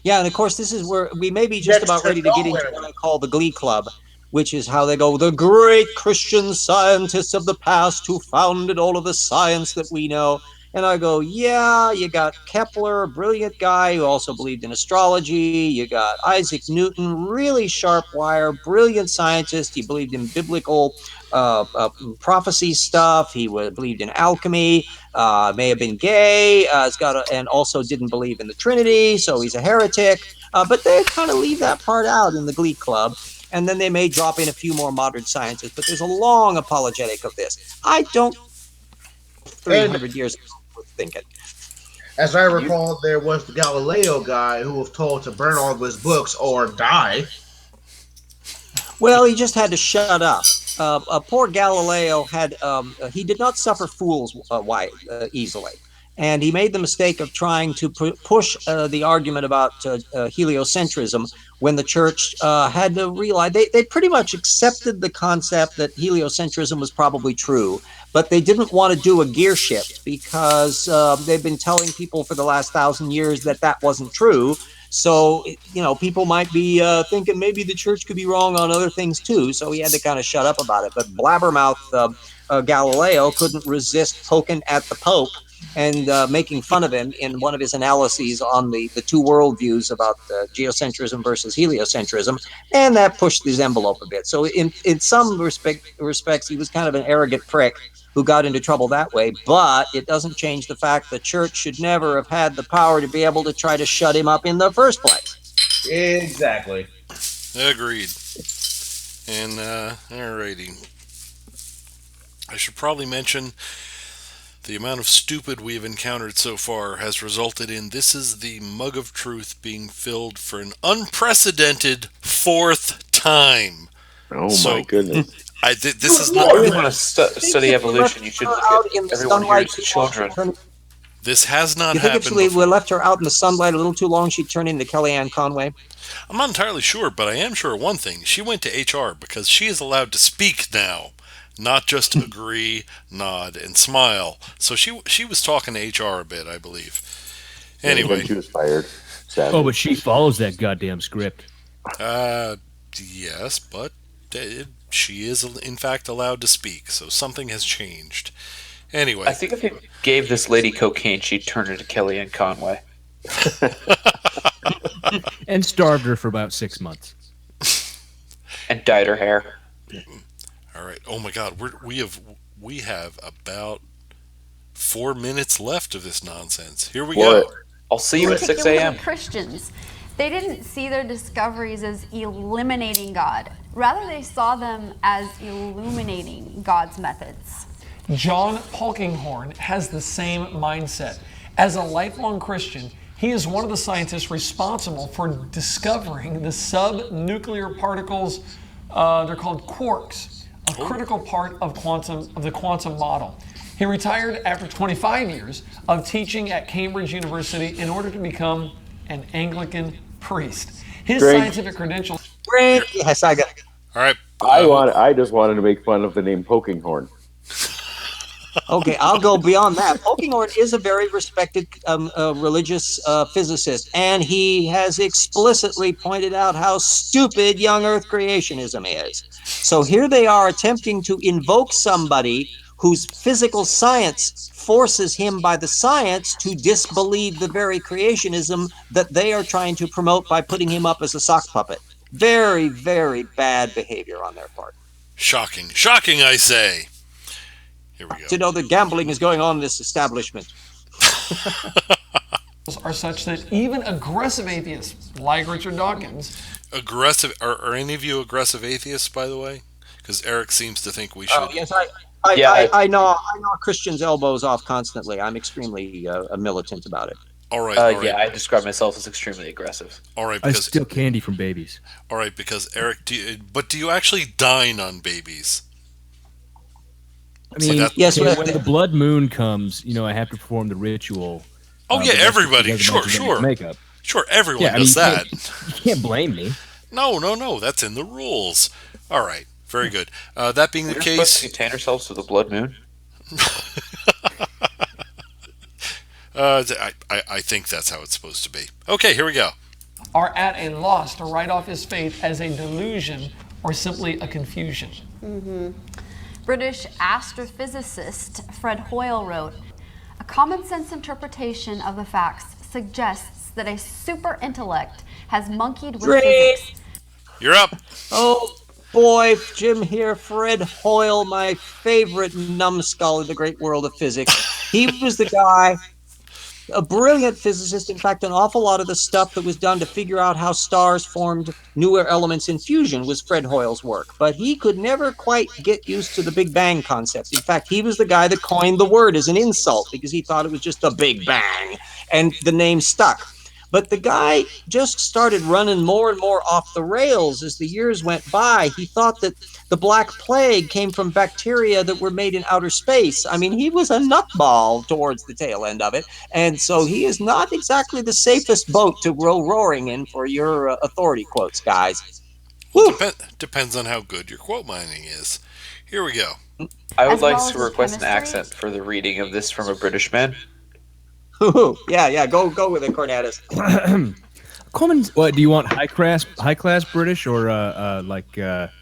Yeah, and of course, this is where we may be just about ready to get into what I call the Glee Club, which is how they go, the great Christian scientists of the past who founded all of the science that we know. And I go, yeah, you got Kepler, a brilliant guy who also believed in astrology. You got Isaac Newton, really sharp wire, brilliant scientist. He believed in biblical prophecy stuff. He believed in alchemy, may have been gay, and also didn't believe in the Trinity, so he's a heretic. But they kind of leave that part out in the Glee Club. And then they may drop in a few more modern scientists, but there's a long apologetic of this. I don't 300 years ago was thinking. As I recall, there was the Galileo guy who was told to burn all of his books or die. Well, he just had to shut up. Poor Galileo he did not suffer fools easily. And he made the mistake of trying to push the argument about heliocentrism when the church had to realize they pretty much accepted the concept that heliocentrism was probably true, but they didn't want to do a gear shift because they've been telling people for the last 1,000 years that wasn't true. So, people might be thinking maybe the church could be wrong on other things too. So he had to kind of shut up about it. But blabbermouth Galileo couldn't resist poking at the Pope and making fun of him in one of his analyses on the two worldviews about geocentrism versus heliocentrism, and that pushed his envelope a bit. So in some respects, he was kind of an arrogant prick who got into trouble that way, but it doesn't change the fact the church should never have had the power to be able to try to shut him up in the first place. Exactly. Agreed. And, alrighty. I should probably mention the amount of stupid we have encountered so far has resulted in this is the mug of truth being filled for an unprecedented 4th time. Oh my goodness. This is not. If you want to study evolution, you should look at everyone here's children. This has not you think happened. If we left her out in the sunlight a little too long, she'd turn into Kellyanne Conway? I'm not entirely sure, but I am sure of one thing. She went to HR because she is allowed to speak now, not just agree, nod, and smile. So she was talking to HR a bit, I believe. Anyway. She was fired. Sadly. Oh, but she follows that goddamn script. Yes, but she is in fact allowed to speak, so something has changed. Anyway. I think if you gave this lady cocaine, she'd turn into Kellyanne Conway. And starved her for about 6 months. And dyed her hair. All right. Oh my God, we have about 4 minutes left of this nonsense. Here we What? go. I'll see you at 6 Particularly a.m. Christians. They didn't see their discoveries as eliminating God. Rather, they saw them as illuminating God's methods. John Polkinghorne has the same mindset. As a lifelong Christian, he is one of the scientists responsible for discovering the subnuclear particles. They're called quarks, a critical part of the quantum model. He retired after 25 years of teaching at Cambridge University in order to become an Anglican priest. His Drink. scientific credentials. Yes, I got it. All right. I just wanted to make fun of the name Polkinghorne. Okay, I'll go beyond that. Polkinghorne is a very respected religious physicist, and he has explicitly pointed out how stupid young Earth creationism is. So here they are attempting to invoke somebody whose physical science forces him by the science to disbelieve the very creationism that they are trying to promote by putting him up as a sock puppet. Very, very bad behavior on their part. Shocking. Shocking, I say. Here we go. To know that gambling is going on in this establishment. Are such that even aggressive atheists like Richard Dawkins. Aggressive? Are any of you aggressive atheists, by the way? Because Eric seems to think we should. Oh, yes, I know Christian's elbows off constantly. I'm extremely militant about it. All right. Yeah, I describe myself as extremely aggressive. All right, I because steal candy from babies. all right, because Eric, do you actually dine on babies? I mean, yes, when the blood moon comes, I have to perform the ritual. Oh yeah, everybody. Sure. Makeup. Sure, everyone does that. You can't blame me. No, that's in the rules. All right, very good. That being the We're case, supposed to contain ourselves to the blood moon. I think that's how it's supposed to be. Okay, here we go. Are at a loss to write off his faith as a delusion or simply a confusion. British astrophysicist Fred Hoyle wrote, "A common sense interpretation of the facts suggests that a super intellect has monkeyed with physics." You're up. Oh boy, Jim here, Fred Hoyle, my favorite numbskull in the great world of physics. He was the guy, a brilliant physicist. In fact, an awful lot of the stuff that was done to figure out how stars formed newer elements in fusion was Fred Hoyle's work. But he could never quite get used to the Big Bang concept. In fact, he was the guy that coined the word as an insult because he thought it was just a Big Bang, and the name stuck. But the guy just started running more and more off the rails as the years went by. He thought that the Black Plague came from bacteria that were made in outer space. I mean, he was a nutball towards the tail end of it. And so he is not exactly the safest boat to row roaring in for your authority quotes, guys. Depends on how good your quote mining is. Here we go. I would As well like as to request an chemistry. accent for the reading of this from a British man. Yeah, go with it, Conatus. Common. What do you want? High class British or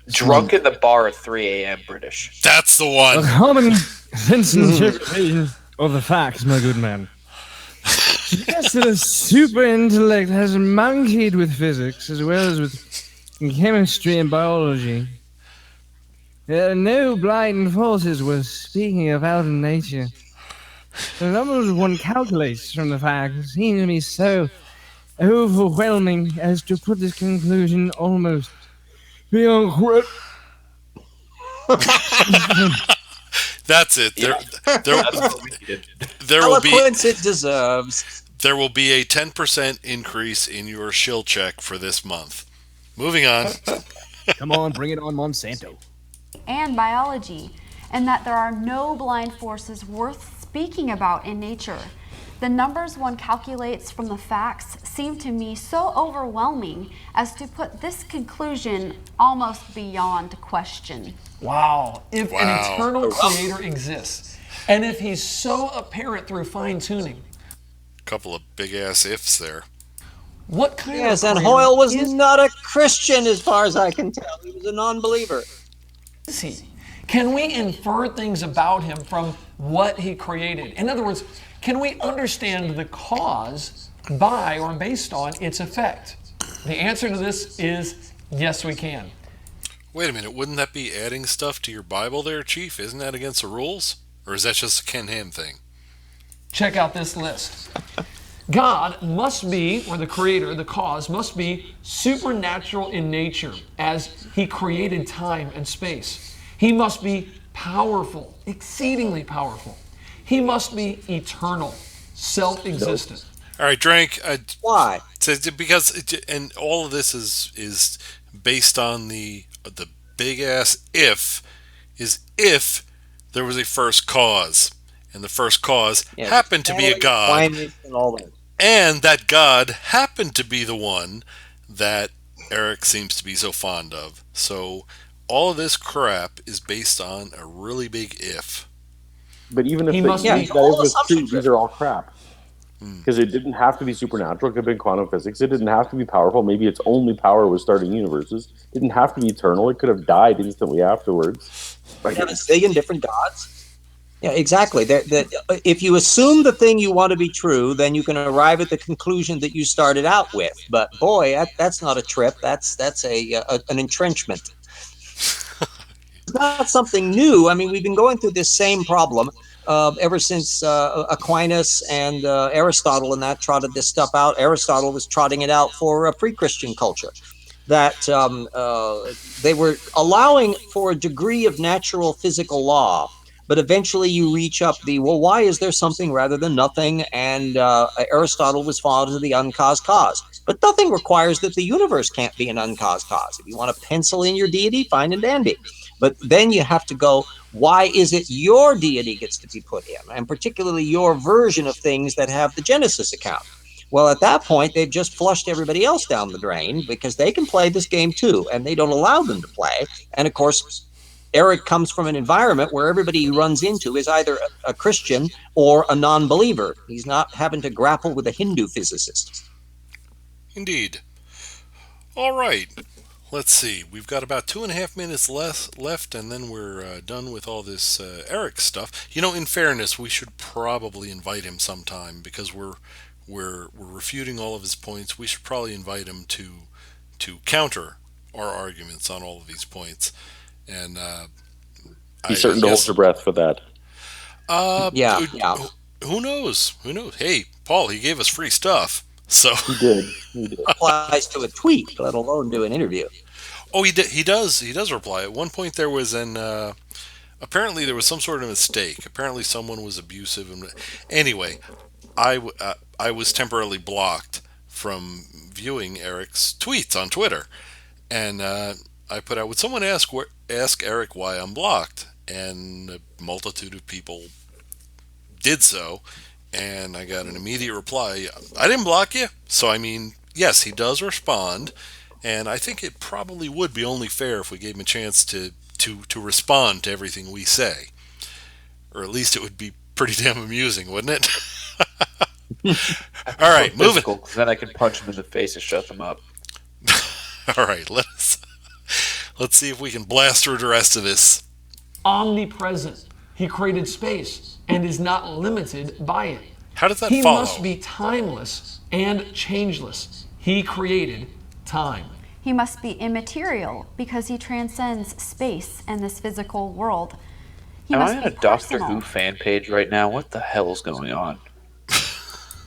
Drunk in the bar at 3 a.m. British. That's the one. A common sense interpretation of the facts, my good man. Suggests that a super intellect has monkeyed with physics as well as with chemistry and biology. No blind forces were speaking of out in nature. The numbers one calculates from the facts seem to be so overwhelming as to put this conclusion almost beyond That's it. There will be eloquence it deserves. There will be a 10% increase in your shill check for this month. Moving on. Come on, bring it on, Monsanto. And biology, and that there are no blind forces worth speaking about in nature. The numbers one calculates from the facts seem to me so overwhelming as to put this conclusion almost beyond question. Wow. If an eternal creator exists, and if he's so apparent through fine-tuning. Couple of big-ass ifs there. What kind Yes, of and creator Hoyle was is not a Christian as far as I can tell. He was a non-believer. he? Can we infer things about him from what he created? In other words, can we understand the cause by or based on its effect? The answer to this is yes, we can. Wait a minute, wouldn't that be adding stuff to your Bible there, Chief? Isn't that against the rules? Or is that just a Ken Ham thing? Check out this list. God must be, or the creator, the cause, must be supernatural in nature as he created time and space. He must be powerful, exceedingly powerful. He must be eternal, self-existent. All right, Drank. Why? Because and all of this is based on the big ass if there was a first cause, and the first cause happened to be a god, and that god happened to be the one that Eric seems to be so fond of. So all of this crap is based on a really big if. But even if that was true, these are all crap. Because it didn't have to be supernatural. It could have been quantum physics. It didn't have to be powerful. Maybe its only power was starting universes. It didn't have to be eternal. It could have died instantly afterwards. We have a zillion different gods. Yeah, exactly. If you assume the thing you want to be true, then you can arrive at the conclusion that you started out with. But boy, that's not a trip. That's an entrenchment. It's not something new. I mean, we've been going through this same problem ever since Aquinas and Aristotle and that trotted this stuff out. Aristotle was trotting it out for a pre-Christian culture, that they were allowing for a degree of natural physical law. But eventually you reach up why is there something rather than nothing? And Aristotle was followed to the uncaused cause. But nothing requires that the universe can't be an uncaused cause. If you want to pencil in your deity, fine and dandy. But then you have to go, why is it your deity gets to be put in? And particularly your version of things that have the Genesis account. Well, at that point, they've just flushed everybody else down the drain because they can play this game too, and they don't allow them to play. And of course, Eric comes from an environment where everybody he runs into is either a Christian or a non-believer. He's not having to grapple with a Hindu physicist. Indeed. All right. Let's see. We've got about 2.5 minutes left, and then we're done with all this Eric stuff. You know, in fairness, we should probably invite him sometime because we're refuting all of his points. We should probably invite him to counter our arguments on all of these points. And be certain to hold your breath for that. Yeah. Who knows? Who knows? Hey, Paul, he gave us free stuff. So he did. Applies to a tweet, let alone do an interview. Oh, he does reply. At one point, there was apparently there was some sort of mistake. Apparently, someone was abusive. And anyway, I was temporarily blocked from viewing Eric's tweets on Twitter, and I put out, would someone ask Eric why I'm blocked? And a multitude of people did so, and I got an immediate reply, I didn't block you. So, I mean, yes, he does respond, and I think it probably would be only fair if we gave him a chance to respond to everything we say. Or at least it would be pretty damn amusing, wouldn't it? All right, moving. Then I can punch him in the face and shut them up. All right, let's see if we can blast through the rest of this. Omnipresent. He created space and is not limited by it. How does that follow? He must be timeless and changeless. He created time. He must be immaterial because he transcends space and this physical world. Am I on a Doctor Who fan page right now? What the hell is going on?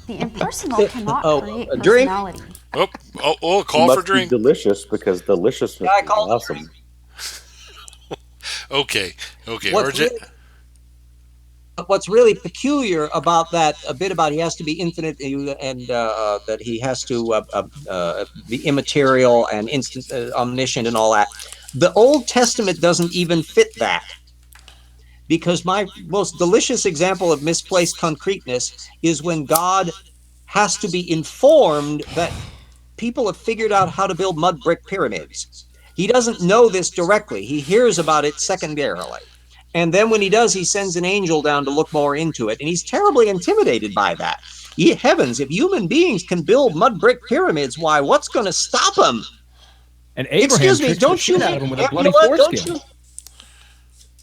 The impersonal cannot create personality. Oh, call for drink. Delicious because deliciousness is awesome. Okay. What's really peculiar about that, a bit about he has to be infinite and that he has to be immaterial and omniscient and all that. The Old Testament doesn't even fit that. Because my most delicious example of misplaced concreteness is when God has to be informed that people have figured out how to build mud brick pyramids. He doesn't know this directly. He hears about it secondarily. And then when he does, he sends an angel down to look more into it. And he's terribly intimidated by that. Ye heavens, if human beings can build mud brick pyramids, why, what's going to stop them? And Abraham tricked the shit out of him with a bloody foreskin.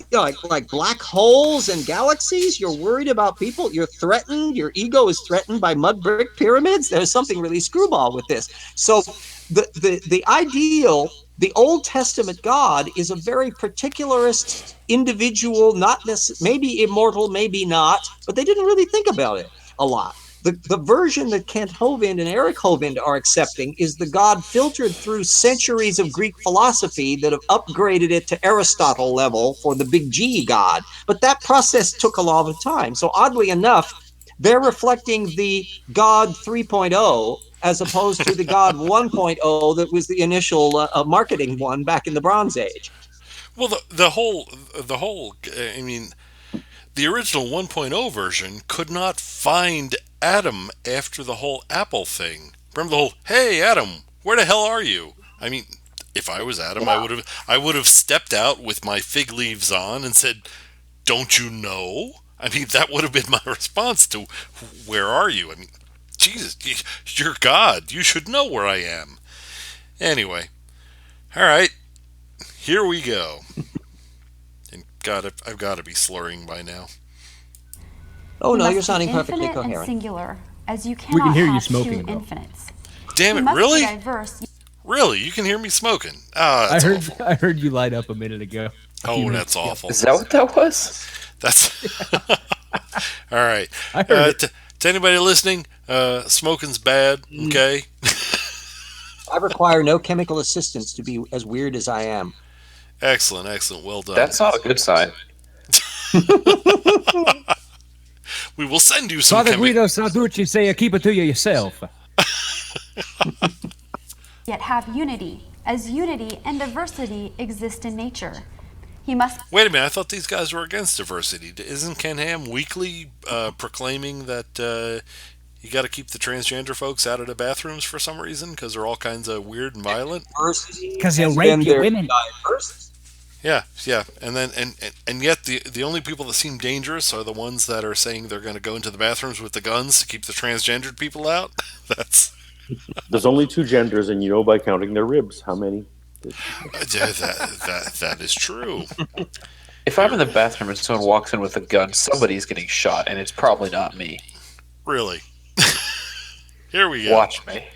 Like black holes and galaxies, you're worried about people, you're threatened, your ego is threatened by mud brick pyramids. There's something really screwball with this. So the ideal The Old Testament God is a very particularist individual, not maybe immortal, maybe not, but they didn't really think about it a lot. The version that Kent Hovind and Eric Hovind are accepting is the God filtered through centuries of Greek philosophy that have upgraded it to Aristotle level for the big G God. But that process took a lot of time. So oddly enough, they're reflecting the God 3.0 as opposed to the God 1.0 that was the initial marketing one back in the Bronze Age. Well, I mean, the original 1.0 version could not find Adam after the whole Apple thing. Remember the whole, "Hey Adam, where the hell are you?" I mean, if I was Adam, Yeah. I would have stepped out with my fig leaves on and said, "Don't you know?" I mean, that would have been my response to, "Where are you?" I mean, Jesus, you're God. You should know where I am. Anyway, all right, here we go. And God, I've got to be slurring by now. Oh He no, must you're be sounding perfectly infinite and coherent. singular, as you We cannot can hear you have smoking, two though. infinites. Damn He it, must really? be diverse. Really? You can hear me smoking? Ah, I that's heard awful. I heard you light up a minute ago. Oh, that's awful. Is that what that was? That's all right. I heard it. To anybody listening, smoking's bad. Okay. I require no chemical assistance to be as weird as I am. Excellent, excellent. Well done. That's not a good sign. We will send you some Father chemical. Guido Sarducci say keep it to yourself. Yet have unity, as unity and diversity exist in nature. He must. Wait a minute. I thought these guys were against diversity. Isn't Ken Ham weekly proclaiming that you got to keep the transgender folks out of the bathrooms for some reason because they're all kinds of weird and violent? Because they'll rape your women. Yeah, yeah, and then and yet the only people that seem dangerous are the ones that are saying they're going to go into the bathrooms with the guns to keep the transgendered people out. That's There's only two genders, and you know by counting their ribs how many. that is true. If I'm in the bathroom and someone walks in with a gun, somebody's getting shot, and it's probably not me. Really. Here we go. Watch me.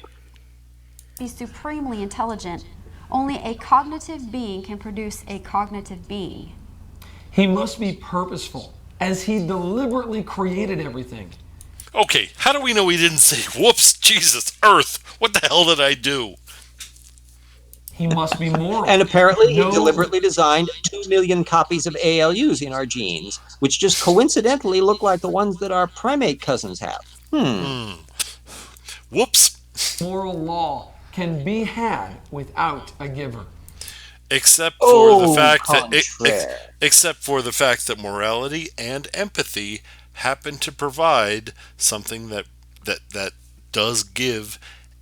Be supremely intelligent. Only a cognitive being can produce a cognitive being. He must be purposeful, as he deliberately created everything. Okay, how do we know he didn't say, "Whoops, Jesus, Earth, what the hell did I do"? He must be moral. And apparently he deliberately designed 2 million copies of ALUs in our genes, which just coincidentally look like the ones that our primate cousins have. Whoops. Moral law can be had without a giver. Except for the fact that morality and empathy happen to provide something that does give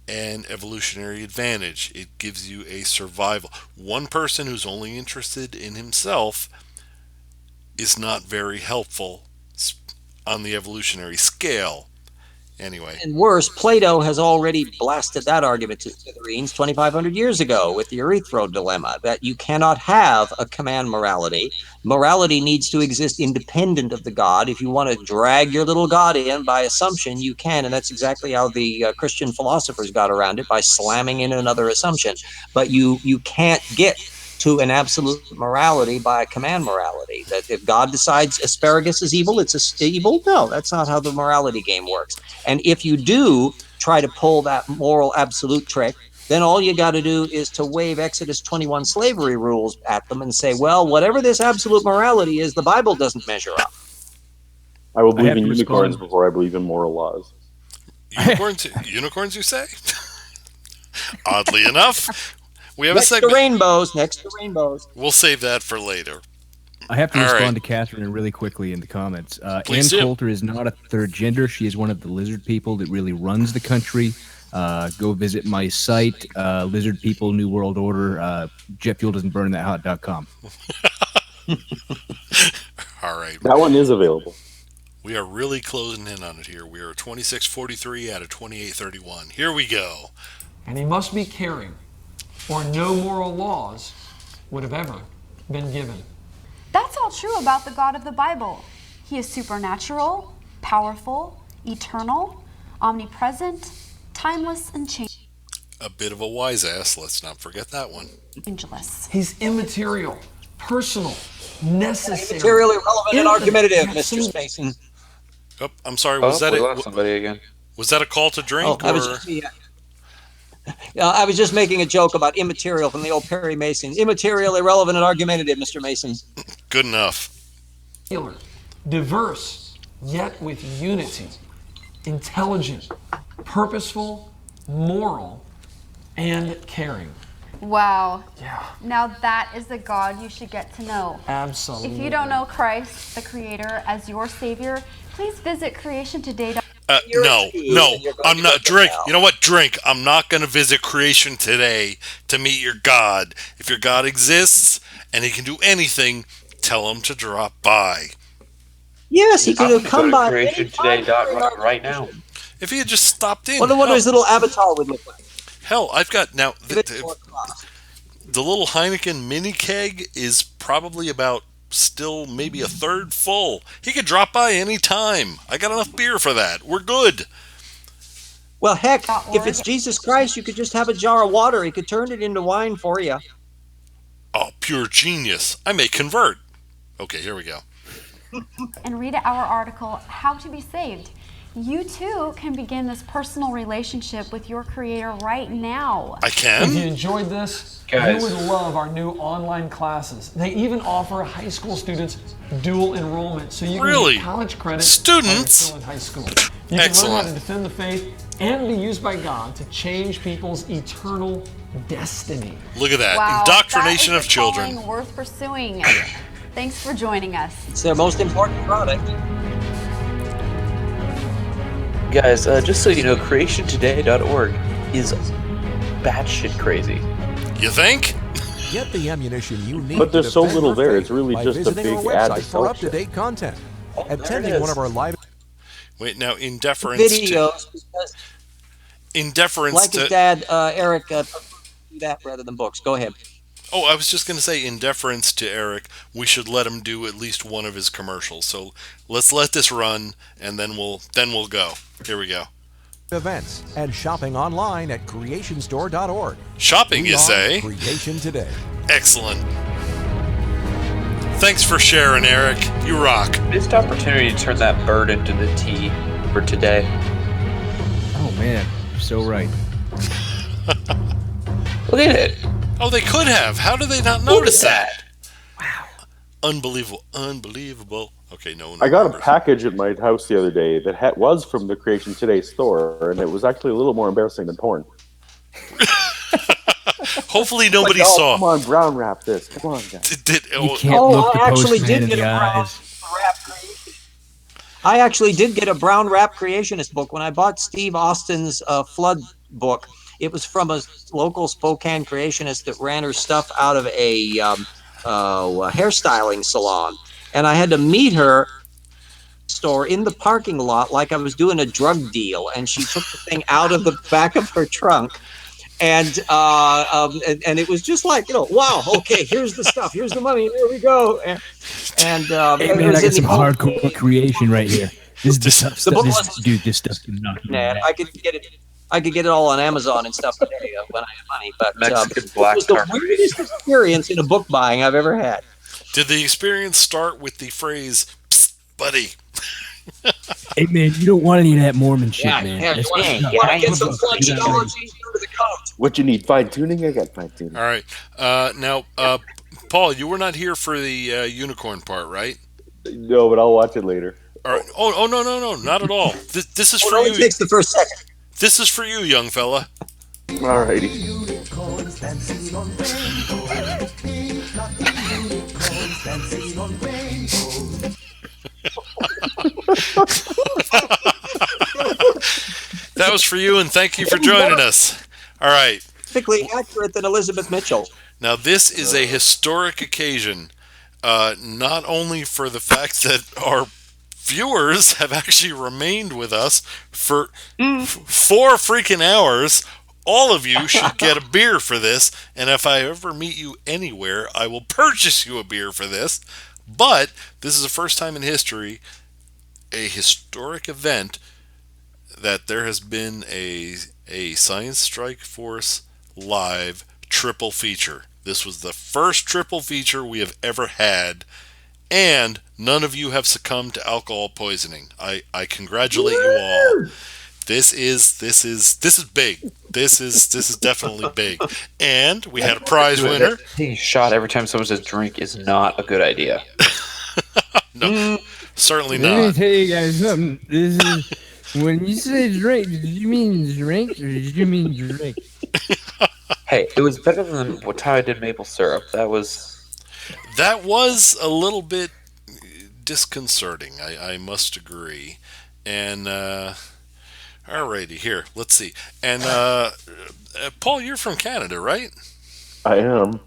an evolutionary advantage. It gives you a survival. One person who's only interested in himself is not very helpful on the evolutionary scale. Anyway. And worse, Plato has already blasted that argument to smithereens 2,500 years ago with the Erythro dilemma, that you cannot have a command morality. Morality needs to exist independent of the God. If you want to drag your little God in by assumption, you can, and that's exactly how the Christian philosophers got around it, by slamming in another assumption. But you can't get to an absolute morality by a command morality. That if God decides asparagus is evil, it's evil. No, that's not how the morality game works. And if you do try to pull that moral absolute trick, then all you got to do is to wave Exodus 21 slavery rules at them and say, well, whatever this absolute morality is, the Bible doesn't measure up. I will believe in unicorns before I believe in moral laws. Unicorns, you say? Oddly enough. We have next a segment. Next to rainbows. We'll save that for later. I have to respond to Catherine really quickly in the comments. Ann Coulter is not a third gender. She is one of the lizard people that really runs the country. Go visit my site, Lizard People New World Order. Jet fuel doesn't burn that hot.com. All right. That one is available. We are really closing in on it here. We are 2643 out of 2831. Here we go. And he must be caring, or no moral laws would have ever been given. That's all true about the God of the Bible. He is supernatural, powerful, eternal, omnipresent, timeless, and changeable. A bit of a wise ass. Let's not forget that one. Angelus. He's immaterial, personal, necessary. Immaterial, irrelevant, and argumentative, Mr. Mason. Oh, I'm sorry. Was that we it? lost somebody again. Was that a call to drink? I was just making a joke about immaterial from the old Perry Mason. Immaterial, irrelevant, and argumentative, Mr. Mason. Good enough. Diverse, yet with unity. Intelligent, purposeful, moral, and caring. Wow. Yeah. Now that is the God you should get to know. Absolutely. If you don't know Christ, the Creator, as your Savior, please visit creationtoday.org. No, I'm not. Drink. You know what? Drink. I'm not going to visit creation today to meet your God. If your God exists and he can do anything, tell him to drop by. Yes, he could have come by. creationtoday.org right now. If he had just stopped in. Wonder what his little avatar would look like. Hell, I've got now. The little Heineken mini keg is probably about still maybe a third full. He could drop by any time. I got enough beer for that. We're good. Well, heck, if it's Jesus Christ, you could just have a jar of water. He could turn it into wine for you. Oh, pure genius. I may convert. Okay, here we go. And read our article, How to Be Saved. You too can begin this personal relationship with your Creator right now. I can? If you enjoyed this, Guys. you would love our new online classes. They even offer high school students dual enrollment, so you can get college credit while you're still in high school. You can learn how to defend the faith and be used by God to change people's eternal destiny. Look at that. Wow, Indoctrination that is of children. a calling worth pursuing. Thanks for joining us. It's their most important product. Guys, just so you know, creationtoday.org is batshit crazy. You think? Get the ammunition you need. But there's to so defend little your there, faith it's really by just a visiting big our ad website to for sell up-to-date content. Oh, Attending one of our live Wait, now in deference Videos, because in deference like to his dad, Eric, do that rather than books. Go ahead. Oh, I was just going to say, in deference to Eric, we should let him do at least one of his commercials. So let's let this run, and then we'll go. Here we go. events and shopping online at creationstore.org. Shopping, We you are say? Creation Today. Excellent. Thanks for sharing, Eric. You rock. Missed opportunity to turn that bird into the tea for today. Oh man, you're so right. Look at it. Oh, they could have. How did they not notice that? Wow. Unbelievable. Okay, no one I got a remembers. package at my house the other day that was from the Creation Today store, and it was actually a little more embarrassing than porn. Hopefully nobody Like, oh, saw. Come on, brown wrap this. Come on, guys. You can't look the I actually postman did in get the a brown eyes. wrap creation. I actually did get a brown wrap creationist book when I bought Steve Austin's Flood book. It was from a local Spokane creationist that ran her stuff out of a hairstyling salon, and I had to meet her store in the parking lot like I was doing a drug deal, and she took the thing out of the back of her trunk. And it was just like, wow, okay, here's the stuff, here's the money, here we go. And Hey man, I got some hardcore creation right here. This is the stuff. The book This stuff can knock you out. I could get it all on Amazon and stuff today when I have money. But Mexican black it was the tar weirdest experience in a book buying I've ever had. Did the experience start with the phrase, "Psst, buddy"? Hey man, you don't want any of that Mormon shit, man. Yeah, That's want to get some flexology under the coat. What you need? Fine tuning? I got fine tuning. All right. Now, Paul, you were not here for the unicorn part, right? No, but I'll watch it later. All right. Oh, no, not at all. This is for It only you. takes the first second. This is for you, young fella. Alrighty. That was for you, and thank you for joining us. All right. Typically accurate than Elizabeth Mitchell. Now, this is a historic occasion, not only for the fact that our viewers have actually remained with us for 4 freaking hours. All of you should get a beer for this, and if I ever meet you anywhere, I will purchase you a beer for this. But this is the first time in history, a historic event, that there has been a a Science Strike Force live triple feature. This was the first triple feature we have ever had, and none of you have succumbed to alcohol poisoning. I congratulate you all. This is big. This is definitely big. And we had a prize winner. Taking a shot every time someone says drink is not a good idea. No, certainly Let me not. tell you guys something. This is when you say drink. Did you mean drink or did you mean drink? Hey, it was better than what time I did maple syrup. That was a little bit disconcerting. I must agree. And alrighty, here, let's see. And Paul, you're from Canada, right? I am.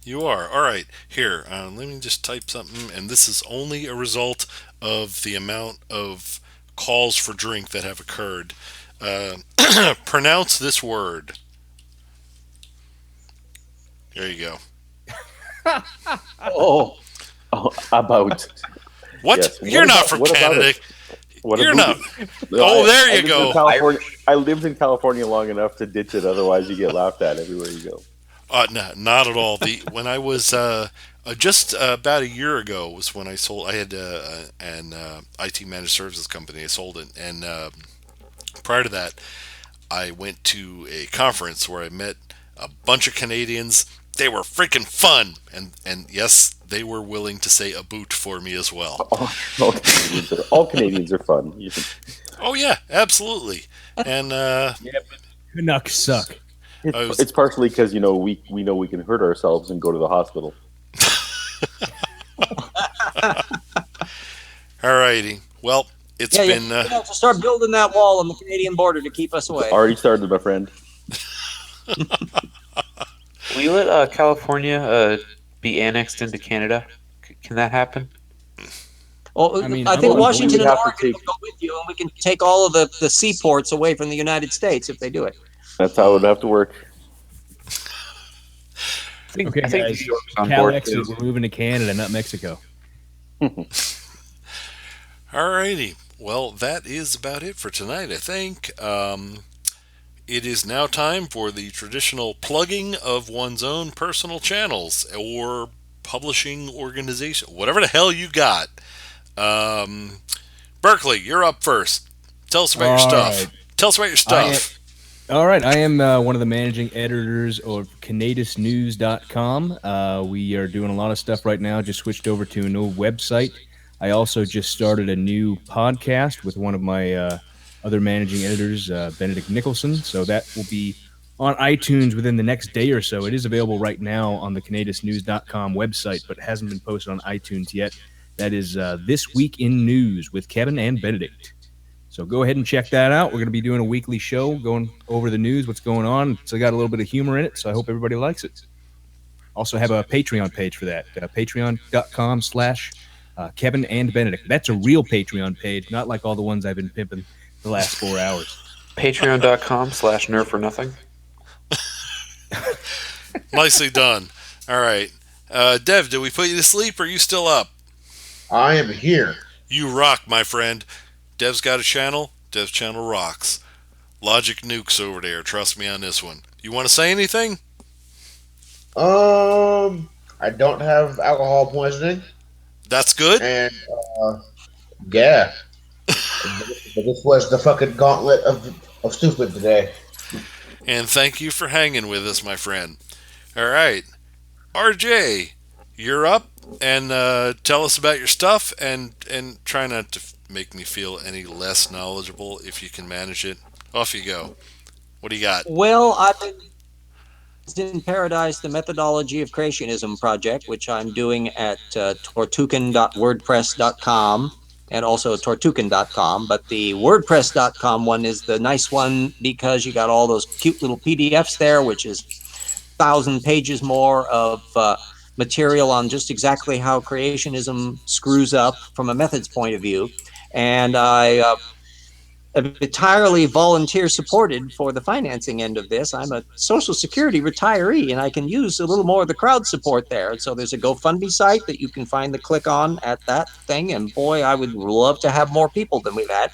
You are. All right. Here, let me just type something. And this is only a result of the amount of calls for drink that have occurred. Pronounce this word. There you go. About. What? Yes. You're not from Canada. You're not. No, there you go. I lived in California long enough to ditch it. Otherwise, you get laughed at everywhere you go. No, not at all. When I was just about a year ago was when I sold. I had an IT managed services company. I sold it, and prior to that, I went to a conference where I met a bunch of Canadians. They were freaking fun, and yes, they were willing to say a boot for me as well. All Canadians are fun. Oh yeah, absolutely. And Canucks suck. It's partially because we know we can hurt ourselves and go to the hospital. Alrighty. Well, it's been. You have to start building that wall on the Canadian border to keep us away. Already started, my friend. Will you let California be annexed into Canada? Can that happen? Well, I think Washington and Oregon will go with you, and we can take all of the seaports away from the United States if they do it. That's how it would have to work. Okay, guys. Cal-Exit, we're moving to Canada, not Mexico. Alrighty. Well, that is about it for tonight, I think. It is now time for the traditional plugging of one's own personal channels or publishing organization, whatever the hell you got. Berkeley, you're up first. Tell us about your stuff. Right. Tell us about your stuff. All right. I am one of the managing editors of ConatusNews.com. We are doing a lot of stuff right now. Just switched over to a new website. I also just started a new podcast with one of my other managing editors, Benedict Nicholson. So that will be on iTunes within the next day or so. It is available right now on the ConatusNews.com website, but hasn't been posted on iTunes yet. That is This Week in News with Kevin and Benedict. So go ahead and check that out. We're going to be doing a weekly show going over the news, what's going on. So I got a little bit of humor in it, so I hope everybody likes it. Also have a Patreon page for that, patreon.com/Kevin and Benedict. That's a real Patreon page, not like all the ones I've been pimping the last 4 hours. Patreon.com/Nerf for nothing. Nicely done. All right. Dev, did we put you to sleep or are you still up? I am here. You rock, my friend. Dev's got a channel. Dev's channel rocks. Logic nukes over there. Trust me on this one. You want to say anything? I don't have alcohol poisoning. That's good. And yeah. But this was the fucking gauntlet of stupid today. And thank you for hanging with us, my friend. All right. RJ, you're up. And tell us about your stuff and try not to make me feel any less knowledgeable if you can manage it. Off you go. What do you got? Well, I've been in Paradise, the Methodology of Creationism project, which I'm doing at tortucan.wordpress.com and also tortucan.com. But the wordpress.com one is the nice one because you got all those cute little PDFs there, which is 1,000 pages more of material on just exactly how creationism screws up from a methods point of view. And I am entirely volunteer supported for the financing end of this. I'm a Social Security retiree, and I can use a little more of the crowd support there. And so there's a GoFundMe site that you can find the click on at that thing. And boy, I would love to have more people than we've had.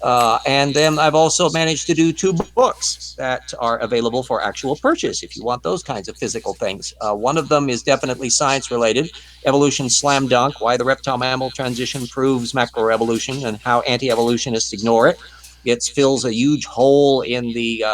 And then I've also managed to do 2 books that are available for actual purchase if you want those kinds of physical things. One of them is definitely science related, Evolution Slam Dunk, Why the Reptile Mammal Transition Proves Macroevolution and How Anti-Evolutionists Ignore It. It fills a huge hole in the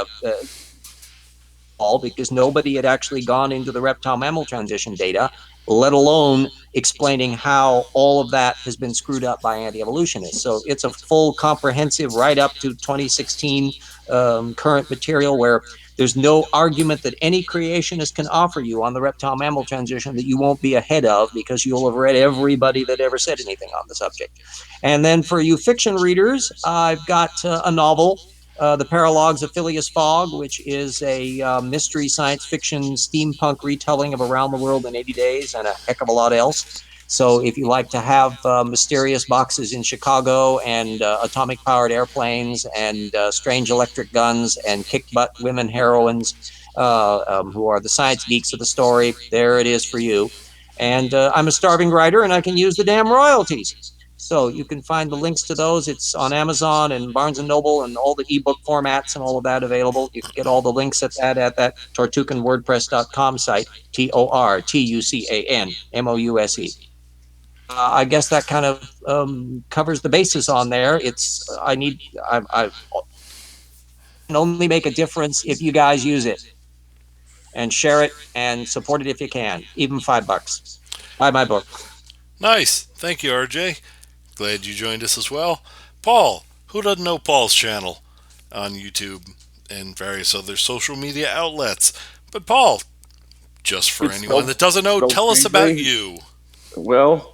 because nobody had actually gone into the reptile mammal transition data, let alone explaining how all of that has been screwed up by anti-evolutionists. So it's a full comprehensive right up to 2016 current material where there's no argument that any creationist can offer you on the reptile mammal transition that you won't be ahead of, because you'll have read everybody that ever said anything on the subject. And then for you fiction readers, I've got a novel, The Paralogues of Phileas Fogg, which is a mystery science fiction steampunk retelling of Around the World in 80 Days and a heck of a lot else. So if you like to have mysterious boxes in Chicago and atomic-powered airplanes and strange electric guns and kick-butt women heroines who are the science geeks of the story, there it is for you. And I'm a starving writer, and I can use the damn royalties. So you can find the links to those. It's on Amazon and Barnes & Noble and all the ebook formats and all of that available. You can get all the links at that tortucanwordpress.com site, TORTUCANMOUSE. I guess that kind of covers the basis on there. I can only make a difference if you guys use it and share it and support it if you can, even $5. Buy my book. Nice. Thank you, RJ. Glad you joined us as well. Paul, who doesn't know Paul's channel on YouTube and various other social media outlets? But Paul, just for anyone that doesn't know, tell us about you. Well,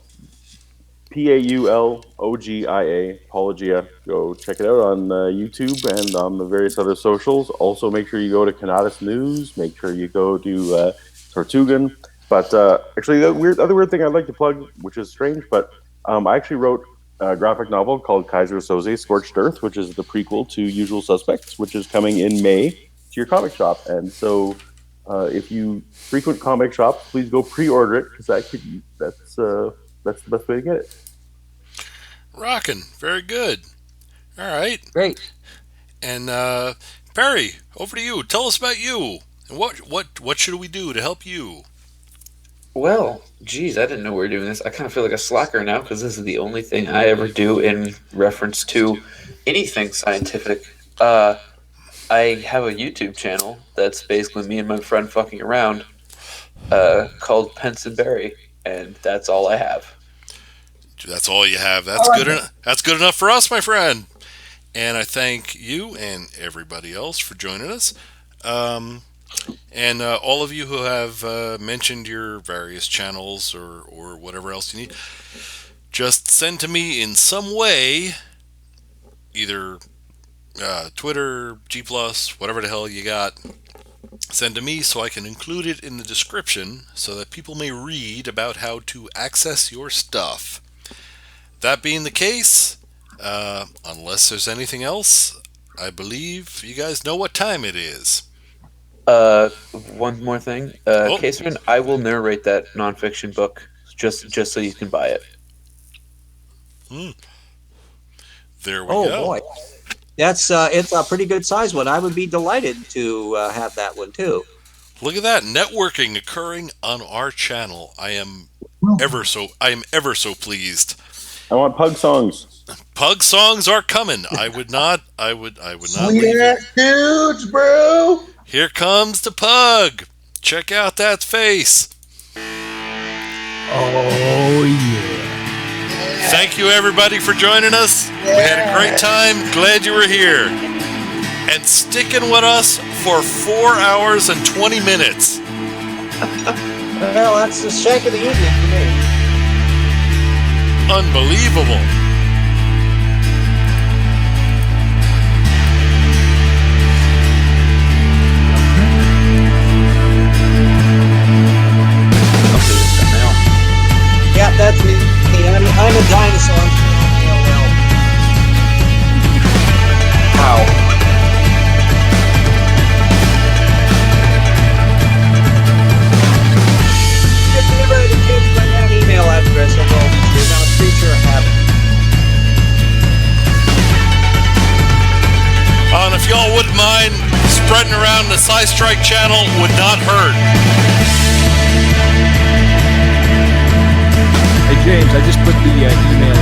Paulogia, Paulogia. Go check it out on YouTube and on the various other socials. Also, make sure you go to Conatus News. Make sure you go to Tortugan. But actually, the other weird thing I'd like to plug, which is strange, but I actually wrote a graphic novel called Kaiser Soze Scorched Earth, which is the prequel to Usual Suspects, which is coming in May to your comic shop. And so if you frequent comic shops, please go pre-order it, because that's the best way to get it. Rockin'. Very good. All right. Great. And Perry, over to you. Tell us about you. And what should we do to help you? Well, geez, I didn't know we were doing this. I kind of feel like a slacker now, because this is the only thing I ever do in reference to anything scientific. I have a YouTube channel that's basically me and my friend fucking around, called Pence and Berry, and that's all I have. That's all you have. That's good enough. That's good enough for us, my friend. And I thank you and everybody else for joining us. And all of you who have mentioned your various channels or whatever else you need, just send to me in some way, either Twitter, G+, whatever the hell you got. Send to me so I can include it in the description so that people may read about how to access your stuff. That being the case, unless there's anything else, I believe you guys know what time it is. One more thing. Caseman, I will narrate that nonfiction book just so you can buy it. There we go. Oh boy, it's a pretty good size one. I would be delighted to have that one too. Look at that networking occurring on our channel. I am ever so pleased. I want pug songs. Pug songs are coming. I would not Sweet ass dudes, bro. Here comes the pug. Check out that face. Oh yeah. Thank you everybody for joining us. We had a great time. Glad you were here. And sticking with us for 4 hours and 20 minutes. Well, that's the shank of the evening for me. Unbelievable. Yeah, that's me. I'm a dinosaur. Wow. If anybody can change my email address, although there's not a creature of habit. spreading around the Sci Strike channel would not hurt. Hey James, I just put the email